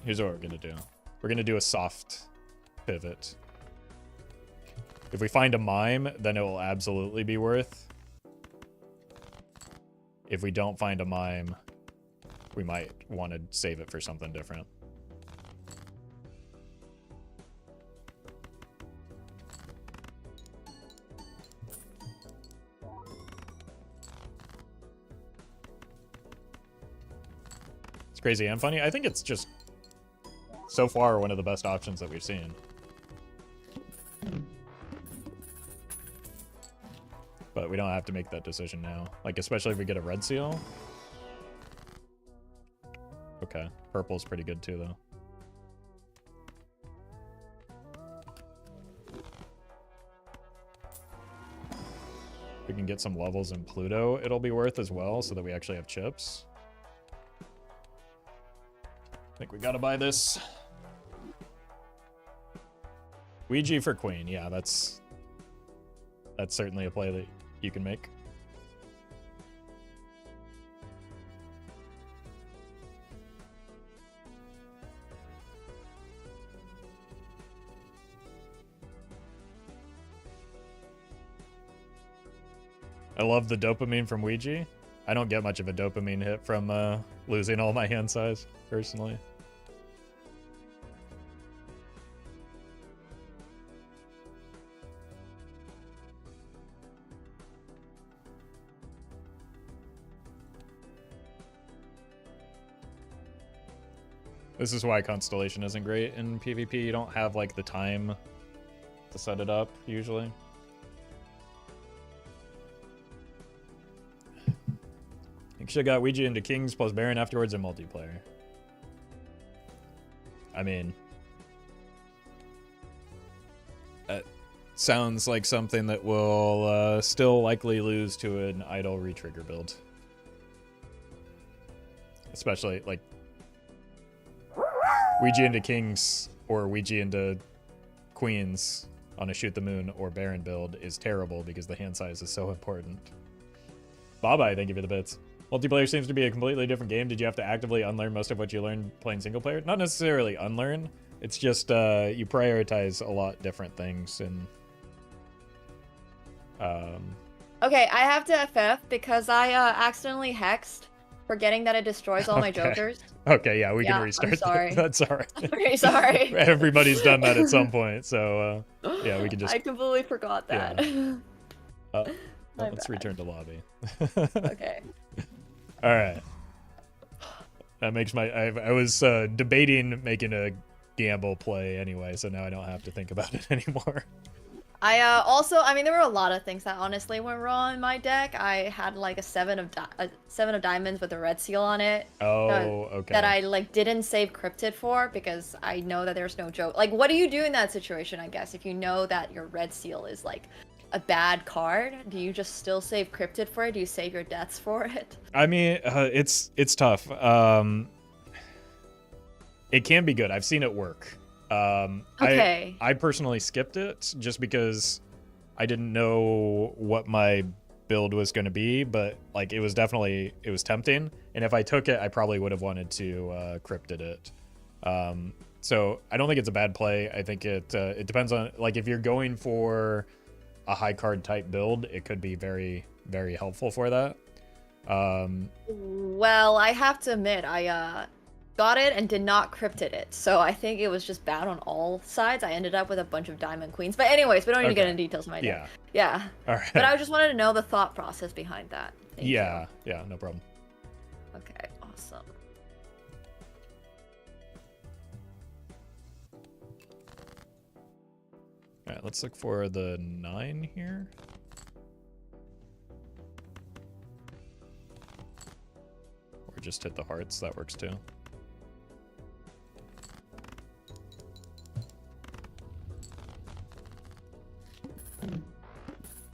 Speaker 1: Here's what we're gonna do. We're gonna do a soft pivot. If we find a mime, then it will absolutely be worth. If we don't find a mime, we might want to save it for something different. It's crazy and funny. I think it's just, so far, one of the best options that we've seen. But we don't have to make that decision now. Like, especially if we get a red seal. Okay. Purple's pretty good too, though. We can get some levels in Pluto, it'll be worth as well, so that we actually have chips. I think we gotta buy this. Ouija for Queen. Yeah, that's certainly a play that you can make. I love the dopamine from Ouija. I don't get much of a dopamine hit from losing all my hand size, personally. This is why Constellation isn't great in PvP. You don't have, like, the time to set it up, usually. You should have got Ouija into Kings plus Baron afterwards in multiplayer. I mean... that sounds like something that will still likely lose to an idle retrigger build. Especially, like... Ouija into Kings or Ouija into Queens on a Shoot the Moon or Baron build is terrible because the hand size is so important. Bye-bye, thank you for the bits. Multiplayer seems to be a completely different game. Did you have to actively unlearn most of what you learned playing single player? Not necessarily unlearn. It's just you prioritize a lot different things. And
Speaker 5: Okay, I have to FF because I accidentally hexed, forgetting that it destroys all my jokers.
Speaker 1: Okay, yeah, we can restart.
Speaker 5: I'm sorry.
Speaker 1: That's all right.
Speaker 5: Okay, sorry.
Speaker 1: Everybody's done that at some point, so yeah, we can just.
Speaker 5: I completely forgot that.
Speaker 1: Yeah. Let's return to lobby.
Speaker 5: Okay.
Speaker 1: All right. That makes my. I was debating making a gamble play anyway, so now I don't have to think about it anymore.
Speaker 5: I also, I mean, there were a lot of things that honestly went wrong in my deck. I had like a seven of diamonds with a red seal on it.
Speaker 1: Oh, okay.
Speaker 5: That I like didn't save cryptid for because I know that there's no joke. Like, what do you do in that situation? I guess if you know that your red seal is like a bad card, do you just still save cryptid for it? Do you save your deaths for it?
Speaker 1: I mean, it's tough. It can be good. I've seen it work.
Speaker 5: Okay.
Speaker 1: I personally skipped it just because I didn't know what my build was going to be, but like it was tempting, and if I took it I probably would have wanted to cryptid it. So I don't think it's a bad play. I think it depends on, like, if you're going for a high card type build, it could be very, very helpful for that.
Speaker 5: Well, I have to admit, I got it and did not cryptid it, so I think it was just bad on all sides. I ended up with a bunch of diamond queens, but anyways, we don't need to get into details of my deck. Yeah.
Speaker 1: All right.
Speaker 5: But I just wanted to know the thought process behind that. Thank you.
Speaker 1: Yeah, no problem.
Speaker 5: Okay, awesome.
Speaker 1: All right, let's look for the 9 here. Or just hit the hearts, that works too.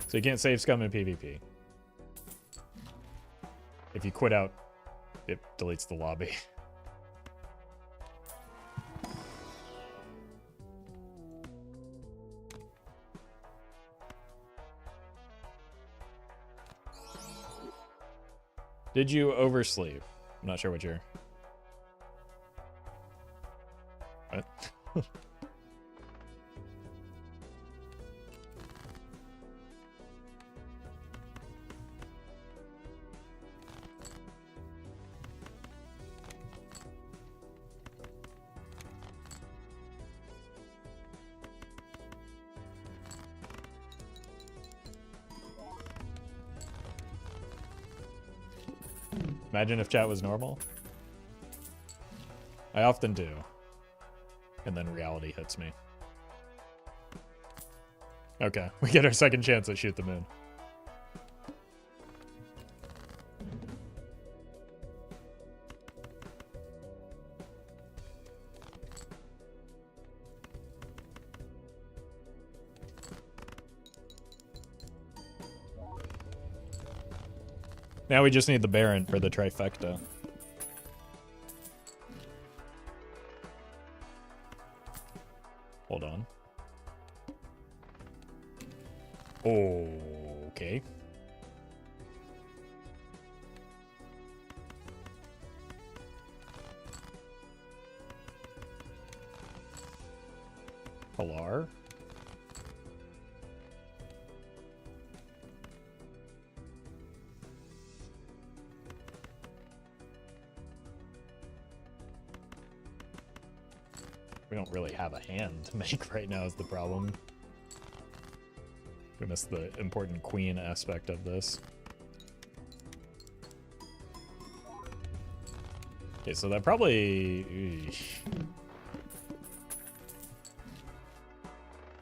Speaker 1: So you can't save scum in PvP. If you quit out, it deletes the lobby. Did you oversleep? I'm not sure what you're... What? Imagine if chat was normal. I often do. And then reality hits me. Okay, we get our second chance at Shoot the Moon. Now we just need the Baron for the trifecta. Hold on. Okay. Pilar. We don't really have a hand to make right now is the problem. We missed the important queen aspect of this. Okay, so that probably... Eesh.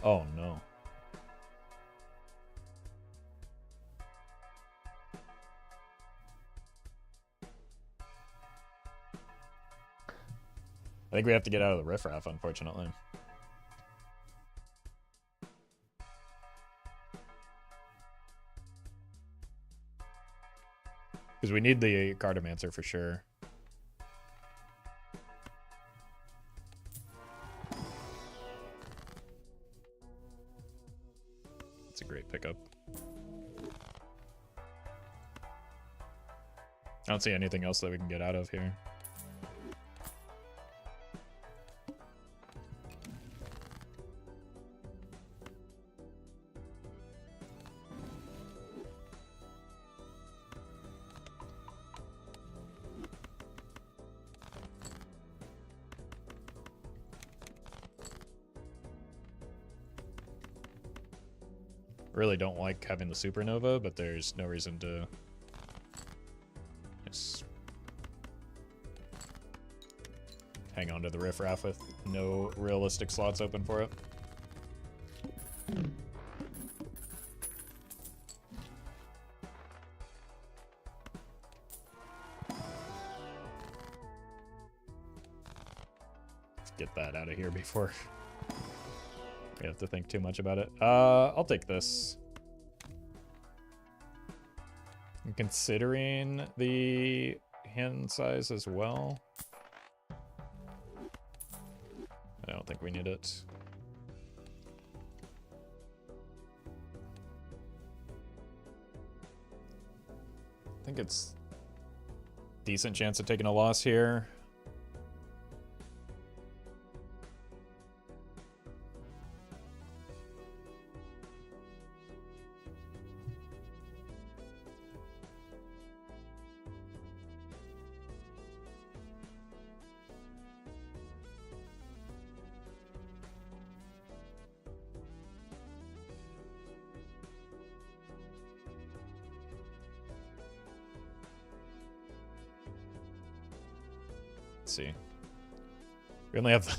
Speaker 1: Oh no. I think we have to get out of the riffraff, unfortunately. Because we need the Cartomancer for sure. It's a great pickup. I don't see anything else that we can get out of here. Really don't like having the supernova, but there's no reason to just hang on to the riffraff with no realistic slots open for it. Let's get that out of here before we have to think too much about it. I'll take this. I'm considering the hand size as well. I don't think we need it. I think it's decent chance of taking a loss here. See, we only have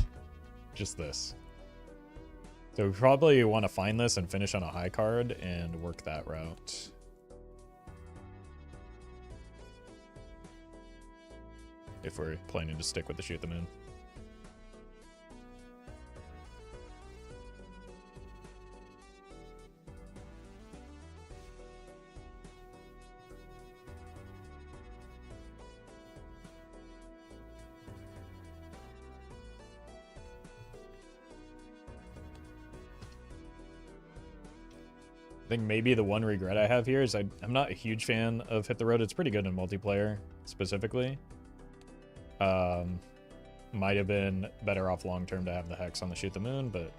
Speaker 1: just this, so we probably want to find this and finish on a high card and work that route. If we're planning to stick with the shoot the moon. I think maybe the one regret I have here is I'm not a huge fan of Hit the Road. It's pretty good in multiplayer, specifically. Might have been better off long term to have the Hex on the Shoot the Moon, but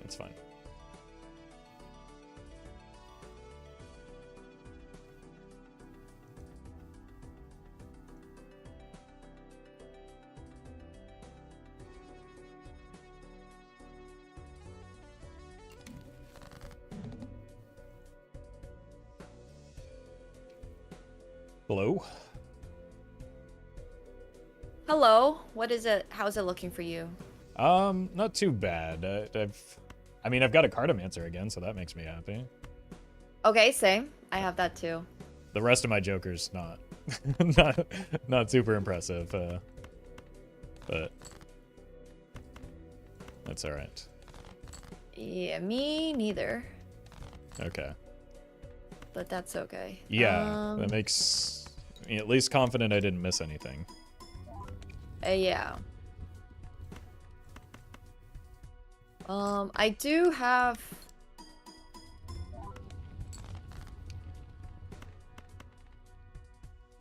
Speaker 1: it's fine. Hello?
Speaker 5: Hello. What is it? How's it looking for you?
Speaker 1: Not too bad. I mean, I've got a Cartomancer again, so that makes me happy.
Speaker 5: Okay, same. I have that too.
Speaker 1: The rest of my Joker's not, not super impressive, but that's all right.
Speaker 5: Yeah, me neither.
Speaker 1: Okay.
Speaker 5: But that's okay.
Speaker 1: Yeah, that makes me at least confident I didn't miss anything.
Speaker 5: Yeah. I do have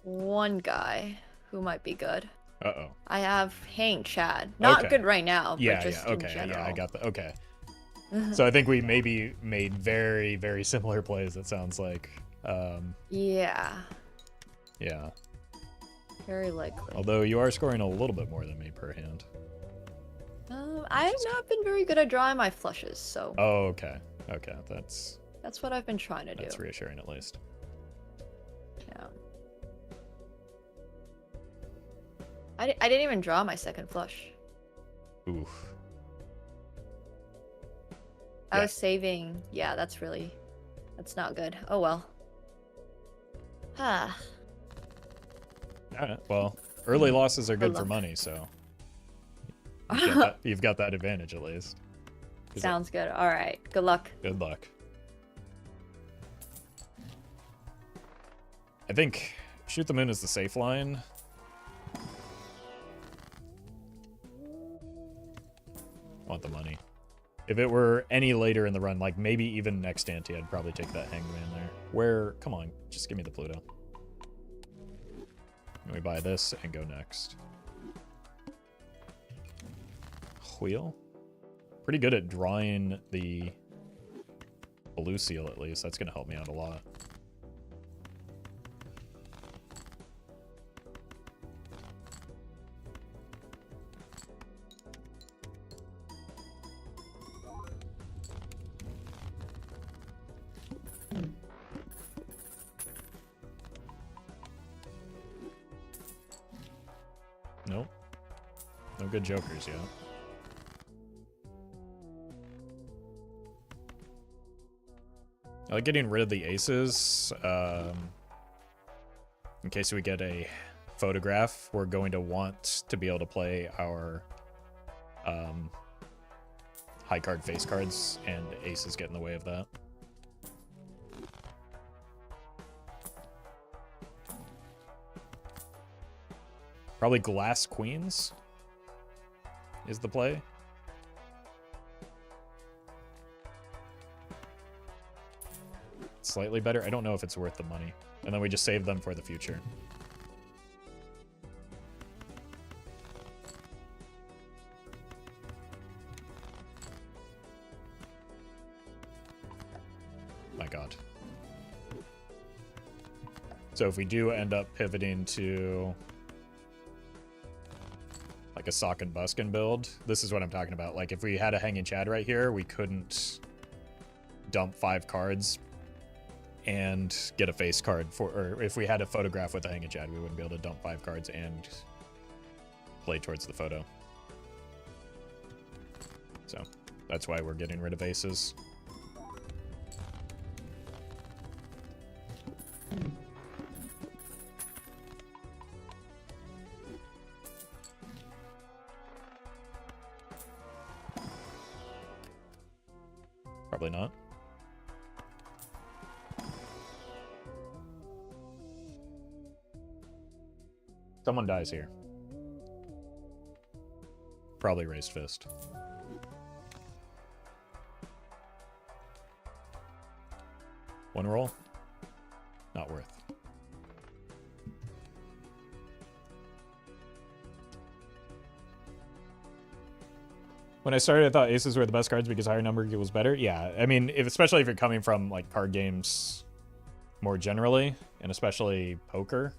Speaker 5: one guy who might be good.
Speaker 1: Uh-oh.
Speaker 5: I have Hank Chad. Not
Speaker 1: Okay.
Speaker 5: good right now,
Speaker 1: Yeah,
Speaker 5: but just
Speaker 1: yeah, okay,
Speaker 5: in general.
Speaker 1: yeah, I got that. Okay. So I think we maybe made very, very similar plays, it sounds like.
Speaker 5: Yeah,
Speaker 1: Yeah.
Speaker 5: very likely.
Speaker 1: Although you are scoring a little bit more than me per hand.
Speaker 5: I've not been very good at drawing my flushes, so
Speaker 1: Oh, okay. Okay, that's
Speaker 5: that's what I've been trying to do.
Speaker 1: that's reassuring at least.
Speaker 5: Yeah. I didn't even draw my second flush.
Speaker 1: Oof.
Speaker 5: I
Speaker 1: Yeah.
Speaker 5: was saving. Yeah, that's not good. Oh well. Ah.
Speaker 1: Alright, well, early losses are good for
Speaker 5: luck.
Speaker 1: money, so you've got that advantage at least.
Speaker 5: Sounds good. All right. Good luck.
Speaker 1: Good luck. I think Shoot the Moon is the safe line. Want the money. If it were any later in the run, like maybe even next ante, I'd probably take that Hangman there. Where, come on, just give me the Pluto. And we buy this and go next. Wheel? Pretty good at drawing the blue seal, at least. That's going to help me out a lot. Nope. No good jokers yet. I like getting rid of the aces. In case we get a photograph, we're going to want to be able to play our high card face cards, and aces get in the way of that. Probably glass queens is the play. Slightly better. I don't know if it's worth the money. And then we just save them for the future. My god. So if we do end up pivoting to like a sock and buskin build, this is what I'm talking about. Like if we had a hanging chad right here, we couldn't dump 5 cards and get a face card for, or if we had a photograph with a hanging chad, we wouldn't be able to dump 5 cards and play towards the photo. So that's why we're getting rid of aces. Probably not. Someone dies here. Probably raised fist. One roll? Not worth. When I started, I thought aces were the best cards because higher number equals better. Yeah, I mean, especially if you're coming from like card games more generally, and especially poker,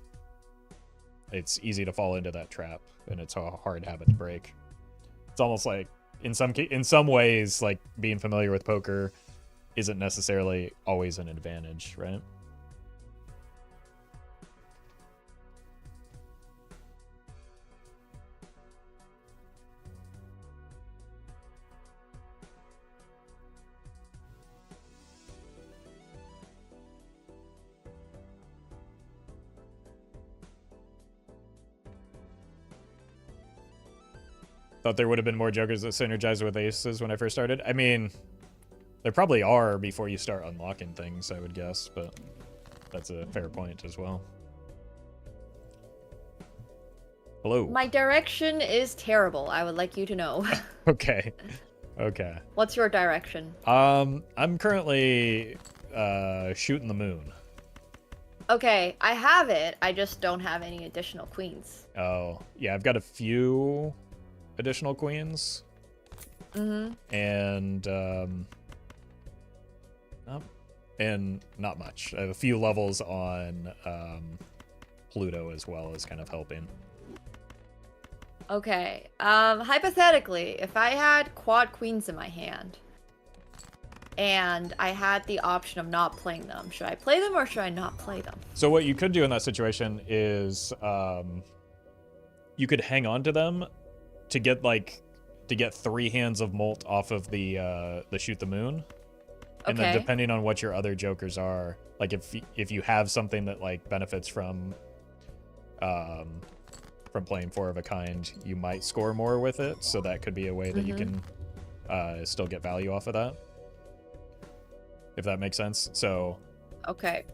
Speaker 1: it's easy to fall into that trap, and it's a hard habit to break. It's almost like in some ways, like being familiar with poker isn't necessarily always an advantage, right? Thought there would have been more jokers that synergize with aces when I first started. I mean, there probably are before you start unlocking things, I would guess, but that's a fair point as well. Hello.
Speaker 5: My direction is terrible. I would like you to know.
Speaker 1: Okay. Okay.
Speaker 5: What's your direction?
Speaker 1: I'm currently shooting the moon.
Speaker 5: Okay, I have it. I just don't have any additional queens.
Speaker 1: Oh, yeah, I've got a few additional queens.
Speaker 5: Mm-hmm.
Speaker 1: And not much. I have a few levels on Pluto as well as kind of helping.
Speaker 5: Okay. Hypothetically, if I had quad queens in my hand and I had the option of not playing them, should I play them or should I not play them?
Speaker 1: So what you could do in that situation is you could hang on to them to get 3 hands of molt off of the shoot the moon. And then depending on what your other jokers are, like if you have something that like benefits from playing 4 of a kind, you might score more with it. So that could be a way that you can still get value off of that, if that makes sense. So
Speaker 5: okay,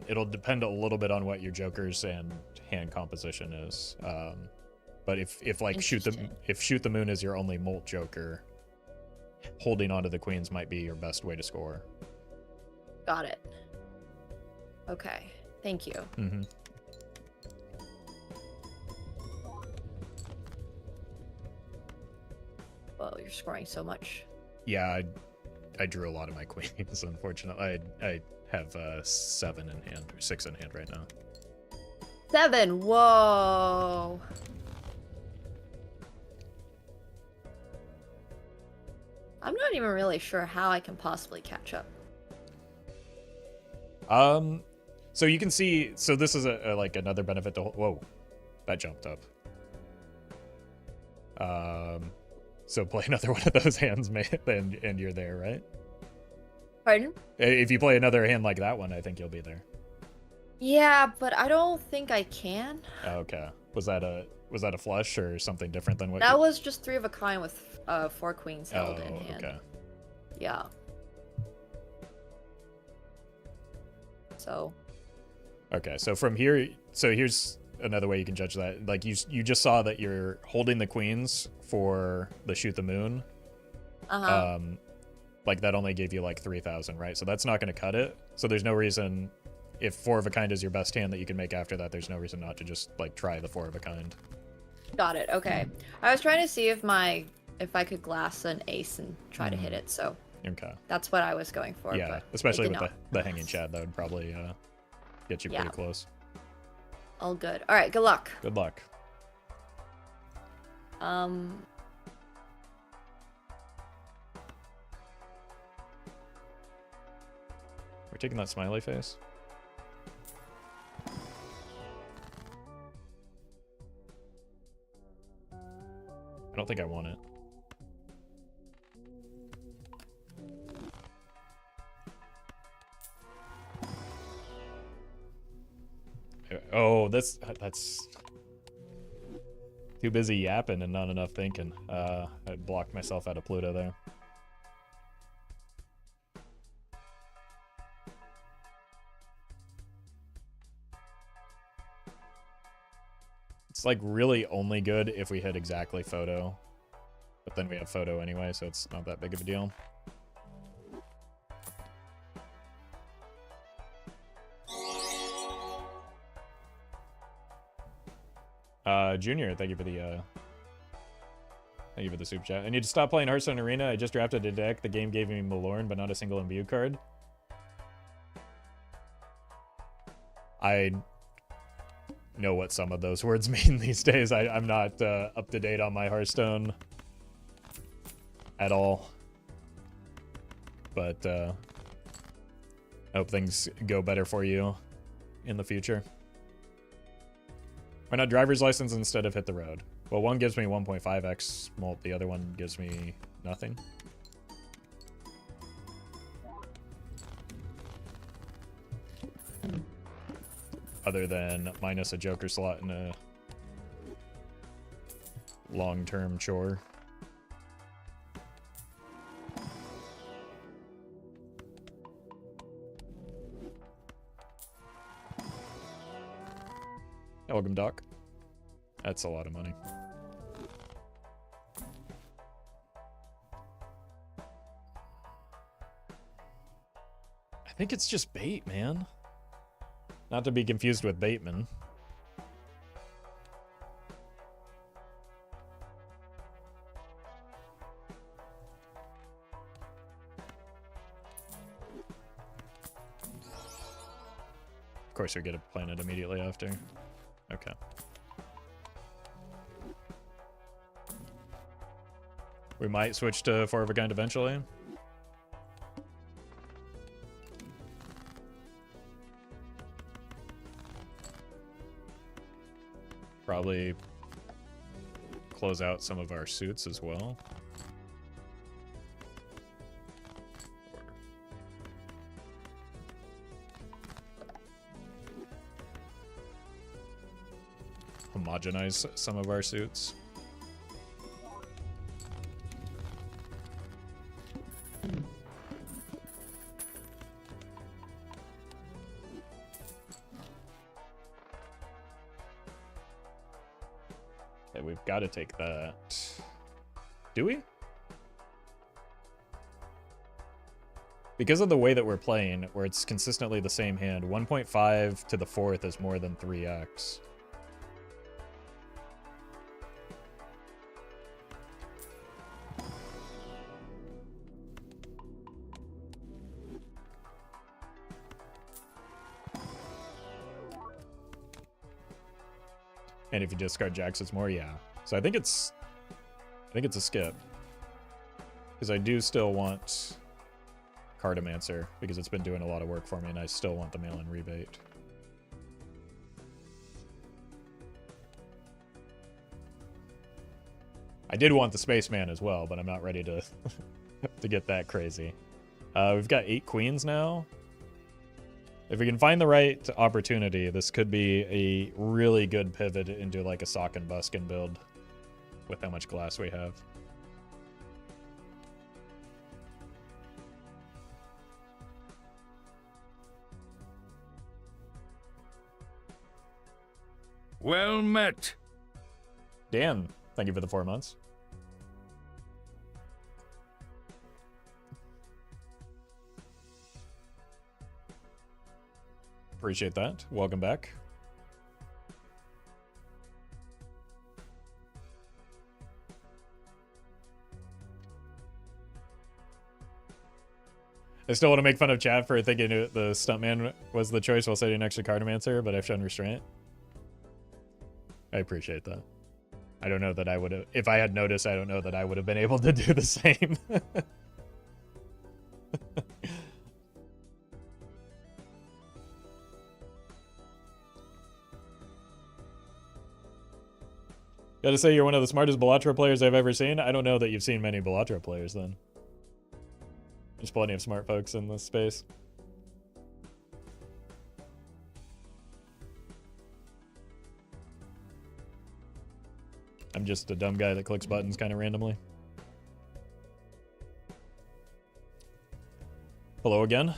Speaker 1: it'll depend a little bit on what your jokers and hand composition is. But if like shoot the moon is your only molt joker, holding onto the queens might be your best way to score.
Speaker 5: Got it. Okay. Thank you.
Speaker 1: Mm-hmm.
Speaker 5: Well, you're scoring so much.
Speaker 1: Yeah, I drew a lot of my queens, unfortunately. I have 7 in hand, or 6 in hand right now.
Speaker 5: 7. Whoa. I'm not even really sure how I can possibly catch up.
Speaker 1: So you can see, so this is a like another benefit to, whoa, that jumped up. So play another one of those hands, and you're there, right?
Speaker 5: Pardon?
Speaker 1: If you play another hand like that one, I think you'll be there.
Speaker 5: Yeah, but I don't think I can.
Speaker 1: Okay. Was that a flush or something different than what?
Speaker 5: That was just 3 of a kind with 4 queens held in
Speaker 1: Oh,
Speaker 5: hand.
Speaker 1: okay.
Speaker 5: Yeah. So.
Speaker 1: Okay, so from here, so here's another way you can judge that. Like you just saw that you're holding the queens for the shoot the moon.
Speaker 5: Uh-huh.
Speaker 1: Like that only gave you like 3,000, right? So that's not going to cut it. So there's no reason, if 4 of a kind is your best hand that you can make after that, there's no reason not to just like try the 4 of a kind.
Speaker 5: Got it. Okay. I was trying to see if I could glass an ace and try to hit it. So.
Speaker 1: Okay.
Speaker 5: That's what I was going for.
Speaker 1: Yeah,
Speaker 5: but
Speaker 1: especially with the hanging chad, that would probably get you pretty close.
Speaker 5: All good. All right. Good luck.
Speaker 1: Good luck. We're taking that smiley face. I don't think I want it. Oh, that's too busy yapping and not enough thinking. I blocked myself out of Pluto there. It's like really only good if we hit exactly photo, but then we have photo anyway, so it's not that big of a deal. Junior, thank you for the super chat. I need to stop playing Hearthstone Arena. I just drafted a deck. The game gave me Malorn, but not a single imbue card. I know what some of those words mean these days. I'm not up to date on my Hearthstone at all. But I hope things go better for you in the future. Why not driver's license instead of hit the road? Well, one gives me 1.5x mult, the other one gives me nothing. Other than minus a joker slot in a long-term chore. Welcome, Doc. That's a lot of money. I think it's just bait, man. Not to be confused with Bateman. Of course, we get a planet immediately after. Okay. We might switch to 4 of a kind eventually. Probably close out some of our suits as well. Homogenize some of our suits. Okay, we've got to take that. Do we? because of the way that we're playing, where it's consistently the same hand, 1.5 to the 4th is more than 3x. And if you discard jacks, it's more, yeah. So I think it's a skip. Because I do still want Cartomancer, because it's been doing a lot of work for me, and I still want the mail-in rebate. I did want the Spaceman as well, but I'm not ready to to get that crazy. We've got 8 queens now. If we can find the right opportunity, this could be a really good pivot into like a sock and buskin build with how much glass we have.
Speaker 4: Well met.
Speaker 1: Dan, thank you for the 4 months. Appreciate that. Welcome back. I still want to make fun of chat for thinking the stuntman was the choice while sitting next to Cartomancer, but I've shown restraint. I appreciate that. I don't know that I would have... If I had noticed, I don't know that I would have been able to do the same. Gotta say, you're one of the smartest Balatro players I've ever seen. I don't know that you've seen many Balatro players, then. There's plenty of smart folks in this space. I'm just a dumb guy that clicks buttons kind of randomly. Hello again.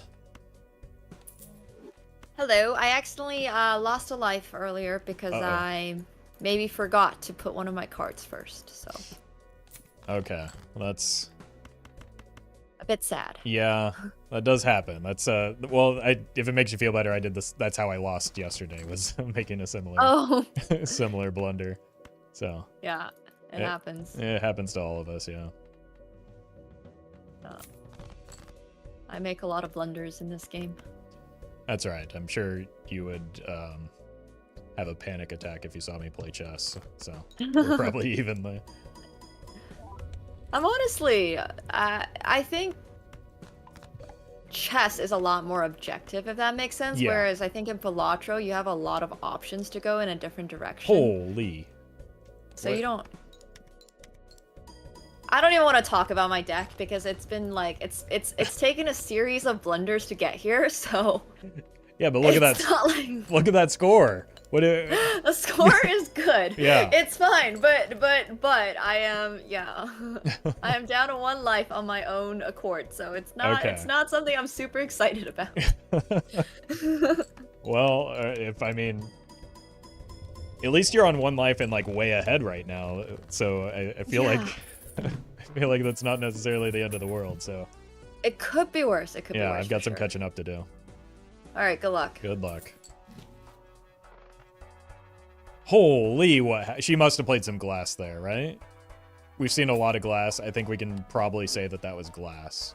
Speaker 5: Hello. I accidentally lost a life earlier because I maybe forgot to put one of my cards first, so.
Speaker 1: Okay, well, that's
Speaker 5: a bit sad.
Speaker 1: Yeah, that does happen. That's well, if it makes you feel better, I did this. That's how I lost yesterday, was making a similar similar blunder. So
Speaker 5: yeah, it happens.
Speaker 1: It happens to all of us, yeah.
Speaker 5: I make a lot of blunders in this game.
Speaker 1: That's right. I'm sure you would have a panic attack if you saw me play chess. So we're probably evenly.
Speaker 5: I'm honestly, I think chess is a lot more objective, if that makes sense.
Speaker 1: Yeah.
Speaker 5: Whereas I think in Balatro, you have a lot of options to go in a different direction.
Speaker 1: Holy.
Speaker 5: So what? You don't... I don't even want to talk about my deck because it's been like, it's taken a series of blunders to get here, so...
Speaker 1: Yeah, but look at that.
Speaker 5: Like...
Speaker 1: Look at that score.
Speaker 5: The score is good.
Speaker 1: Yeah.
Speaker 5: It's fine, but I am I am down to 1 life on my own accord, so it's not something I'm super excited about.
Speaker 1: Well, I mean, at least you're on 1 life and like way ahead right now, so I feel like I feel like that's not necessarily the end of the world. So
Speaker 5: it could be worse. It could be worse.
Speaker 1: Yeah, I've got some catching up to do.
Speaker 5: All right, good luck.
Speaker 1: Good luck. Holy, what? She must have played some glass there, right? We've seen a lot of glass. I think we can probably say that that was glass.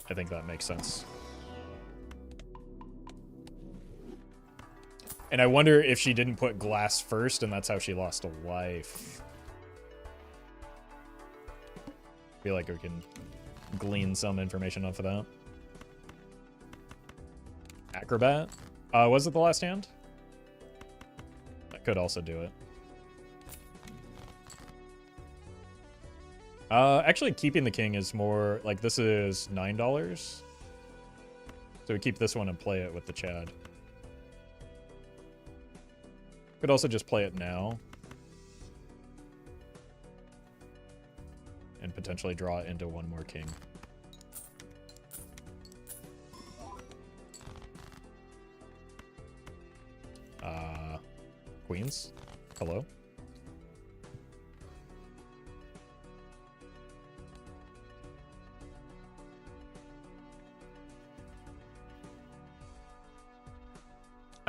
Speaker 1: I think that makes sense. And I wonder if she didn't put glass first and that's how she lost a life. I feel like we can glean some information off of that. Acrobat? Was it the last hand? That could also do it. Actually, keeping the king is more, like, this is $9. So we keep this one and play it with the Chad. Could also just play it now. And potentially draw it into 1 more king. Queens? Hello?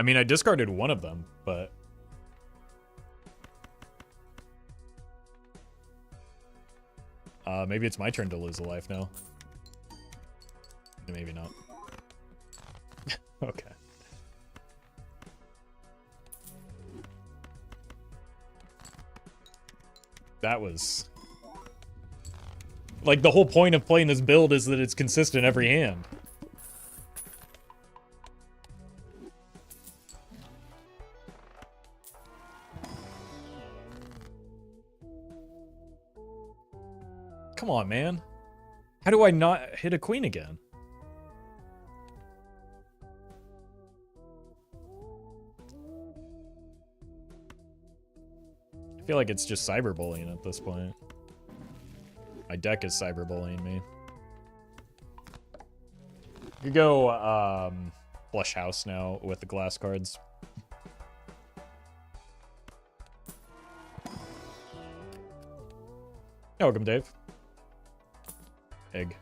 Speaker 1: I mean, I discarded one of them, but... maybe it's my turn to lose a life now. Maybe not. Okay. That was... Like, the whole point of playing this build is that it's consistent every hand. Come on, man. How do I not hit a queen again? I feel like it's just cyberbullying at this point. My deck is cyberbullying me. You go flush house now with the glass cards. Welcome, Dave. Egg.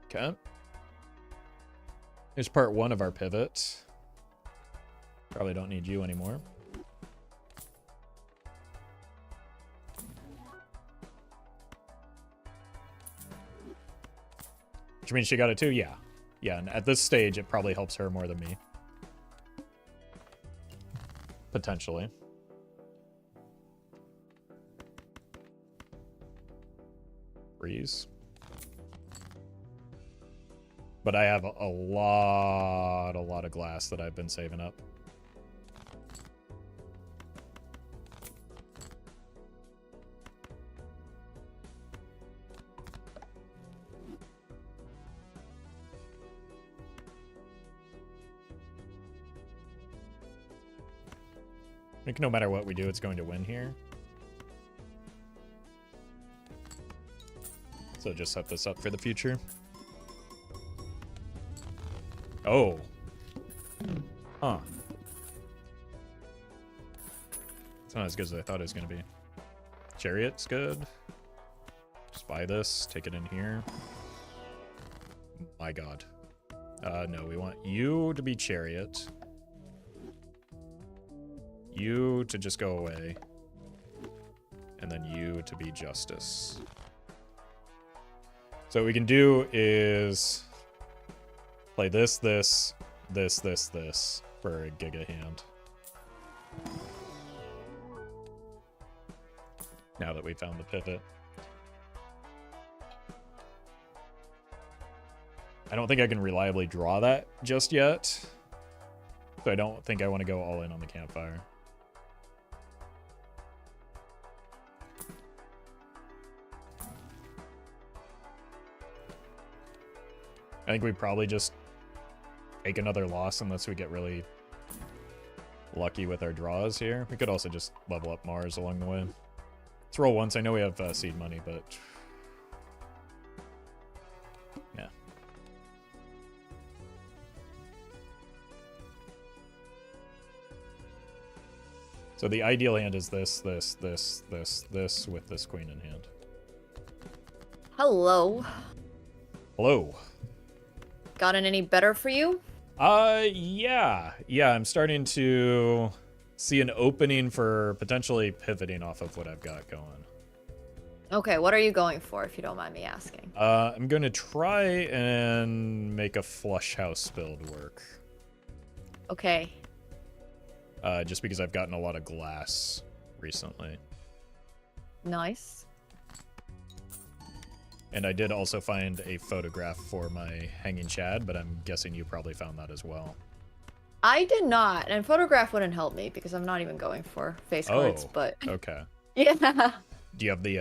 Speaker 1: Okay. Here's part 1 of our pivot. Probably don't need you anymore. Which means she got it too? Yeah. Yeah, and at this stage, it probably helps her more than me. Potentially. Freeze. But I have a lot of glass that I've been saving up. I think no matter what we do, it's going to win here. So just set this up for the future. Oh. Huh. It's not as good as I thought it was going to be. Chariot's good. Just buy this, take it in here. My god. No, we want you to be Chariot. You to just go away. And then you to be Justice. So what we can do is play this for a Giga hand. Now that we found the pivot. I don't think I can reliably draw that just yet. So I don't think I want to go all in on the campfire. I think we probably just take another loss unless we get really lucky with our draws here. We could also just level up Mars along the way. Let's roll once. I know we have seed money, but... yeah. So the ideal hand is this with this queen in hand.
Speaker 5: Hello.
Speaker 1: Hello.
Speaker 5: Gotten any better for you?
Speaker 1: Yeah, I'm starting to see an opening for potentially pivoting off of what I've got going.
Speaker 5: Okay, what are you going for, if you don't mind me asking?
Speaker 1: I'm going to try and make a flush house build work.
Speaker 5: Okay.
Speaker 1: Just because I've gotten a lot of glass recently.
Speaker 5: Nice.
Speaker 1: And I did also find a photograph for my hanging Chad, but I'm guessing you probably found that as well.
Speaker 5: I did not, and photograph wouldn't help me because I'm not even going for face cards, but...
Speaker 1: okay.
Speaker 5: Yeah.
Speaker 1: Do you have the,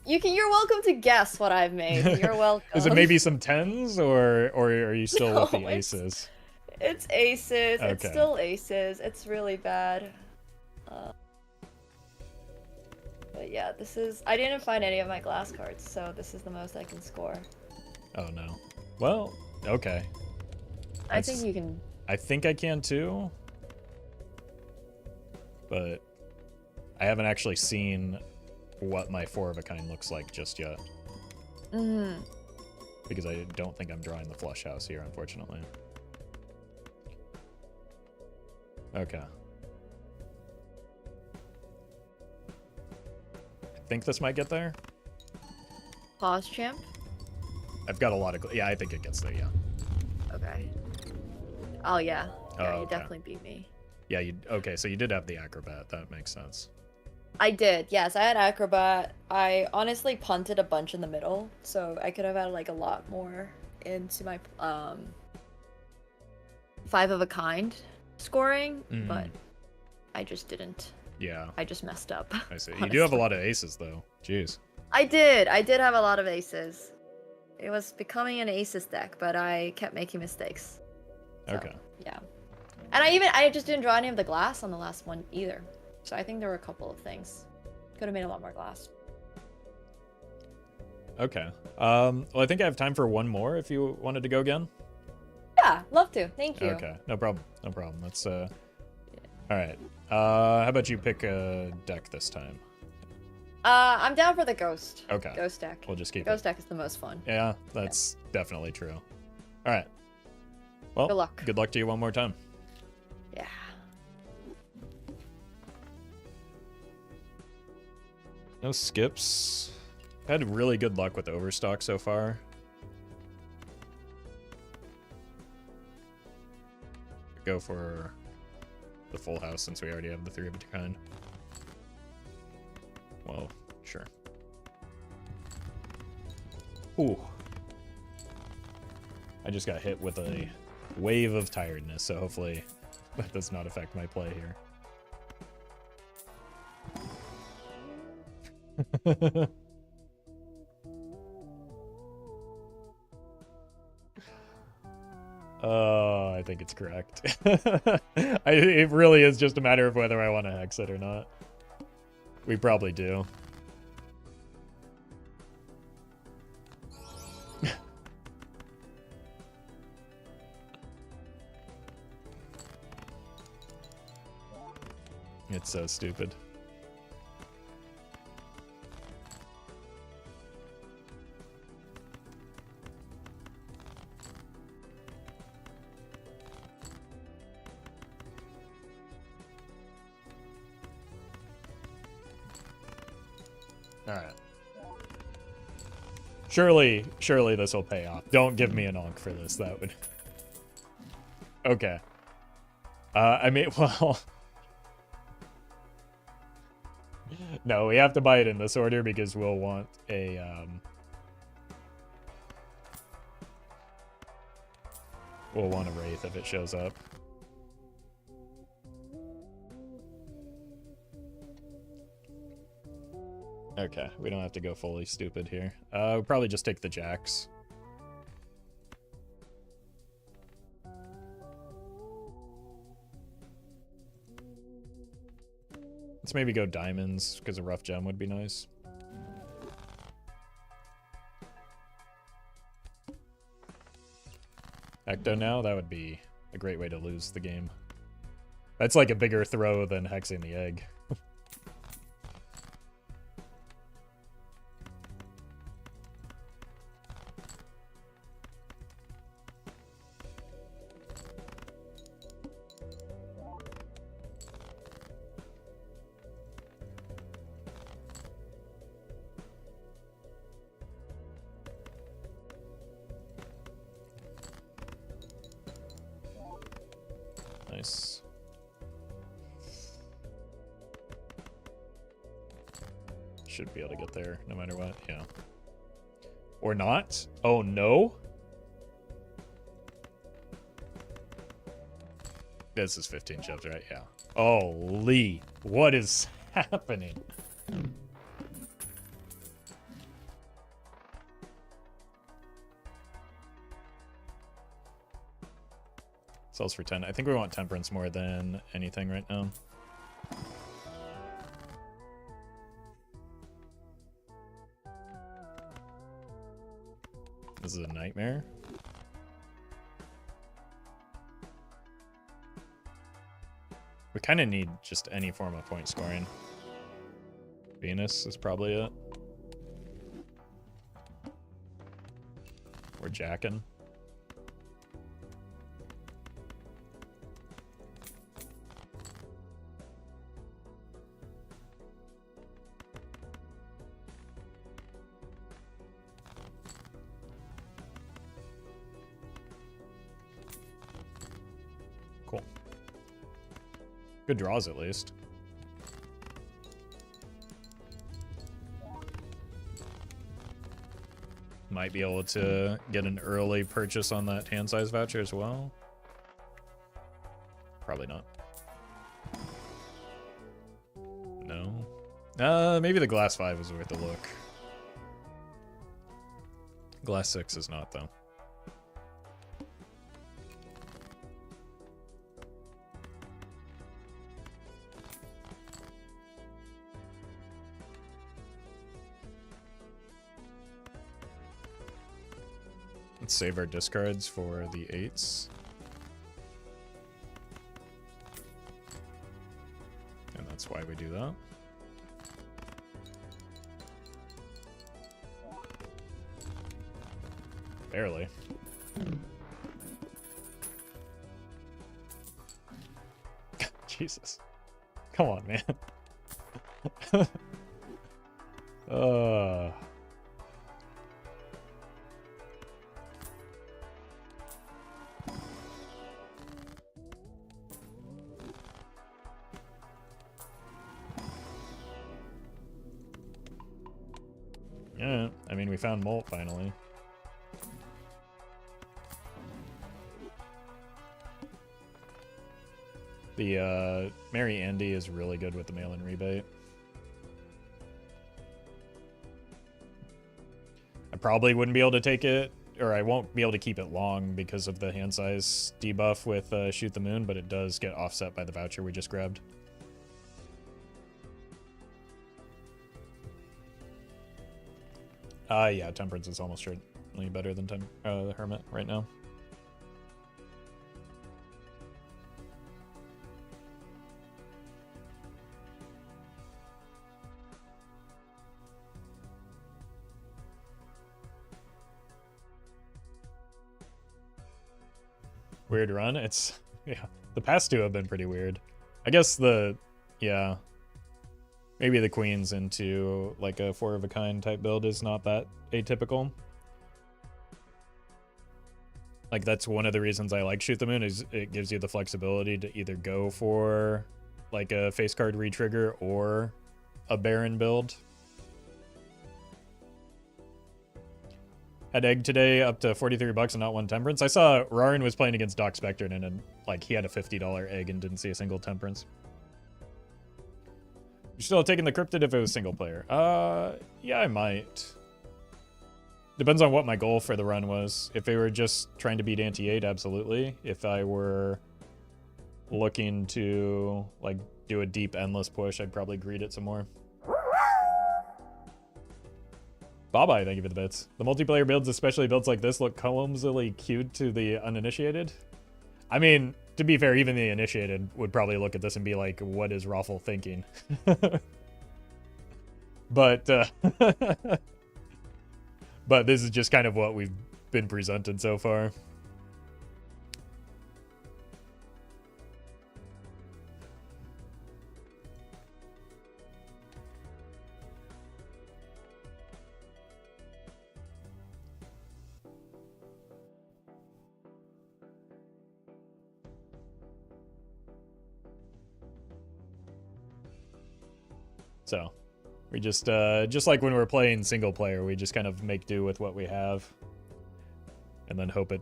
Speaker 5: You're welcome to guess what I've made. You're welcome.
Speaker 1: Is it maybe some 10s, or are you still
Speaker 5: No,
Speaker 1: with the aces?
Speaker 5: It's aces.
Speaker 1: Okay.
Speaker 5: It's still aces. It's really bad. But yeah, this is... I didn't find any of my glass cards, so this is the most I can score.
Speaker 1: Oh, no. Well, okay.
Speaker 5: I think you can...
Speaker 1: I think I can, too. But I haven't actually seen what my 4 of a kind looks like just yet. because I don't think I'm drawing the flush house here, unfortunately. Okay. I think this might get there.
Speaker 5: Pause, champ.
Speaker 1: I've got a lot of... Yeah, I think it gets there, yeah.
Speaker 5: Okay. Oh, yeah. Yeah,
Speaker 1: Oh,
Speaker 5: you
Speaker 1: okay.
Speaker 5: definitely beat me.
Speaker 1: Yeah, you... Okay, so you did have the acrobat. That makes sense.
Speaker 5: I did, yes. I had acrobat. I honestly punted a bunch in the middle, so I could have had like a lot more into my 5 of a kind scoring, but I just didn't.
Speaker 1: Yeah.
Speaker 5: I just messed up.
Speaker 1: I see.
Speaker 5: Honestly.
Speaker 1: You do have a lot of aces, though. Jeez.
Speaker 5: I did have a lot of aces. It was becoming an aces deck, but I kept making mistakes. So,
Speaker 1: Okay.
Speaker 5: Yeah. And I just didn't draw any of the glass on the last one either. So I think there were a couple of things. Could have made a lot more glass.
Speaker 1: Okay. Well, I think I have time for one more if you wanted to go again.
Speaker 5: Yeah, love to. Thank you.
Speaker 1: Okay. No problem. No problem. Let's, All right. How about you pick a deck this time?
Speaker 5: I'm down for the ghost.
Speaker 1: Okay.
Speaker 5: Ghost deck.
Speaker 1: We'll just keep
Speaker 5: Ghost deck is the most fun.
Speaker 1: Yeah, that's definitely true. All right. Well,
Speaker 5: Good luck.
Speaker 1: Good luck to you one more time.
Speaker 5: Yeah.
Speaker 1: No skips. Had really good luck with Overstock so far. Go for the full house since we already have the 3 of a kind. Well, sure. Ooh. I just got hit with a wave of tiredness, so hopefully that does not affect my play here. Oh, I think it's correct. It really is just a matter of whether I want to hex it or not. We probably do. It's so stupid. Alright. Surely this will pay off. Don't give me an onk for this. That would... Okay. I mean, well... No, we have to buy it in this order because we'll want a, We'll want a Wraith if it shows up. Okay, we don't have to go fully stupid here. We'll probably just take the jacks. Let's maybe go diamonds, because a rough gem would be nice. Ecto now? That would be a great way to lose the game. That's like a bigger throw than hexing the egg. Nice. Should be able to get there no matter what, yeah. Or not? Oh no? This is 15 chips, right? Yeah. Holy, what is happening? Sells for 10. I think we want Temperance more than anything right now. This is a nightmare. We kind of need just any form of point scoring. Venus is probably it. Or jacking. Cool. Good draws, at least. Might be able to get an early purchase on that hand size voucher as well. Probably not. No. Maybe the glass 5 is worth a look. Glass 6 is not, though. Let's save our discards for the 8s. And that's why we do that. Barely. Jesus. Come on, man. Yeah, I mean, we found Molt finally. The Mary Andy is really good with the mail-in rebate. I probably wouldn't be able to take it, or I won't be able to keep it long because of the hand size debuff with Shoot the Moon, but it does get offset by the voucher we just grabbed. Yeah, Temperance is almost certainly better than the Hermit right now. Weird run. It's, yeah, the past two have been pretty weird. I guess yeah, maybe the Queens into like a 4 of a kind type build is not that atypical. Like, that's one of the reasons I like Shoot the Moon, is it gives you the flexibility to either go for like a face card retrigger or a Baron build. Had Egg today up to 43 bucks and not one Temperance. I saw Rarin was playing against Doc Spectre and like he had a $50 Egg and didn't see a single Temperance. You still taking the Cryptid if it was single player? Yeah, I might. Depends on what my goal for the run was. If they were just trying to beat anti-8, absolutely. If I were looking to like do a deep endless push, I'd probably greed it some more. Bye-bye, thank you for the bits. The multiplayer builds, especially builds like this, look clumsily cute to the uninitiated. I mean, to be fair, even the initiated would probably look at this and be like, what is Roffle thinking? But but this is just kind of what we've been presented so far. So we just like when we're playing single player, we just kind of make do with what we have and then hope it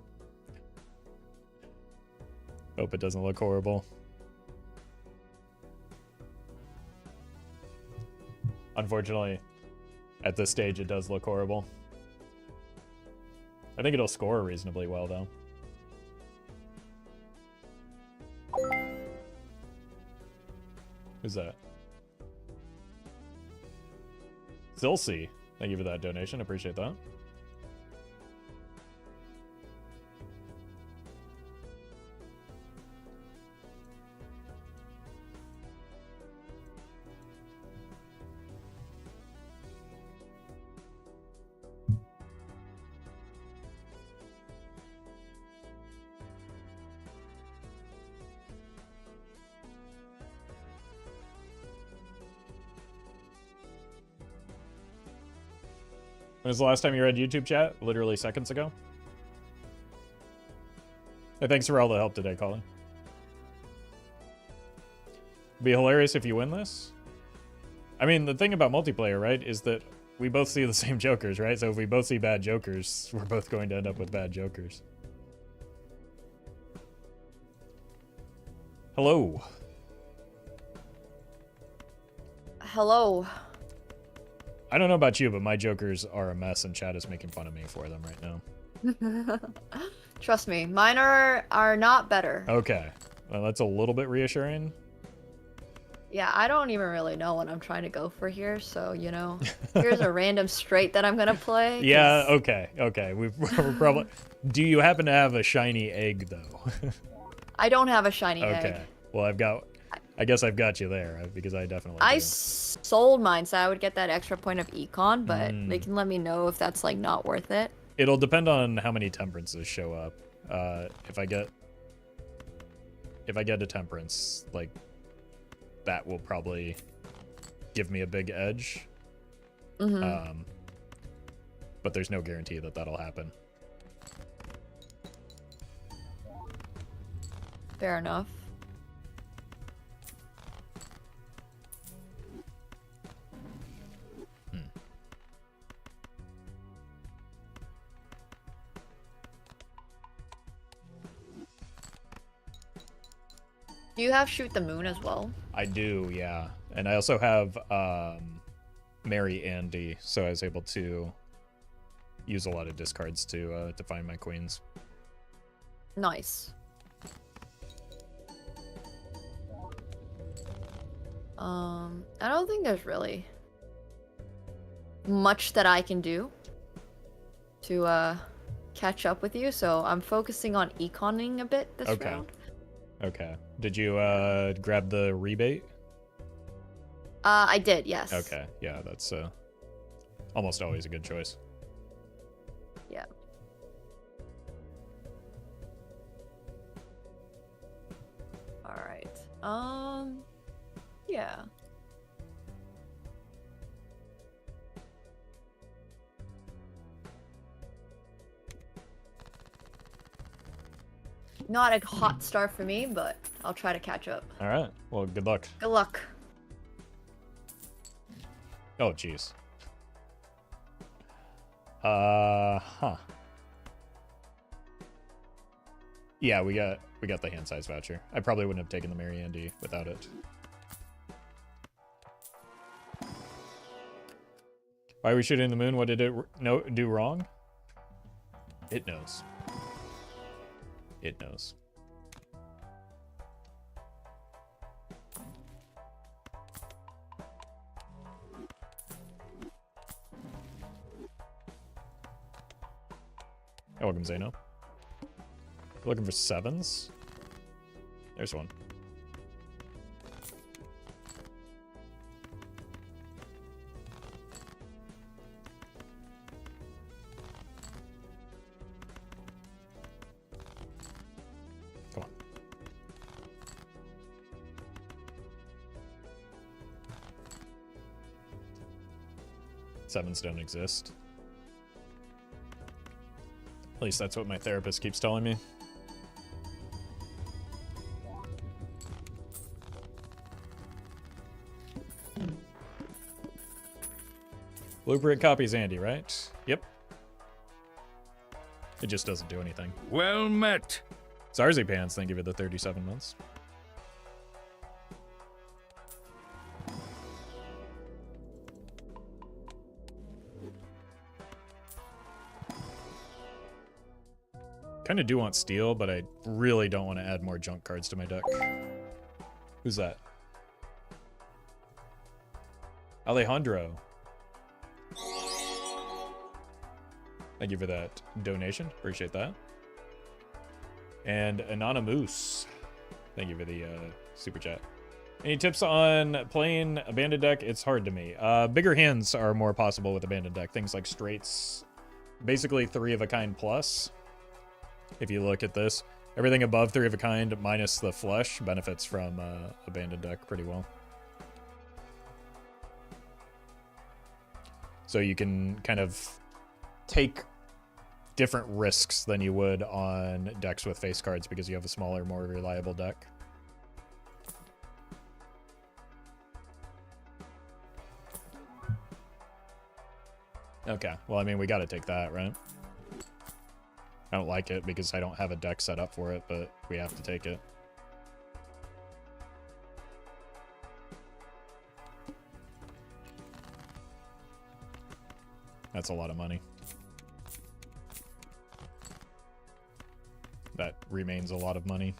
Speaker 1: doesn't look horrible. Unfortunately, at this stage it does look horrible. I think it'll score reasonably well though. Who's that? Zilcy, thank you for that donation. Appreciate that. When was the last time you read YouTube chat? Literally seconds ago. Hey, thanks for all the help today, Colin. It'd be hilarious if you win this. I mean, the thing about multiplayer, right, is that we both see the same jokers, right? So if we both see bad jokers, we're both going to end up with bad jokers. Hello.
Speaker 5: Hello.
Speaker 1: I don't know about you, but my jokers are a mess, and chat is making fun of me for them right now.
Speaker 5: Trust me, mine are not better.
Speaker 1: Okay. Well, that's a little bit reassuring.
Speaker 5: Yeah, I don't even really know what I'm trying to go for here, so, you know, here's a random straight that I'm gonna play. 'cause...
Speaker 1: Yeah, okay. We're probably... Do you happen to have a shiny egg, though?
Speaker 5: I don't have a shiny egg.
Speaker 1: Okay. Well, I guess I've got you there, because I definitely
Speaker 5: I
Speaker 1: do.
Speaker 5: sold mine, so I would get that extra point of econ, but they can let me know if that's, like, not worth it.
Speaker 1: It'll depend on how many temperances show up. If I get a temperance, like, that will probably give me a big edge.
Speaker 5: Mm-hmm.
Speaker 1: But there's no guarantee that that'll happen.
Speaker 5: Fair enough. Do you have Shoot the Moon as well?
Speaker 1: I do, yeah. And I also have Marry Andy, so I was able to use a lot of discards to find my queens.
Speaker 5: Nice. I don't think there's really much that I can do to catch up with you, so I'm focusing on econing a bit this round.
Speaker 1: Okay. Did you grab the rebate?
Speaker 5: I did, yes.
Speaker 1: Okay. Yeah, that's almost always a good choice.
Speaker 5: Yeah. All right. Yeah. Not a hot start for me, but I'll try to catch up.
Speaker 1: All right. Well, good luck.
Speaker 5: Good luck.
Speaker 1: Oh, jeez. Huh. Yeah, we got the hand size voucher. I probably wouldn't have taken the Marry Andy without it. Why are we shooting the moon? What did it do wrong? It knows. It knows. Oh, welcome, Zeno. Looking for sevens? There's one. Come on. Sevens don't exist. At least that's what my therapist keeps telling me. Blueprint copies Andy, right? Yep. It just doesn't do anything.
Speaker 4: Well met.
Speaker 1: Zarzy Pants, thank you for the 37 months. Kind of do want steel, but I really don't want to add more junk cards to my deck. Who's that? Alejandro. Thank you for that donation. Appreciate that. And Anonymous. Thank you for the super chat. Any tips on playing Abandoned deck? It's hard to me. Bigger hands are more possible with Abandoned deck. Things like straights. Basically 3 of a kind plus. If you look at this, everything above 3 of a kind minus the flush benefits from Abandoned deck pretty well. So you can kind of take different risks than you would on decks with face cards because you have a smaller, more reliable deck. Okay, well, I mean, we gotta take that, right? I don't like it because I don't have a deck set up for it, but we have to take it. That's a lot of money. That remains a lot of money.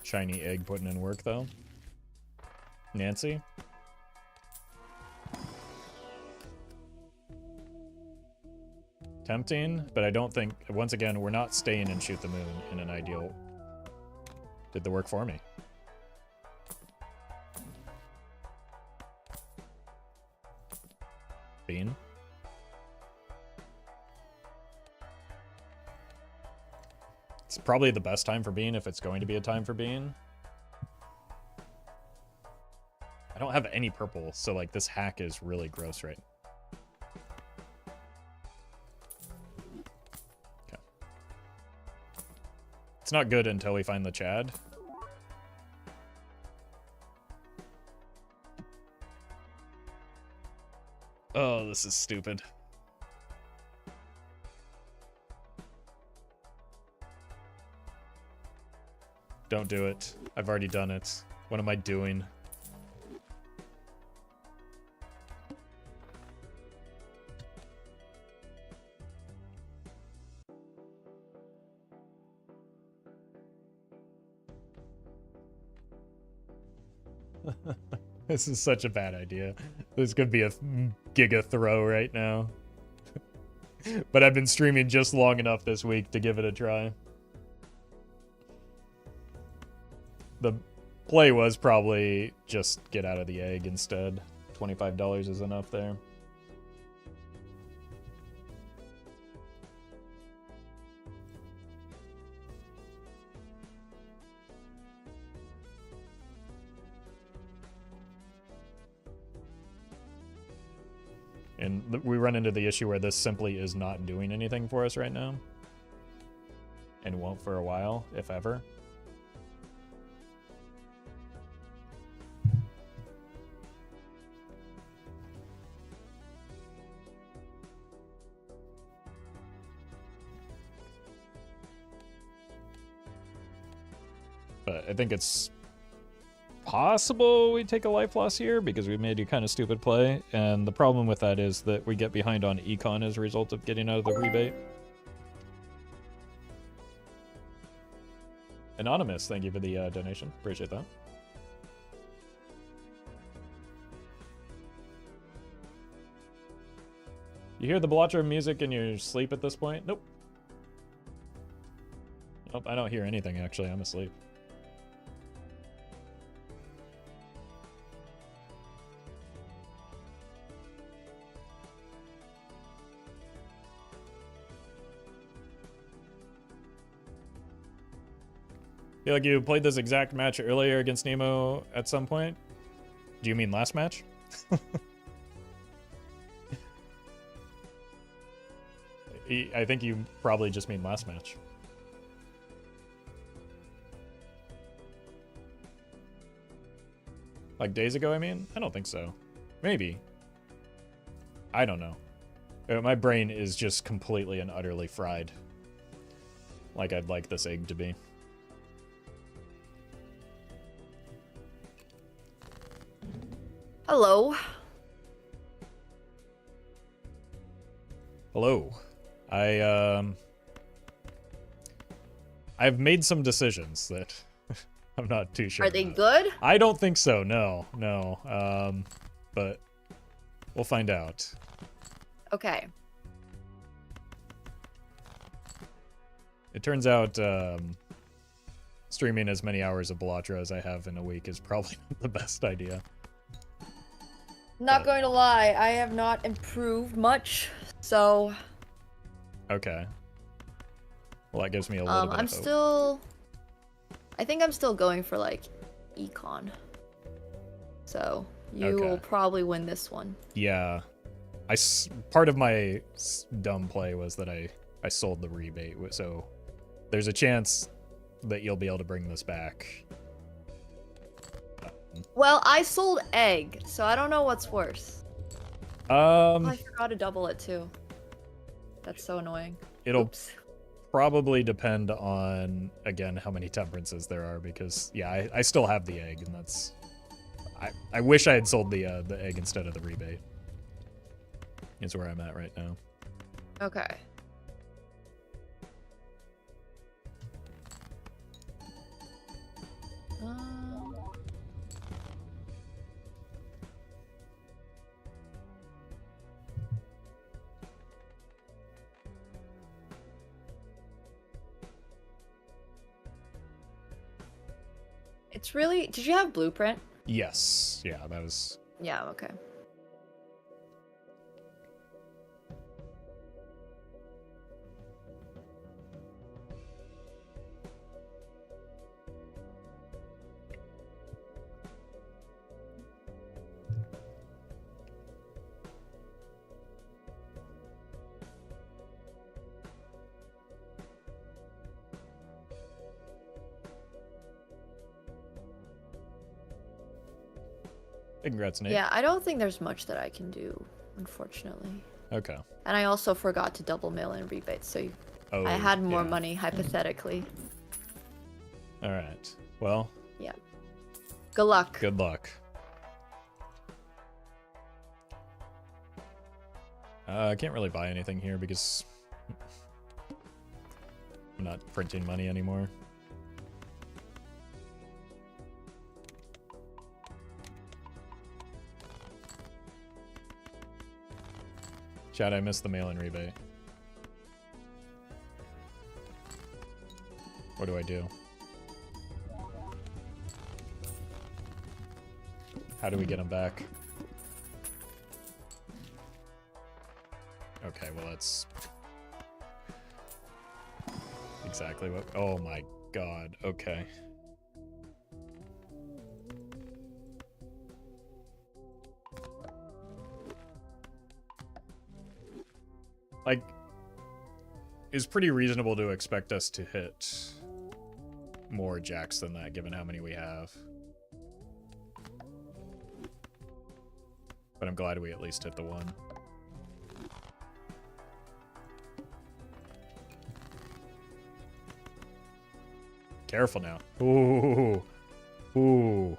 Speaker 1: Shiny egg putting in work, though. Nancy? Tempting, but I don't think... Once again, we're not staying in Shoot the Moon in an ideal... Did the work for me. Bean? It's probably the best time for Bean if it's going to be a time for Bean. I don't have any purple, so like this hack is really gross right now. Okay. It's not good until we find the Chad. Oh, this is stupid. Don't do it. I've already done it. What am I doing? This is such a bad idea. This could be a giga throw right now. But I've been streaming just long enough this week to give it a try. The play was probably just get out of the egg instead. $25 is enough there. And we run into the issue where this simply is not doing anything for us right now. And won't for a while, if ever. But I think it's possible we take a life loss here because we made a kind of stupid play. And the problem with that is that we get behind on econ as a result of getting out of the rebate. Anonymous, thank you for the donation. Appreciate that. You hear the Balatro music in your sleep at this point? Nope. Nope, I don't hear anything actually. I'm asleep. Feel like you played this exact match earlier against Nemo at some point? Do you mean last match? I think you probably just mean last match. Like days ago, I mean? I don't think so. Maybe. I don't know. My brain is just completely and utterly fried. Like I'd like this egg to be.
Speaker 5: Hello.
Speaker 1: Hello. I've made some decisions that I'm not too sure
Speaker 5: Are they
Speaker 1: about.
Speaker 5: good?
Speaker 1: I don't think so. No. But we'll find out.
Speaker 5: Okay.
Speaker 1: It turns out streaming as many hours of Balatro as I have in a week is probably not the best idea.
Speaker 5: Not
Speaker 1: but-
Speaker 5: going to lie, I have not improved much, so
Speaker 1: Okay. Well, that gives me a little bit
Speaker 5: I'm
Speaker 1: of hope.
Speaker 5: still. I think I'm still going for like econ. So you
Speaker 1: Okay.
Speaker 5: will probably win this one.
Speaker 1: Yeah. Part of my dumb play was that I sold the rebate, so there's a chance that you'll be able to bring this back.
Speaker 5: Well, I sold egg, so I don't know what's worse. Oh, I forgot to double it too. That's so annoying.
Speaker 1: It'll
Speaker 5: Oops.
Speaker 1: probably depend on, again, how many temperances there are, because yeah, I still have the egg, and that's I wish I had sold the egg instead of the rebate. Is where I'm at right now.
Speaker 5: Okay. It's really. Did you have blueprint?
Speaker 1: Yes. Yeah, that was.
Speaker 5: Yeah. Okay.
Speaker 1: Congrats, Nate.
Speaker 5: Yeah, I don't think there's much that I can do, unfortunately.
Speaker 1: Okay.
Speaker 5: And I also forgot to double mail-in rebates, so
Speaker 1: Oh,
Speaker 5: I had more
Speaker 1: yeah.
Speaker 5: money, hypothetically.
Speaker 1: All right. Well,
Speaker 5: Yeah. Good luck.
Speaker 1: good luck. I can't really buy anything here because I'm not printing money anymore. Chad, I missed the mail-in rebate. What do I do? How do we get them back? Okay, well that's exactly what. Oh my god. Okay. Like, it's pretty reasonable to expect us to hit more jacks than that, given how many we have. But I'm glad we at least hit the one. Careful now. Ooh. Ooh.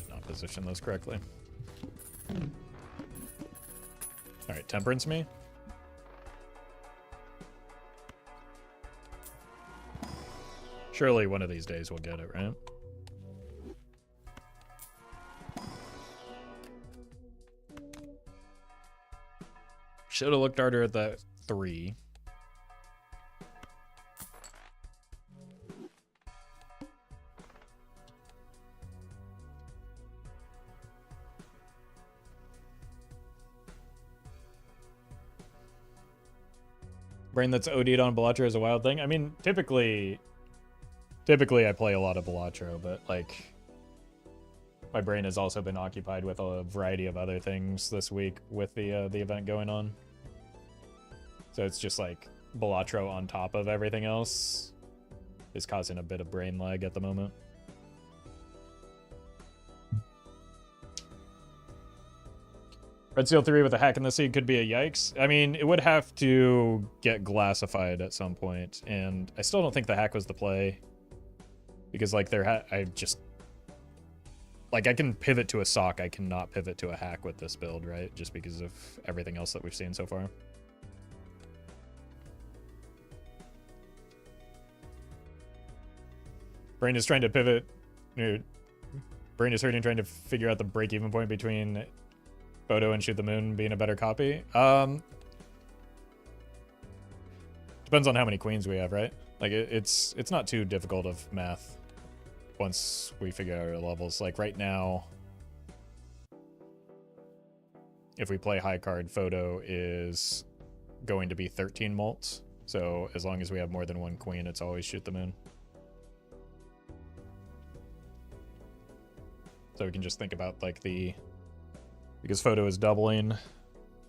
Speaker 1: Not position those correctly. Alright, temperance me. Surely one of these days we'll get it, right? Should have looked harder at that 3. Brain that's OD'd on Balatro is a wild thing. I mean, typically I play a lot of Balatro, but like my brain has also been occupied with a variety of other things this week with the event going on. So it's just like Balatro on top of everything else is causing a bit of brain lag at the moment. Red Seal 3 with a hack in the seed could be a yikes. I mean, it would have to get glassified at some point, and I still don't think the hack was the play. Because, like, I just... Like, I can pivot to a sock, I cannot pivot to a hack with this build, right? Just because of everything else that we've seen so far. Brain is trying to pivot. Brain is hurting trying to figure out the break-even point between photo and shoot the moon being a better copy. Depends on how many queens we have, right? Like it's not too difficult of math once we figure out our levels. Like right now, if we play high card, photo is going to be 13 molts. So as long as we have more than one queen, it's always shoot the moon. So we can just think about like because photo is doubling.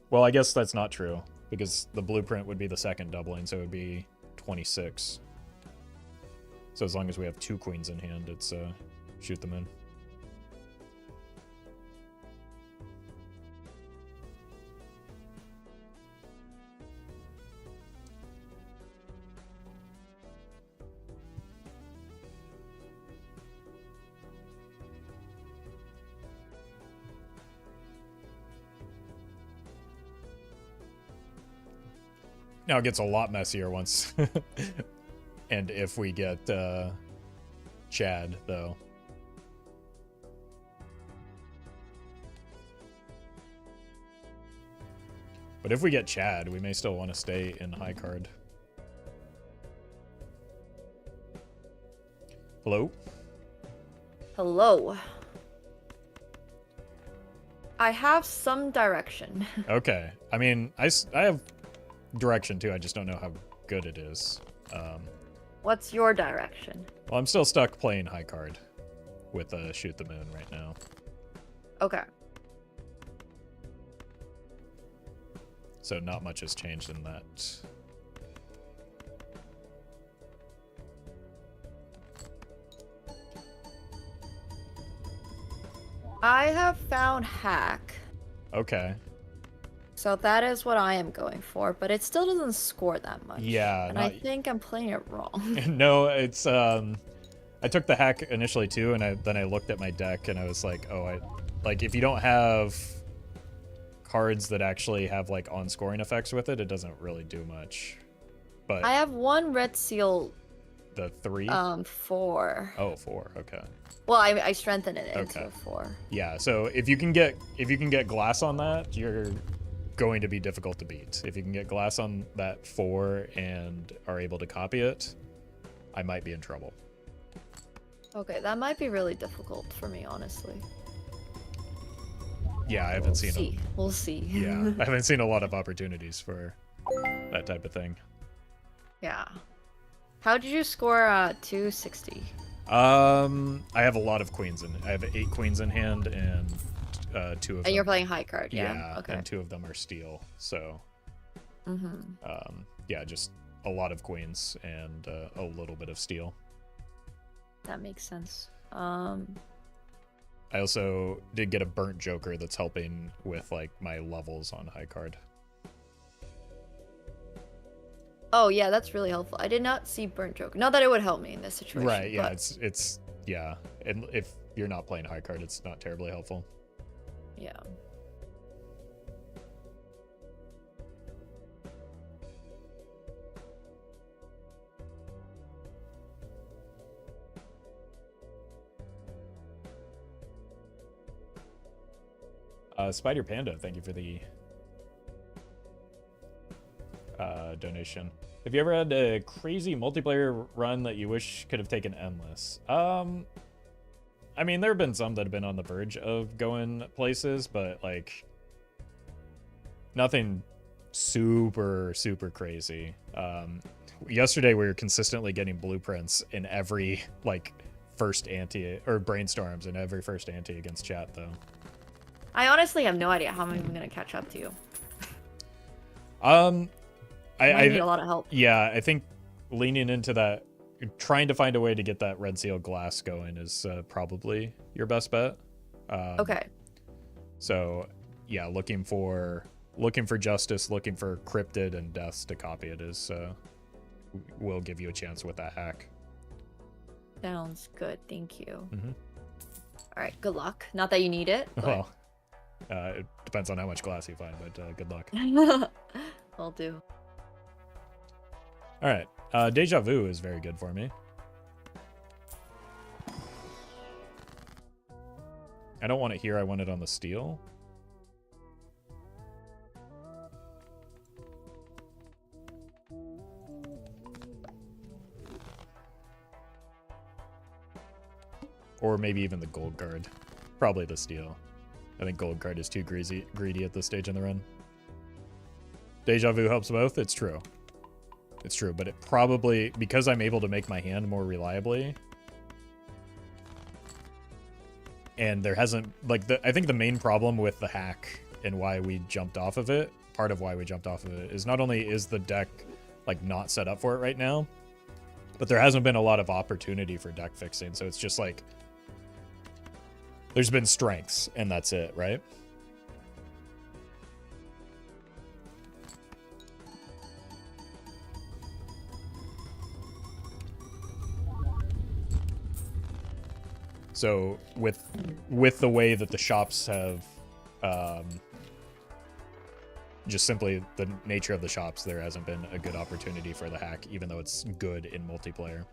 Speaker 1: Well, I guess that's not true because the blueprint would be the second doubling, so it would be 26. So as long as we have 2 queens in hand, it's shoot the moon. Now it gets a lot messier once and if we get Chad, though. But if we get Chad, we may still want to stay in high card. Hello?
Speaker 5: Hello. I have some direction.
Speaker 1: Okay. I mean, I have direction too. I just don't know how good it is.
Speaker 5: What's your direction?
Speaker 1: Well, I'm still stuck playing high card with shoot the moon right now.
Speaker 5: Okay.
Speaker 1: So not much has changed in that.
Speaker 5: I have found hack.
Speaker 1: Okay.
Speaker 5: So that is what I am going for, but it still doesn't score that much.
Speaker 1: Yeah.
Speaker 5: And I think I'm playing it wrong.
Speaker 1: No, it's I took the hack initially too, and then I looked at my deck and I was like, oh, like if you don't have cards that actually have like on scoring effects with it, it doesn't really do much. But
Speaker 5: I have one red seal.
Speaker 1: The 3?
Speaker 5: 4.
Speaker 1: Oh, 4. Okay.
Speaker 5: Well, I strengthened it into
Speaker 1: Okay.
Speaker 5: a 4.
Speaker 1: Yeah. So if you can get glass on that, you're going to be difficult to beat. If you can get glass on that 4 and are able to copy it, I might be in trouble.
Speaker 5: Okay, that might be really difficult for me, honestly.
Speaker 1: Yeah, I haven't seen.
Speaker 5: We'll see.
Speaker 1: Yeah, I haven't seen a lot of opportunities for that type of thing.
Speaker 5: Yeah. How did you score 260?
Speaker 1: I have a lot of queens in. I have 8 queens in hand and 2 of them.
Speaker 5: And you're playing high card, yeah?
Speaker 1: Yeah,
Speaker 5: Okay.
Speaker 1: and 2 of them are steel. So,
Speaker 5: Mm-hmm.
Speaker 1: Yeah, just a lot of queens and a little bit of steel.
Speaker 5: That makes sense.
Speaker 1: I also did get a burnt joker that's helping with like my levels on high card.
Speaker 5: Oh yeah, that's really helpful. I did not see burnt joke. Not that it would help me in this situation.
Speaker 1: Right, yeah,
Speaker 5: but...
Speaker 1: it's yeah. And if you're not playing high card, it's not terribly helpful.
Speaker 5: Yeah.
Speaker 1: Spider Panda, thank you for the donation. Have you ever had a crazy multiplayer run that you wish could have taken endless? I mean, there have been some that have been on the verge of going places, but like nothing super crazy. Yesterday we were consistently getting blueprints in every like first anti or brainstorms in every first anti against chat though.
Speaker 5: I honestly have no idea how I'm even gonna catch up to you.
Speaker 1: I
Speaker 5: need a lot of help.
Speaker 1: Yeah, I think leaning into that, trying to find a way to get that red seal glass going is probably your best bet.
Speaker 5: Okay.
Speaker 1: So yeah, looking for justice, looking for cryptid and deaths to copy it is will give you a chance with that hack.
Speaker 5: Sounds good. Thank you.
Speaker 1: Mm-hmm.
Speaker 5: All right. Good luck. Not that you need it. But...
Speaker 1: Well, it depends on how much glass you find, but good luck.
Speaker 5: Will do.
Speaker 1: All right. Deja vu is very good for me. I don't want it here, I want it on the steel. Or maybe even the gold guard. Probably the steel. I think gold guard is too greedy at this stage in the run. Deja vu helps both. It's true. It's true, but it probably, because I'm able to make my hand more reliably, and there hasn't, like, I think the main problem with the hack and why we jumped off of it, part of why we jumped off of it, is not only is the deck, like, not set up for it right now, but there hasn't been a lot of opportunity for deck fixing, so it's just like, there's been strengths, and that's it, right? So with the way that the shops have, just simply the nature of the shops, there hasn't been a good opportunity for the hack, even though it's good in multiplayer.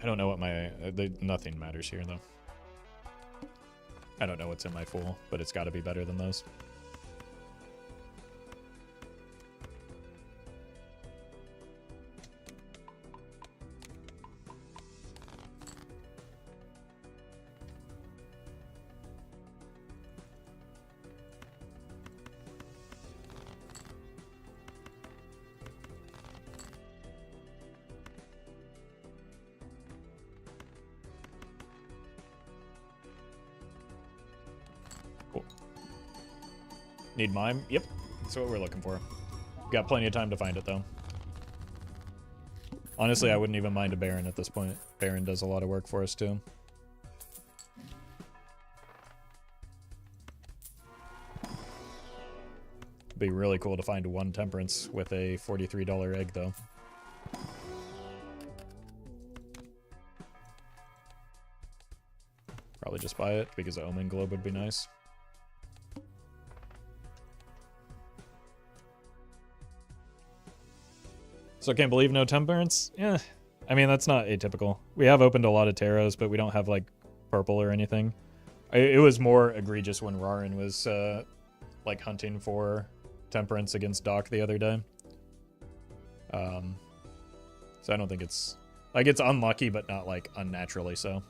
Speaker 1: I don't know what my... nothing matters here, though. I don't know what's in my full, but it's got to be better than those. Need mime? Yep. That's what we're looking for. Got plenty of time to find it, though. Honestly, I wouldn't even mind a Baron at this point. Baron does a lot of work for us, too. Be really cool to find one Temperance with a $43 egg, though. Probably just buy it, because the Omen Globe would be nice. So I can't believe no Temperance? Yeah, I mean, that's not atypical. We have opened a lot of Taros, but we don't have, like, purple or anything. It was more egregious when Rarin was, like, hunting for Temperance against Doc the other day. So I don't think it's... Like, it's unlucky, but not, like, unnaturally so.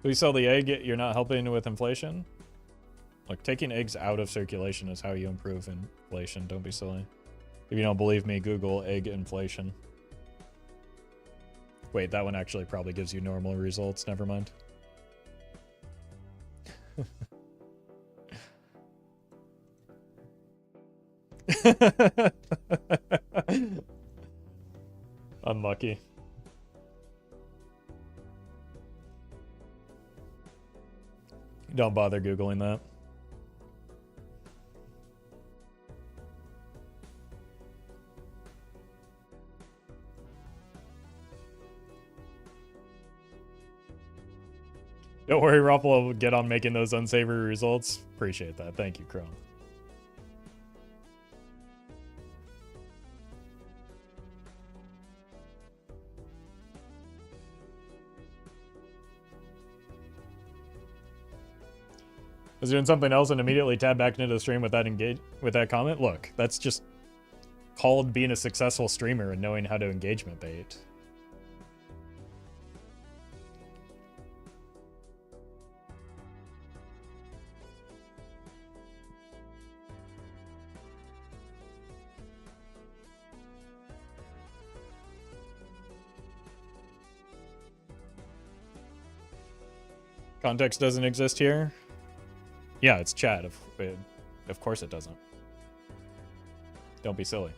Speaker 1: We sell the egg, you're not helping with inflation? Look, taking eggs out of circulation is how you improve inflation. Don't be silly. If you don't believe me, Google egg inflation. Wait, that one actually probably gives you normal results. Never mind. Unlucky. Don't bother Googling that. Don't worry, Roffle will get on making those unsavory results. Appreciate that. Thank you, Chrome. I was doing something else and immediately tabbed back into the stream with that comment. Look, that's just called being a successful streamer and knowing how to engagement bait. Context doesn't exist here. Yeah, it's chat. Of course it doesn't. Don't be silly.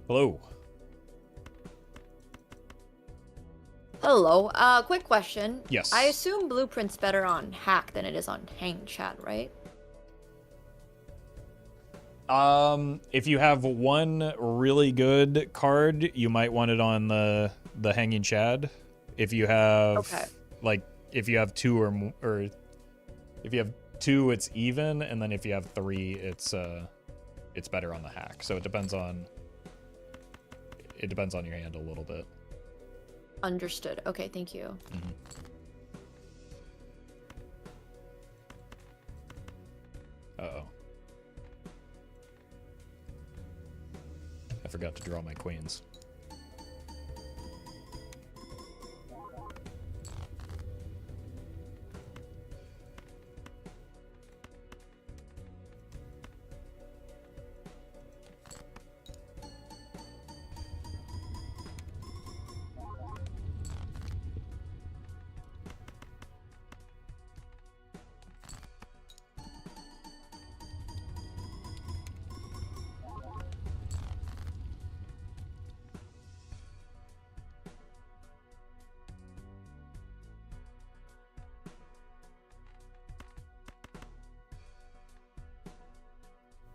Speaker 1: Hello.
Speaker 5: Hello. Quick question.
Speaker 1: Yes.
Speaker 5: I assume Blueprint's better on hack than it is on hang chat, right?
Speaker 1: If you have one really good card, you might want it on the hanging chad. If you have if you have two or more, or if you have two, it's even, and then if you have three, it's better on the hack. So it depends on your hand a little bit.
Speaker 5: Understood. Okay, thank you.
Speaker 1: Mm-hmm. Uh-oh. I forgot to draw my queens.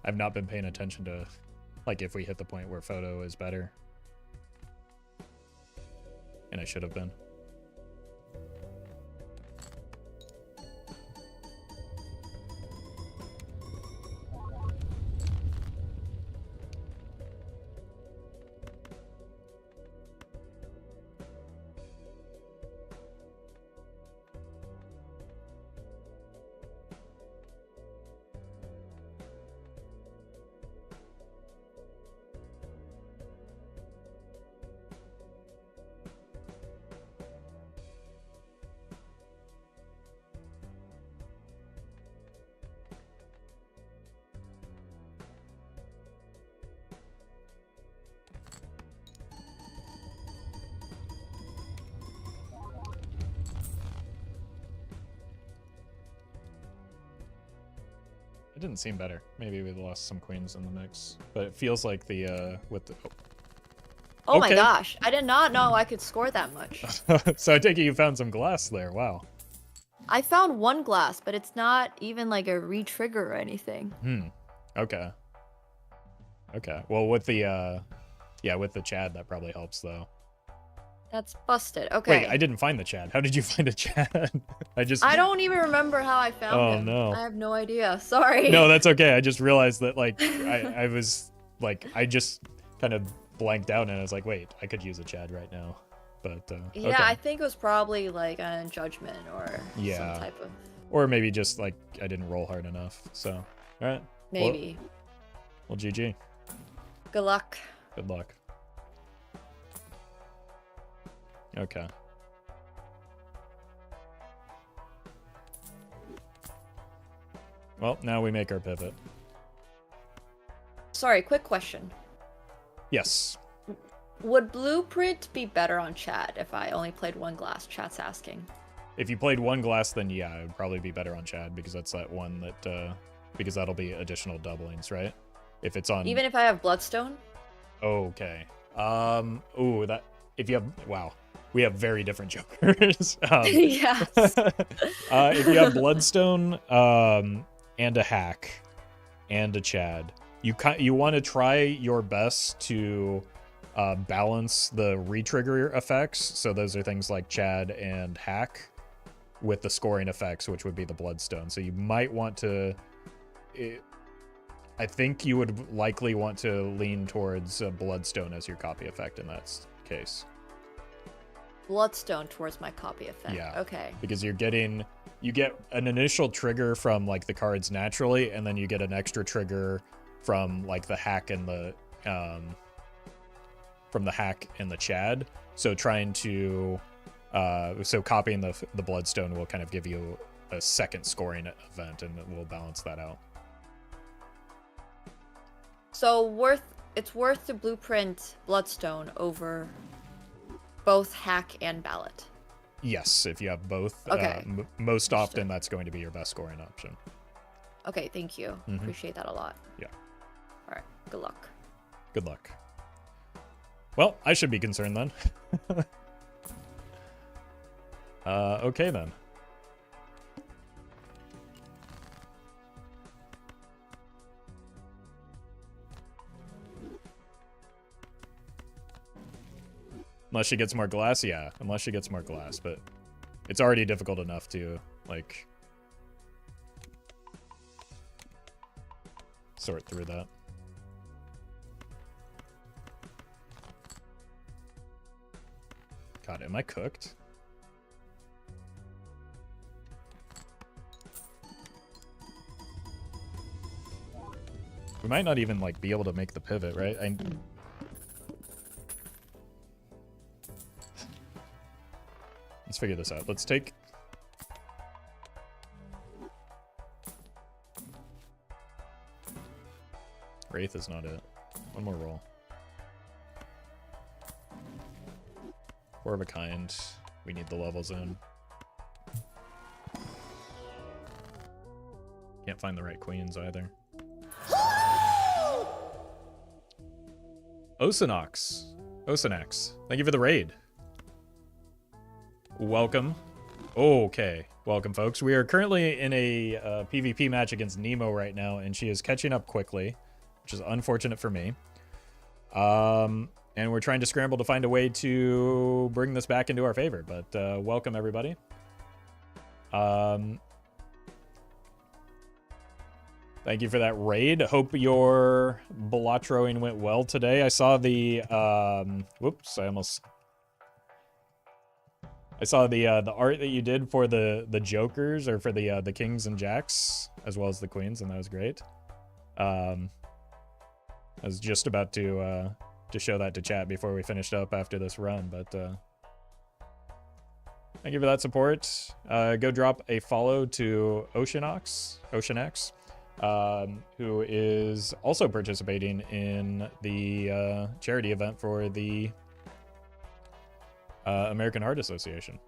Speaker 1: I've not been paying attention to, like, if we hit the point where photo is better. And I should have been. It didn't seem better. Maybe we lost some queens in the mix, but it feels like the with the.
Speaker 5: Oh my gosh! I did not know I could score that much.
Speaker 1: So I take it you found some glass there. Wow.
Speaker 5: I found one glass, but it's not even like a re-trigger or anything.
Speaker 1: Okay. Okay. Well, with the with the Chad, that probably helps though.
Speaker 5: That's busted. Okay.
Speaker 1: Wait, I didn't find the Chad. How did you find a Chad?
Speaker 5: I don't even remember how I found him.
Speaker 1: Oh no.
Speaker 5: I have no idea. Sorry.
Speaker 1: No, that's okay. I just realized that like I was like I just kind of blanked out and I was like, wait, I could use a Chad right now. But
Speaker 5: yeah,
Speaker 1: okay.
Speaker 5: I think it was probably like a judgment or some type of.
Speaker 1: Or maybe just like I didn't roll hard enough. So, all right.
Speaker 5: Maybe.
Speaker 1: Well, GG.
Speaker 5: Good luck.
Speaker 1: Good luck. Okay. Well, now we make our pivot.
Speaker 5: Sorry, quick question.
Speaker 1: Yes.
Speaker 5: Would Blueprint be better on chat if I only played one glass? Chat's asking.
Speaker 1: If you played one glass, then yeah, it would probably be better on Chad because that's that one that because that'll be additional doublings, right? If it's on.
Speaker 5: Even if I have Bloodstone.
Speaker 1: Okay. Ooh, that if you have we have very different jokers.
Speaker 5: Yes.
Speaker 1: If you have Bloodstone, and a hack, and a Chad, you want to try your best to balance the retrigger effects. So those are things like Chad and hack, with the scoring effects, which would be the Bloodstone. So you might want to. I think you would likely want to lean towards Bloodstone as your copy effect in that case.
Speaker 5: Bloodstone towards my copy effect.
Speaker 1: Yeah.
Speaker 5: Okay.
Speaker 1: Because you get an initial trigger from like the cards naturally, and then you get an extra trigger from like the hack and the Chad. So trying to copying the Bloodstone will kind of give you a second scoring event, and it will balance that out.
Speaker 5: So it's worth to Blueprint Bloodstone over both hack and ballot.
Speaker 1: Yes, if you have both.
Speaker 5: Okay.
Speaker 1: Most often, that's going to be your best scoring option.
Speaker 5: Okay, thank you. Appreciate that a lot.
Speaker 1: Yeah.
Speaker 5: All right. Good luck.
Speaker 1: Good luck. Well, I should be concerned then. Okay then. Unless she gets more glass, yeah. Unless she gets more glass, but it's already difficult enough to, like, sort through that. God, am I cooked? We might not even, like, be able to make the pivot, right? Let's figure this out. Let's take... Wraith is not it. One more roll. 4 of a kind. We need the levels in. Can't find the right queens either. Osanax. Thank you for the raid. Welcome. Okay. Welcome, folks. We are currently in a PvP match against Nemo right now, and she is catching up quickly, which is unfortunate for me. And we're trying to scramble to find a way to bring this back into our favor, but welcome, everybody. Thank you for that raid. Hope your Balatroing went well today. I saw the, whoops, I saw the art that you did for the Jokers, or for the Kings and Jacks, as well as the Queens, and that was great. I was just about to show that to chat before we finished up after this run, but thank you for that support. Go drop a follow to Oceanax, who is also participating in the charity event for the American Heart Association.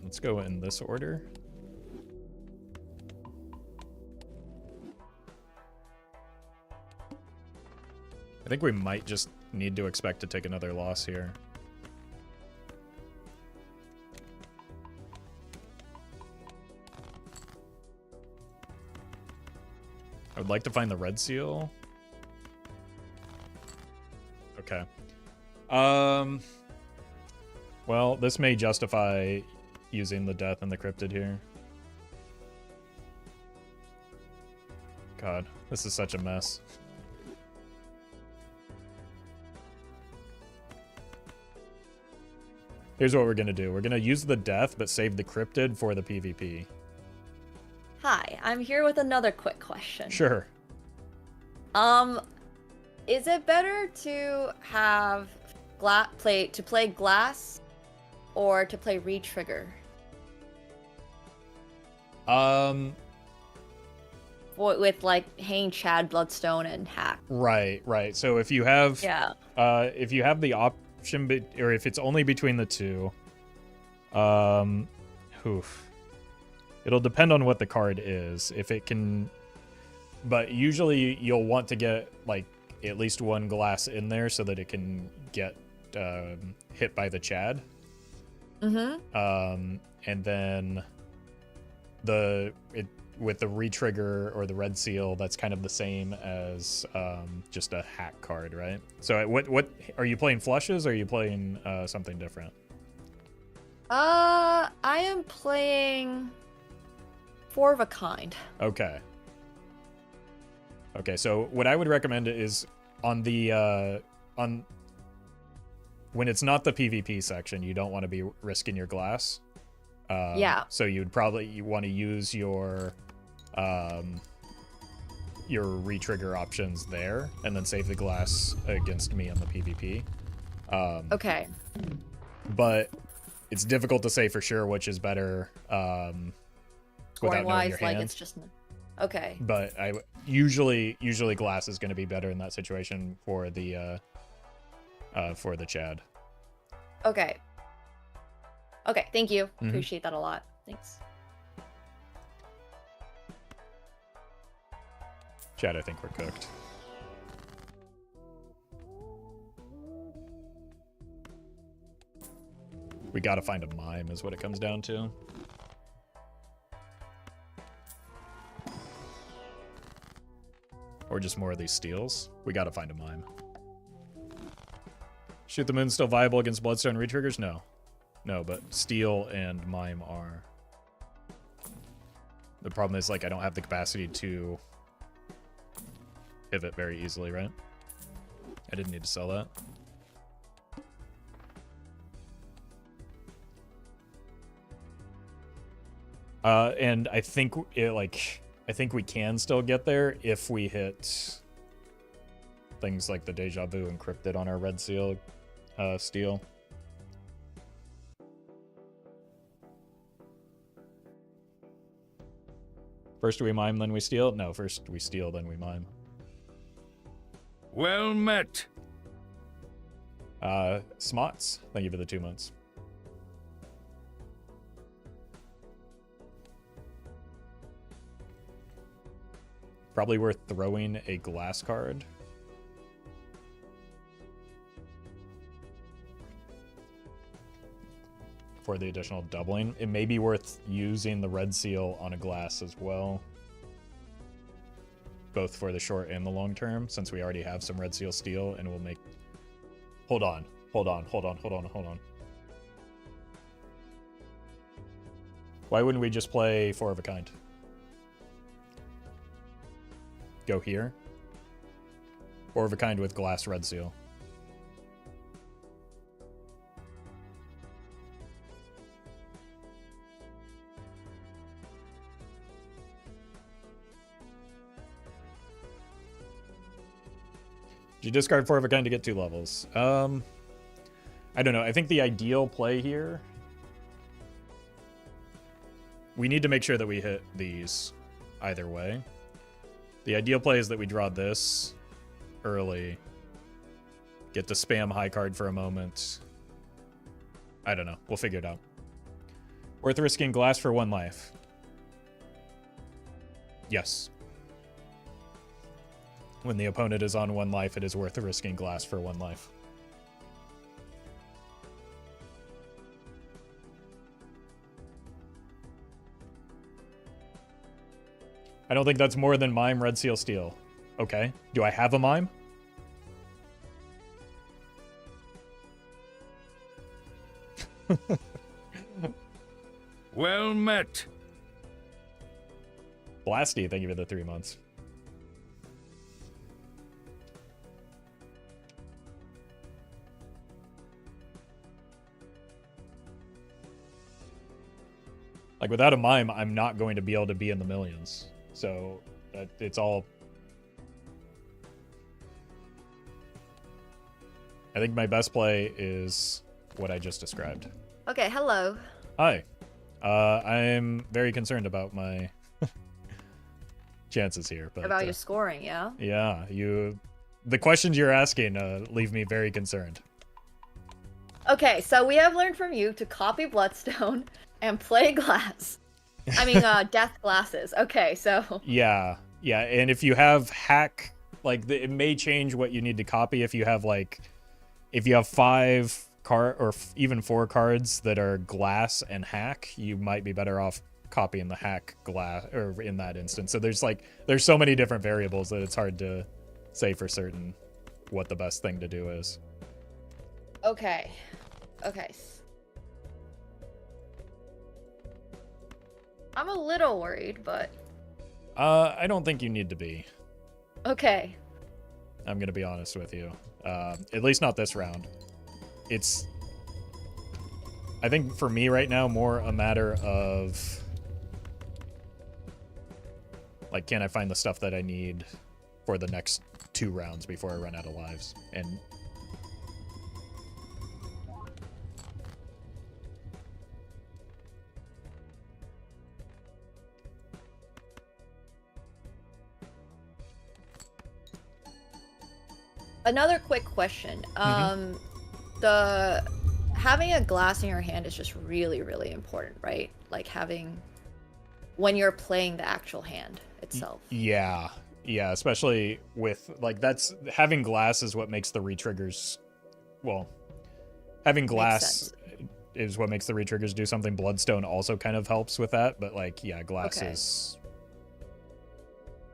Speaker 1: Let's go in this order. I think we might just need to expect to take another loss here. I would like to find the red seal. Okay. Well, this may justify using the death and the cryptid here. God, this is such a mess. Here's what we're gonna do. We're gonna use the death, but save the cryptid for the PvP.
Speaker 5: Hi, I'm here with another quick question.
Speaker 1: Sure.
Speaker 5: Is it better to have play glass or to play retrigger? With like Hang Chad, Bloodstone, and Hack.
Speaker 1: Right. So if you have if you have the option, or if it's only between the two, it'll depend on what the card is. If it can, but usually you'll want to get like at least one glass in there so that it can get hit by the Chad. And then with the retrigger or the red seal, that's kind of the same as just a hack card, right? So what are you playing, flushes, or are you playing something different?
Speaker 5: I am playing 4 of a kind.
Speaker 1: Okay, so what I would recommend is on the when it's not the PvP section, you don't want to be risking your glass. So you want to use your retrigger options there, and then save the glass against me on the PvP.
Speaker 5: Okay.
Speaker 1: But it's difficult to say for sure which is better without knowing your hand.
Speaker 5: Like it's just okay.
Speaker 1: But usually glass is going to be better in that situation for the Chad.
Speaker 5: Okay, thank you. Appreciate that a lot. Thanks.
Speaker 1: Chad, I think we're cooked. We gotta find a mime is what it comes down to. Or just more of these steals. We gotta find a mime. Shoot the Moon still viable against Bloodstone retriggers? No. No, but Steel and Mime are. The problem is, like, I don't have the capacity to pivot very easily, right? I didn't need to sell that. And I think I think we can still get there if we hit things like the Deja Vu encrypted on our Red Seal Steel. First we mime, then we steal? No, first we steal, then we mime.
Speaker 4: Well met.
Speaker 1: Smots, thank you for the 2 months. Probably worth throwing a glass card. For the additional doubling. It may be worth using the red seal on a glass as well. Both for the short and the long term, since we already have some red seal steel, and we'll make... Hold on. Why wouldn't we just play 4 of a kind? Go here. 4 of a kind with glass red seal. You discard 4 of a kind to get 2 levels. I don't know. I think the ideal play here... We need to make sure that we hit these either way. The ideal play is that we draw this early. Get to spam high card for a moment. I don't know. We'll figure it out. Worth risking glass for 1 life. Yes. When the opponent is on 1 life, it is worth risking glass for 1 life. I don't think that's more than mime, red seal, steel. Okay. Do I have a mime?
Speaker 4: Well met.
Speaker 1: Blasty, thank you for the 3 months. Like, without a mime, I'm not going to be able to be in the millions. So, it's all... I think my best play is what I just described.
Speaker 5: Okay, hello.
Speaker 1: Hi. I'm very concerned about my chances here. But,
Speaker 5: about your scoring, yeah?
Speaker 1: Yeah, the questions you're asking leave me very concerned.
Speaker 5: Okay, so we have learned from you to copy Bloodstone and play glass. I mean, death glasses. Okay, so...
Speaker 1: Yeah, and if you have hack, like, it may change what you need to copy if you have, like... If you have 5 or even 4 cards that are glass and hack, you might be better off copying the hack glass, or in that instance. So there's so many different variables that it's hard to say for certain what the best thing to do is.
Speaker 5: Okay. I'm a little worried, but...
Speaker 1: I don't think you need to be.
Speaker 5: Okay.
Speaker 1: I'm gonna be honest with you. At least not this round. It's... I think for me right now, more a matter of... Like, can I find the stuff that I need for the next 2 rounds before I run out of lives? And...
Speaker 5: Another quick question. Having a glass in your hand is just really, really important, right? Like having when you're playing the actual hand itself.
Speaker 1: Yeah. Yeah, especially with, like, that's, having glass is what makes the retriggers, well, having glass is what makes the retriggers do something. Bloodstone also kind of helps with that, but, like, yeah, glass is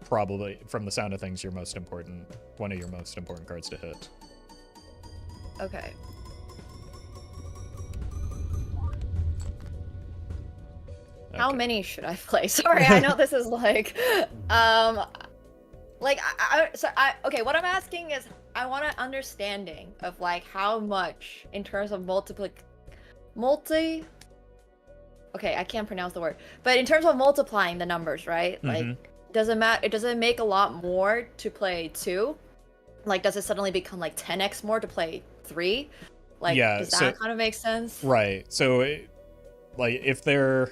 Speaker 1: probably, from the sound of things, one of your most important cards to hit.
Speaker 5: Okay. How many should I play? Sorry, I know this is like, okay, what I'm asking is, I want an understanding of like how much in terms of okay, I can't pronounce the word, but in terms of multiplying the numbers, right? Like, does it make a lot more to play 2? Like, does it suddenly become like 10x more to play 3? Like,
Speaker 1: yeah,
Speaker 5: does that kind of make sense?
Speaker 1: Right. So, like, if they're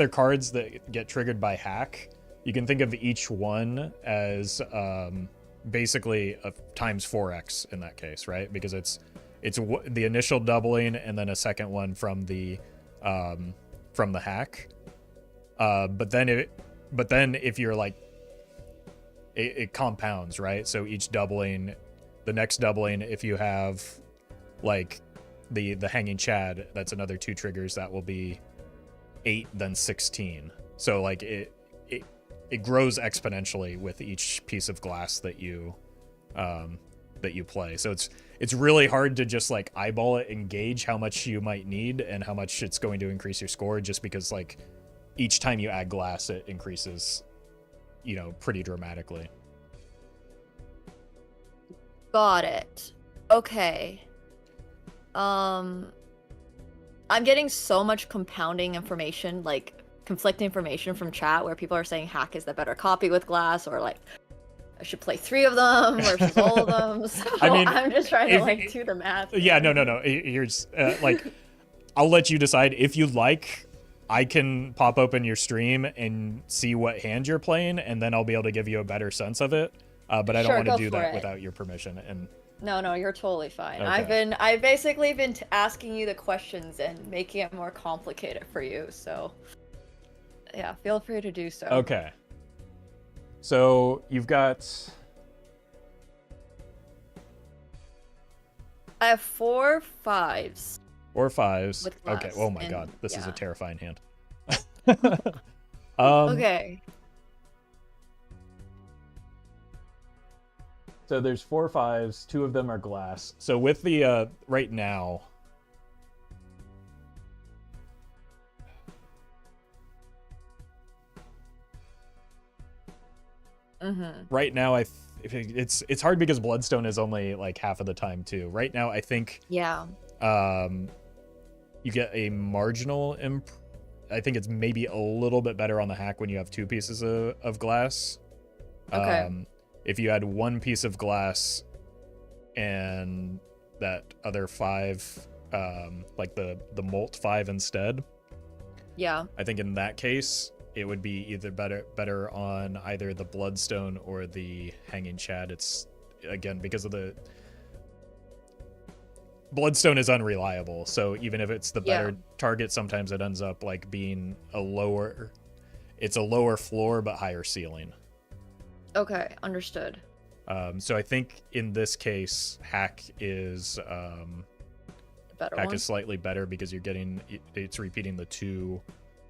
Speaker 1: cards that get triggered by hack, you can think of each one as basically a times 4x in that case, right? Because it's the initial doubling and then a second one from the hack. But then if you're like, it compounds, right? So each doubling, the next doubling, if you have like the hanging Chad, that's another 2 triggers, that will be 8, then 16. So like it grows exponentially with each piece of glass that you play. So it's really hard to just like eyeball it and gauge how much you might need and how much it's going to increase your score, just because like each time you add glass, it increases, pretty dramatically.
Speaker 5: Got it. Okay. I'm getting so much compounding information, like conflicting information from chat, where people are saying hack is the better copy with glass, or like I should play 3 of them versus all of them. So I mean, I'm just trying to like do the math.
Speaker 1: Yeah, no. Here's like, I'll let you decide. If you like, I can pop open your stream and see what hand you're playing, and then I'll be able to give you a better sense of it. But I don't want to do that without your permission. And
Speaker 5: no, you're totally fine.
Speaker 1: Okay.
Speaker 5: I've basically been asking you the questions and making it more complicated for you. So yeah, feel free to do so.
Speaker 1: Okay. So you've got.
Speaker 5: I have 4 5s.
Speaker 1: 4 5s.
Speaker 5: With glass,
Speaker 1: okay. Oh my god, this is a terrifying hand.
Speaker 5: Okay.
Speaker 1: So there's 4 5s. 2 of them are glass. So with the right now. Right now, it's hard because Bloodstone is only like half of the time too. Right now, I think.
Speaker 5: Yeah.
Speaker 1: You get a marginal I think it's maybe a little bit better on the hack when you have 2 pieces of glass.
Speaker 5: Okay.
Speaker 1: If you add 1 piece of glass and that other 5, like the Molt 5 instead.
Speaker 5: Yeah.
Speaker 1: I think in that case, it would be either better on either the Bloodstone or the Hanging Chad. It's, again, because of the Bloodstone is unreliable, so even if it's the better target, sometimes it ends up like being a lower floor but higher ceiling.
Speaker 5: Okay, understood.
Speaker 1: So I think in this case, hack is slightly better because it's repeating the two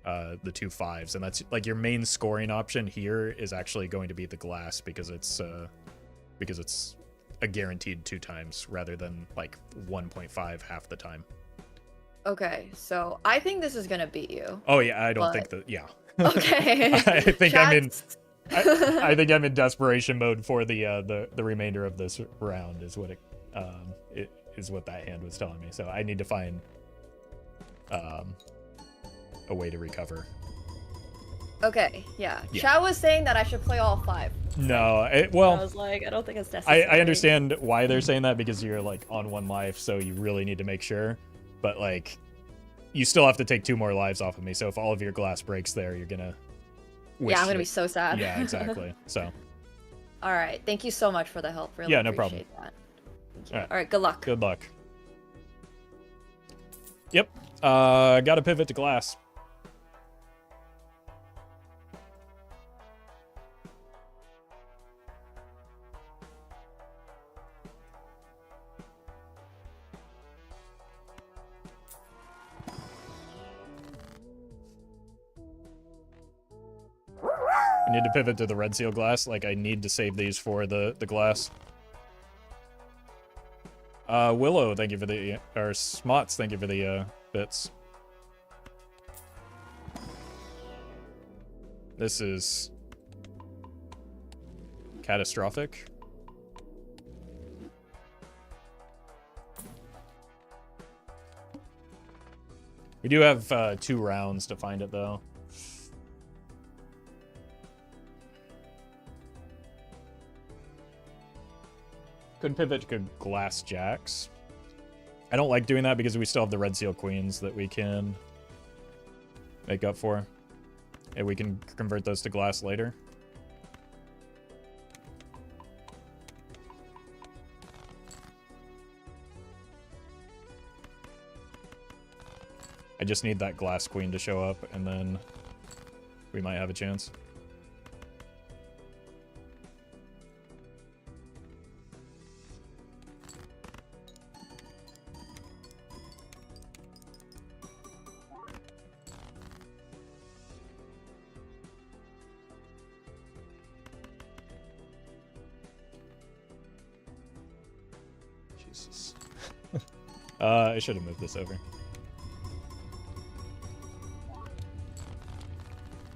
Speaker 1: 5s, and that's like your main scoring option here is actually going to be the glass because it's a guaranteed 2 times rather than like 1.5 half the time.
Speaker 5: Okay, so I think this is gonna beat you.
Speaker 1: Oh yeah, I don't think that. Yeah.
Speaker 5: Okay.
Speaker 1: I think I think I'm in desperation mode for the remainder of this round. Is what it is what that hand was telling me. So I need to find a way to recover.
Speaker 5: Okay, yeah. Chat was saying that I should play all 5.
Speaker 1: No, I
Speaker 5: was like, I don't think it's necessary.
Speaker 1: I understand why they're saying that because you're like on 1 life, so you really need to make sure. But like, you still have to take 2 more lives off of me. So if all of your glass breaks there, you're gonna.
Speaker 5: I'm gonna be so sad.
Speaker 1: Yeah, exactly. So.
Speaker 5: All right, thank you so much for the help. Really
Speaker 1: no problem.
Speaker 5: That. All right, good luck.
Speaker 1: Good luck. Yep. Got to pivot to glass. We need to pivot to the red seal glass. Like, I need to save these for the glass. Willow, thank you for the... Or Smots, thank you for the bits. This is... catastrophic. We do have 2 rounds to find it, though. Could pivot to glass jacks. I don't like doing that because we still have the red seal queens that we can make up for. And we can convert those to glass later. I just need that glass queen to show up, and then we might have a chance. Jesus. I should have moved this over.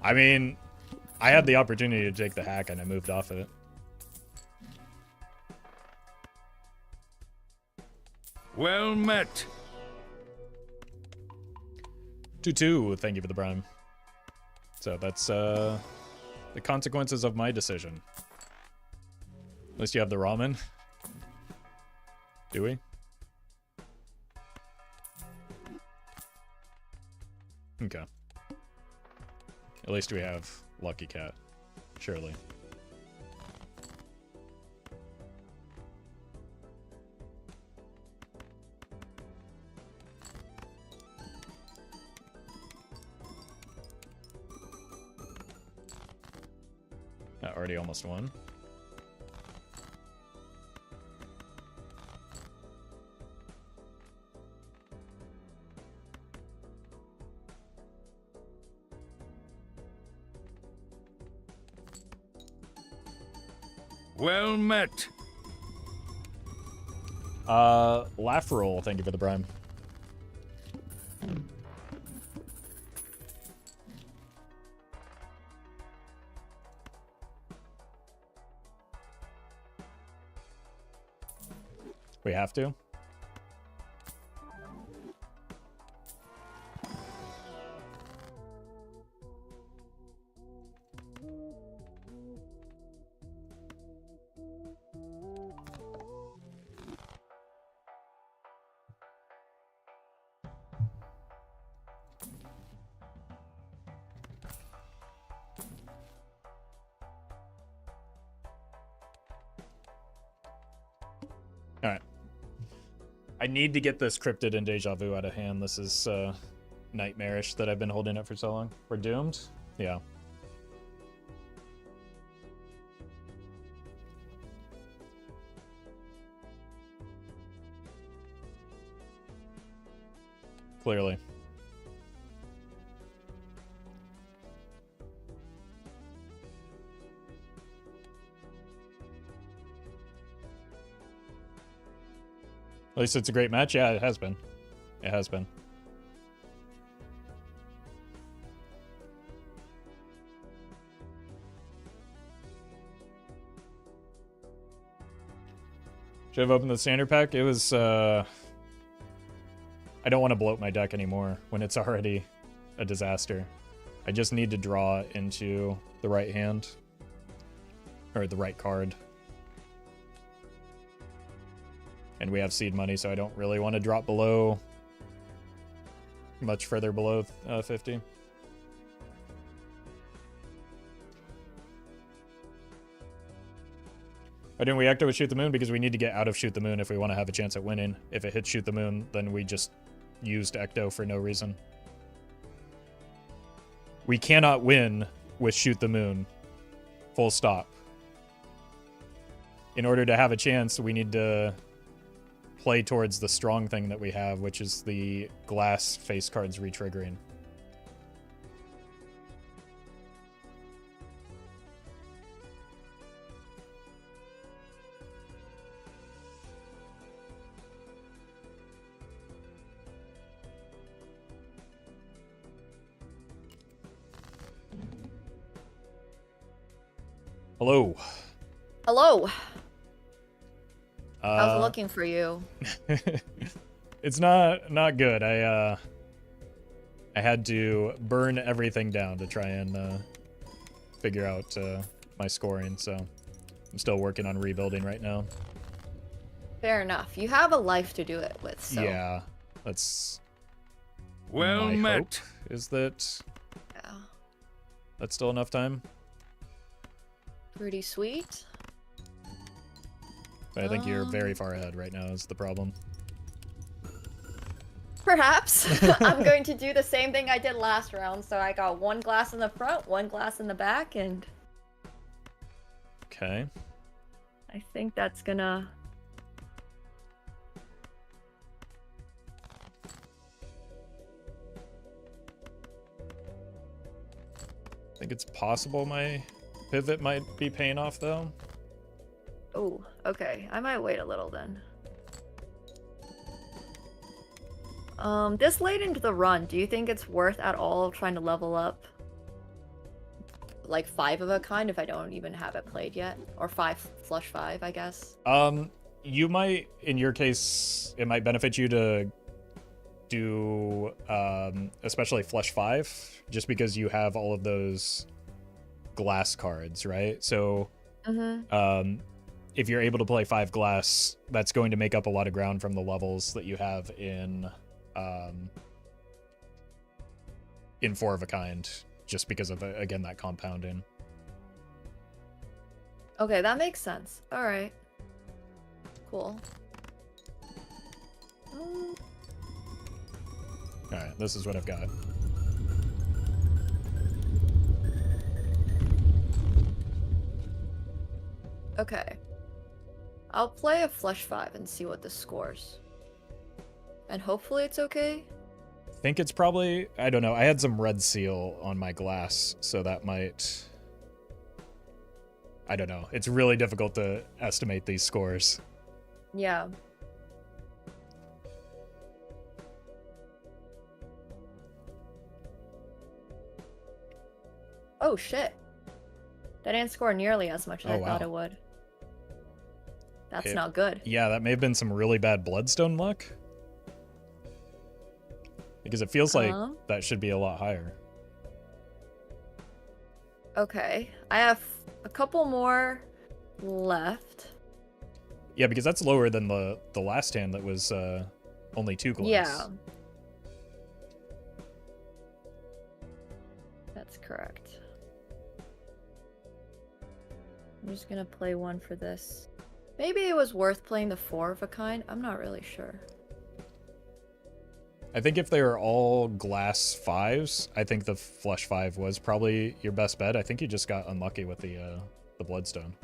Speaker 1: I mean, I had the opportunity to take the hack and I moved off of it.
Speaker 4: Well met.
Speaker 1: 2-2, thank you for the prime. So that's the consequences of my decision. At least you have the ramen. Do we? Okay. At least we have Lucky Cat, surely. That already almost won.
Speaker 4: Well met.
Speaker 1: Laugh roll, thank you for the prime. We have to. Alright. I need to get this Cryptid and Deja Vu out of hand. This is nightmarish that I've been holding it for so long. We're doomed? Yeah. Clearly. At least it's a great match. Yeah, it has been. It has been. Should have opened the standard pack. It was, I don't want to bloat my deck anymore when it's already a disaster. I just need to draw into the right hand. Or the right card. And we have seed money, so I don't really want to drop below... much further below 50. Why didn't we Ecto with Shoot the Moon? Because we need to get out of Shoot the Moon if we want to have a chance at winning. If it hits Shoot the Moon, then we just used Ecto for no reason. We cannot win with Shoot the Moon. Full stop. In order to have a chance, we need to play towards the strong thing that we have, which is the glass face cards retriggering. Hello.
Speaker 5: Hello. How's it looking for you?
Speaker 1: It's not good. I had to burn everything down to try and figure out my scoring, so I'm still working on rebuilding right now.
Speaker 5: Fair enough. You have a life to do it with, so.
Speaker 1: Yeah, that's
Speaker 4: Well
Speaker 1: my
Speaker 4: met.
Speaker 1: hope, is that
Speaker 5: Yeah.
Speaker 1: that's still enough time.
Speaker 5: Pretty sweet.
Speaker 1: But I think you're very far ahead right now is the problem.
Speaker 5: Perhaps. I'm going to do the same thing I did last round, so I got 1 glass in the front, 1 glass in the back, and
Speaker 1: Okay.
Speaker 5: I think that's gonna...
Speaker 1: I think it's possible my pivot might be paying off though.
Speaker 5: Oh, okay. I might wait a little then. This late into the run, do you think it's worth at all trying to level up like 5 of a kind if I don't even have it played yet? Or 5 flush 5, I guess.
Speaker 1: You might, in your case, it might benefit you to do especially flush 5, just because you have all of those glass cards, right? So if you're able to play 5 glass, that's going to make up a lot of ground from the levels that you have in 4 of a kind, just because of again that compounding.
Speaker 5: Okay, that makes sense. All right. Cool.
Speaker 1: All right, this is what I've got.
Speaker 5: Okay. I'll play a flush 5 and see what this scores. And hopefully it's okay.
Speaker 1: I think it's probably, I don't know, I had some red seal on my glass, so that might, I don't know. It's really difficult to estimate these scores.
Speaker 5: Yeah. Oh shit. That didn't score nearly as much as I thought it would. That's not good.
Speaker 1: Yeah, that may have been some really bad bloodstone luck. Because it feels like that should be a lot higher.
Speaker 5: Okay. I have a couple more left.
Speaker 1: Yeah, because that's lower than the last hand that was only 2 glass.
Speaker 5: Yeah. That's correct. I'm just gonna play 1 for this. Maybe it was worth playing the 4 of a kind. I'm not really sure.
Speaker 1: I think if they were all glass 5s, I think the flush 5 was probably your best bet. I think you just got unlucky with the bloodstone.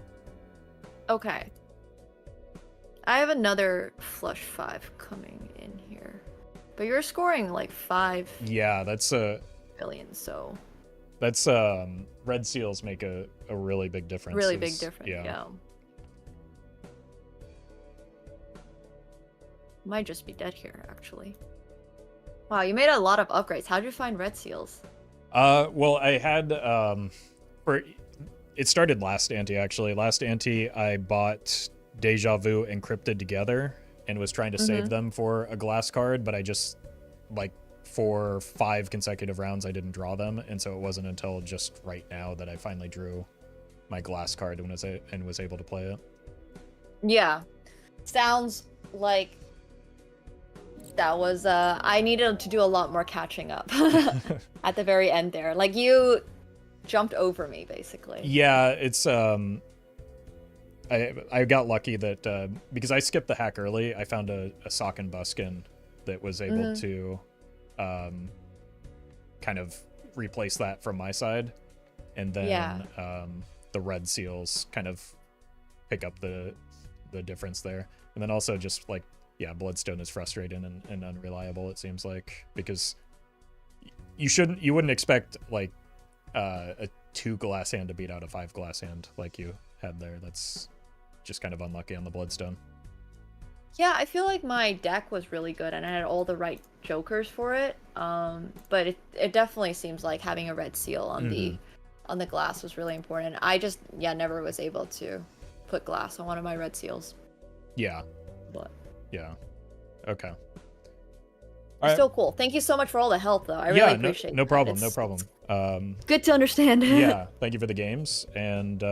Speaker 5: Okay. I have another flush 5 coming in here. But you're scoring like 5
Speaker 1: Yeah, that's
Speaker 5: billion, so...
Speaker 1: That's red seals make a really big difference.
Speaker 5: Really big difference, yeah. Might just be dead here, actually. Wow, you made a lot of upgrades. How'd you find red seals?
Speaker 1: Well, I had it started last ante actually. Last ante I bought Deja Vu encrypted together and was trying to save them for a glass card, but I just like for 5 consecutive rounds I didn't draw them, and so it wasn't until just right now that I finally drew my glass card and was able to play it.
Speaker 5: Yeah. Sounds like that was I needed to do a lot more catching up at the very end there. Like you jumped over me basically.
Speaker 1: Yeah, it's I got lucky that because I skipped the hack early, I found a sock and buskin that was able to kind of replace that from my side, and then the red seals kind of pick up the difference there. And then also just like, yeah, bloodstone is frustrating and unreliable, it seems like, because you wouldn't expect like a 2 glass hand to beat out a 5 glass hand like you had there. That's just kind of unlucky on the bloodstone.
Speaker 5: Yeah, I feel like my deck was really good and I had all the right jokers for it. But it definitely seems like having a red seal on the on the glass was really important. I just, yeah, never was able to put glass on one of my red seals.
Speaker 1: Yeah.
Speaker 5: But
Speaker 1: Yeah. Okay.
Speaker 5: It's still cool. Thank you so much for all the help, though. I really appreciate it.
Speaker 1: No problem. No problem.
Speaker 5: Good to understand.
Speaker 1: Yeah. Thank you for the games. And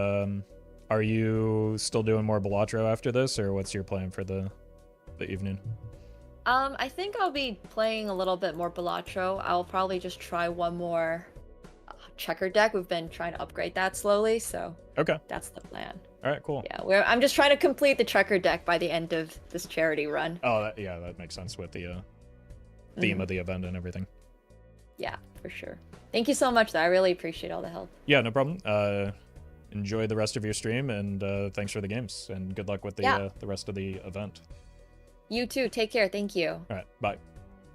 Speaker 1: are you still doing more Balatro after this, or what's your plan for the evening?
Speaker 5: I think I'll be playing a little bit more Balatro. I'll probably just try one more checker deck. We've been trying to upgrade that slowly, so
Speaker 1: okay,
Speaker 5: that's the plan.
Speaker 1: All right, cool.
Speaker 5: Yeah, I'm just trying to complete the checker deck by the end of this charity run.
Speaker 1: Oh, yeah, that makes sense with the theme of the event and everything.
Speaker 5: Yeah, for sure. Thank you so much, though. I really appreciate all the help.
Speaker 1: Yeah, no problem. Enjoy the rest of your stream, and thanks for the games, and good luck with the rest of the event.
Speaker 5: You too. Take care. Thank you.
Speaker 1: All right, bye.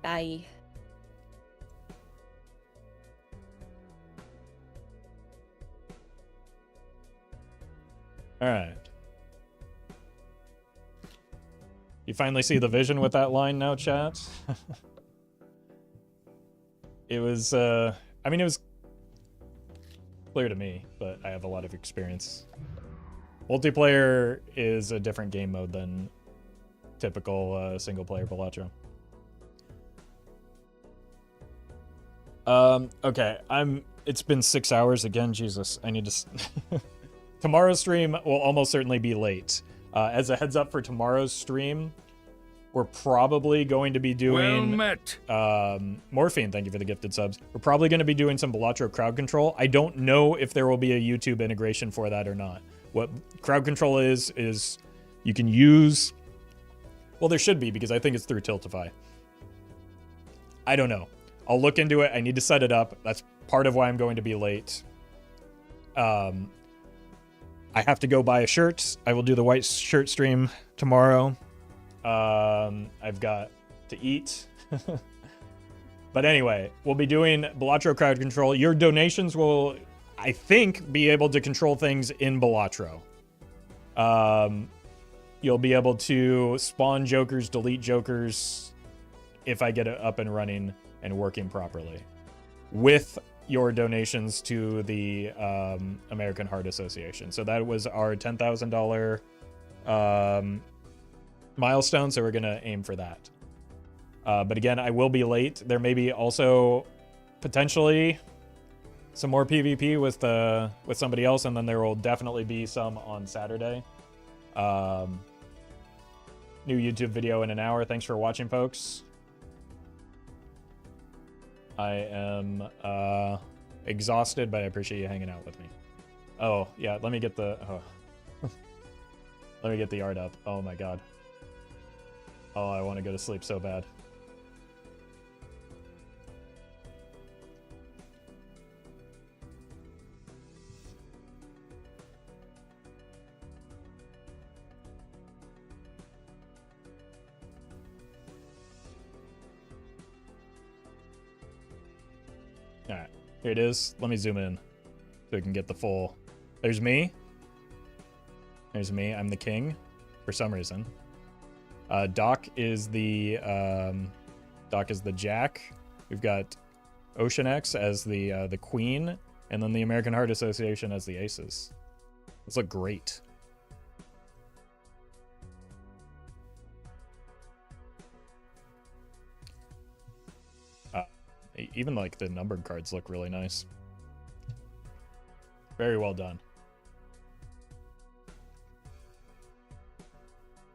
Speaker 5: Bye.
Speaker 1: All right. You finally see the vision with that line now, chat? It was, I mean, it was clear to me, but I have a lot of experience. Multiplayer is a different game mode than typical single-player Balatro. Okay, it's been 6 hours again, Jesus. I need to... Tomorrow's stream will almost certainly be late. As a heads up for tomorrow's stream, we're probably going to be doing...
Speaker 4: Well met.
Speaker 1: Morphine, thank you for the gifted subs. We're probably going to be doing some Balatro crowd control. I don't know if there will be a YouTube integration for that or not. What crowd control is you can use... Well, there should be, because I think it's through Tiltify. I don't know. I'll look into it. I need to set it up. That's part of why I'm going to be late. I have to go buy a shirt. I will do the white shirt stream tomorrow. I've got to eat. But anyway, we'll be doing Balatro crowd control. Your donations will, I think, be able to control things in Balatro. You'll be able to spawn jokers, delete jokers, if I get it up and running and working properly, with your donations to the American Heart Association. So that was our $10,000 milestone, so we're going to aim for that. But again, I will be late. There may be also potentially some more PvP with somebody else, and then there will definitely be some on Saturday. New YouTube video in an hour. Thanks for watching, folks. I am exhausted, but I appreciate you hanging out with me. Oh, yeah, let me get the... let me get the art up. Oh my god. Oh, I want to go to sleep so bad. Alright, here it is. Let me zoom in so we can get the full... There's me. There's me. I'm the king, for some reason. Doc is the Jack. We've got Ocean X as the queen, and then the American Heart Association as the aces. Those look great. Even like the numbered cards look really nice. Very well done.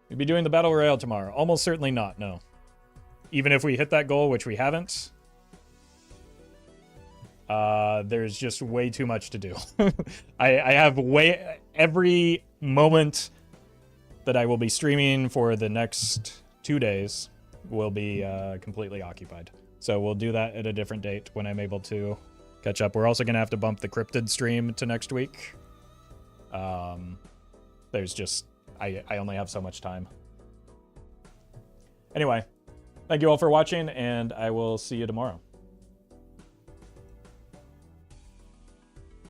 Speaker 1: We'll be doing the Battle Royale tomorrow. Almost certainly not, no. Even if we hit that goal, which we haven't, there's just way too much to do. I have every moment that I will be streaming for the next 2 days will be completely occupied. So we'll do that at a different date when I'm able to catch up. We're also going to have to bump the Cryptid stream to next week. There's just... I only have so much time. Anyway, thank you all for watching, and I will see you tomorrow.